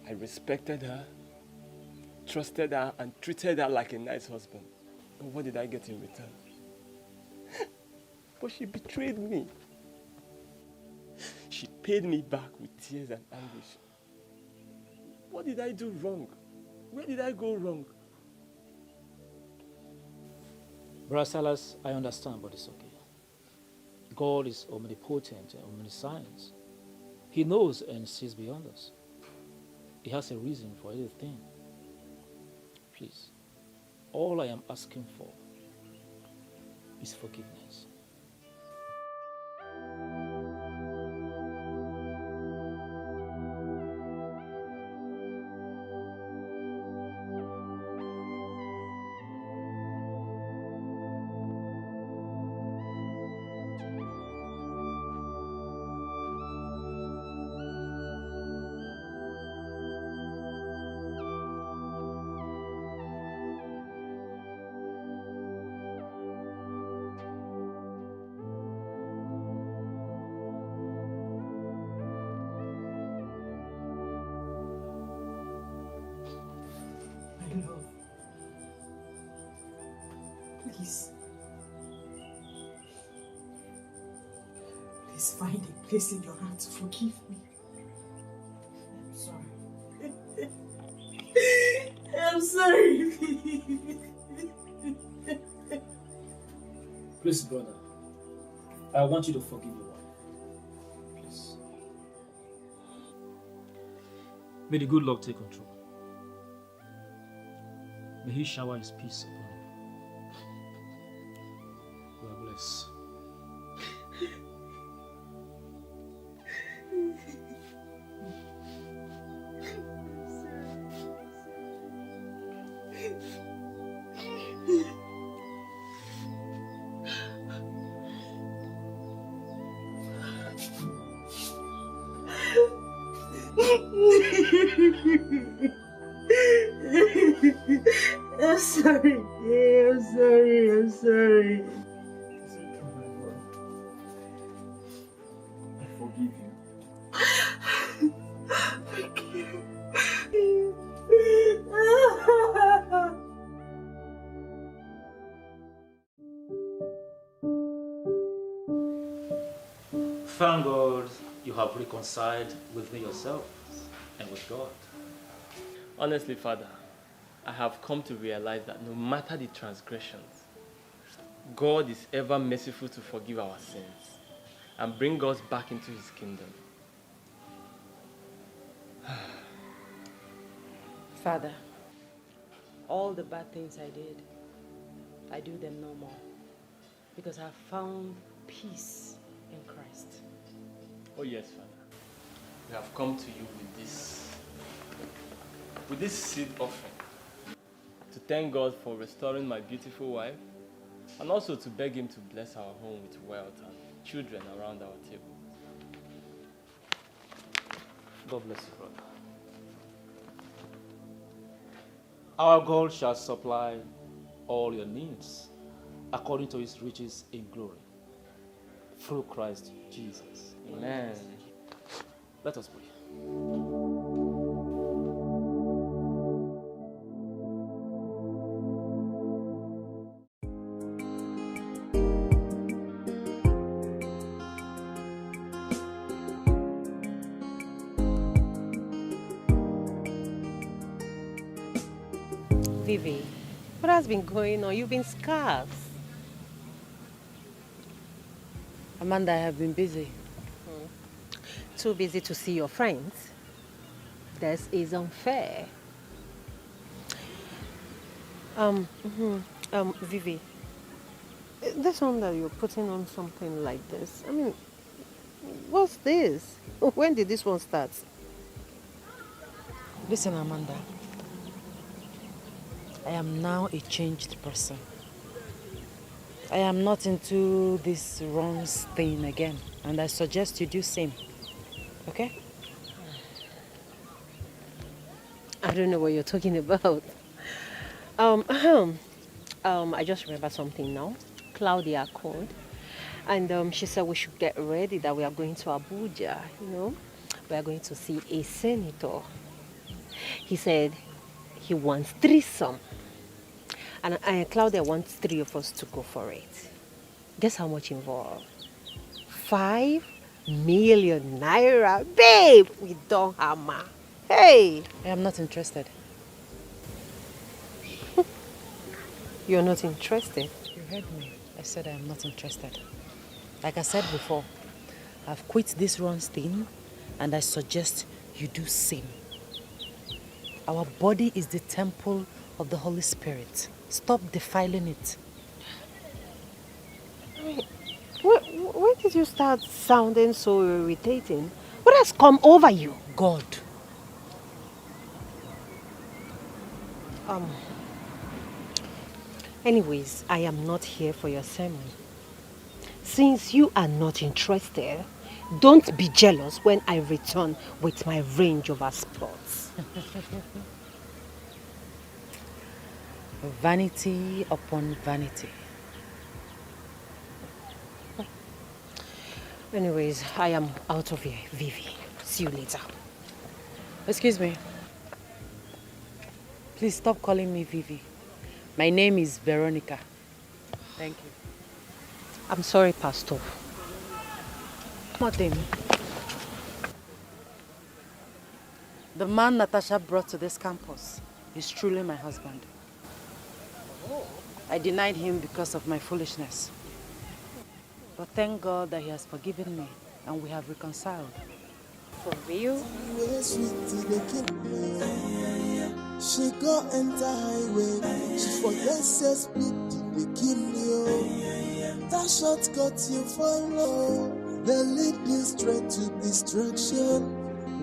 I respected her, trusted her, and treated her like a nice husband. But what did I get in return? But she betrayed me. She paid me back with tears and anguish. What did I do wrong? Where did I go wrong? Brother Silas, I understand, but it's okay. God is omnipotent and omniscient. He knows and sees beyond us. He has a reason for everything. Please, all I am asking for is forgiveness. My love. Please. Please find a place in your heart to forgive me. I'm sorry. I'm sorry. Please, brother, I want you to forgive your wife. Please. May the good Lord take control. May he shower his peace upon you. You are blessed. I'm sorry. I'm sorry. I'm sorry. I forgive you. Thank God you have reconciled within yourself and with God. Honestly, Father, I have come to realize that no matter the transgressions, God is ever merciful to forgive our sins and bring us back into his kingdom. Father, all the bad things I did, I do them no more. Because I have found peace in Christ. Oh yes, Father. We have come to you with this seed offering to thank God for restoring my beautiful wife and also to beg him to bless our home with wealth and children around our table. God bless you, brother. Our God shall supply all your needs according to his riches in glory, through Christ Jesus. Amen. Let us pray. Vivi, what has been going on? You've been scarce. Amanda, I have been busy. Too busy to see your friends? This is unfair. Vivi, this one that you're putting on something like this, I mean, what's this? When did this one start? Listen, Amanda. I am now a changed person. I am not into this wrong thing again, and I suggest you do same. Okay? I don't know what you're talking about. I just remember something now. Claudia called, and she said we should get ready, that we are going to Abuja, you know. We are going to see a senator. He said he wants threesome. And Claudia wants 3 of us to go for it. Guess how much involved? 5 million naira. Babe, we don't hammer. Hey! I am not interested. You're not interested? You heard me. I said I am not interested. Like I said before, I've quit this wrong thing, and I suggest you do same. Our body is the temple of the Holy Spirit. Stop defiling it. When did you start sounding so irritating? What has come over you? God. Anyways, I am not here for your sermon. Since you are not interested, don't be jealous when I return with my Range Rover Sports. Vanity upon vanity. Anyways, I am out of here, Vivi. See you later. Excuse me. Please stop calling me Vivi. My name is Veronica. Thank you. I'm sorry, Pastor. Nothing. The man Natasha brought to this campus is truly my husband. I denied him because of my foolishness. But thank God that he has forgiven me and we have reconciled. For real? She go enter highway, she forget say speed they kill you. That shortcut you follow, they lead you straight to destruction.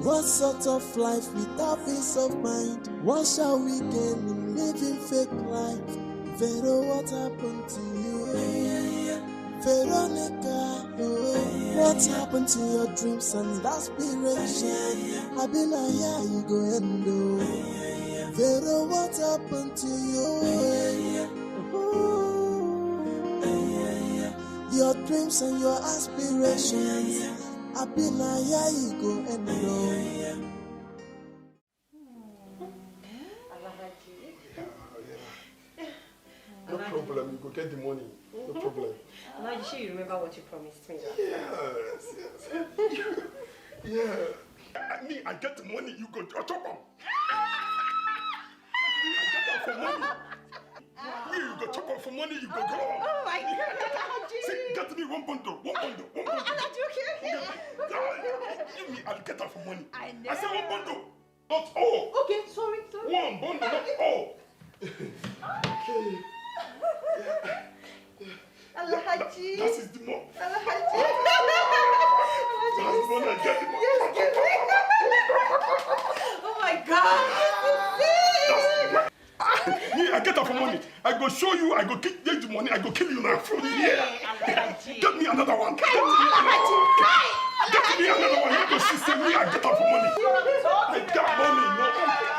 What sort of life without peace of mind? What shall we gain in living fake life? Vero, what happened to you? Veronica, what happened to your dreams and aspiration? I be like, yeah, you go and do. Vero, what happened to you? Your dreams and your aspirations. I be like, yeah, you go and do. No problem, you go get the money. No problem. Now you sure you remember what you promised me? Yes. Yeah. Me, I get the money, you go chop them. I get them for money. You go chop up for money, you go go. Oh my God. See, get me one bundle. Alaji, okay. Give me, I'll get her for money. I know. I said one bundle, not all. Okay, sorry. One bundle, not all. Okay. Alaji. That is the more. Alaji. That's the one I get the more. Yes, give me. Oh my God. Me, I get her for money. I go show you, I go get the money, I go kill you now. Get me another one. Get me another one. You go see, say me, I get her for money. I got money, no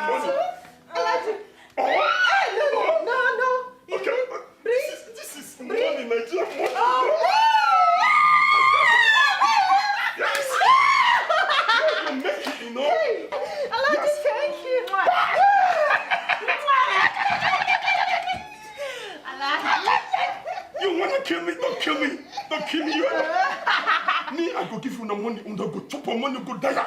money. No. Okay, this is money, Nigerian money. Yes. You make it, you know. Alaji, thank you. You wanna kill me? Don't kill me. Don't kill me. Me, I go give you the money. I go chop your money. Go die.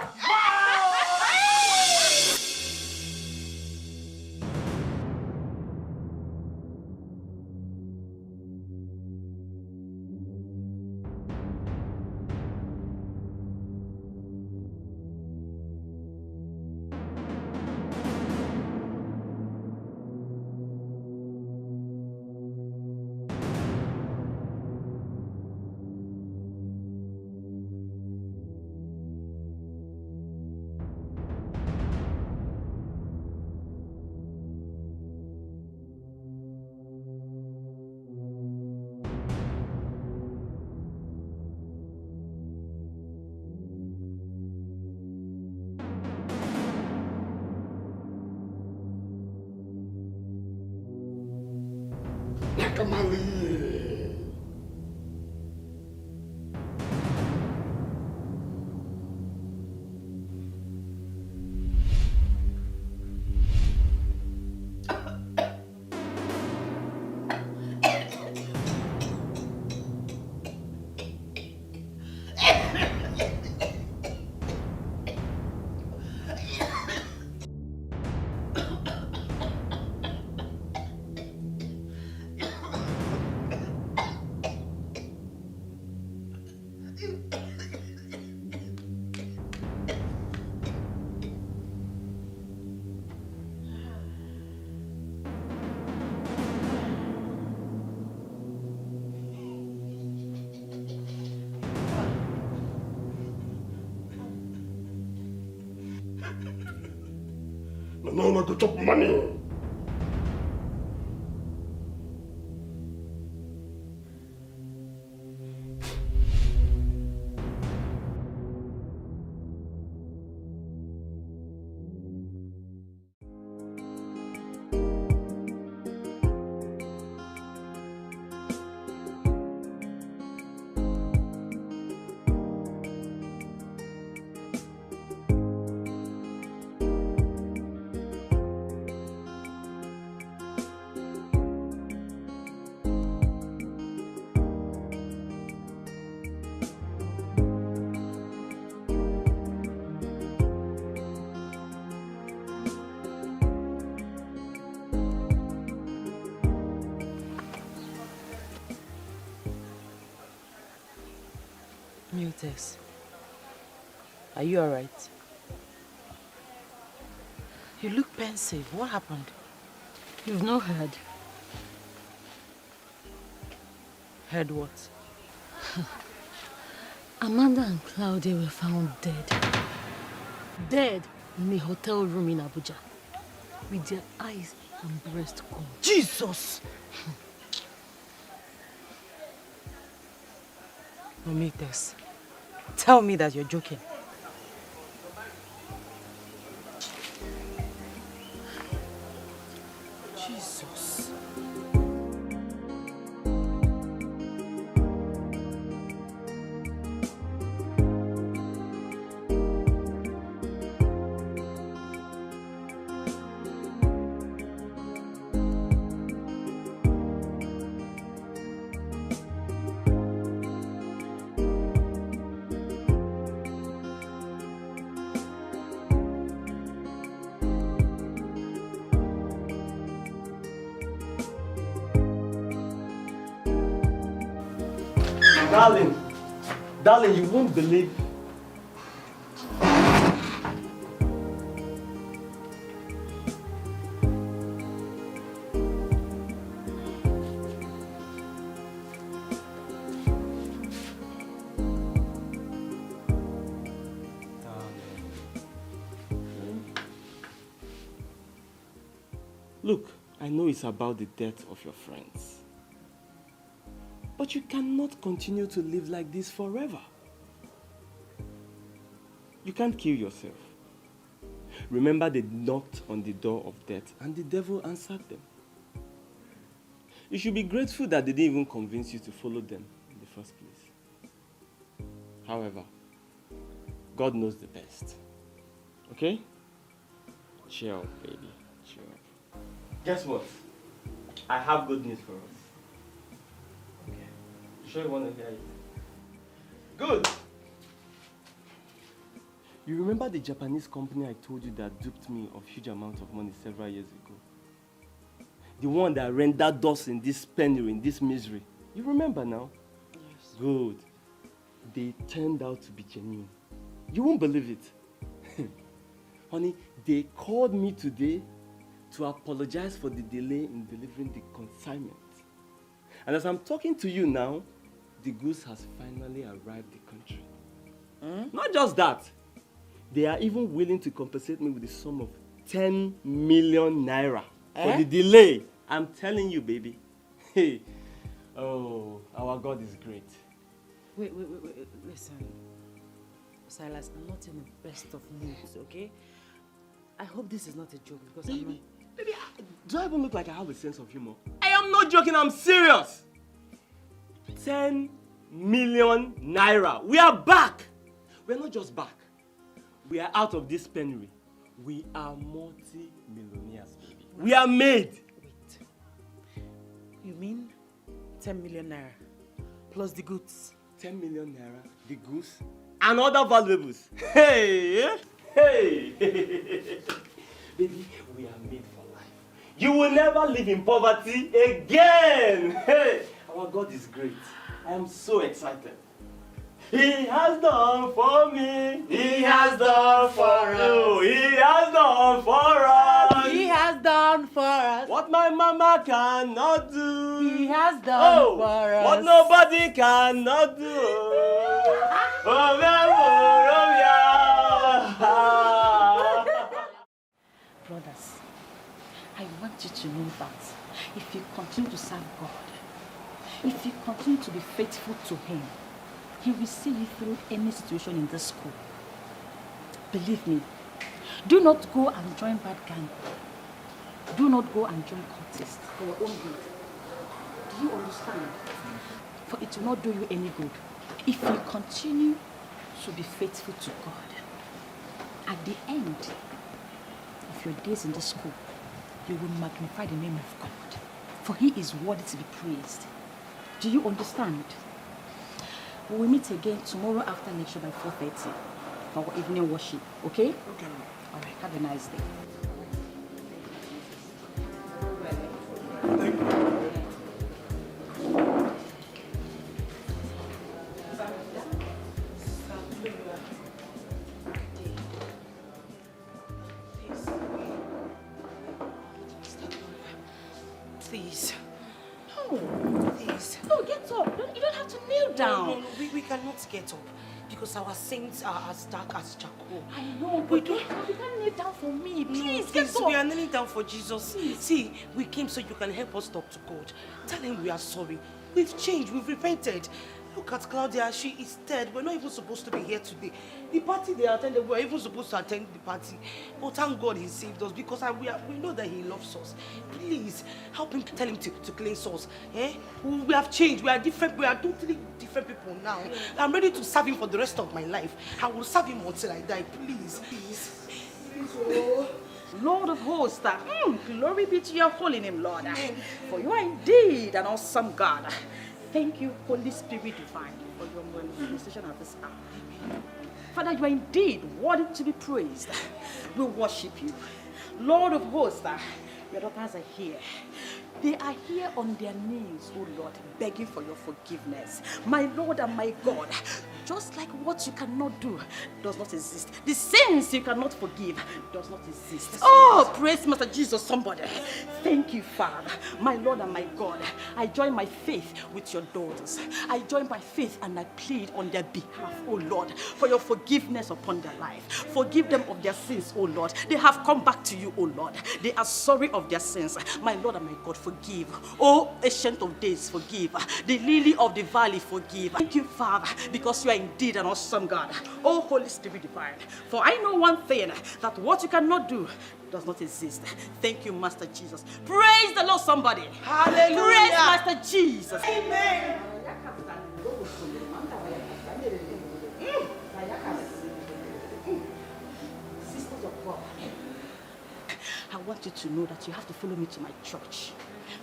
No, go chop money. Mutex, are you alright? You look pensive. What happened? You've not heard. Heard what? Amanda and Claudia were found dead. Dead in a hotel room in Abuja. With their eyes and breast gone. Jesus! Mutex, tell me that you're joking. Jesus. Darling, you won't believe. Look, I know it's about the death of your friends. But you cannot continue to live like this forever. You can't kill yourself. Remember, they knocked on the door of death and the devil answered them. You should be grateful that they didn't even convince you to follow them in the first place. However, God knows the best. Okay? Cheer up, baby. Cheer up. Guess what? I have good news for us. Okay. You sure you want to hear it? Good! You remember the Japanese company I told you that duped me of huge amounts of money several years ago? The one that rendered us in this penury, in this misery. You remember now? Yes. Good. They turned out to be genuine. You won't believe it. Honey, they called me today to apologize for the delay in delivering the consignment. And as I'm talking to you now, the goods has finally arrived the country. Not just that, they are even willing to compensate me with the sum of 10 million naira for the delay. I'm telling you, baby. Hey, oh, our God is great. Wait, listen. Silas, I'm not in the best of moods, okay? I hope this is not a joke because I'm not... Baby, do I even look like I have a sense of humor? I am not joking, I'm serious. 10 million naira. We are back. We're not just back. We are out of this penury. We are multi-millionaires, baby. We are made. Wait. You mean 10 million naira plus the goods? 10 million naira, the goods, and other valuables. Hey! Hey! Baby, we are made for life. You will never live in poverty again. Hey! Our God is great. I am so excited. He has done for me. He has done for us. He has done for us. He has done for us. What my mama cannot do. He has done for us. What nobody cannot do. Brothers, I want you to know that if you continue to serve God, if you continue to be faithful to Him, He will see you through any situation in this school. Believe me, do not go and join bad gang. Do not go and join cultists for your own good. Do you understand? For it will not do you any good. If you continue to be faithful to God, at the end of your days in the school, you will magnify the name of God. For He is worthy to be praised. Do you understand? We will meet again tomorrow after lecture by 4:30 for our evening worship. Okay? Okay. All right. Have a nice day. Please. No. Please. No, get up. You don't have to kneel down. No, we cannot get up because our sins are as dark as charcoal. I know, but you can't kneel down for me. Please, get up. We are kneeling down for Jesus. Please. See, we came so you can help us talk to God. Tell Him we are sorry. We've changed. We've repented. Look at Claudia. She is dead. We're not even supposed to be here today. The party they attended, we were even supposed to attend the party. But thank God He saved us because we know that He loves us. Please, help Him. Tell Him to cleanse us. Eh? We have changed. We are different. We are totally different people now. I'm ready to serve Him for the rest of my life. I will serve Him until I die. Please. Please. Please, oh. Lord of hosts, glory be to your holy name, Lord. For you are indeed an awesome God. Thank you, Holy Spirit divine, for your manifestation at this hour. Father, you are indeed worthy to be praised. We worship you. Lord of hosts, Your daughters are here. They are here on their knees, oh Lord, begging for your forgiveness. My Lord and my God, just like what you cannot do does not exist. The sins you cannot forgive does not exist. Oh, praise Master Jesus, somebody. Thank you, Father. My Lord and my God, I join my faith with your daughters. I join my faith and I plead on their behalf, oh Lord, for your forgiveness upon their life. Forgive them of their sins, oh Lord. They have come back to you, oh Lord. They are sorry of their sins. My Lord and my God, forgive. Oh, Ancient of Days, forgive. The Lily of the Valley, forgive. Thank you, Father, because you are indeed an awesome God. Oh, Holy Spirit divine, for I know one thing, that what you cannot do does not exist. Thank you, Master Jesus. Praise the Lord, somebody. Hallelujah. Praise Master Jesus. Amen. Sisters of God, I want you to know that you have to follow me to my church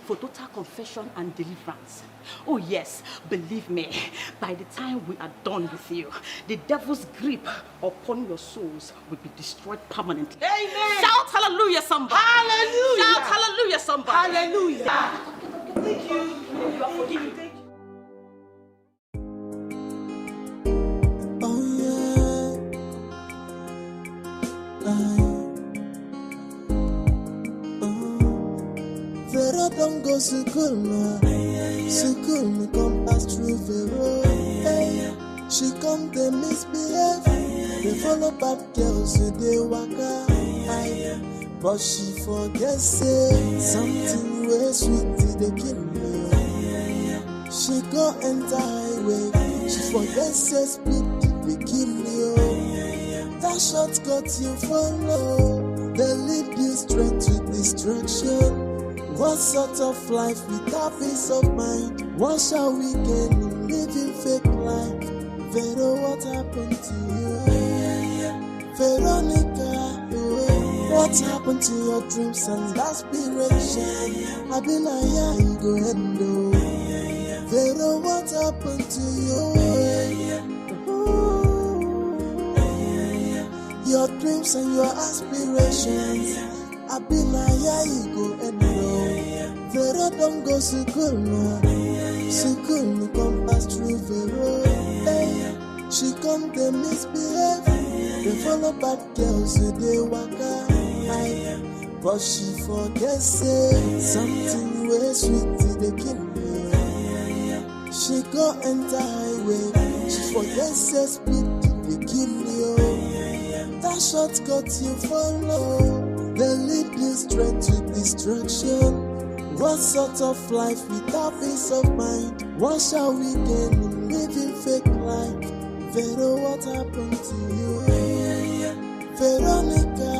for total confession and deliverance. Oh yes, believe me, by the time we are done with you, the devil's grip upon your souls will be destroyed permanently. Amen. Shout hallelujah, somebody. Hallelujah. Shout hallelujah, somebody. Hallelujah. Thank you. You are forgiven. Thank you. Vero don't go school no. School me come pass through Vero. She come they misbehave. They follow bad girls so they waka. But she forget say something way sweet they kill me. She go enter highway. She forget say speed they kill you. That shortcut you follow, they lead you straight to destruction. What sort of life without peace of mind? What shall we gain in living fake life? Vero, what happened to you? Veronica, what happened to your dreams and aspiration? I've been a year, you go and do. Vero, what happened to you? Your dreams and your aspirations. I've been a year, you go and do. Vero don't go school no. School me come pass through Vero. She come they misbehave. They follow bad girls so they waka. But she forget say something way sweet they kill me. She go enter highway. She forget say speed they kill you. That shortcut you follow, they lead you straight to destruction. What sort of life without peace of mind? What shall we gain in living fake life? Vero, what happened to you? Veronica,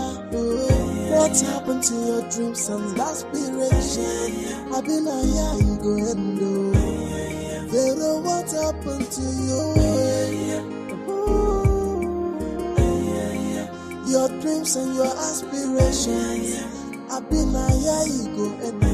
what happened to your dreams and aspiration? I've been a year, you go and do. Vero, what happened to you? Your dreams and your aspirations. I've been a year, you go and do.